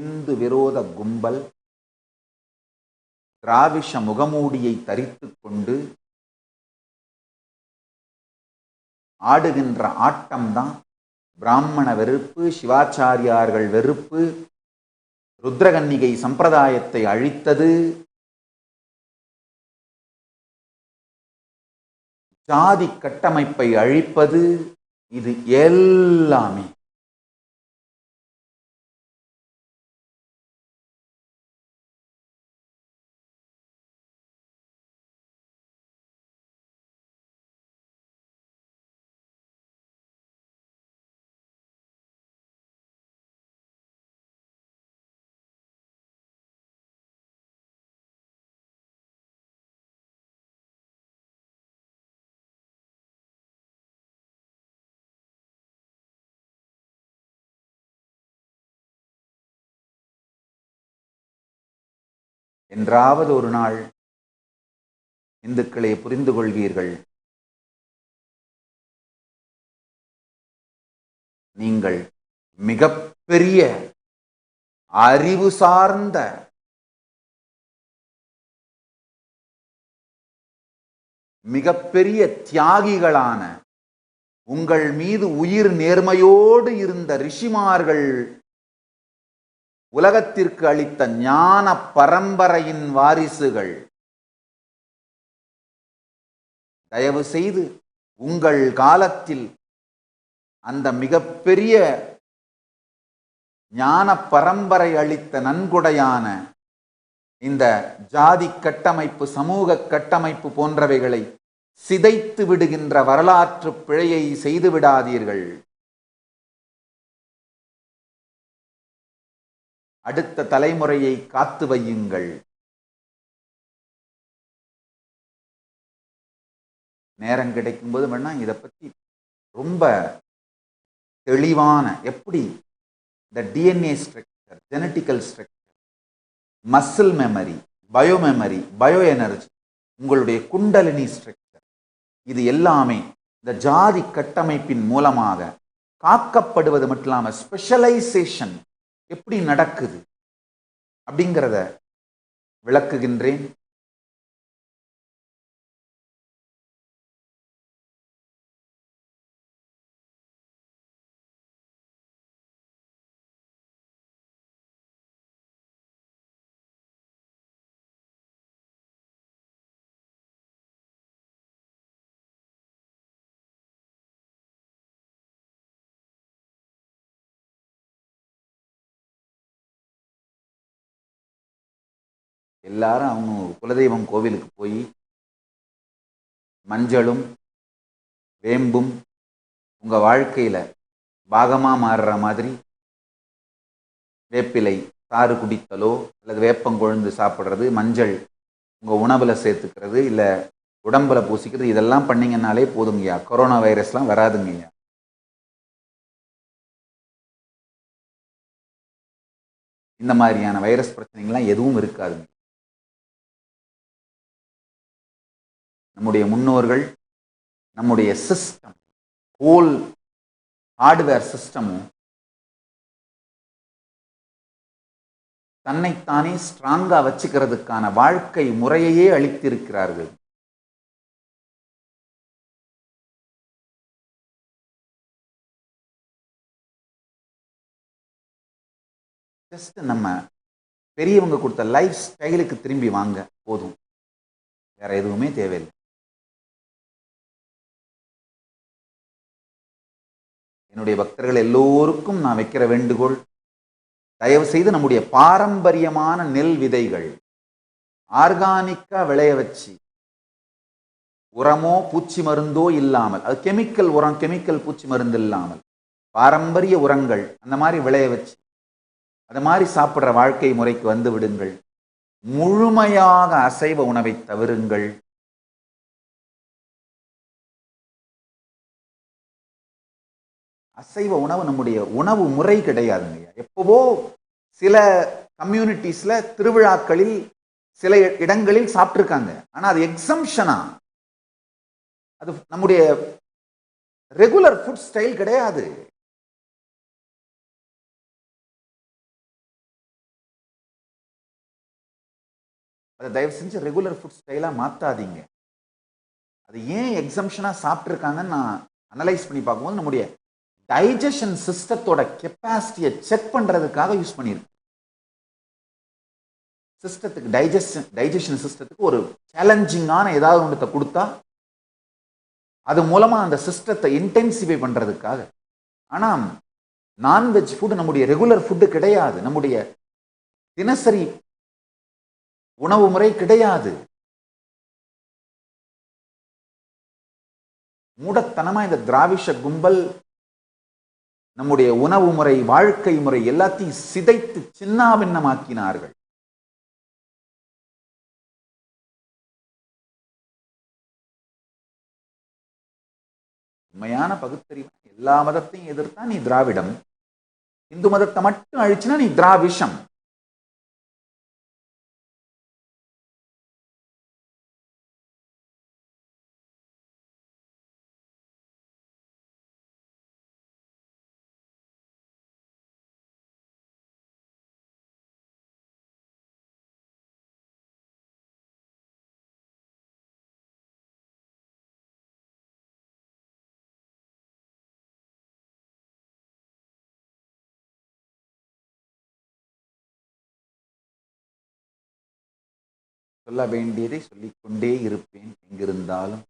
இந்து விரோத கும்பல் திராவிஷ முகமூடியை தரித்துக் கொண்டு ஆடுகின்ற ஆட்டம்தான் பிராமண வெறுப்பு, சிவாச்சாரியார்கள் வெறுப்பு, ருத்ரகன்னிகை சம்பிரதாயத்தை அழித்தது, ஜாதி கட்டமைப்பை அழிப்பது, இது எல்லாமே என்றாவது ஒரு நாள் இந்துக்களை புரிந்து கொள்வீர்கள். நீங்கள் மிகப்பெரிய அறிவு சார்ந்த மிகப்பெரிய தியாகிகளான, உங்கள் மீது உயிர் நேர்மையோடு இருந்த ரிஷிமார்கள் உலகத்திற்கு அளித்த ஞான பரம்பரையின் வாரிசுகள். தயவு செய்து உங்கள் காலத்தில் அந்த மிகப்பெரிய ஞான பரம்பரை அளித்த நன்கொடையான இந்த ஜாதி கட்டமைப்பு, சமூக கட்டமைப்பு போன்றவைகளை சிதைத்து விடுகின்ற வரலாற்று பிழையை செய்து விடாதீர்கள். அடுத்த தலைமுறையை காத்து வையுங்கள். நேரம் கிடைக்கும்போது வேணா இதை பற்றி ரொம்ப தெளிவான, எப்படி இந்த DNA structure, genetical structure, muscle memory, bio memory, bio energy, உங்களுடைய குண்டலினி ஸ்ட்ரக்சர், இது எல்லாமே இந்த ஜாதி கட்டமைப்பின் மூலமாக காக்கப்படுவது மட்டும் இல்லாமல் ஸ்பெஷலைசேஷன் எப்படி நடக்குது அப்படிங்கிறத விளக்குகின்றேன். எல்லாரும் அவங்க குலதெய்வம் கோவிலுக்கு போய் மஞ்சளும் வேம்பும் உங்கள் வாழ்க்கையில் பாகமாக மாறுற மாதிரி வேப்பிலை சாறு குடித்தலோ அல்லது வேப்பங்கொழுந்து சாப்பிட்றது, மஞ்சள் உங்கள் உணவில் சேர்த்துக்கிறது, இல்லை உடம்புல பூசிக்கிறது, இதெல்லாம் பண்ணிங்கன்னாலே போதுங்கய்யா, கொரோனா வைரஸ்லாம் வராதுங்கய்யா. இந்த மாதிரியான வைரஸ் பிரச்சனைகள்லாம் எதுவும் இருக்காதுங்க. நம்முடைய முன்னோர்கள், நம்முடைய சிஸ்டம், ஹோல் ஹார்ட்வேர் சிஸ்டமும் தன்னைத்தானே ஸ்ட்ராங்கா வச்சுக்கிறதுக்கான வாழ்க்கை முறையையே அளித்திருக்கிறார்கள். ஜஸ்ட் நம்ம பெரியவங்க கொடுத்த லைஃப் ஸ்டைலுக்கு திரும்பி வாங்க போதும், வேற எதுவுமே தேவையில்லை. என்னுடைய பக்தர்கள் எல்லோருக்கும் நான் வைக்கிற வேண்டுகோள், தயவு செய்து நம்முடைய பாரம்பரியமான நெல் விதைகள் ஆர்கானிக்கா விளைய வச்சு உரமோ பூச்சி மருந்தோ இல்லாமல், அது கெமிக்கல் உரம், கெமிக்கல் பூச்சி மருந்து இல்லாமல் பாரம்பரிய உரங்கள் அந்த மாதிரி விளைய வச்சு அது மாதிரி சாப்பிட்ற வாழ்க்கை முறைக்கு வந்து விடுங்கள். முழுமையாக அசைவ உணவை தவிருங்கள். அசைவ உணவு நம்முடைய உணவு முறை கிடையாதுங்க. எப்பவோ சில கம்யூனிட்டிஸ்ல திருவிழாக்களில் சில இடங்களில் சாப்பிட்டுருக்காங்க. ஆனா அது எக்ஸம்ஷனா, அது நம்முடைய ரெகுலர் ஃபுட் ஸ்டைல் கிடையாது. அதை தயவு செஞ்சு ரெகுலர் ஃபுட் ஸ்டைலா மாத்தாதீங்க. அது ஏன் எக்ஸம்ஷனா சாப்பிட்டுருக்காங்கன்னு நான் அனலைஸ் பண்ணி பார்க்கும்போது நம்முடைய டைஜஷன் சிஸ்டத்தோட கெப்பாசிட்டியை செக் பண்றதுக்காக யூஸ் பண்ணியிருக்கு. சிஸ்டத்துக்கு டைஜஷன் சிஸ்டத்துக்கு ஒரு சேலஞ்சிங்கான ஏதாவது ஒன்றத்தை கொடுத்தா அது மூலமா அந்த சிஸ்டத்தை இன்டென்சிஃபை பண்றதுக்காக. ஆனா நான்வெஜ் ஃபுட் நம்முடைய ரெகுலர் ஃபுட்டு கிடையாது, நம்முடைய தினசரி உணவு முறை கிடையாது. மூடத்தனமா இந்த திராவிஷ கும்பல் நம்முடைய உணவு முறை, வாழ்க்கை முறை எல்லாத்தையும் சிதைத்து சின்னாபின்னமாக்கினார்கள். உண்மையான பகுத்தறிவு எல்லா மதத்தையும் எதிர்த்தா நீ திராவிடம், இந்து மதத்தை மட்டும் அழிச்சுனா நீ திராவிஷம். சொல்ல வேண்டியதை சொல்லிக்கொண்டே இருப்பேன் எங்கிருந்தாலும்.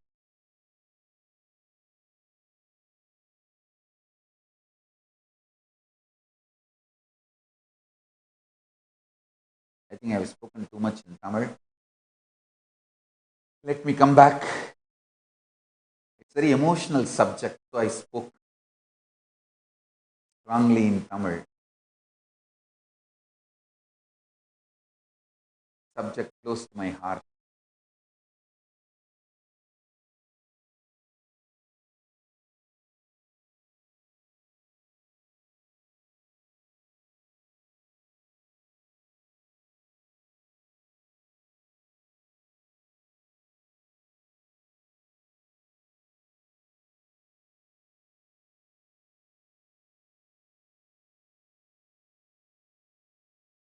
I think I have spoken too much in Tamil. Let me come back. It's a very emotional subject, so I spoke strongly in Tamil. Subject close to my heart.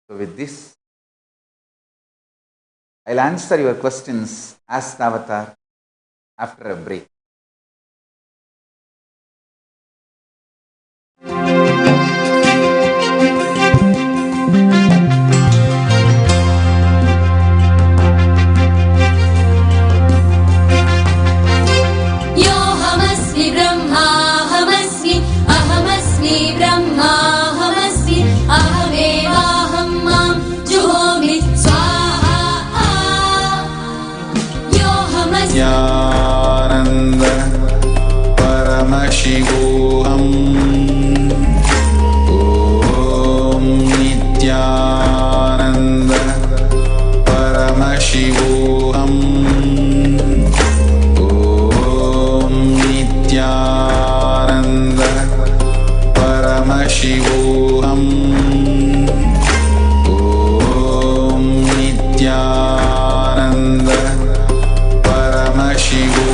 So with this, I'll answer your questions as the avatar after a break. योऽहमस्मि ब्रह्माहमस्मि अहमस्मि ब्रह्माहमस्मि अहमेवाहं मां जुहोमि स्वाहा। योऽहमस्मि नित्यानन्द परमशिवोऽहम्। ॐ नित्यानन्द परमशिवोऽहम्। ॐ नित्यानन्द परमशिवोऽहम्। ॐ Nityanand परमशिवो।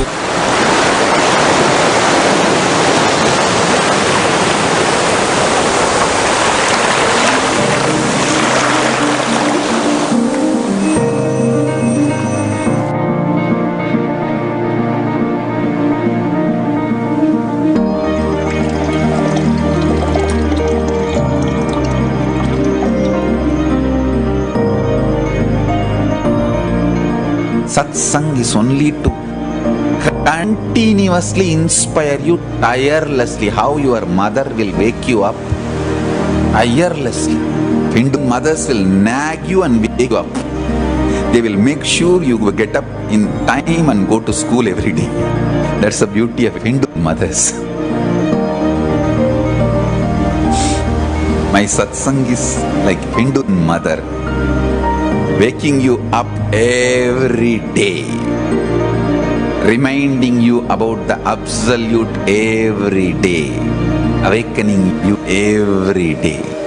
Satsang is only to continuously inspire you tirelessly. How your mother will wake you up tirelessly. Hindu mothers will nag you and wake you up. They will make sure you get up in time and go to school every day. That's the beauty of Hindu mothers. My satsang is like Hindu mother, waking you up every day, reminding you about the absolute every day, awakening you every day.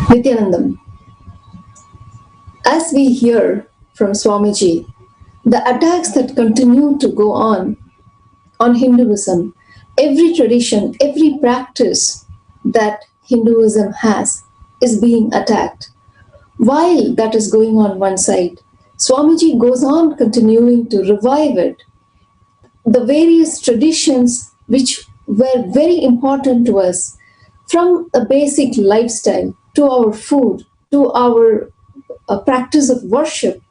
Nithyanandam, as we hear from Swamiji, the attacks that continue to go on Hinduism, every tradition, every practice that Hinduism has is being attacked. While that is going on one side, Swamiji goes on continuing to revive it. The various traditions which were very important to us, from a basic lifestyle to our food, to our practice of worship,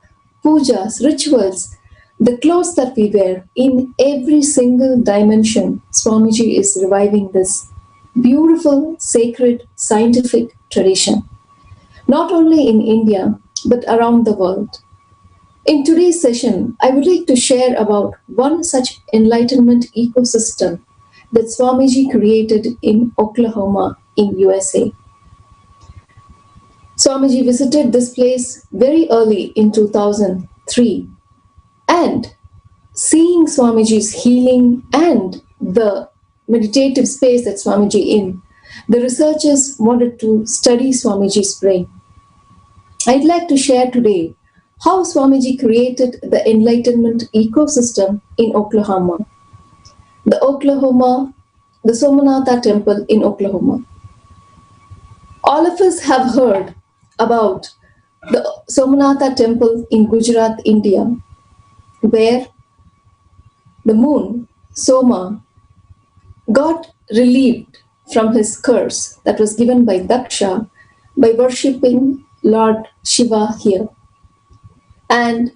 pujas, rituals, the clothes that we wear, in every single dimension, Swamiji is reviving this beautiful, sacred, scientific tradition. Not only in India, but around the world. In today's session, I would like to share about one such enlightenment ecosystem that Swamiji created in Oklahoma in USA. Swamiji visited this place very early in 2003, and seeing Swamiji's healing and the meditative space that Swamiji in, the researchers wanted to study Swamiji's brain. I'd like to share today how Swamiji created the enlightenment ecosystem in Oklahoma. The Somanatha temple in Oklahoma. All of us have heard about the Somanatha temple in Gujarat, India, where the moon, Soma, got relieved from his curse that was given by Daksha by worshipping Lord Shiva here. And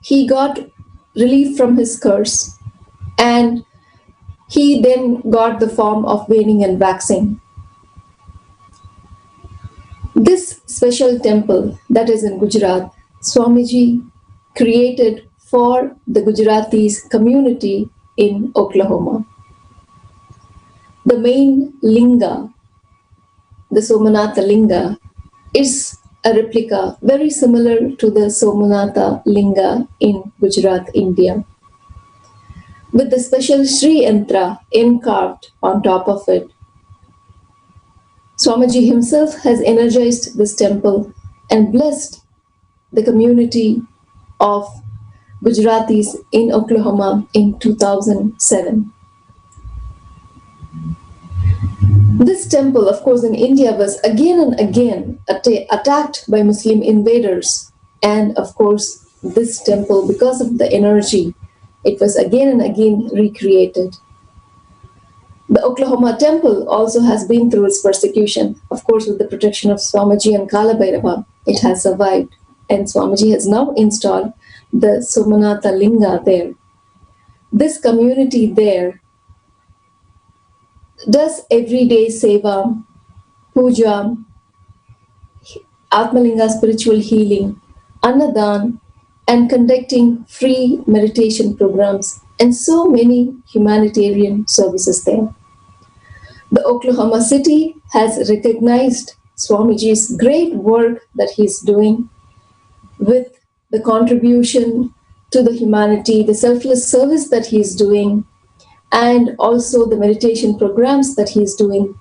he got relief from his curse, and he then got the form of waning and waxing. This special temple that is in Gujarat, Swamiji created for the Gujaratis community in Oklahoma. The main linga, the Somanatha linga, is a replica very similar to the Somanatha linga in Gujarat, India, with the special Sri Yantra encarved on top of it. Swamiji himself has energized this temple and blessed the community of Gujaratis in Oklahoma in 2007. This temple, of course, in India was again and again attacked by Muslim invaders. And of course, this temple, because of the energy, it was again and again recreated. The Oklahoma temple also has been through its persecution. Of course, with the protection of Swamiji and Kala Bhairava, it has survived. And Swamiji has now installed the Somanatha linga there. This community there does everyday seva, puja, Atmalinga spiritual healing, annadan, and conducting free meditation programs, and so many humanitarian services there. The Oklahoma city has recognized Swamiji's great work that he's doing with the contribution to the humanity, the selfless service that he's doing, and also the meditation programs that he's doing.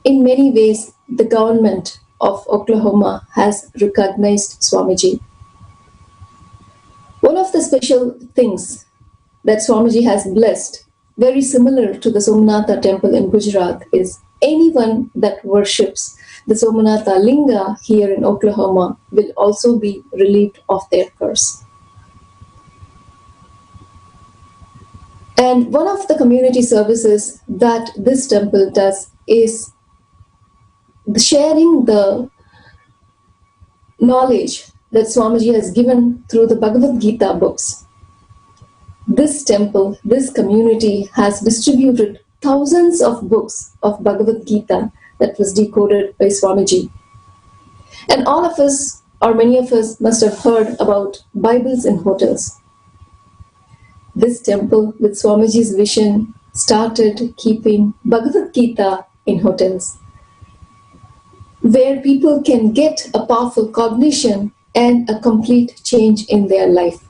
In many ways, the government of Oklahoma has recognized Swamiji. One of the special things that Swamiji has blessed, very similar to the Somanatha temple in Gujarat, is anyone that worships the Somanatha linga here in Oklahoma will also be relieved of their curse. And one of the community services that this temple does is sharing the knowledge that Swamiji has given through the Bhagavad Gita books. This temple, this community has distributed thousands of books of Bhagavad Gita that was decoded by Swamiji. And all of us, or many of us, must have heard about Bibles in hotels. This temple, with Swamiji's vision, started keeping Bhagavad Gita in hotels, where people can get a powerful cognition and a complete change in their life.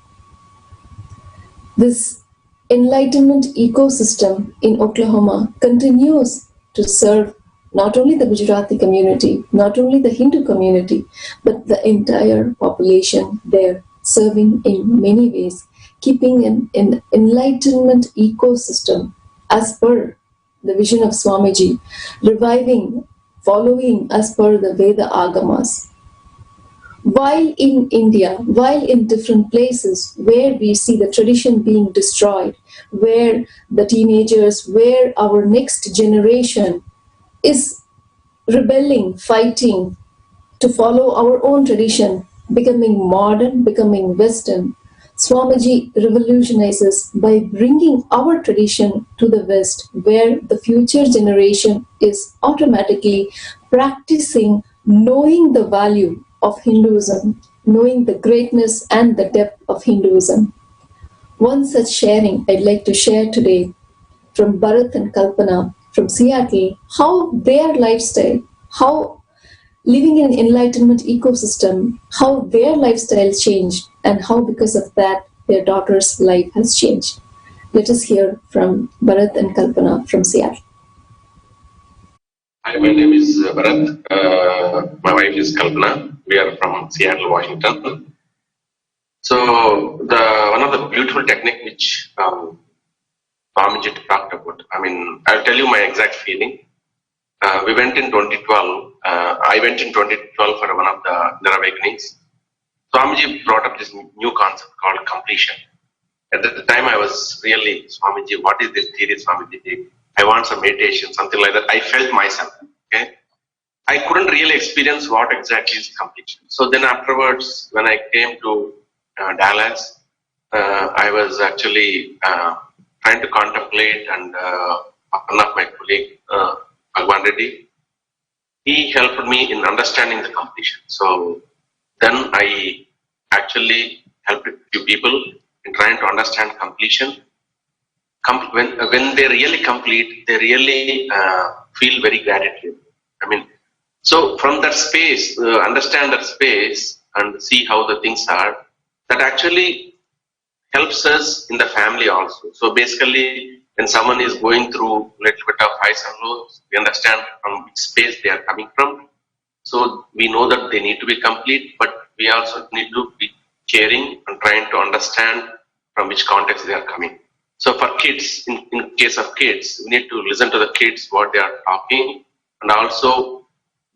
This enlightenment ecosystem in Oklahoma continues to serve not only the Gujarati community, not only the Hindu community, but the entire population there, serving in many ways, keeping an enlightenment ecosystem as per the vision of Swamiji, reviving, following as per the Veda Agamas. While in India, while in different places where we see the tradition being destroyed, where the teenagers, where our next generation is rebelling, fighting to follow our own tradition, becoming modern, becoming Western, Swamiji revolutionizes by bringing our tradition to the West, where the future generation is automatically practicing knowing the value of Hinduism, knowing the greatness and the depth of Hinduism. One such sharing I'd like to share today from Bharat and Kalpana from Seattle, how their lifestyle, how living in an enlightenment ecosystem, how their lifestyle changed, and how because of that their daughter's life has changed. Let us hear from Bharat and Kalpana from Seattle. Hi, my name is Bharat. My wife is Kalpana. We are from Seattle, Washington. So, one of the beautiful technique which Swamiji talked about. I mean, I'll tell you my exact feeling. We went in 2012. I went in 2012 for one of the inner awakenings. Swamiji brought up this new concept called completion. At the time, I was really, Swamiji, what is this theory, Swamiji? I want some meditation, something like that. I felt myself. Okay, I couldn't really experience what exactly is completion. So then afterwards, when I came to Dallas, I was actually trying to contemplate, and one of my colleagues, Bhagwan Reddy, he helped me in understanding the completion. So then I actually helped a few people in trying to understand completion. When they really complete, they really feel very gratitude. I mean, so from that space, understand that space and see how the things are, that actually helps us in the family also. So basically, when someone is going through a little bit of highs and lows, we understand from which space they are coming from. So we know that they need to be complete, but we also need to be caring and trying to understand from which context they are coming. So for kids, in case of kids, we need to listen to the kids, what they are talking, and also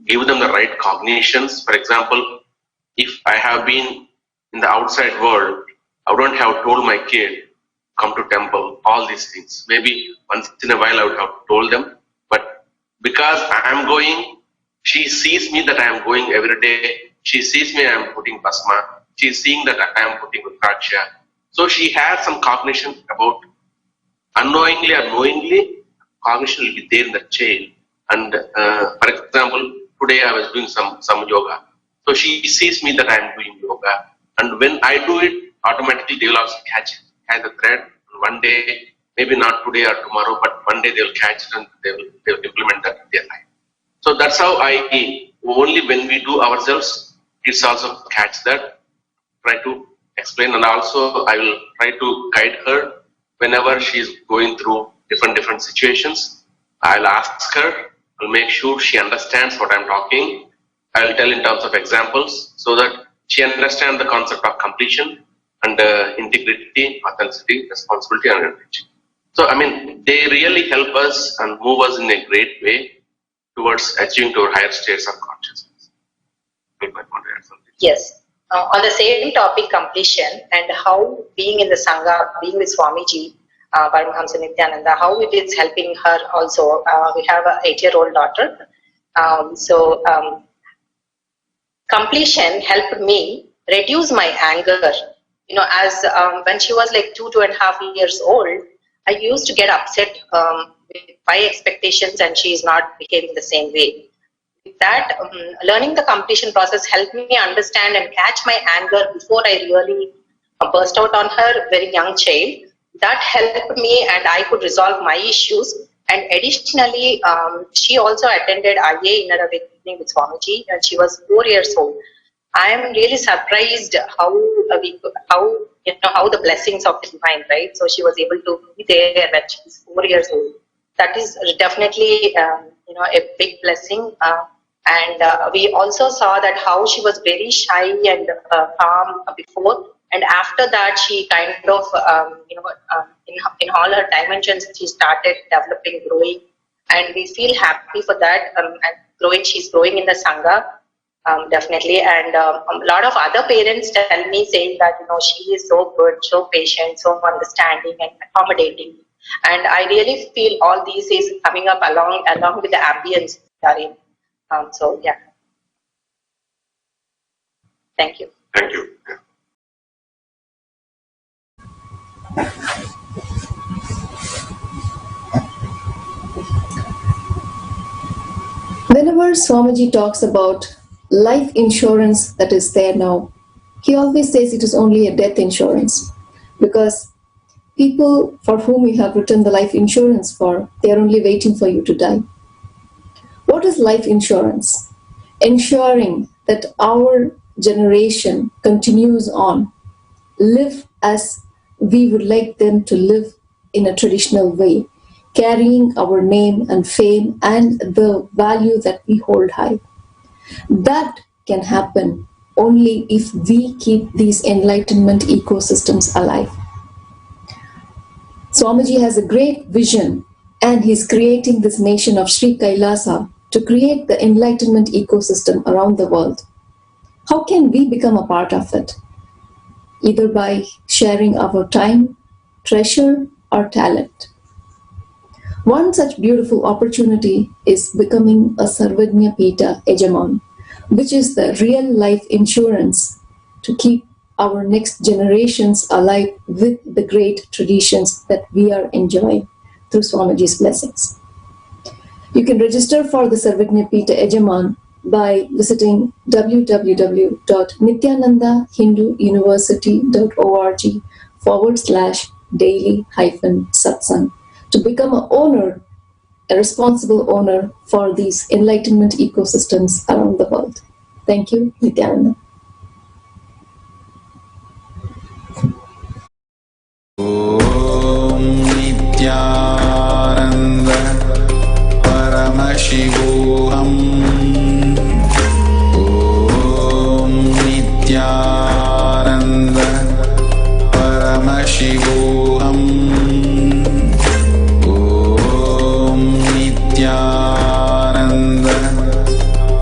give them the right cognitions. For example, if I have been in the outside world, I wouldn't have told my kid, come to temple, all these things. Maybe once in a while I would have told them, but because I am going, she sees me that I am going every day. She sees me I am putting basma. She is seeing that I am putting rudraksha. So she has some cognition about, unknowingly or knowingly, cognition will be there in the chain. And for example, today I was doing some yoga. So she sees me that I am doing yoga. And when I do it, automatically they will also catch the thread. One day, maybe not today or tomorrow, but one day they will catch it and they will implement that in their life. So that's how only when we do ourselves, kids also catch that, try to explain, and also I will try to guide her whenever she is going through different situations. I'll ask her, I'll make sure she understands what I'm talking. I'll tell in terms of examples so that she understands the concept of completion and integrity, authenticity, responsibility, and enrichment. So, I mean, they really help us and move us in a great way towards achieving to our higher states of consciousness. Yes. On the same topic, completion, and how being in the Sangha, being with Swamiji, Paramahamsa Nithyananda, how it is helping her also. We have an 8-year-old daughter. Completion helped me reduce my anger. You know, as when she was like 2.5 years old, I used to get upset with my expectations, and she is not behaving the same way. With that, learning the completion process helped me understand and catch my anger before I really burst out on her, very young child. That helped me, and I could resolve my issues. And additionally, she also attended IA Inner Awakening with Swamiji, and she was 4 years old. I am really surprised how the blessings of the divine, right? So she was able to be there when she was 4 years old. That is definitely a big blessing. And we also saw that how she was very shy and calm before, and after that she kind of in all her dimensions she started developing, growing, and we feel happy for that. And she's growing in the Sangha, definitely. And a lot of other parents tell me, saying that she is so good, so patient, so understanding and accommodating. And I really feel all these is coming up along with the ambience we are in. So yeah, thank you. Thank you. Whenever Swamiji talks about life insurance that is there now, he always says it is only a death insurance, because people for whom you have written the life insurance for, they are only waiting for you to die. What is life insurance? Ensuring that our generation continues on, live as we would like them to live in a traditional way, carrying our name and fame and the value that we hold high. That can happen only if we keep these enlightenment ecosystems alive. Swamiji has a great vision, and he's creating this nation of Sri Kailasa to create the enlightenment ecosystem around the world. How can we become a part of it? Either by sharing our time, treasure, or talent. One such beautiful opportunity is becoming a Sarvajna Pita Ejaman, which is the real life insurance to keep our next generations alive with the great traditions that we are enjoying through Swamiji's blessings. You can register for the Sarvajna Pita Ejaman by visiting www.nithyanandahinduuniversity.org/daily-satsang to become a responsible owner for these enlightenment ecosystems around the world. Thank you, Nithyananda. Om Nithyananda Paramashivam. Om Nithyananda Paramashivam. Om Nithyananda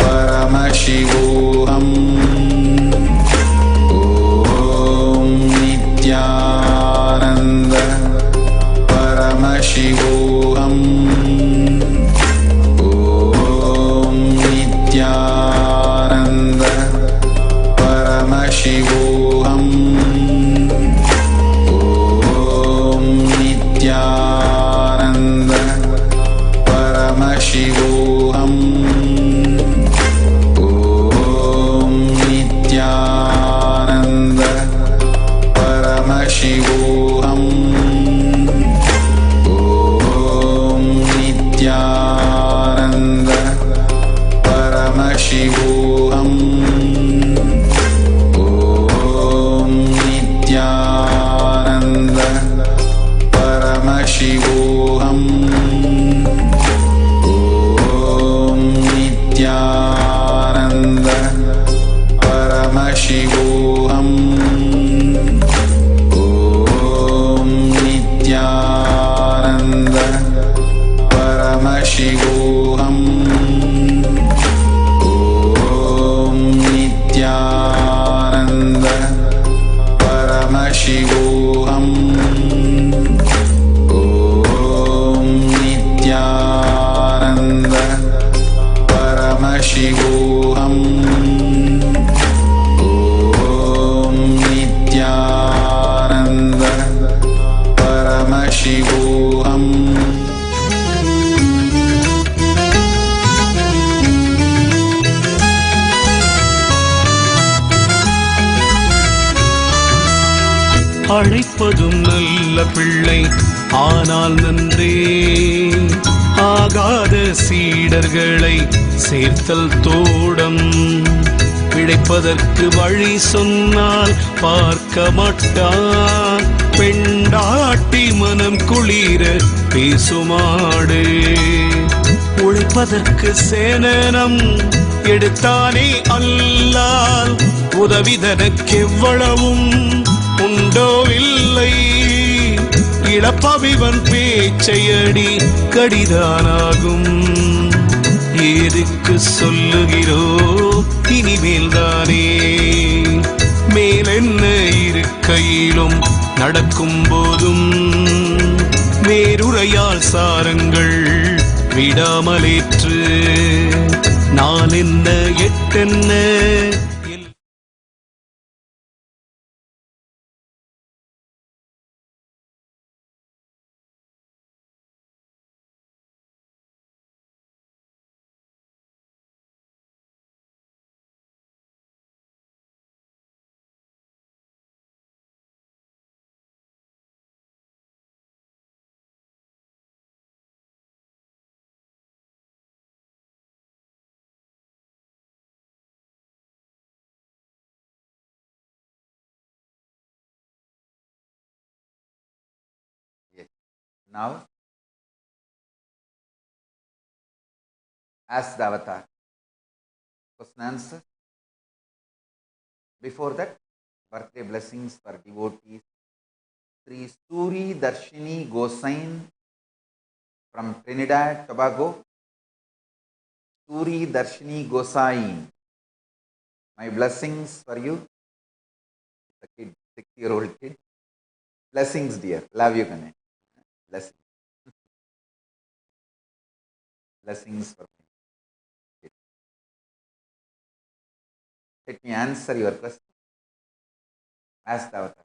Paramashivam. Om Nithyananda Paramashivam. Om Nithyananda Paramashivam. Om Nithyananda Paramashivam. Om Nithyananda Paramashivam. Om Nithyananda Paramashivam. Om Nithyananda Paramashivam. Om Nithyananda Paramashivam. Om Nithyananda Paramashivam. Om Nithyananda Paramashivam. Om Nithyananda Paramashivam. Om Nithyananda Paramashivam. அழைப்பதும் நல்ல பிள்ளை ஆனால் நன்றே, ஆகாத சீடர்களை சேர்த்தல் தோடம். பிழைப்பதற்கு வழி சொன்னால் பார்க்க மாட்டான், பெண்டாட்டி மனம் குளிர பேசுமாடு. உழைப்பு எடுப்பதற்கு சேனனம் எடுத்தானே அல்லால் உதவிதனக்கெவ்வளவும் உண்டோ இல்லை. இழப்பவிவன் பேச்சையடி கடிதானாகும். ஏதுக்கு சொல்லுகிறோ இனிமேல்தானே மேலென்ன இருக்கையிலும் நடக்கும் போதும் வேறுரையால் சாரங்கள் விடாமலேற்று நான் என்ன எட்டென்ன. Now, as the avatar, question answer. Before that, birthday blessings for devotees. Sri Suri Darshini Gosain from Trinidad, Tobago. Suri Darshini Gosain. My blessings for you. The kid, 6-year-old kid. Blessings, dear. Love you, Ganesh. Blessings. Blessings for me. Let me answer your question. Ask the avatar.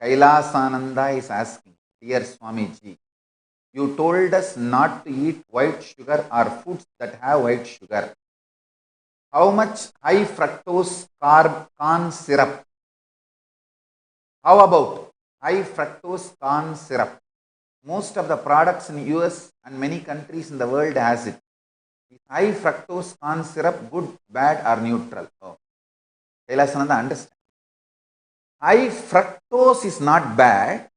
Kailasananda is asking, dear Swamiji, you told us not to eat white sugar or foods that have white sugar. How much high fructose corn syrup? How about high fructose corn syrup? Most of the products in US and many countries in the world has it. Is high fructose corn syrup good, bad or neutral? Oh. Kailasananda understand. High fructose is not bad.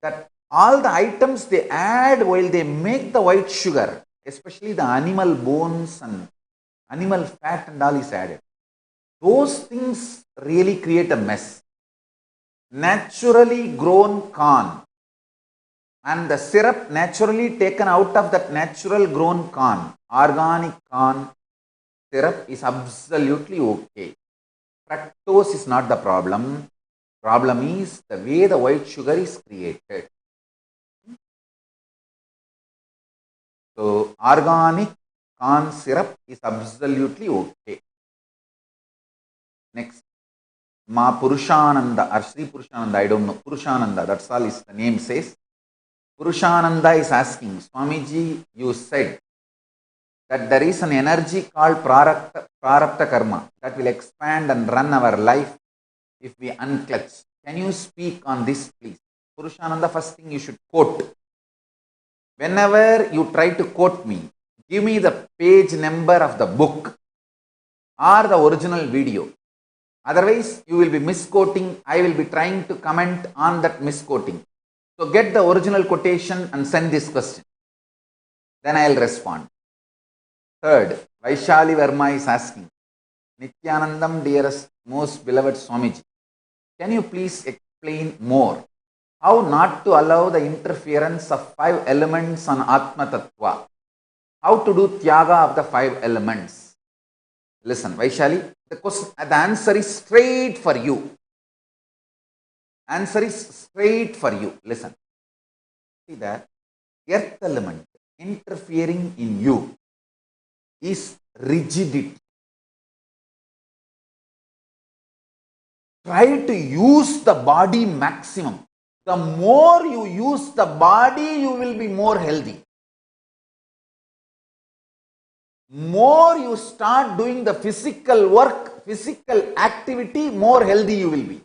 That all the items they add while they make the white sugar, especially the animal bones and animal fat and all is added. Those things really create a mess. Naturally grown corn and the syrup naturally taken out of that natural grown corn, organic corn syrup is absolutely okay. Fructose is not the problem. Problem is the way the white sugar is created. So, organic corn syrup is absolutely okay. Next, Ma Purushananda or Sri Purushananda, I don't know, Purushananda, that's all is the name says. Purushananda is asking, Swamiji, you said that there is an energy called prarabdha karma that will expand and run our life if we unclutch. Can you speak on this, please? Purushananda, first thing you should quote. Whenever you try to quote me, give me the page number of the book or the original video. Otherwise, you will be misquoting. I will be trying to comment on that misquoting. So get the original quotation and send this question. Then I will respond. Third, Vaishali Verma is asking, Nithyanandam, dearest, most beloved Swamiji, can you please explain more how not to allow the interference of 5 elements on Atma Tattva? How to do Tyaga of the 5 elements? Listen, Vaishali, the answer is straight for you. Answer is straight for you. Listen. See that earth element interfering in you is rigidity. Try to use the body maximum. The more you use the body, you will be more healthy. More you start doing the physical work, physical activity, more healthy you will be.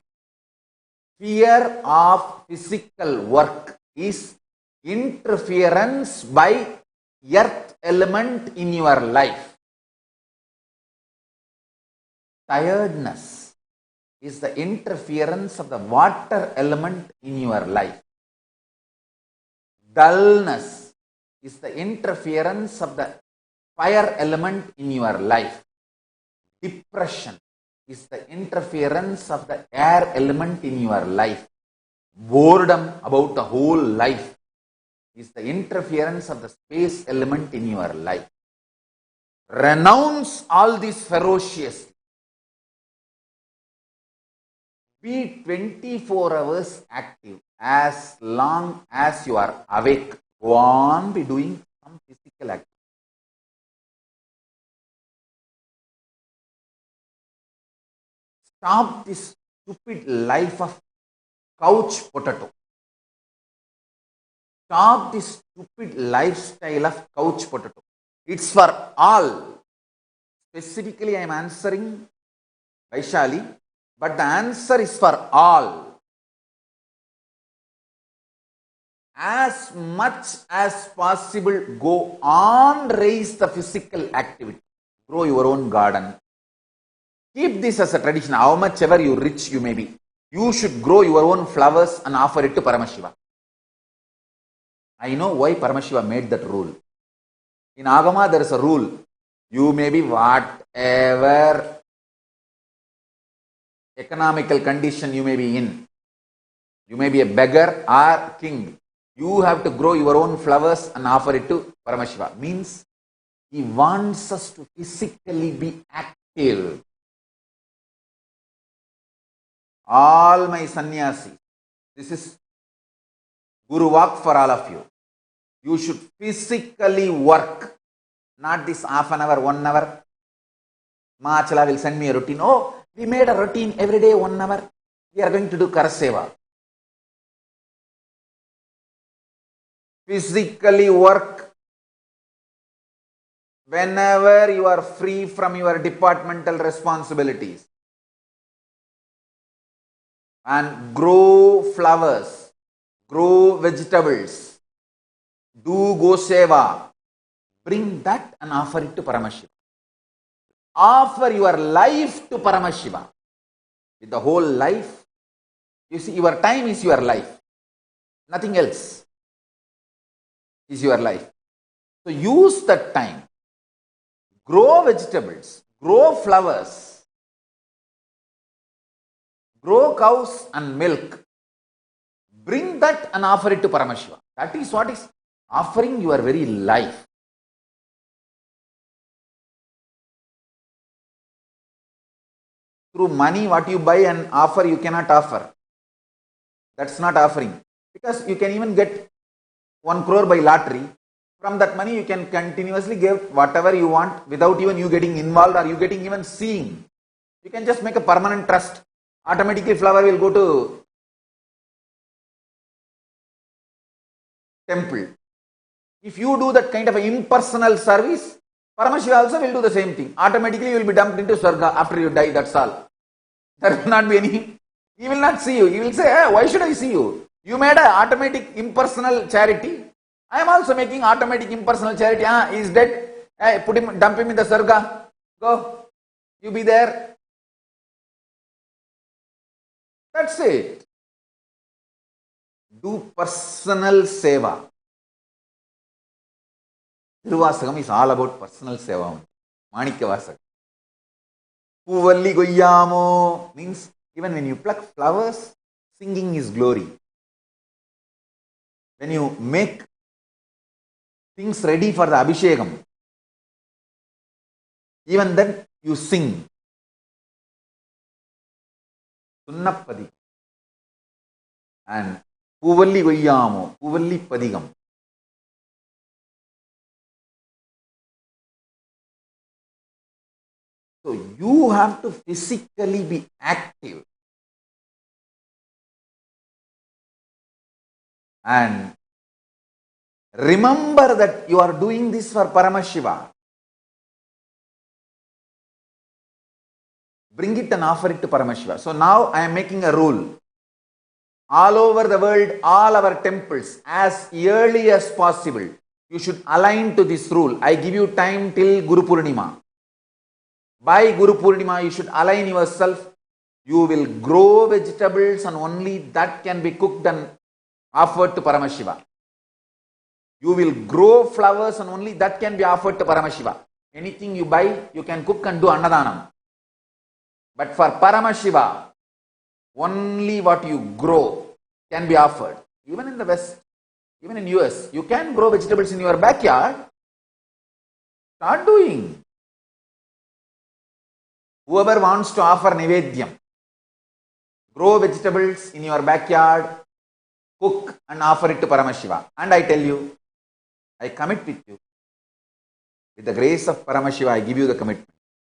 Fear of physical work is interference by earth element in your life. Tiredness is the interference of the water element in your life. Dullness is the interference of the fire element in your life. Depression is the interference of the air element in your life. Boredom about the whole life is the interference of the space element in your life. Renounce all this ferociously. Be 24 hours active as long as you are awake. Go on, be doing some physical activity. Stop this stupid life of couch potato. Stop this stupid lifestyle of couch potato. It's for all. Specifically, I am answering Vaishali, but the answer is for all. As much as possible, go on, raise the physical activity. Grow your own garden. Keep this as a tradition. How much ever you rich you may be, you should grow your own flowers and offer it to Paramashiva. I know why Paramashiva made that rule. In Agama, there is a rule. You may be whatever economical condition you may be in. You may be a beggar or king. You have to grow your own flowers and offer it to Paramashiva. Means he wants us to physically be active. All my sannyasis, this is Guru walk for all of you. You should physically work, not this half an hour, 1 hour. Machala will send me a routine. Oh, we made a routine every day 1 hour. We are going to do Karaseva. Physically work whenever you are free from your departmental responsibilities. And grow flowers, grow vegetables, do Goseva. Bring that and offer it to Paramashiva. Offer your life to Paramashiva. With the whole life, you see, your time is your life. Nothing else is your life. So use that time. Grow vegetables, grow flowers, grow cows and milk. Bring that and offer it to Paramashiva. That is what is offering your very life. Through money, what you buy and offer, you cannot offer. That's not offering. Because you can even get 1 crore by lottery. From that money, you can continuously give whatever you want without even you getting involved or you getting even seeing. You can just make a permanent trust. Automatically, flower will go to temple. If you do that kind of impersonal service, Paramashiva also will do the same thing. Automatically, you will be dumped into Swarga after you die, that's all. There will not be any, he will not see you. He will say, hey, why should I see you? You made an automatic impersonal charity. I am also making automatic impersonal charity. He is dead. Hey, put him, dump him in the Swarga. Go. You be there. That's it. Do personal seva. Tiruvasagam is all about personal seva. Manikyavasagam. Puvalli Goyyamo means even when you pluck flowers, singing is glory. When you make things ready for the Abhishekam, even then you sing. Sunnappadi. And Puvalli Goyyamo, Puvalli Padigam. So you have to physically be active. And remember that you are doing this for Paramashiva. Bring it and offer it to Paramashiva. So now I am making a rule. all over the world, all our temples, as early as possible, you should align to this rule. I give you time till Guru Purnima. By Guru Purnima, you should align yourself. You will grow vegetables and only that can be cooked and offered to Paramashiva. You will grow flowers and only that can be offered to Paramashiva. Anything you buy, you can cook and do Annadanam. But for Paramashiva, only what you grow can be offered. Even in the West, even in US, you can grow vegetables in your backyard. Start doing. Whoever wants to offer Nivedyam, grow vegetables in your backyard, cook and offer it to Paramashiva. And I tell you, I commit with you. With the grace of Paramashiva, I give you the commitment.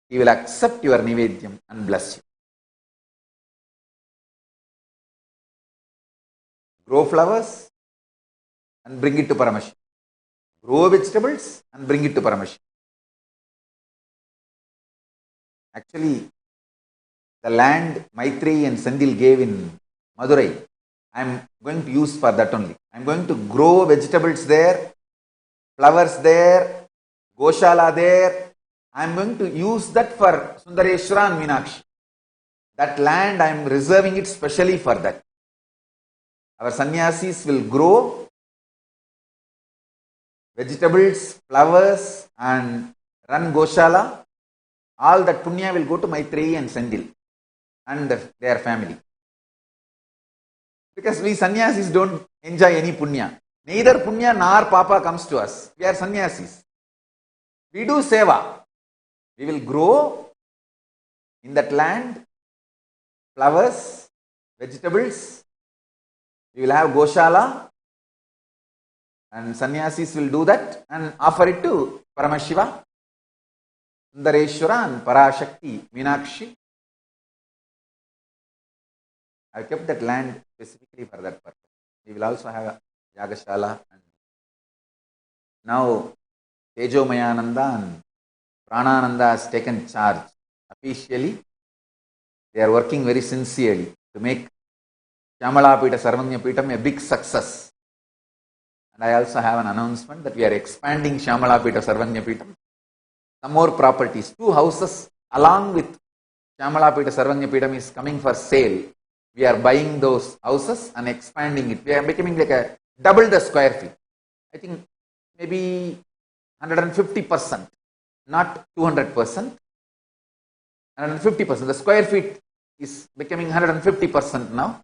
He will accept your Nivedyam and bless you. Grow flowers and bring it to Paramashiva. Grow vegetables and bring it to Paramashiva. Actually, the land Maitreyi and Sendil gave in Madurai, I am going to use for that only. I am going to grow vegetables there, flowers there, Goshala there. I am going to use that for Sundareshwara and Meenakshi. That land I am reserving it specially for that. Our sannyasis will grow vegetables, flowers and run Goshala. All that punya will go to Maitreyi and Sendil and their family. Because we sannyasis don't enjoy any punya. Neither punya nor papa comes to us. We are sannyasis. We do seva. We will grow in that land flowers, vegetables. We will have Goshala and sannyasis will do that and offer it to Paramashiva, Sundareshwara and Parashakti, Meenakshi. I have kept that land specifically for that purpose. We will also have a Yagashala. And now Tejomayananda and Pranananda has taken charge officially. They are working very sincerely to make Shyamalapita Sarvanya Pitam a big success. And I also have an announcement that we are expanding Shyamalapita Sarvanya Pitam. Some more properties, 2 houses along with Shyamalapita Sarvanya Pitam is coming for sale. We are buying those houses and expanding it. We are becoming like a double the square feet. I think maybe 150%, not 200%. 150%. The square feet is becoming 150% now.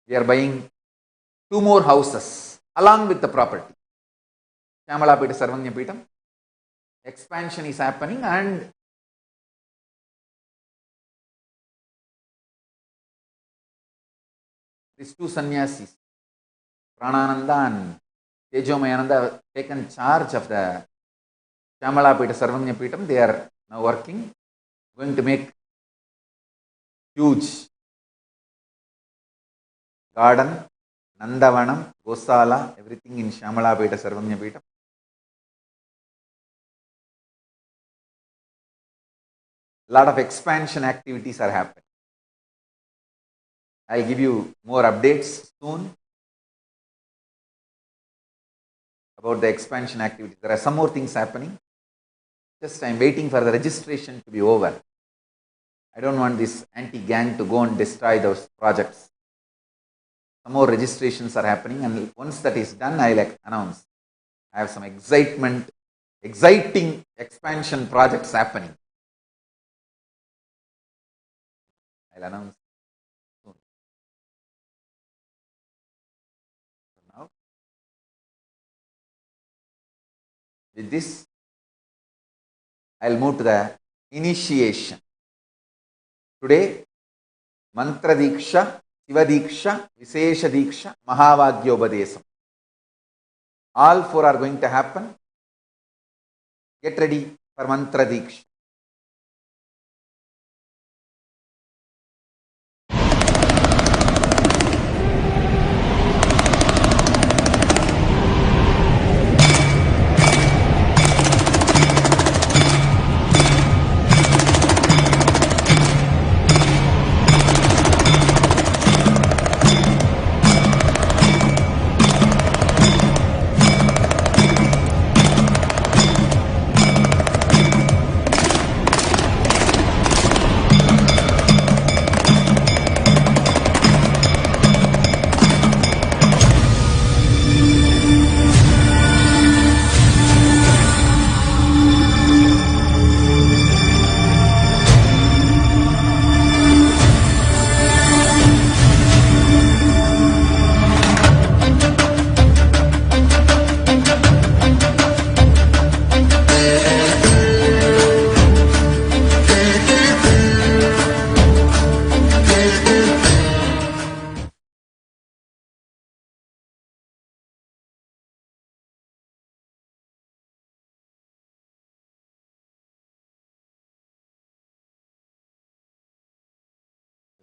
We are buying 2 more houses along with the property. Shyamalapita Sarvanya Pitam. Expansion is happening and these 2 sannyasis, Pranananda and Tejomayananda, have taken charge of the Shyamalapita Sarvanya Pitam. They are now working, going to make huge garden, Nandavanam, Gosala, everything in Shyamalapita Sarvanya Pitam. A lot of expansion activities are happening. I'll give you more updates soon about the expansion activities. There are some more things happening. Just I'm waiting for the registration to be over. I don't want this anti-gang to go and destroy those projects. Some more registrations are happening and once that is done, I'll announce. I have some exciting expansion projects happening. I'll announce soon. So now, with this, I'll move to the initiation. Today, Mantra Diksha, Shiva Diksha, Visesha Diksha, Mahavagyopadesam. All 4 are going to happen. Get ready for Mantra Diksha.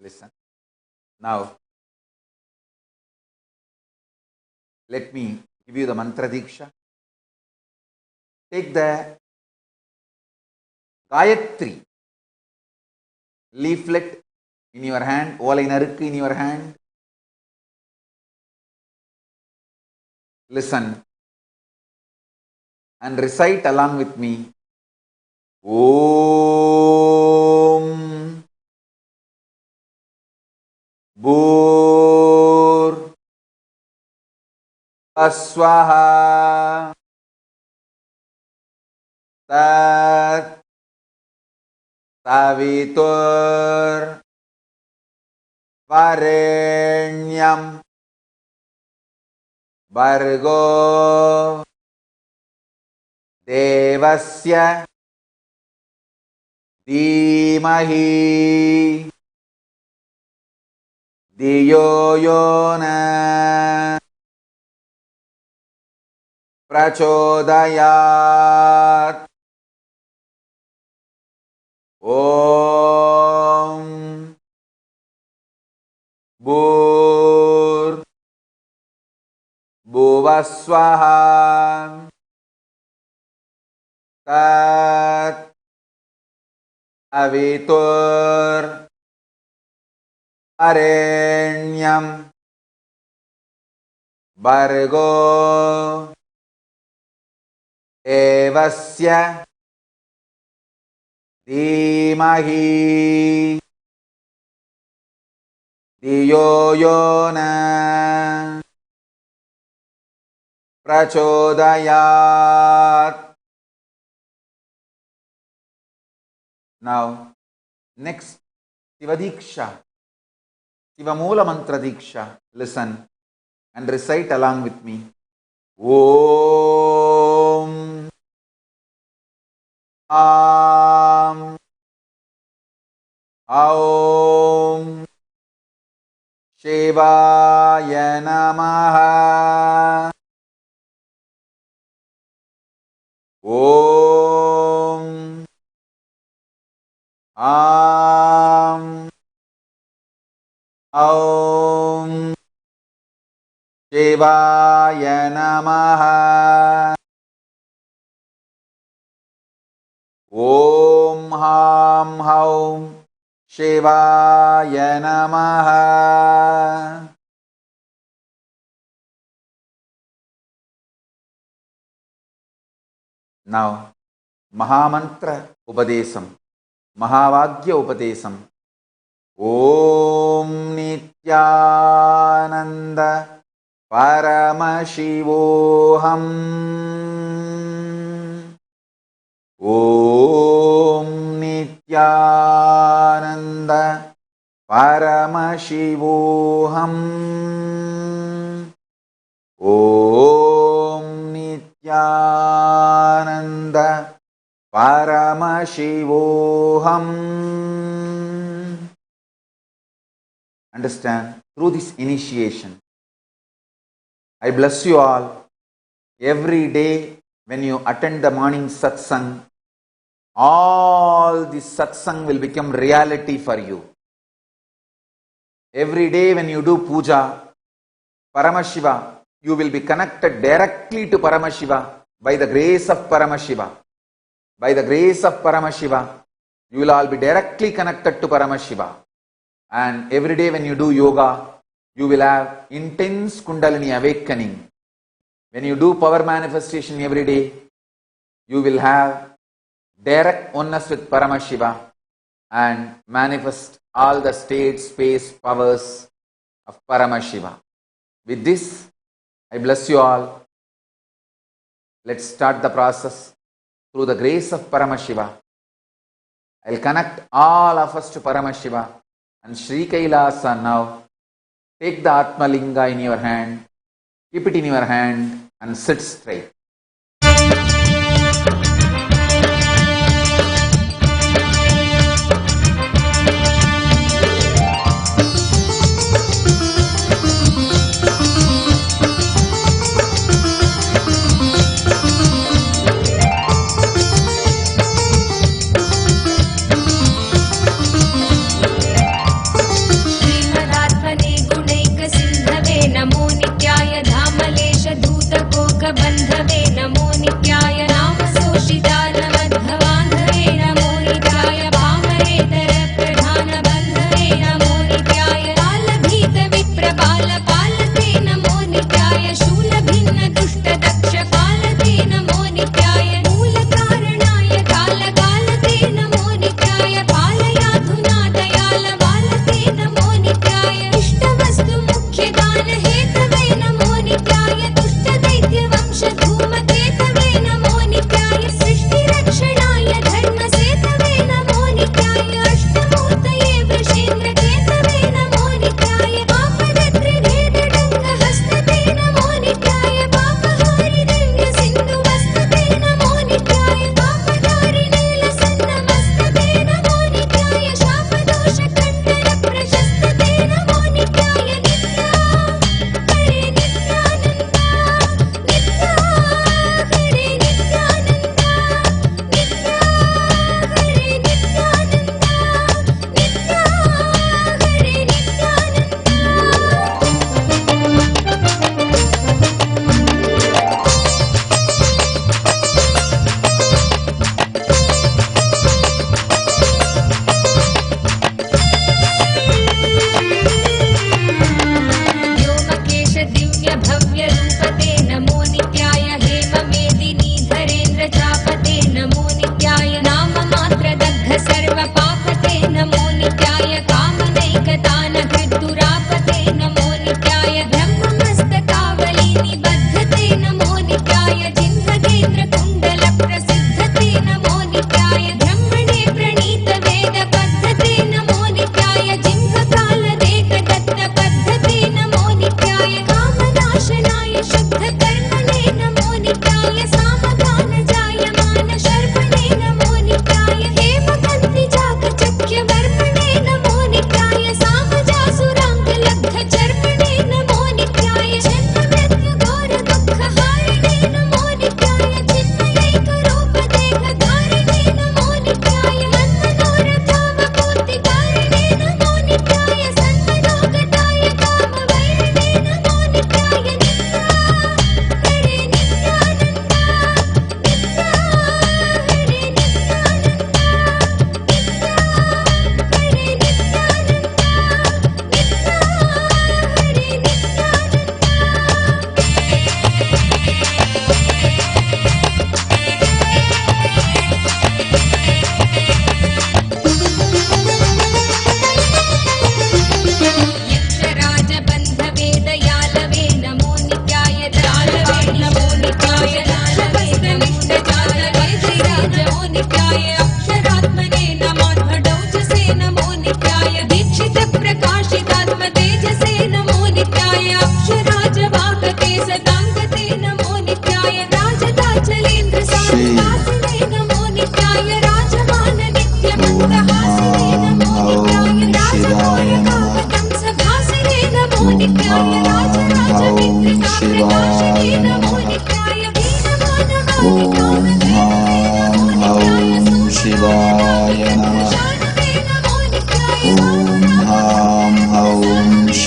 Listen. Now, let me give you the mantra diksha. Take the Gayatri leaflet in your hand, Olai Narukku in your hand. Listen and recite along with me. Om Bhur Aswaha Tat Savitur Varenyam Bhargo Devasya Dhimahi Dhiyo Yona Prachodayat. Om Bhur Bhuvaswaha Tat Avitur Arenyam Bhargo Devasya Dhimahi Dhiyo Yona Prachodayat. Now, next, Shiva Diksha, Shiva Moola Mantra Diksha. Listen and recite along with me. Om Am Aum Shivaya Namaha. Om Am Aum Shivaya Namaha. Om Ham Haum Shivaya Namaha. Now, Mahamantra Upadesam, Mahavagya Upadesam. Om Nithyananda Paramashivoham. Om Nithyananda Paramashivoham. Om Nithyananda Paramashivoham. Understand? Through this initiation, I bless you all. Every day when you attend the morning satsang, all this satsang will become reality for you. Every day when you do puja, Paramashiva, you will be connected directly to Paramashiva by the grace of Paramashiva. By the grace of Paramashiva, you will all be directly connected to Paramashiva. And every day when you do yoga, you will have intense Kundalini awakening. When you do power manifestation every day, you will have direct oneness with Paramashiva and manifest all the state, space, powers of Paramashiva. With this, I bless you all. Let's start the process through the grace of Paramashiva. I'll connect all of us to Paramashiva and Sri Kailasa now. Take the Atmalinga in your hand, keep it in your hand and sit straight.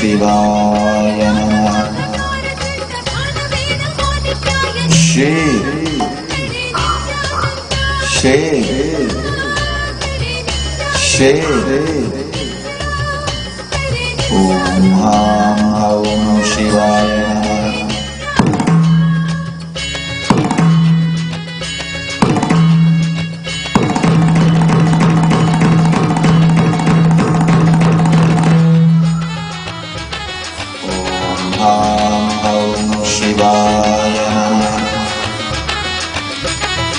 Shivaya Namah. Shiv, Shiv, Shiv. Om Ham Om Shivaya Namah. Om Shivaya Namah.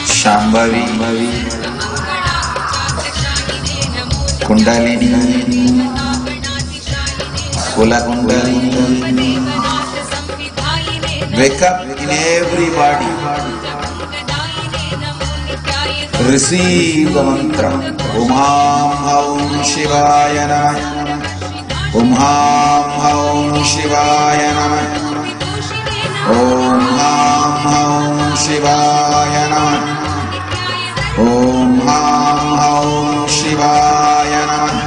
Shambhavi, Kundalini, Kula Kundalini. Wake up in everybody. Receive the mantra. Om Om Shivaya Namah. Om Om Shivaya Namah. Om Om Shivaya Namah. Om Om Shivaya Namah.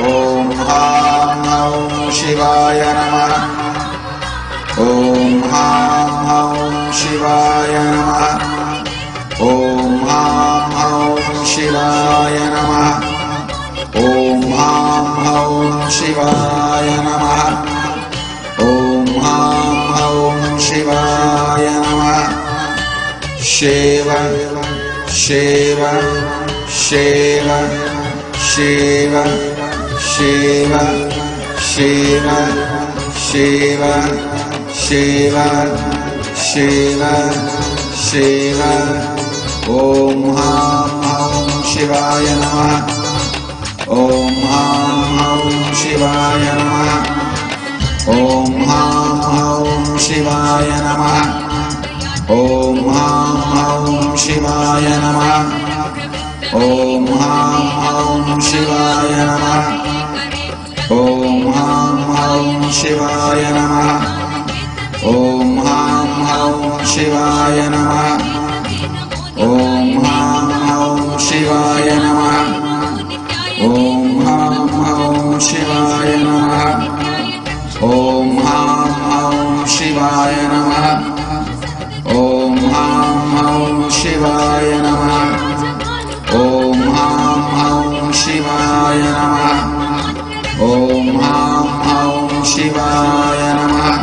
Om Om Shivaya Namah. Om Om Shivaya Namah. Om Om Shivaya Namah. Om Om Shivaya Namah. Om Om Shivaya Namah. Shiva, Shiva, Shiva, Shiva, Shiva, Shiva, Shiva, Shiva, Shiva, Shiva. Om Om Shivaya Namah. Om Om Shivaya Namah. Om Om Shivaya Namah. Om Om Shivaya Namah. Om Om Shivaya Namah. Om Om Shivaya Namah. Om Om Shivaya Namah. Om Om Shivaya Namah. Om Om Shivaya Namah. Om Om Shivaya Namah. Om Om Shivaya Namah. Om Om Shivaya Namah. Om Om Shivaya Namah.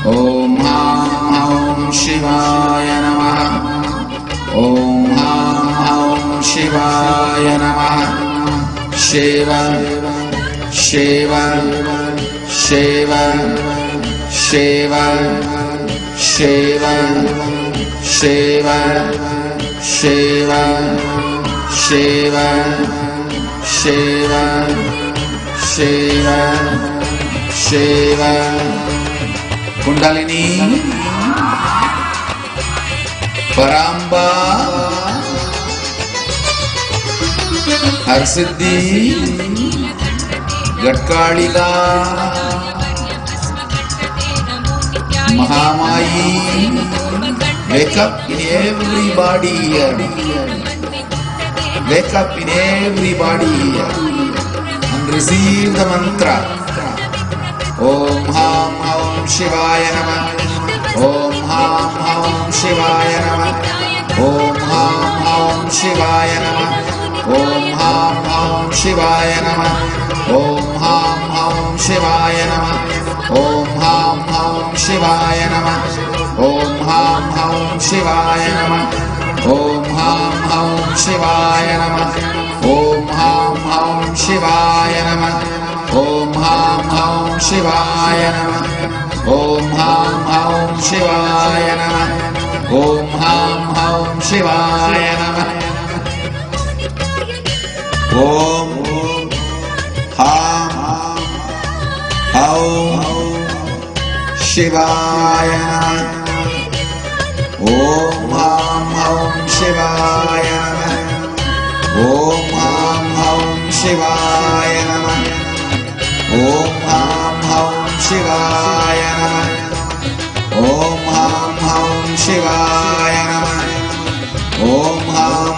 Om Om Shivaya Namah. Om Om Shivaya Namah. Shiva, Shiva, Shiva, Shiva, Shiva, Shiva, Shiva, Shiva, Shiva, Shiva, Shiva. Kundalini, Paramba, Harsiddhi, Gatkalika, Mahamayi. Wake up in everybody here. Wake up in everybody here and receive the mantra. Om Ham Om Shivaya Namah. Om Ham Om Shivaya Namah. Om Ham Om Shivaya Namah. Om Ham Om Shivaya Namah. Om Ham Om Shivaya Namah. Om Ham Om Shivaya Namah. Om Ham Om Shivaya Namah. Om Ham Om Shivaya Namah. Om Ham Om Shivaya Namah. Om Ham Om Shivaya Namah. Om Ham Om Shivaya Namah. Om Ham Om Shivaya Namah. Om Ham Om Shivaya Namah. Om Ham Om Shivaya Namah. Om Ham Om Shivaya Namah. Om Ham Om Shivaya Namah. Om Ham Om Shivaya Namah. Om Ham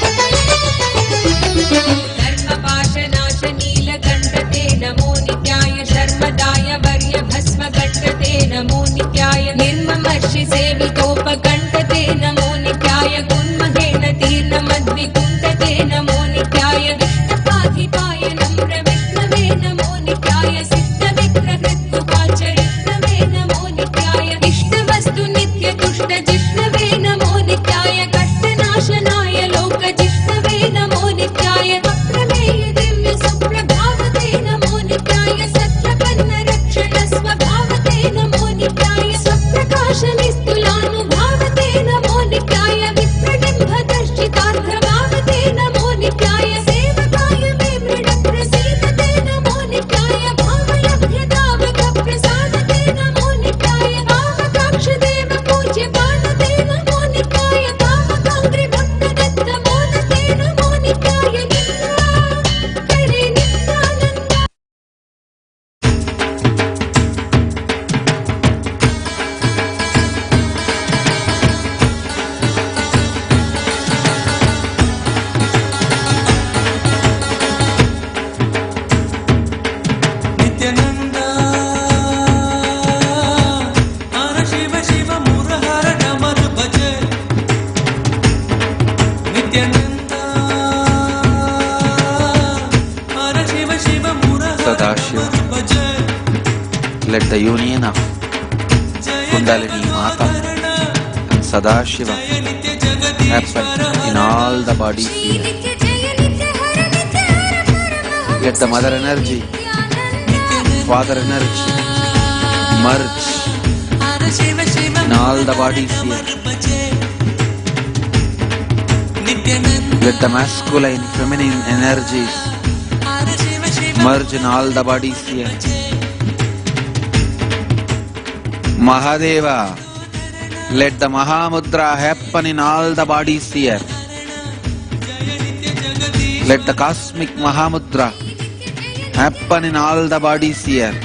Let the union of Kundalini Mata and Sadashiva happen in all the bodies here. Let the mother energy, father energy merge in all the bodies here. Let the masculine, feminine energies merge in all the bodies here. Mahadeva, let the Mahamudra happen in all the bodies here. Let the cosmic Mahamudra happen in all the bodies here.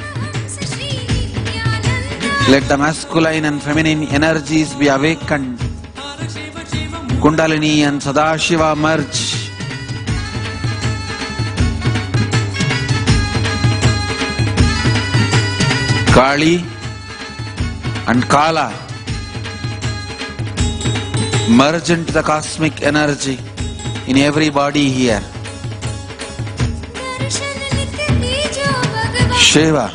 Let the masculine and feminine energies be awakened. Kundalini and Sadashiva merge. Kali and Kala merge into the cosmic energy in every body here. Shiva,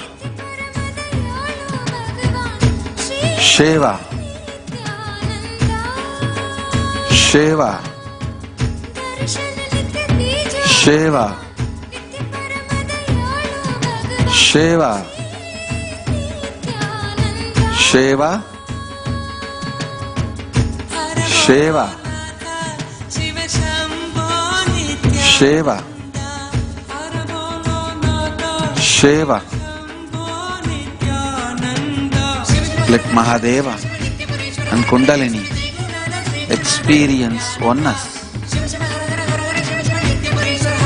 Shiva, Shiva, Shiva, Shiva, Shiva, Shiva, Shiva, Shiva. Let Mahadeva and Kundalini experience oneness.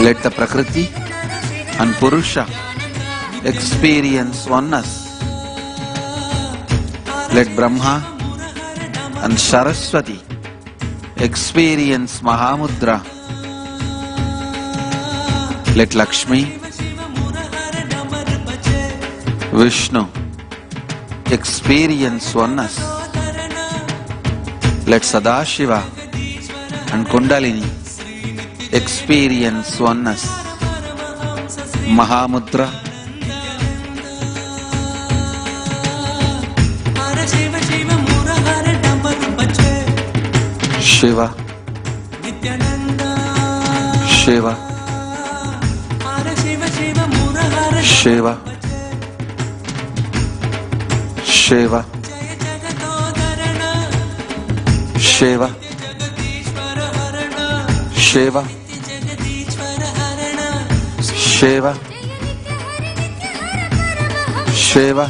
Let the Prakriti and Purusha experience oneness. Let Brahma and Saraswati experience Mahamudra. Let Lakshmi, Vishnu experience oneness. Let Sadashiva and Kundalini experience oneness. Mahamudra, Shiva, Shiva, Shiva, Shiva, Shiva, Shiva, Shiva, Shiva, Shiva,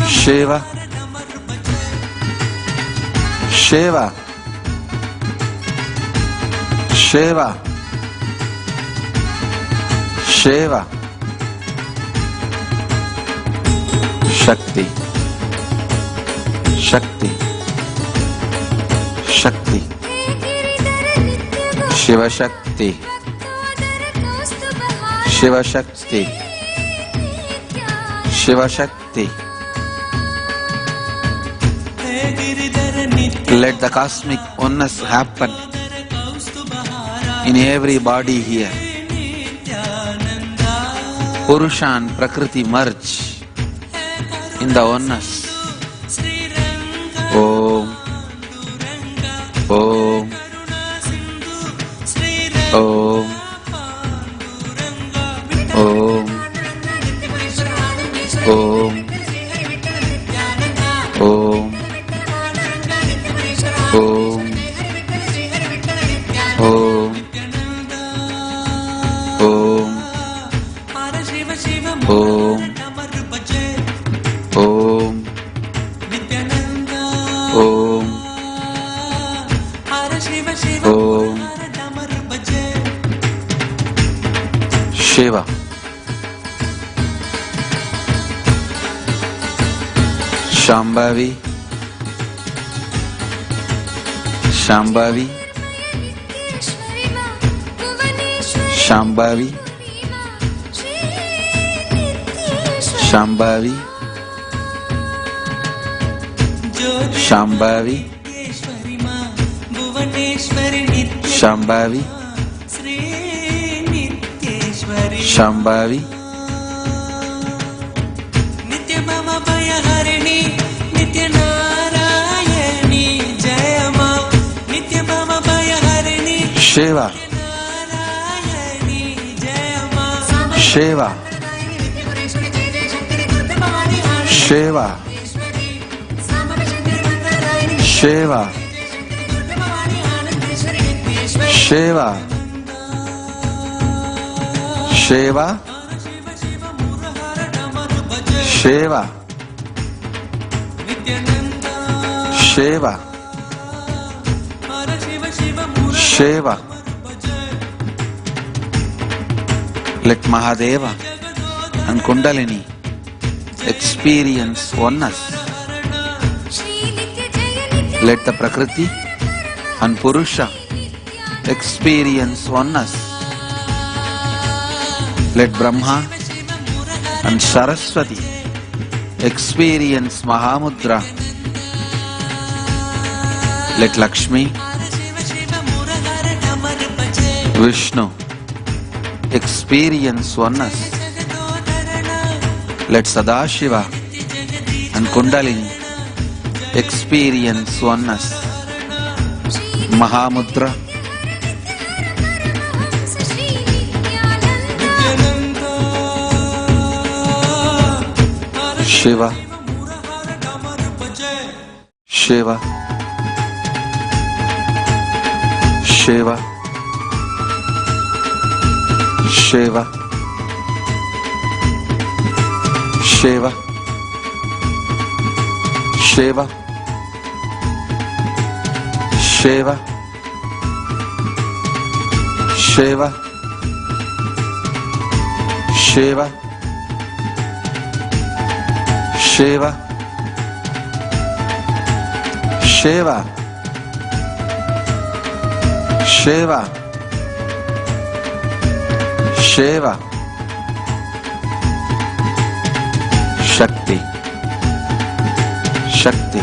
Shiva, Shiva, Shiva, Shiva, Shakti, Shakti, Shakti, Shiva Shakti, Shiva Shakti, Shiva Shakti. Let the cosmic oneness happen in every body here. Purusha and Prakriti merge in the oneness. Om, Om, Om, Om, Om, Om, Om, Om, Om, Om, Om, Om, Om, Shiva, Shambhavi, Shambhavi, Shambhavi, Shambhavi, Shambhavi, Shambhavi, Shambhavi, Shiva, Shiva, Shiva, Shiva, Shiva, Shiva, Shiva, Shiva, Shiva. Let Mahadeva and Kundalini experience oneness. Let the Prakriti and Purusha experience oneness. Let Brahma and Saraswati experience Mahamudra. Let Lakshmi, Vishnu experience oneness. Let Sadashiva and Kundalini experience oneness. Mahamudra, Shiva, Shiva, Shiva, Shiva, Shiva, Shiva, Shiva, Shiva, Shiva, Shiva, Shiva, Shiva, Shiva, Shakti, Shakti,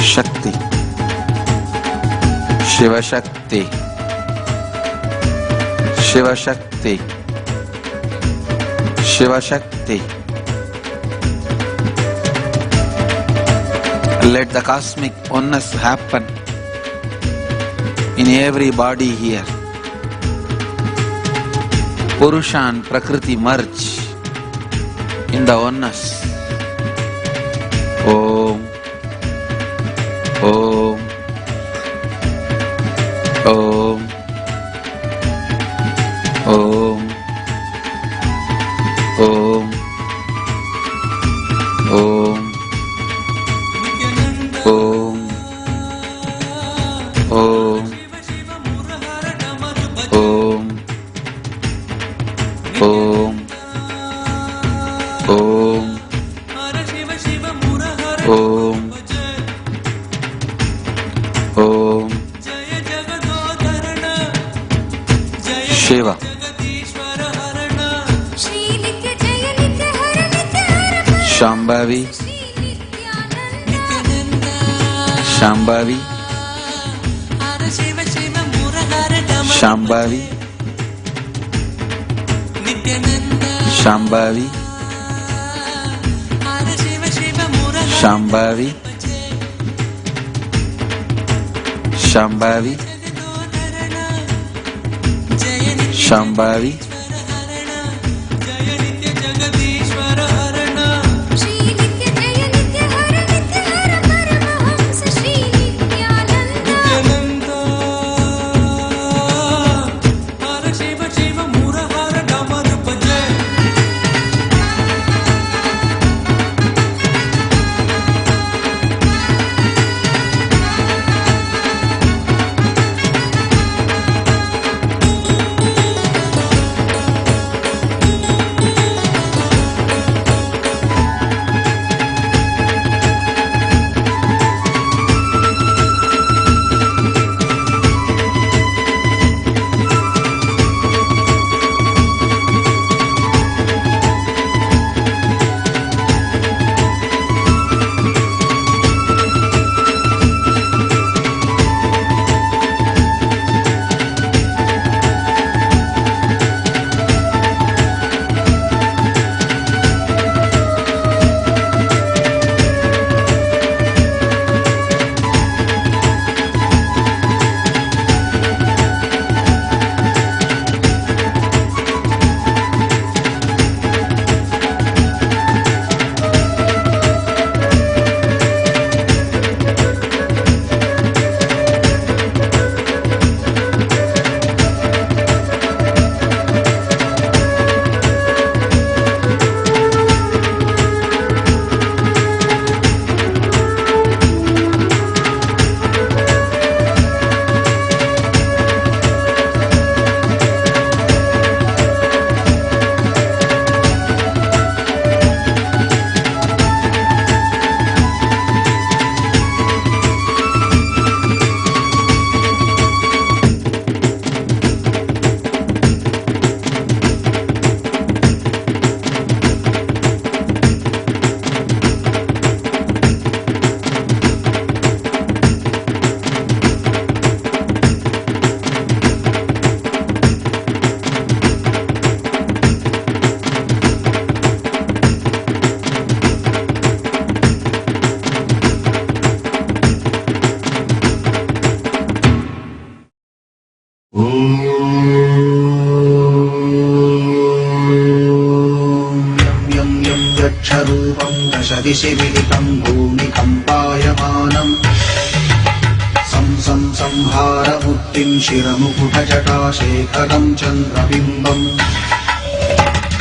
Shakti, Shiva Shakti, Shiva Shakti, Shiva Shakti. Let the cosmic oneness happen in every body here. Purusha and Prakriti merge in the oneness. Om, Om, Om, Om, Om, Om, Om, Om, Om, Om, Om, Om, Om, Shiva, Shambhavi, Shambhavi, Shambhavi, Shambhavi, Shambhavi, Shambhavi, Shambhavi, दिशि विदितं भूमिकम्पायमानम् संहारमुक्तिं शिरमुकुटजटाशेखरं चन्द्रबिम्बम्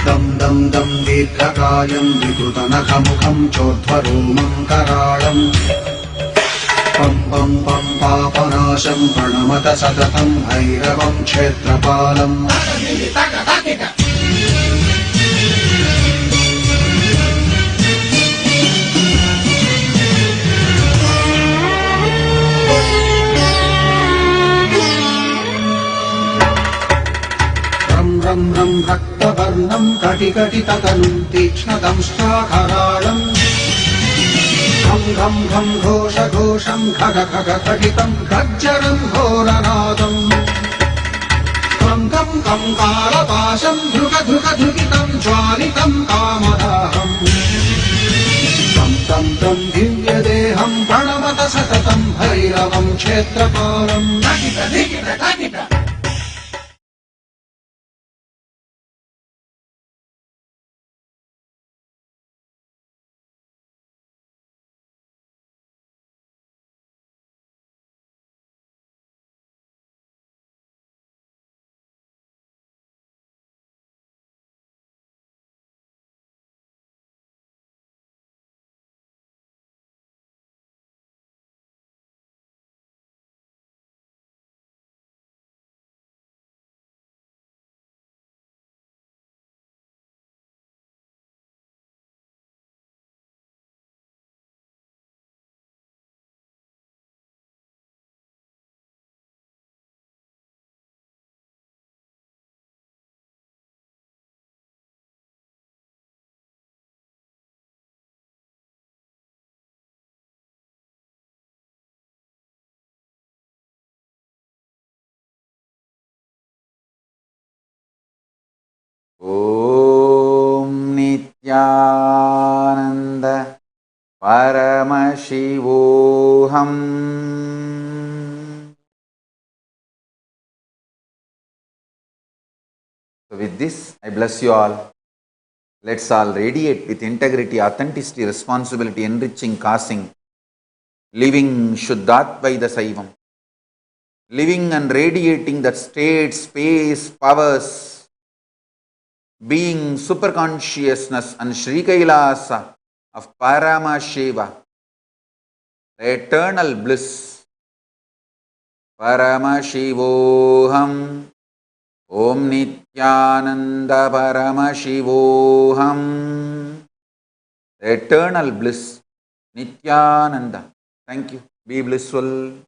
दं दं दं दीर्घकायं विकृतनखमुखं चोध्वरोमं कराळम् पं पं पं पापनाशं प्रणमत सततं भैरवं क्षेत्रपालम् रं रं रक्तवर्णं कटिकटिततनुं तीक्ष्णदंष्ट्राकराळम् घं घं घं घोषघोषं खग खग खटितं खज्जरं घोरनादम् कं कं कं कालपाशं धृक धृक धृकितं ज्वालितं कामदाहम् तं तं तं दिव्यदेहं प्रणमत सततं भैरवं क्षेत्रपालम् ॐ नित्यानन्द परमशिवोऽहम्। So with this, I bless you all. Let's all radiate with integrity, authenticity, responsibility, enriching, causing, living Shuddhatvaida Saivam, living and radiating that state, space, powers, being superconsciousness and Sri Kailasa of Paramashiva, the eternal bliss. Paramashivoham, Om Nithyananda Paramashivoham, the eternal bliss, Nithyananda. Thank you. Be blissful.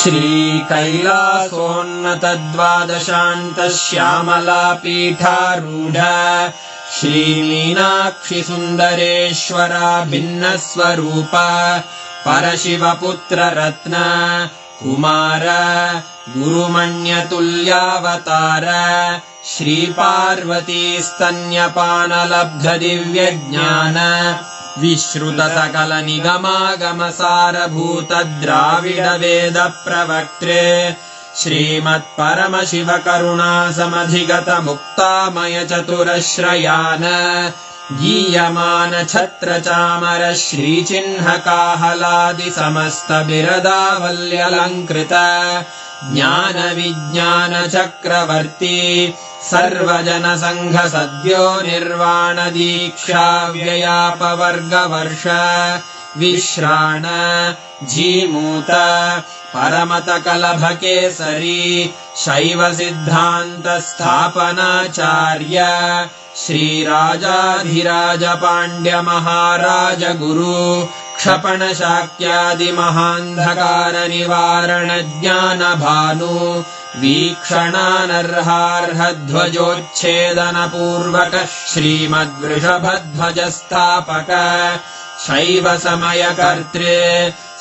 श्रीकैलासोन्नतद्वादशान्तश्यामलापीठारूढ श्रीमीनाक्षिसुन्दरेश्वरा भिन्नस्वरूप परशिवपुत्ररत्न Kumar गुरुमण्यतुल्यावतार श्रीपार्वतीस्तन्यपानलब्धदिव्यज्ञान विश्रुतसकलनिगमागमसारभूतद्राविडवेदप्रवक्त्रे श्रीमत्परमशिवकरुणासमधिगतमुक्तामयचतुरश्रयान् गीयमानछत्रचामर श्रीचिह्नकाहलादिसमस्तबिरदावल्यलङ्कृत ज्ञानविज्ञानचक्रवर्ती सर्वजनसङ्घसद्यो निर्वाणदीक्षाव्ययापवर्गवर्ष विश्राण Jimuta परमतकलभकेसरी शैवसिद्धान्तस्थापनाचार्य श्रीराजाधिराज Pandya महाराज गुरु क्षपणशाक्यादिमहान्धकार निवारण ज्ञान भानु वीक्षणानर्हार्हध्वजोच्छेदन पूर्वक श्रीमद्वृषभध्वजस्थापक शैव समयकर्तृ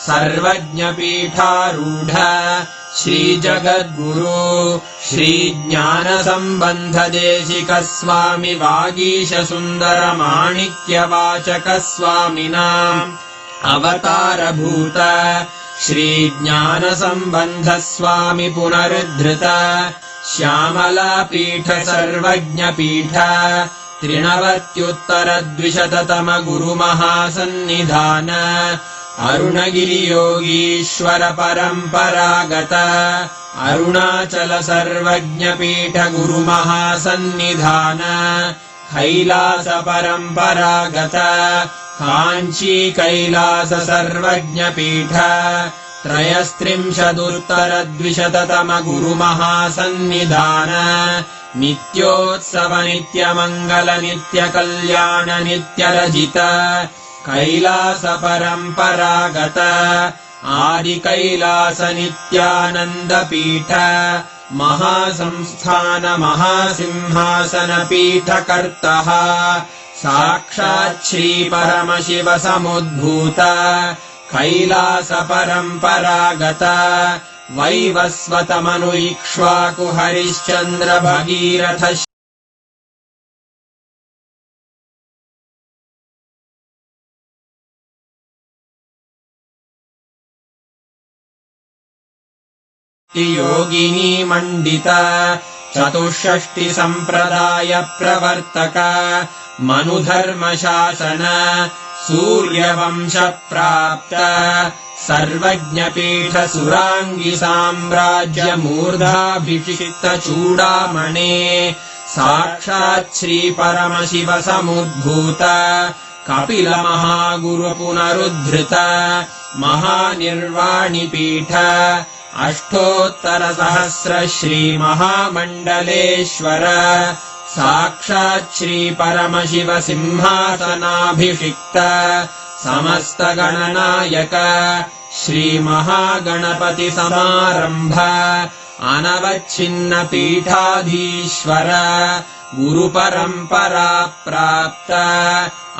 सर्वज्ञपीठारूढ श्रीजगद्गुरु श्रीज्ञानसम्बन्धदेशिक स्वामि वागीश सुन्दर माणिक्यवाचक स्वामिनाम् अवतारभूत श्रीज्ञानसम्बन्ध स्वामि पुनरुद्धृत श्यामलापीठ सर्वज्ञपीठ त्रिनवत्युत्तरद्विशततम गुरुमहासन्निधान अरुणगिरियोगीश्वर परम्परागत अरुणाचल सर्वज्ञपीठ गुरुमहासन्निधान कैलास परम्परागत काञ्ची कैलास सर्वज्ञपीठ त्रयस्त्रिंशदुत्तरद्विशततम गुरुमहासन्निधान नित्योत्सव नित्यमङ्गल नित्यकल्याण नित्यरजित कैलास परम्परागत आदिकैलास नित्यानन्दपीठ महासंस्थान महासिंहासन पीठकर्तः साक्षात् श्री परमशिव समुद्भूत कैलास परम्परागत वैवस्वतमनु इक्ष्वाकु हरिश्चन्द्र भगीरथ योगिनी मण्डित चतुष्षष्टि सम्प्रदाय प्रवर्तक मनुधर्मशासन सूर्यवंश प्राप्त सर्वज्ञपीठ सुराङ्गी साम्राज्य मूर्धाभिषिक्त चूडामणे साक्षात् श्री परमशिव समुद्भूत कपिल महागुरु पुनरुद्धृत महानिर्वाणिपीठ अष्टोत्तरसहस्र श्री महामण्डलेश्वर साक्षात् श्री परमशिव सिंहासनाभिषिक्त समस्त गणनायक श्री महागणपति समारंभ अनवच्छिन्न पीठाधीश्वर गुरुपरम्परा प्राप्त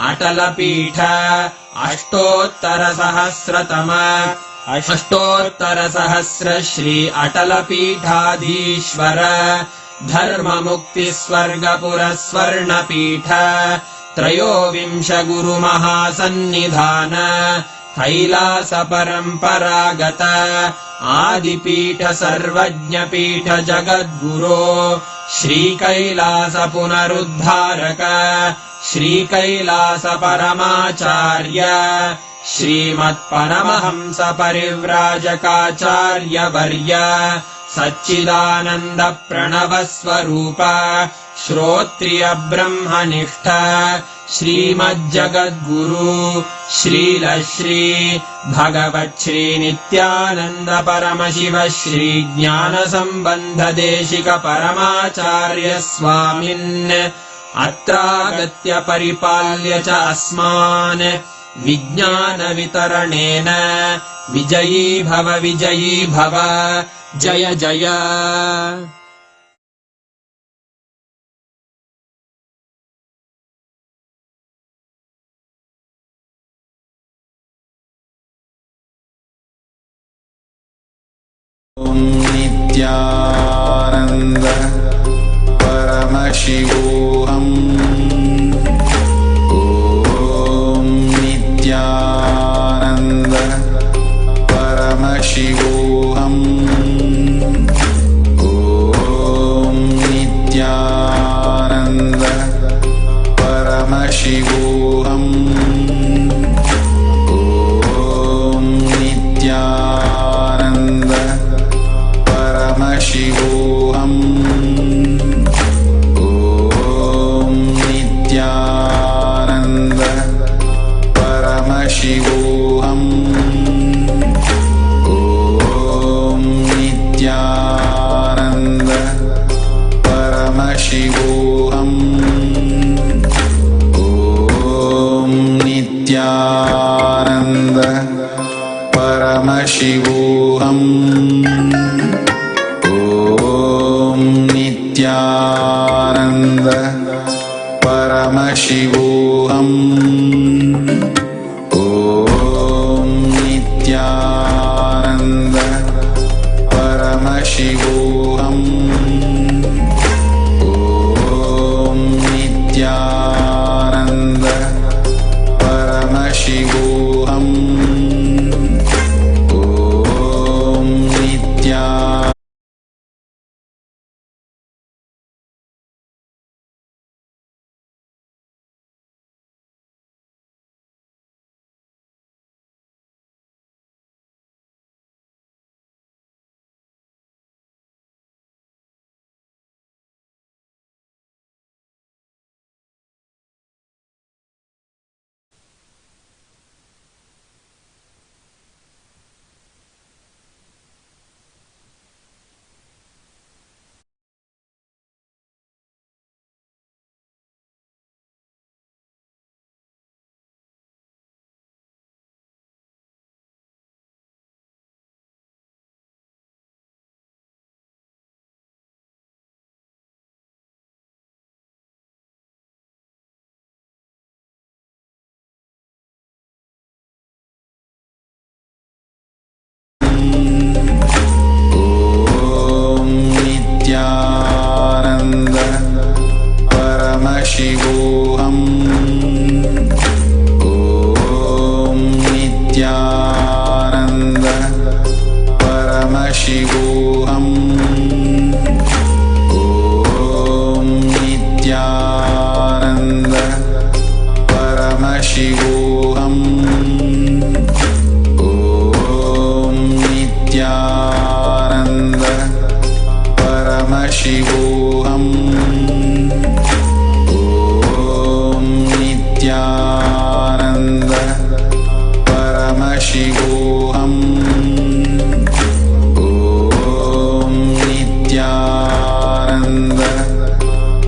अटल पीठ अष्टोत्तरसहस्र श्री अटल पीठाधीश्वर धर्ममुक्ति स्वर्गपुरस्वर्ण पीठ त्रयोविंश गुरु महासन्निधान कैलास परम्परागत आदिपीठ सर्वज्ञपीठ जगद्गुरो श्री कैलास पुनरुद्धारक श्री कैलास परमाचार्य श्रीमत्परमहंस परिव्राजकाचार्य वर्य सच्चिदानन्द प्रणव स्वरूप श्रोत्रिय ब्रह्मनिष्ठ श्रीमज्जगद्गुरु श्रील श्री भगवत् श्री नित्यानंद परमशिव श्री ज्ञान संबंध देशिक परमाचार्य स्वामिन् अत्रागत्य परिपाल्य च अस्मान् विज्ञान वितरणेन विजयी भव जय जय। ॐ नित्यानन्द परमशिवोऽहम् ॐ नित्यानन्द परमशिवोऽहम् ॐ नित्यानन्द परमशिवोऽहम् ॐ नित्यानन्द परमशिवोऽहम् ॐ नित्यानन्द परमशिवोऽहम् ॐ Paramashivoham. Om Nithyananda Paramashivoham. Om Nithyananda Paramashivoham. Om Nithyananda Paramashivoham. Om Nithyananda Paramashivoham. Om Nithyananda Paramashivoham. Om Nithyananda Paramashivoham. Om Nithyananda Paramashivoham. Om Nithyananda Paramashivoham. Om Nithyananda Paramashivoham. Om Nithyananda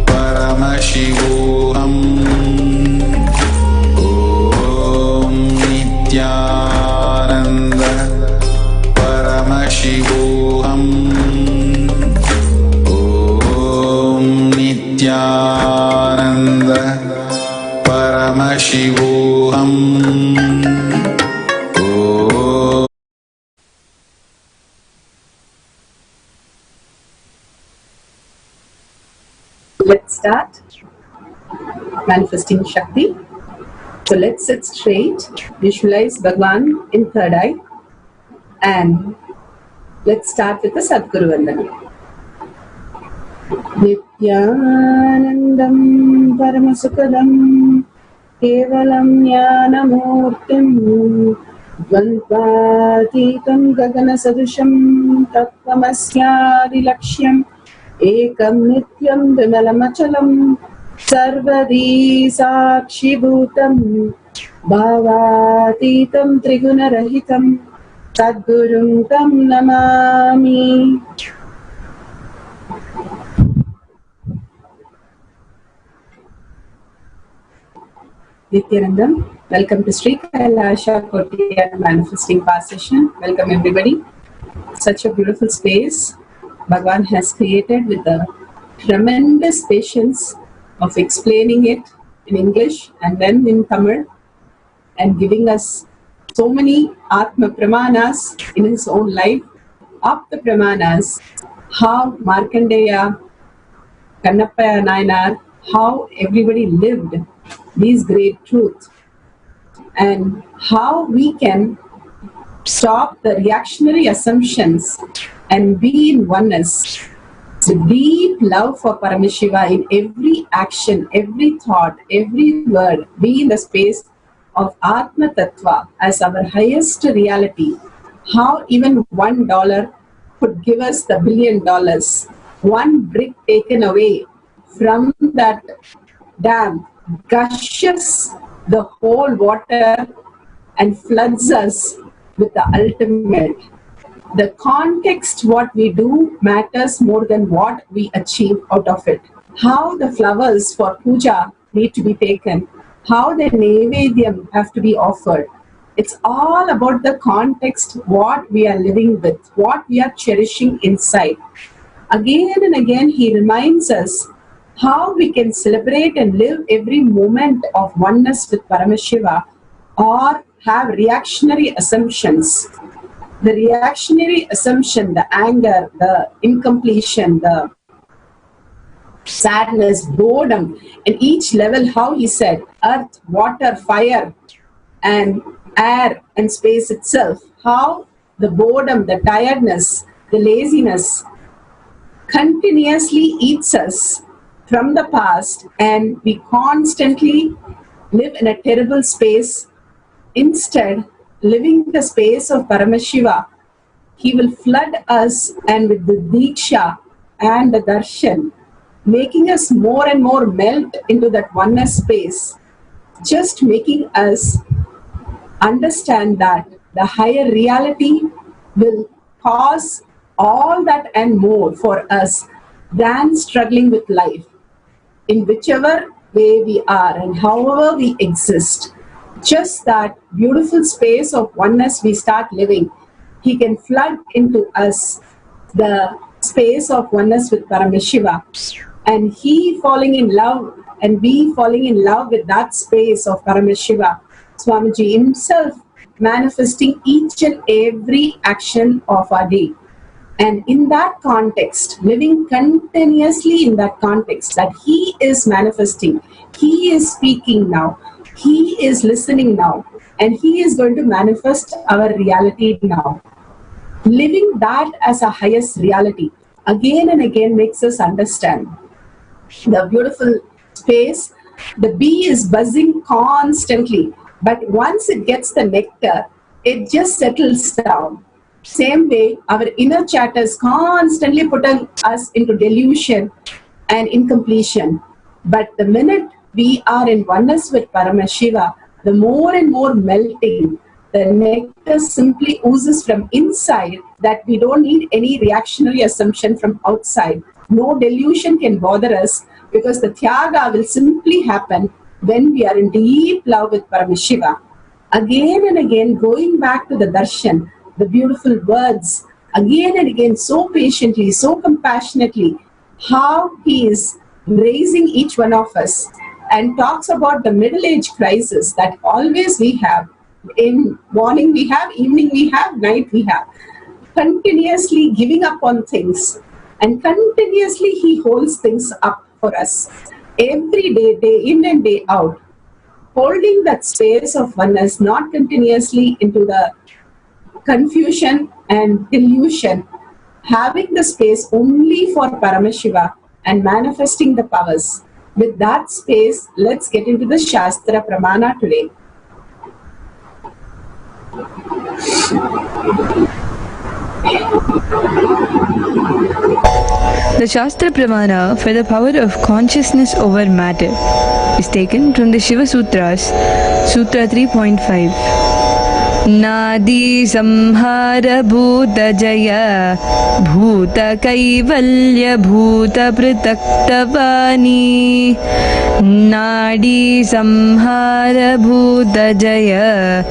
Paramashivoham. Om Nithyananda Paramashivoham. Om Nithyananda Paramashivoham. Om. Let's start manifesting Shakti. So let's sit straight, visualize Bhagwan in third eye, and let's start with the Sadguru Vandana. Nithyanandam Paramasukadam Kevalam Jnanamurtim Dvandvatitam Gagana Sadusham Tattvamasya Laksham Ekam Nityam Vimalamachalam Sarvadi Sakshibhutam Bhavatitam Trigunarahitam Sadgurum Tam Namami. Nithyanandam, welcome to Sri Kailasa Kotiyar Manifesting Past Session. Welcome everybody. Such a beautiful space Bhagwan has created with a tremendous patience of explaining it in English and then in Tamil and giving us so many Atma Pramanas in his own life. Of the Pramanas, how Markandeya, Kannappa Nayanar, how everybody lived these great truths and how we can stop the reactionary assumptions and be in oneness. The deep love for Paramashiva in every action, every thought, every word, be in the space of Atma Tattva as our highest reality. How even $1 could give us the $1 billion. One brick taken away from that dam gushes the whole water and floods us with the ultimate. The context, what we do, matters more than what we achieve out of it. how the flowers for puja need to be taken, how the naivedyam have to be offered. It's all about the context, what we are living with, what we are cherishing inside. Again and again, he reminds us how we can celebrate and live every moment of oneness with Paramashiva, or have reactionary assumptions. The reactionary assumption, the anger, the incompletion, the sadness, boredom, and each level, how he said, earth, water, fire, and air and space itself, how the boredom, the tiredness, the laziness continuously eats us from the past, and we constantly live in a terrible space. Instead, living the space of Paramashiva, he will flood us, and with the Diksha and the Darshan, making us more and more melt into that oneness space, just making us understand that the higher reality will cause all that and more for us than struggling with life. In whichever way we are and however we exist, just that beautiful space of oneness we start living, he can flood into us the space of oneness with Paramashiva, and he falling in love and we falling in love with that space of Paramashiva, Swamiji himself manifesting each and every action of our day. And in that context, living continuously in that context, that he is manifesting, he is speaking now, he is listening now, and he is going to manifest our reality now. Living that as a highest reality again and again makes us understand the beautiful space. The bee is buzzing constantly, but once it gets the nectar, it just settles down. Same way, our inner chatters constantly putting us into delusion and incompletion. But the minute we are in oneness with Paramashiva, the more and more melting, the nectar simply oozes from inside, that we don't need any reactionary assumption from outside. No delusion can bother us, because the Tyaga will simply happen when we are in deep love with Paramashiva. Again and again, going back to the darshan, the beautiful words, again and again, so patiently, so compassionately, how he is raising each one of us, and talks about the middle age crisis that always we have. In morning we have, evening we have, night we have. Continuously giving up on things, and continuously he holds things up for us. Every day, day in and day out, holding that space of oneness, not continuously into the confusion and delusion, having the space only for Paramashiva and manifesting the powers. With that space, let's get into the Shastra Pramana today. The Shastra Pramana for the power of consciousness over matter is taken from the Shiva Sutras, Sutra 3.5. Nadi samhara bhuta jaya bhuta kaivalya bhuta pritaktavani. Nadi samhara bhuta jaya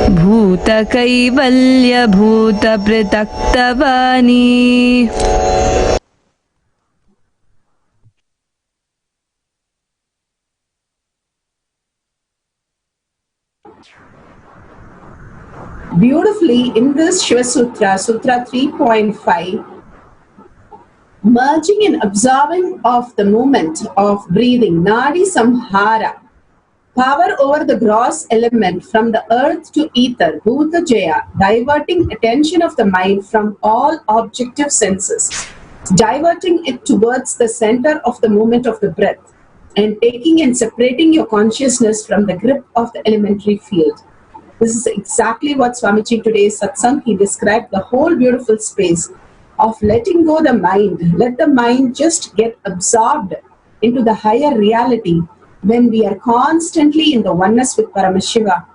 bhuta kaivalya bhuta pritaktavani. Beautifully in this Shiva Sutra, Sutra 3.5, merging and absorbing of the movement of breathing, Nadi Samhara, power over the gross element from the earth to ether, Bhuta Jaya, diverting attention of the mind from all objective senses, diverting it towards the center of the movement of the breath, and taking and separating your consciousness from the grip of the elementary field. This is exactly what Swamiji today's satsang, he described the whole beautiful space of letting go the mind. Let the mind just get absorbed into the higher reality when we are constantly in the oneness with Paramashiva.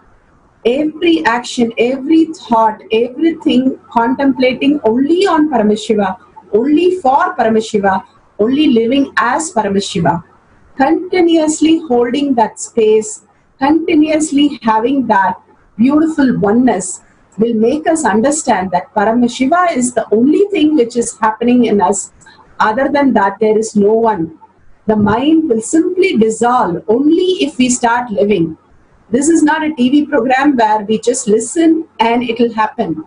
Every action, every thought, everything contemplating only on Paramashiva, only for Paramashiva, only living as Paramashiva, continuously holding that space, continuously having that beautiful oneness will make us understand that Paramashiva is the only thing which is happening in us. Other than that, there is no one. The mind will simply dissolve only if we start living. This is not a TV program where we just listen and it will happen.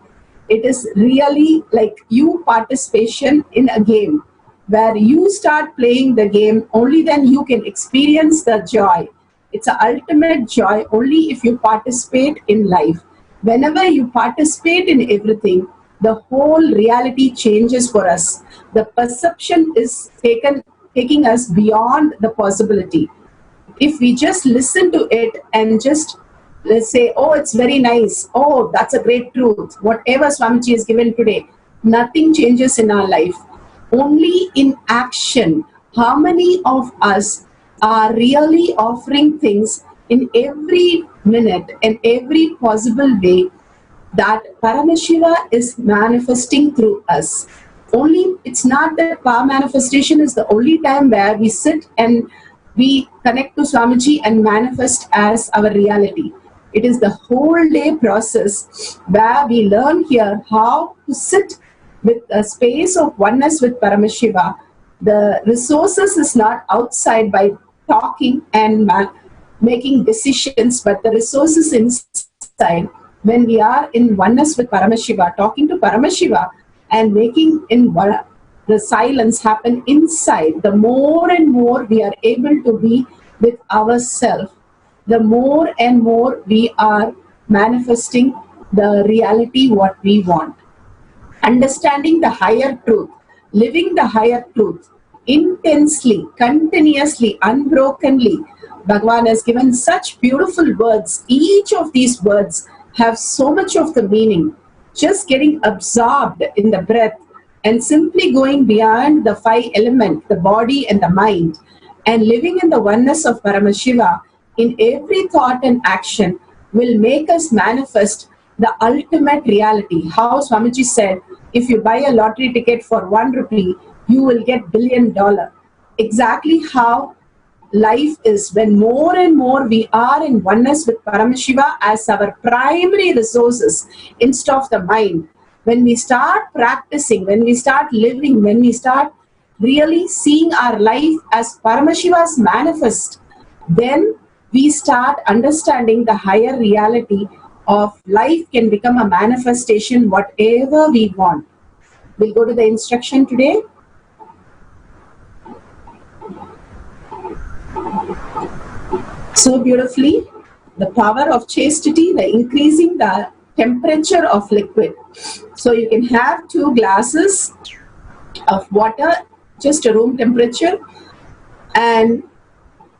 It is really like you participation in a game where you start playing the game, only then you can experience the joy. It's an ultimate joy only if you participate in life. Whenever you participate in everything, the whole reality changes for us. The perception is taking us beyond the possibility. If we just listen to it and just let's say, oh, it's very nice, oh, that's a great truth, whatever Swamiji has given today, nothing changes in our life. Only in action, how many of us are really offering things in every minute and every possible way that Paramashiva is manifesting through us. Only it's not that power manifestation is the only time where we sit and we connect to Swamiji and manifest as our reality. It is the whole day process where we learn here how to sit with a space of oneness with Paramashiva. The resources is not outside by talking and making decisions, but the resources inside when we are in oneness with Paramashiva, talking to Paramashiva and making the silence happen inside. The more and more we are able to be with ourselves, the more and more we are manifesting the reality what we want. Understanding the higher truth, living the higher truth intensely, continuously, unbrokenly. Bhagavan has given such beautiful words. Each of these words have so much of the meaning. Just getting absorbed in the breath and simply going beyond the five elements, the body and the mind, and living in the oneness of Paramashiva in every thought and action will make us manifest the ultimate reality. How Swamiji said, if you buy a lottery ticket for 1 rupee, you will get $1 billion. Exactly how life is when more and more we are in oneness with Paramashiva as our primary resources instead of the mind. When we start practicing, when we start living, when we start really seeing our life as Paramashiva's manifest, then we start understanding the higher reality of life can become a manifestation whatever we want. We'll go to the instruction today. So beautifully, the power of chastity, the increasing the temperature of liquid. So you can have 2 glasses of water, just a room temperature, and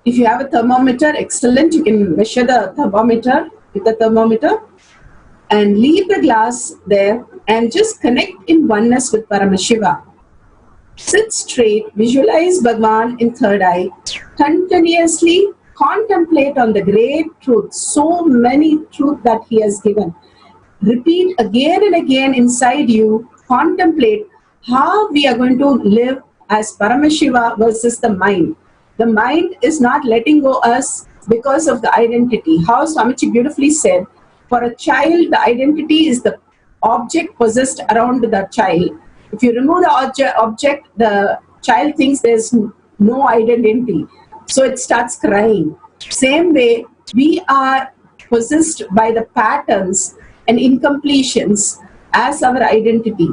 if you have a thermometer, excellent, you can measure the thermometer with the thermometer and leave the glass there and just connect in oneness with Paramashiva. Sit straight, visualize Bhagavan in third eye, continuously contemplate on the great truth, so many truths that he has given. Repeat again and again inside you, contemplate how we are going to live as Paramashiva versus the mind. The mind is not letting go us because of the identity. How Swamiji beautifully said, for a child, the identity is the object possessed around the child. If you remove the object, the child thinks there's no identity. So it starts crying. Same way, we are possessed by the patterns and incompletions as our identity.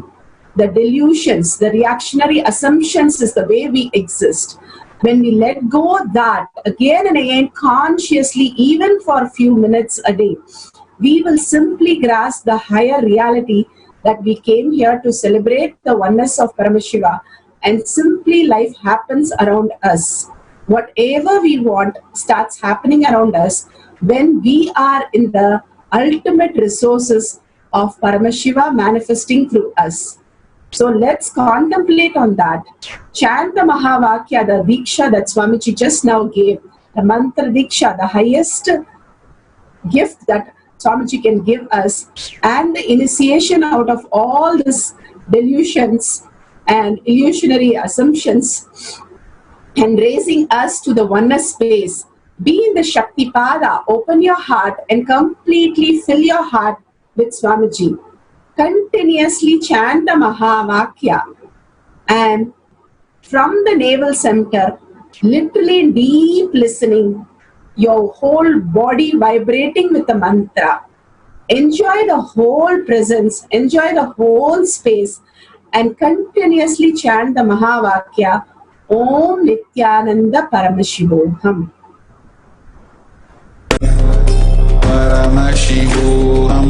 The delusions, the reactionary assumptions is the way we exist. When we let go of that again and again consciously, even for a few minutes a day, we will simply grasp the higher reality that we came here to celebrate the oneness of Paramashiva, and simply life happens around us. Whatever we want starts happening around us when we are in the ultimate resources of Paramashiva manifesting through us. So let's contemplate on that. Chant the Mahavakya, the Diksha that Swamiji just now gave, the Mantra Diksha, the highest gift that Swamiji can give us, and the initiation out of all these delusions and illusionary assumptions and raising us to the oneness space. Be in the Shakti Pada, open your heart and completely fill your heart with Swamiji. Continuously chant the Mahavakya, and from the navel center, literally deep listening, your whole body vibrating with the mantra. Enjoy the whole presence, enjoy the whole space, and continuously chant the Mahavakya, Om Nithyananda Paramashivam. Paramashivam.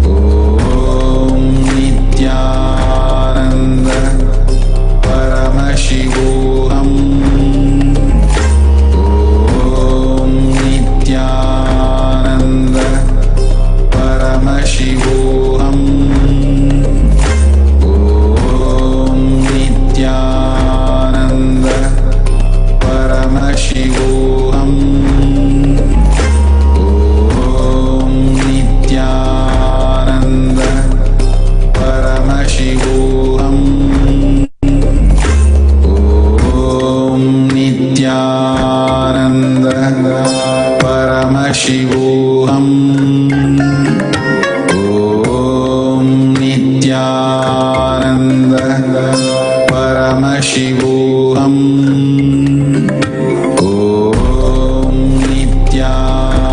Om Nithyananda Paramashivam. Om Nithyananda Paramashivam. Om Nithyananda Paramashivam. Paramashivam. Om Nithyananda Paramashivam.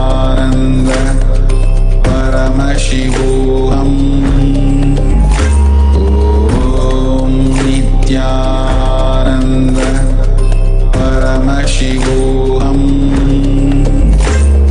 Om Nithyananda Paramashivam. Om Nithyananda Paramashivam.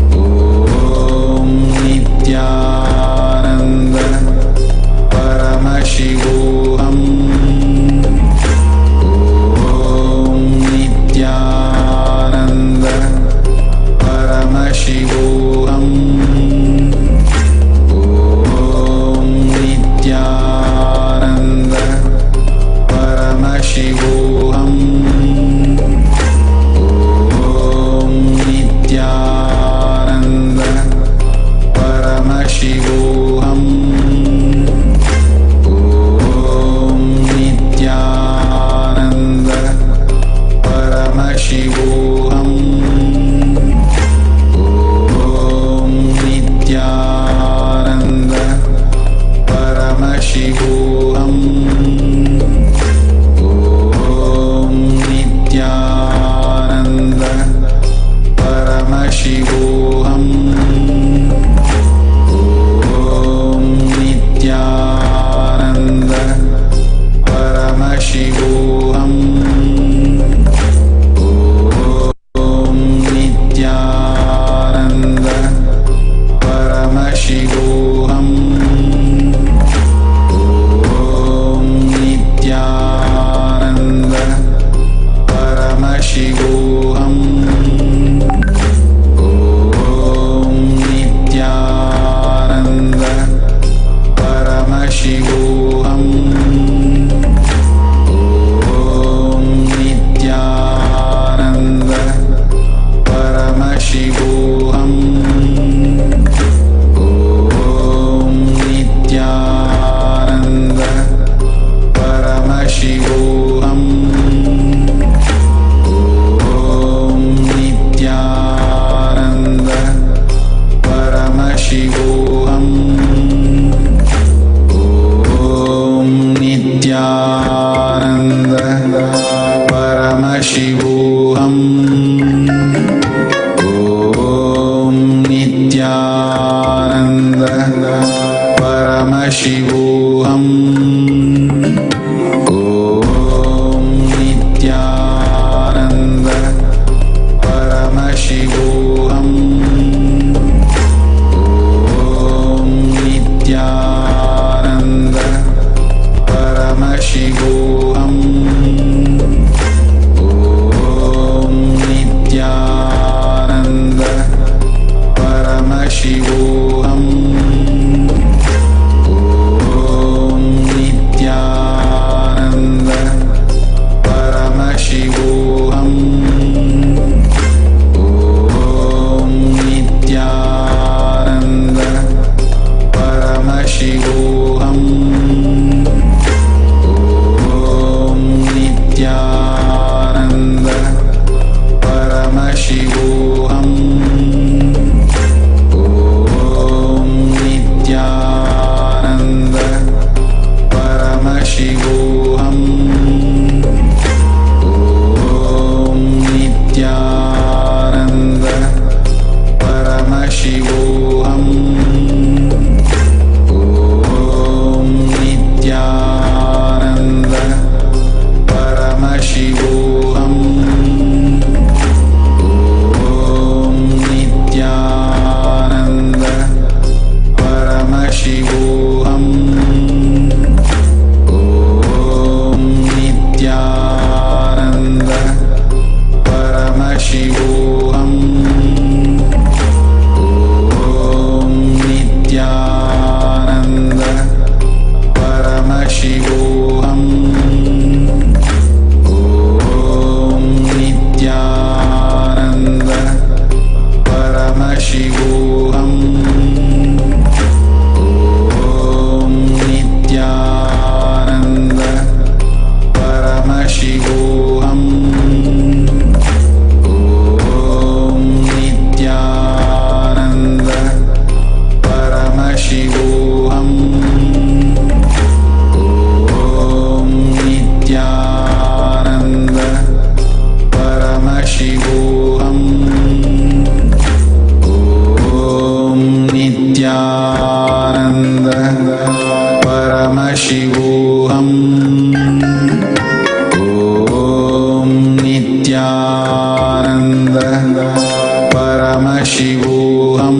Paramashivam.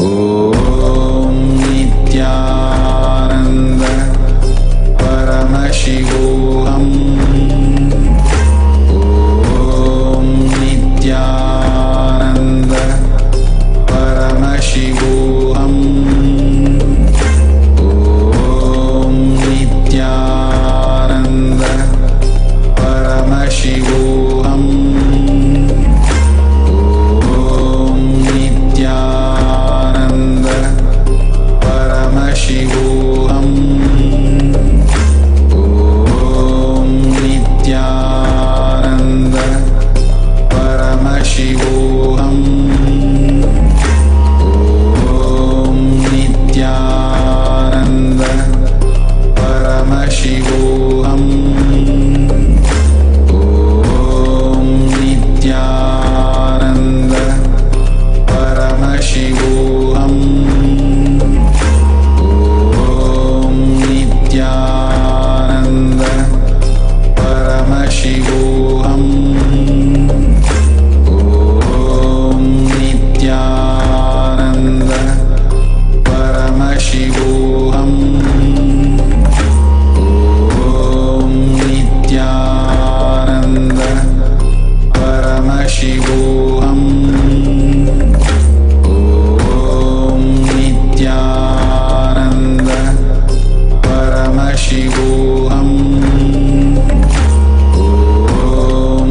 Om Nithyananda Paramashivam. Om Nithyananda Paramashivam. Om Nithyananda Paramashivam. Om Nithyananda Paramashivam. Om Nithyananda Paramashivam. Om Nithyananda Paramashivam. Om Nithyananda Paramashivam. Om Nithyananda Paramashivam. Om Nithyananda Paramashivam. Om Nithyananda Paramashivam. Om Nithyananda Paramashivam. Om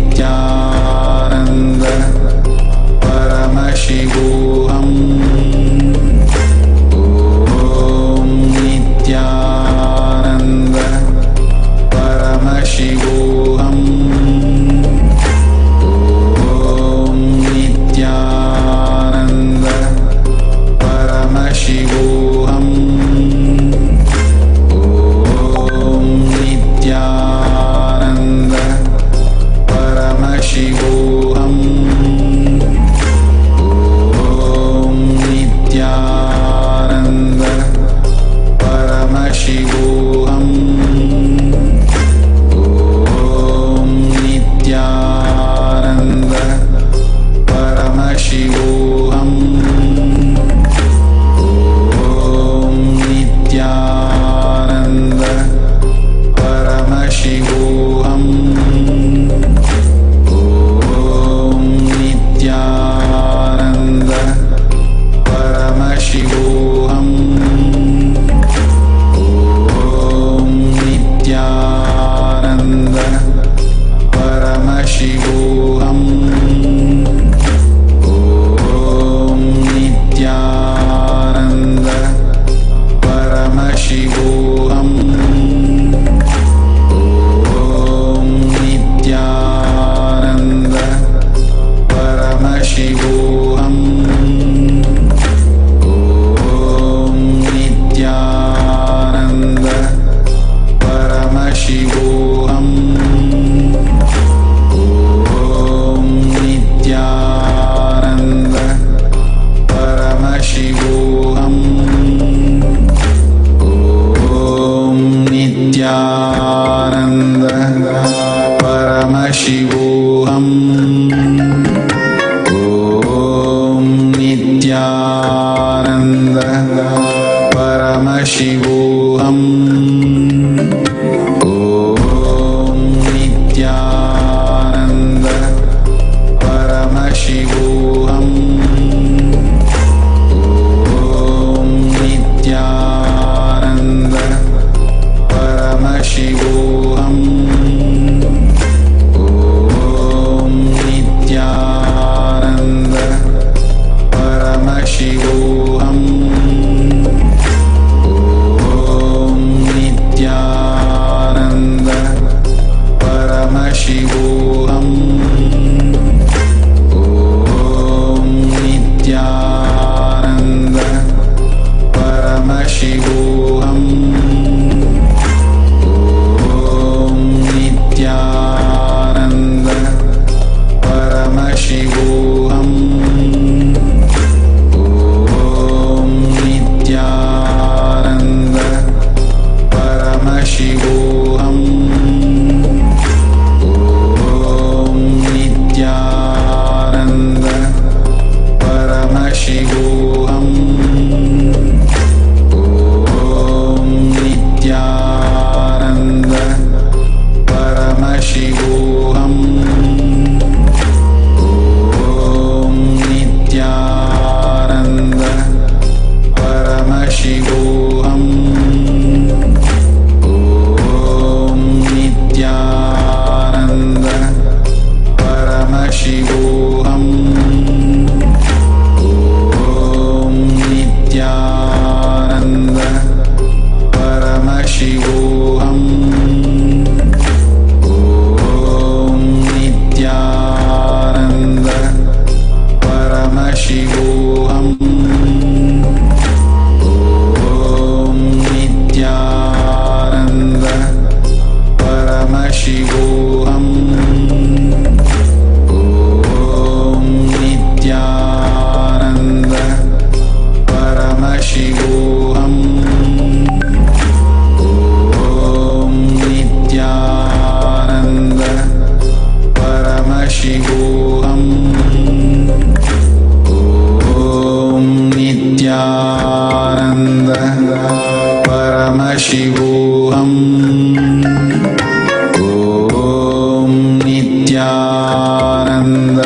ॐ नित्यानन्द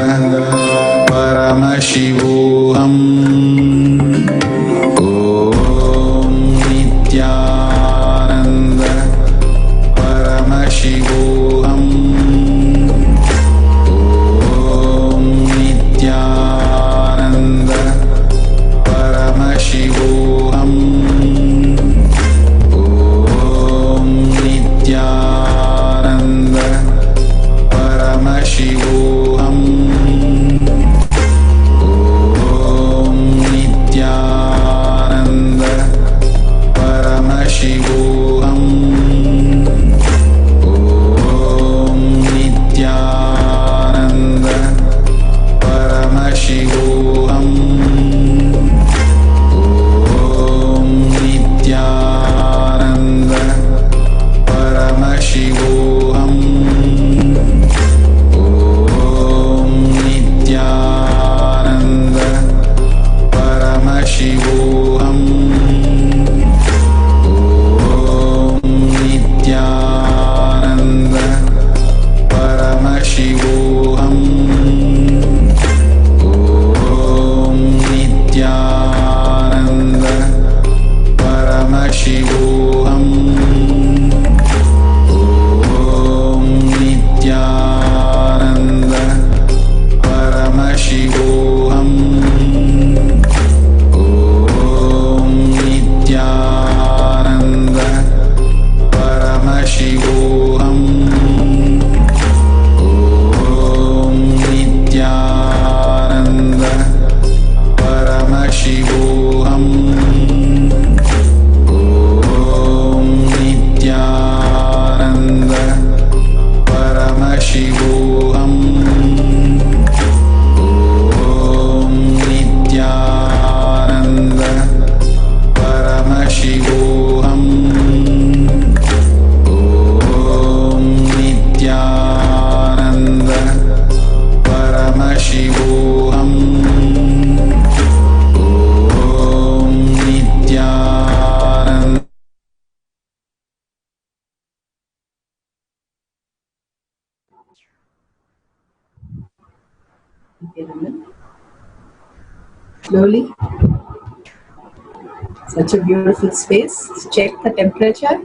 परमशिवोऽहम् ॐ नित्यानन्द परमशिवोऽहम् ॐ नित्यानन्द परमशिवोऽहम् ॐ नित्यानन्द परमशिवोऽहम् ॐ नित्यानन्द परमशिवोऽहम् ॐ नित्यानन्द परमशिवोऽहम् ॐ नित्यानन्द परमशिवोऽहम् ॐ नित्यानन्द परमशिवोऽहम् ॐ नित्यानन्द परमशिवोऽहम् ॐ नित्यानन्द परमशिवोऽहम् ॐ नित्यानन्द परमशिवोऽहम् ॐ नित्यानन्द परमशिवोऽहम् ॐ नित्यानन्द परमशिवोऽहम् ॐ नित्यानन्द परमशिवोऽहम् ॐ नित्यानन्द परमशिवोऽहम् ॐ नित्यानन्द परमशिवोऽहम् ॐ Nityanand Slowly. Such a beautiful space. Check the temperature.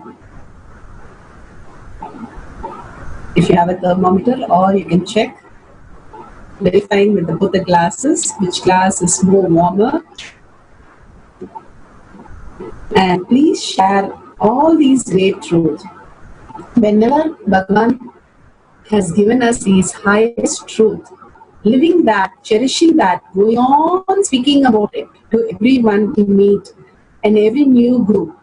If you have a thermometer, or you can check, verifying with both the glasses which glass is more warmer. And please share all these great truths. Whenever Bhagavan has given us these highest truth, living that, cherishing that, going on speaking about it to everyone we meet and every new group.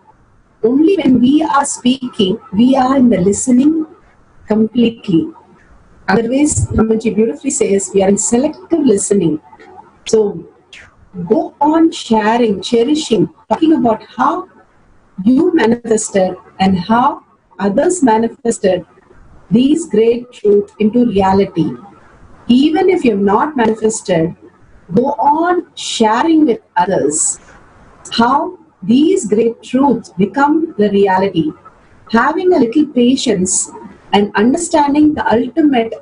Only when we are speaking, we are in the listening completely. Otherwise, Ramaji beautifully says, we are in selective listening. So go on sharing, cherishing, talking about how you manifested and how others manifested these great truths into reality. Even if you have not manifested, go on sharing with others how these great truths become the reality. Having a little patience and understanding the ultimate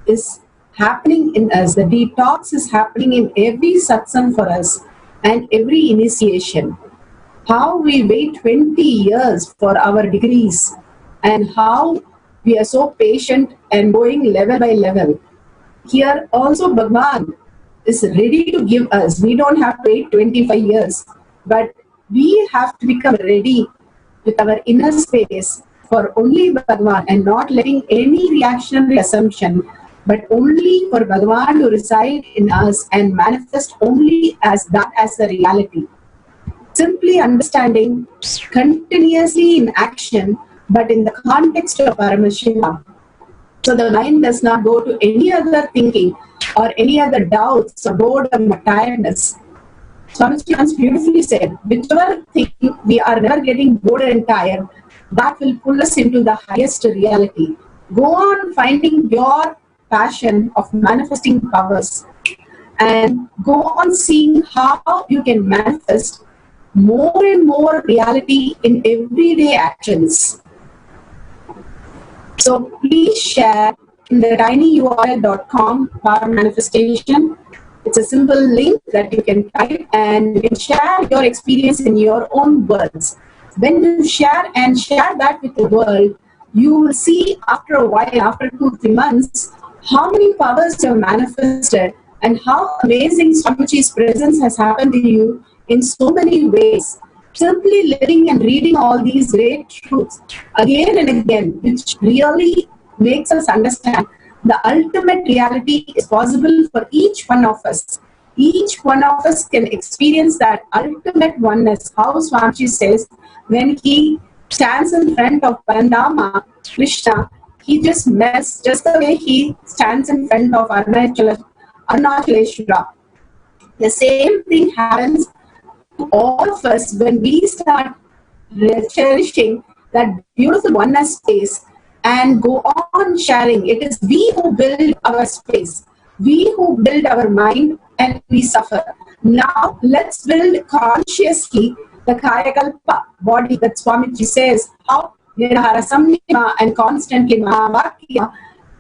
is happening in us. The detox is happening in every satsang for us and every initiation. How we wait 20 years for our degrees and how we are so patient and going level by level. Here also Bhagavan is ready to give us. We don't have to wait 25 years, but we have to become ready with our inner space for only Bhagavan and not letting any reactionary assumption, but only for Bhagavan to reside in us and manifest only as that as the reality. Simply understanding continuously in action, but in the context of Paramashiva. So the mind does not go to any other thinking or any other doubts or boredom or tiredness. Swamiji once beautifully said, whichever thing we are never getting bored and tired, that will pull us into the highest reality. Go on finding your passion of manifesting powers and go on seeing how you can manifest more and more reality in everyday actions. So please share in the tinyurl.com power manifestation. It's a simple link that you can type and you can share your experience in your own words. When you share that with the world, you will see after a while, after 2-3 months, how many powers you have manifested and how amazing Swamiji's presence has happened to you in so many ways. Simply living and reading all these great truths again and again, which really makes us understand the ultimate reality is possible for each one of us. Each one of us can experience that ultimate oneness. How Swamiji says, when he stands in front of Parandama, Krishna, he just melts just the way he stands in front of Arunachaleshwara. The same thing happens to all of us when we start cherishing that beautiful oneness space and go on sharing. It is we who build our space, we who build our mind, and we suffer. Now let's build consciously the Kayakalpa body that Swamiji says, how Nirahara Samnima and constantly Mahavakya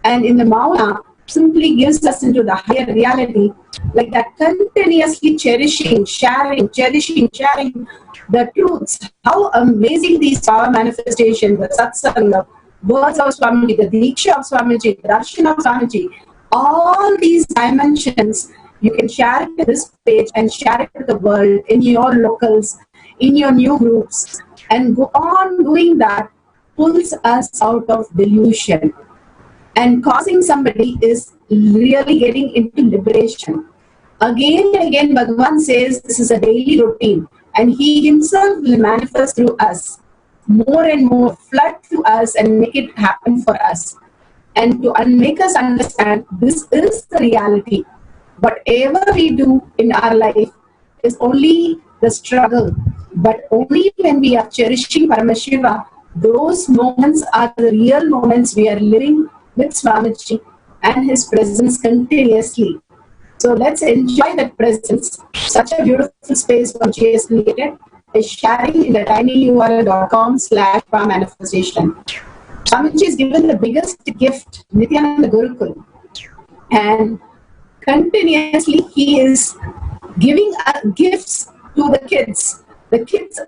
and in the Mauna simply gives us into the higher reality, like that continuously cherishing, sharing the truths. How amazing these power manifestations, the satsang, the words of Swamiji, the diksha of Swamiji, the darshan of Swamiji, all these dimensions, you can share it to this page and share it to the world in your locals, in your new groups, and go on doing that pulls us out of delusion. And causing somebody is really getting into liberation. Again and again, Bhagavan says this is a daily routine, and he himself will manifest through us more and more, flood to us and make it happen for us. And to make us understand this is the reality. Whatever we do in our life is only the struggle, but only when we are cherishing Paramashiva, those moments are the real moments we are living with Swamiji and his presence continuously. So let's enjoy that presence. Such a beautiful space Swamiji has created is sharing in the tinyurl.com/manifestation. Swamiji is given the biggest gift, Nithyananda Gurukul, and continuously he is giving gifts to the kids. The kids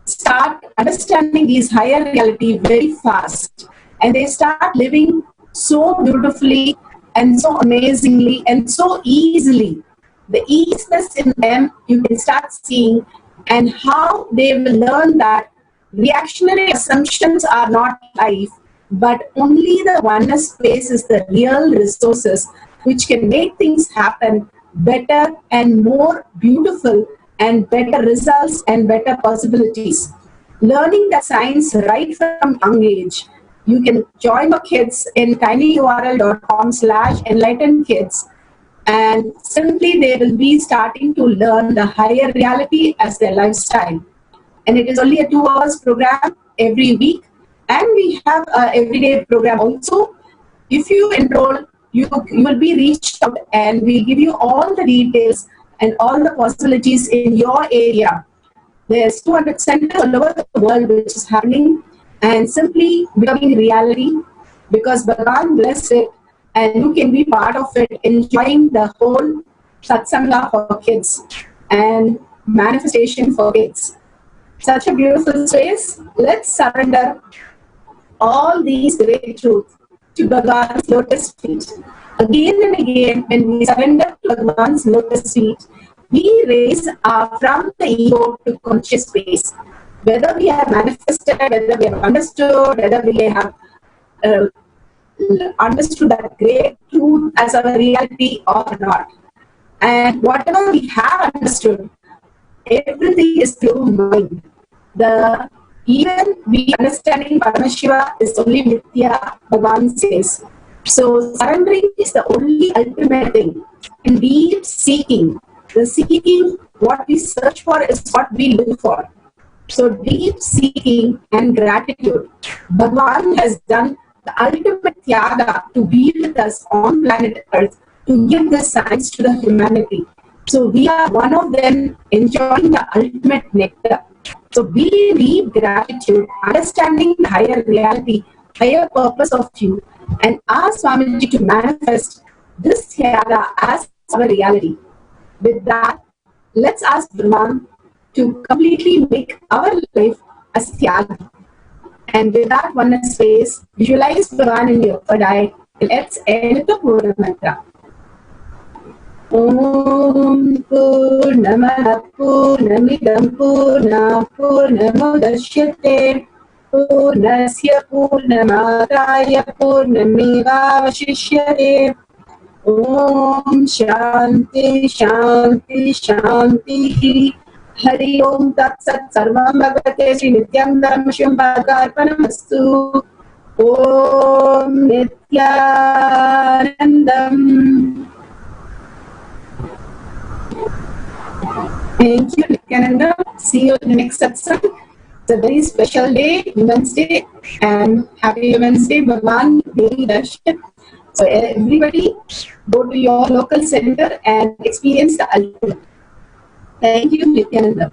start understanding these higher reality very fast, and they start living so beautifully and so amazingly and so easily. The easiness in them you can start seeing, and how they will learn that reactionary assumptions are not life, but only the oneness space is the real resources which can make things happen better and more beautiful and better results and better possibilities. Learning the science right from young age. You can join the kids in tinyurl.com/enlightened kids, and simply they will be starting to learn the higher reality as their lifestyle. And it is only a 2 hours program every week, and we have an everyday program also. If you enroll, you will be reached out, and we give you all the details and all the possibilities in your area. There's 200 centers all over the world which is happening and simply becoming reality, because Bhagavan blessed it, and you can be part of it, enjoying the whole satsanga for kids and manifestation for kids. Such a beautiful space. Let's surrender all these great truths to Bhagavan's lotus feet. Again and again, when we surrender to Bhagavan's lotus feet, we raise from the ego to conscious space. Whether we have manifested, whether we have understood, whether we have understood that great truth as our reality or not. And whatever we have understood, everything is through mind. Even we understanding Paramashiva is only Mithya, Bhagavan says. So surrendering is the only ultimate thing. And deep seeking, the seeking, what we search for is what we look for. So deep seeking and gratitude. Bhagavan has done the ultimate Tyaga to be with us on planet Earth, to give this science to the humanity. So we are one of them enjoying the ultimate nectar. So be in deep gratitude, understanding the higher reality, higher purpose of you and ask Swamiji to manifest this Tyaga as our reality. With that, let's ask Brahman to completely make our life as Tyaga. And with that oneness space, visualize Brahman in your third eye. Let's end the Purna mantra. Om Purnamada Purnamidam Purna Purnamudashyate Purnasya Purnamadaya Purnamevavashishyate. Om Shanti Shanti Shanti. Hari Om Tat Sat Sarvam Bhagavate Sri Nithyananda Satsang. Om Nithyanandam. Thank you, Nithyananda. See you in the next satsang. It's a very special day, Women's Day, and happy Women's Day, Bhagwan Devi Darshan. So everybody, go to your local center and experience the ultimate. Thank you, Nithyananda.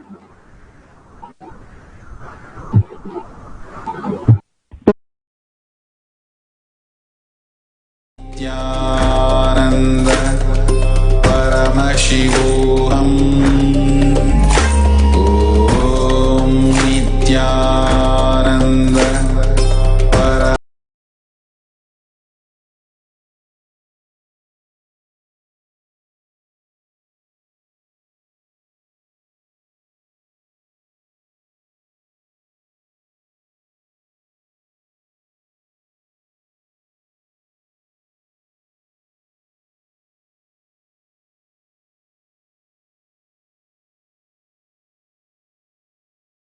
Nithyananda Paramashivam